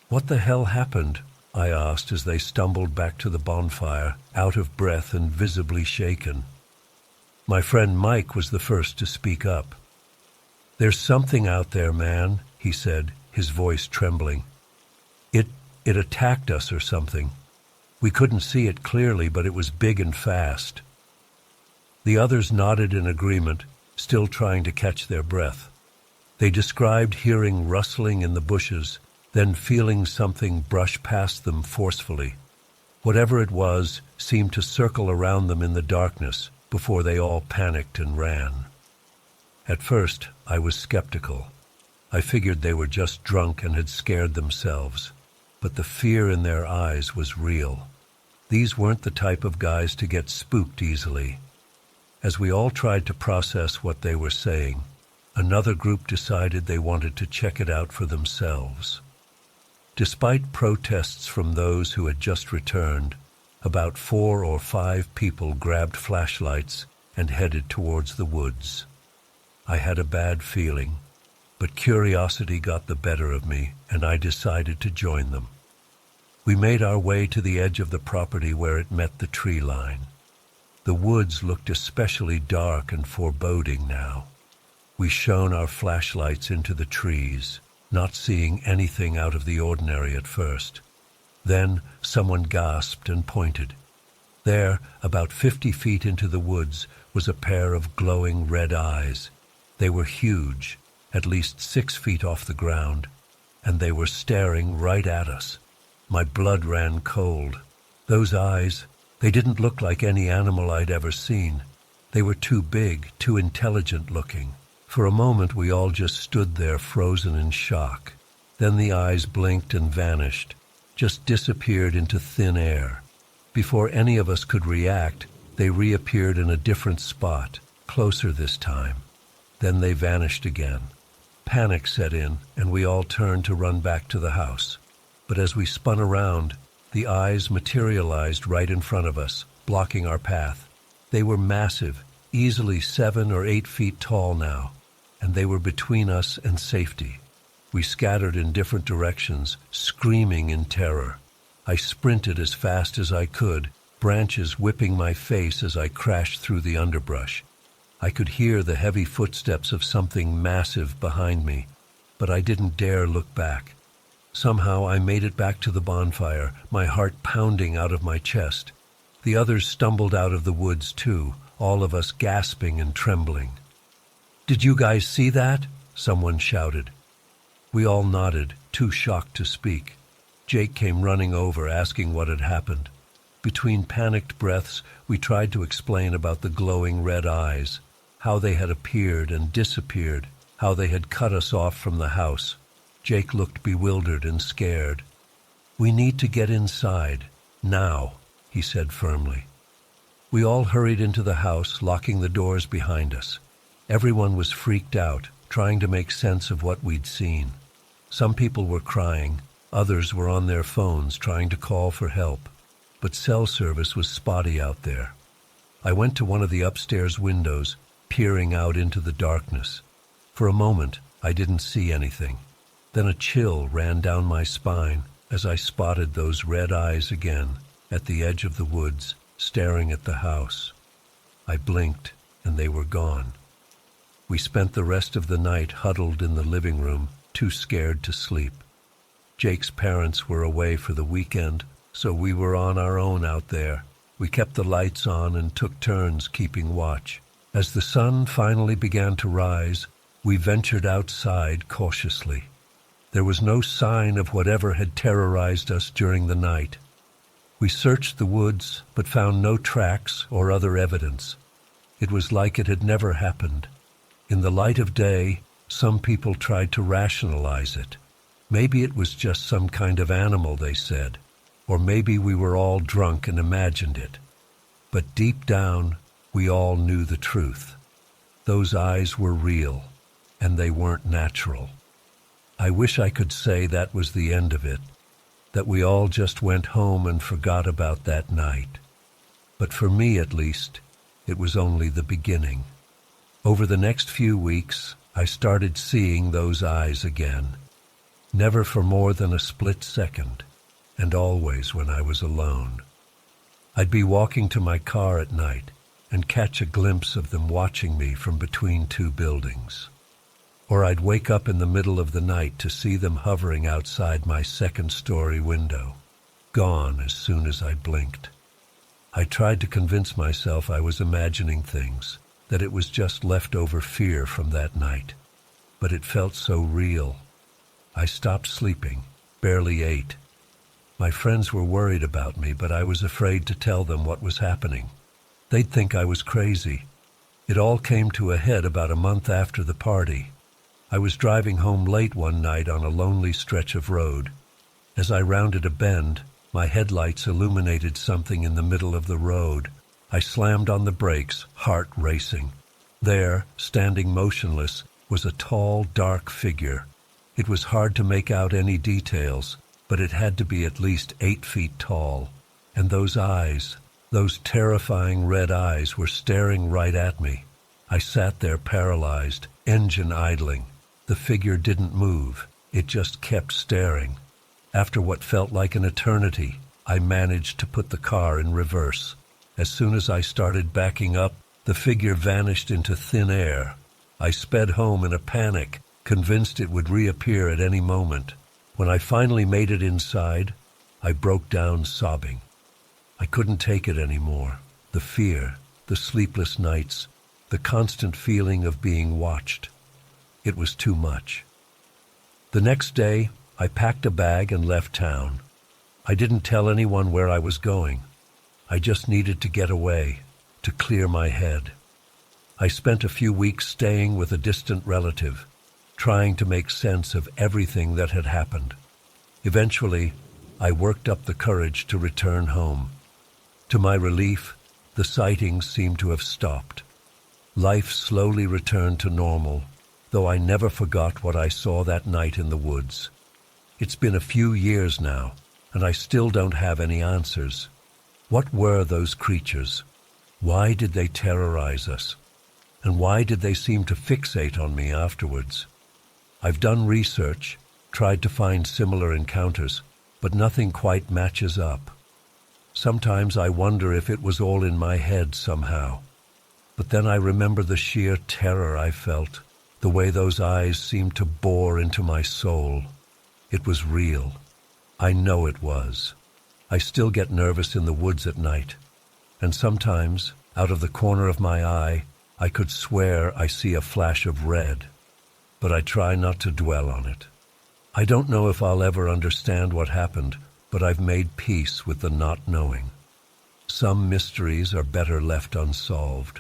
"What the hell happened?" I asked as they stumbled back to the bonfire, out of breath and visibly shaken. My friend Mike was the first to speak up. "There's something out there, man," he said, his voice trembling. It attacked us or something. We couldn't see it clearly, but it was big and fast. The others nodded in agreement, still trying to catch their breath. They described hearing rustling in the bushes, then feeling something brush past them forcefully. Whatever it was seemed to circle around them in the darkness before they all panicked and ran. At first, I was skeptical. I figured they were just drunk and had scared themselves. But the fear in their eyes was real. These weren't the type of guys to get spooked easily. As we all tried to process what they were saying, another group decided they wanted to check it out for themselves. Despite protests from those who had just returned, about 4 or 5 people grabbed flashlights and headed towards the woods. I had a bad feeling, but curiosity got the better of me, and I decided to join them. We made our way to the edge of the property where it met the tree line. The woods looked especially dark and foreboding now. We shone our flashlights into the trees, not seeing anything out of the ordinary at first. Then someone gasped and pointed. There, about 50 feet into the woods, was a pair of glowing red eyes. They were huge, at least 6 feet off the ground, and they were staring right at us. My blood ran cold. Those eyes, they didn't look like any animal I'd ever seen. They were too big, too intelligent looking. For a moment we all just stood there frozen in shock. Then the eyes blinked and vanished, just disappeared into thin air. Before any of us could react, they reappeared in a different spot, closer this time. Then they vanished again. Panic set in, and we all turned to run back to the house. But as we spun around, the eyes materialized right in front of us, blocking our path. They were massive, easily 7 or 8 feet tall now, and they were between us and safety. We scattered in different directions, screaming in terror. I sprinted as fast as I could, branches whipping my face as I crashed through the underbrush. I could hear the heavy footsteps of something massive behind me, but I didn't dare look back. Somehow I made it back to the bonfire, my heart pounding out of my chest. The others stumbled out of the woods too, all of us gasping and trembling. "Did you guys see that?" someone shouted. We all nodded, too shocked to speak. Jake came running over, asking what had happened. Between panicked breaths, we tried to explain about the glowing red eyes, how they had appeared and disappeared, how they had cut us off from the house. Jake looked bewildered and scared. "We need to get inside, now," he said firmly. We all hurried into the house, locking the doors behind us. Everyone was freaked out, trying to make sense of what we'd seen. Some people were crying, others were on their phones trying to call for help, but cell service was spotty out there. I went to one of the upstairs windows, peering out into the darkness. For a moment, I didn't see anything. Then a chill ran down my spine as I spotted those red eyes again at the edge of the woods, staring at the house. I blinked, and they were gone. We spent the rest of the night huddled in the living room, too scared to sleep. Jake's parents were away for the weekend, so we were on our own out there. We kept the lights on and took turns keeping watch. As the sun finally began to rise, we ventured outside cautiously. There was no sign of whatever had terrorized us during the night. We searched the woods, but found no tracks or other evidence. It was like it had never happened. In the light of day, some people tried to rationalize it. Maybe it was just some kind of animal, they said, or maybe we were all drunk and imagined it. But deep down, we all knew the truth. Those eyes were real, and they weren't natural. I wish I could say that was the end of it, that we all just went home and forgot about that night. But for me, at least, it was only the beginning. Over the next few weeks, I started seeing those eyes again. Never for more than a split second, and always when I was alone. I'd be walking to my car at night and catch a glimpse of them watching me from between 2 buildings. Or I'd wake up in the middle of the night to see them hovering outside my 2nd-story window. gone as soon as I blinked. I tried to convince myself I was imagining things, that it was just leftover fear from that night. But it felt so real. I stopped sleeping, barely ate. My friends were worried about me, but I was afraid to tell them what was happening. They'd think I was crazy. It all came to a head about a month after the party. I was driving home late one night on a lonely stretch of road. As I rounded a bend, my headlights illuminated something in the middle of the road. I slammed on the brakes, heart racing. There, standing motionless, was a tall, dark figure. It was hard to make out any details, but it had to be at least 8 feet tall. And those eyes, those terrifying red eyes, were staring right at me. I sat there paralyzed, engine idling. The figure didn't move. It just kept staring. After what felt like an eternity, I managed to put the car in reverse. As soon as I started backing up, the figure vanished into thin air. I sped home in a panic, convinced it would reappear at any moment. When I finally made it inside, I broke down sobbing. I couldn't take it anymore. The fear, the sleepless nights, the constant feeling of being watched. It was too much. The next day, I packed a bag and left town. I didn't tell anyone where I was going. I just needed to get away, to clear my head. I spent a few weeks staying with a distant relative, trying to make sense of everything that had happened. Eventually, I worked up the courage to return home. To my relief, the sightings seemed to have stopped. Life slowly returned to normal, though I never forgot what I saw that night in the woods. It's been a few years now, and I still don't have any answers. What were those creatures? Why did they terrorize us? And why did they seem to fixate on me afterwards? I've done research, tried to find similar encounters, but nothing quite matches up. Sometimes I wonder if it was all in my head somehow. But then I remember the sheer terror I felt, the way those eyes seemed to bore into my soul. It was real. I know it was. I still get nervous in the woods at night, and sometimes, out of the corner of my eye, I could swear I see a flash of red, but I try not to dwell on it. I don't know if I'll ever understand what happened, but I've made peace with the not knowing. Some mysteries are better left unsolved.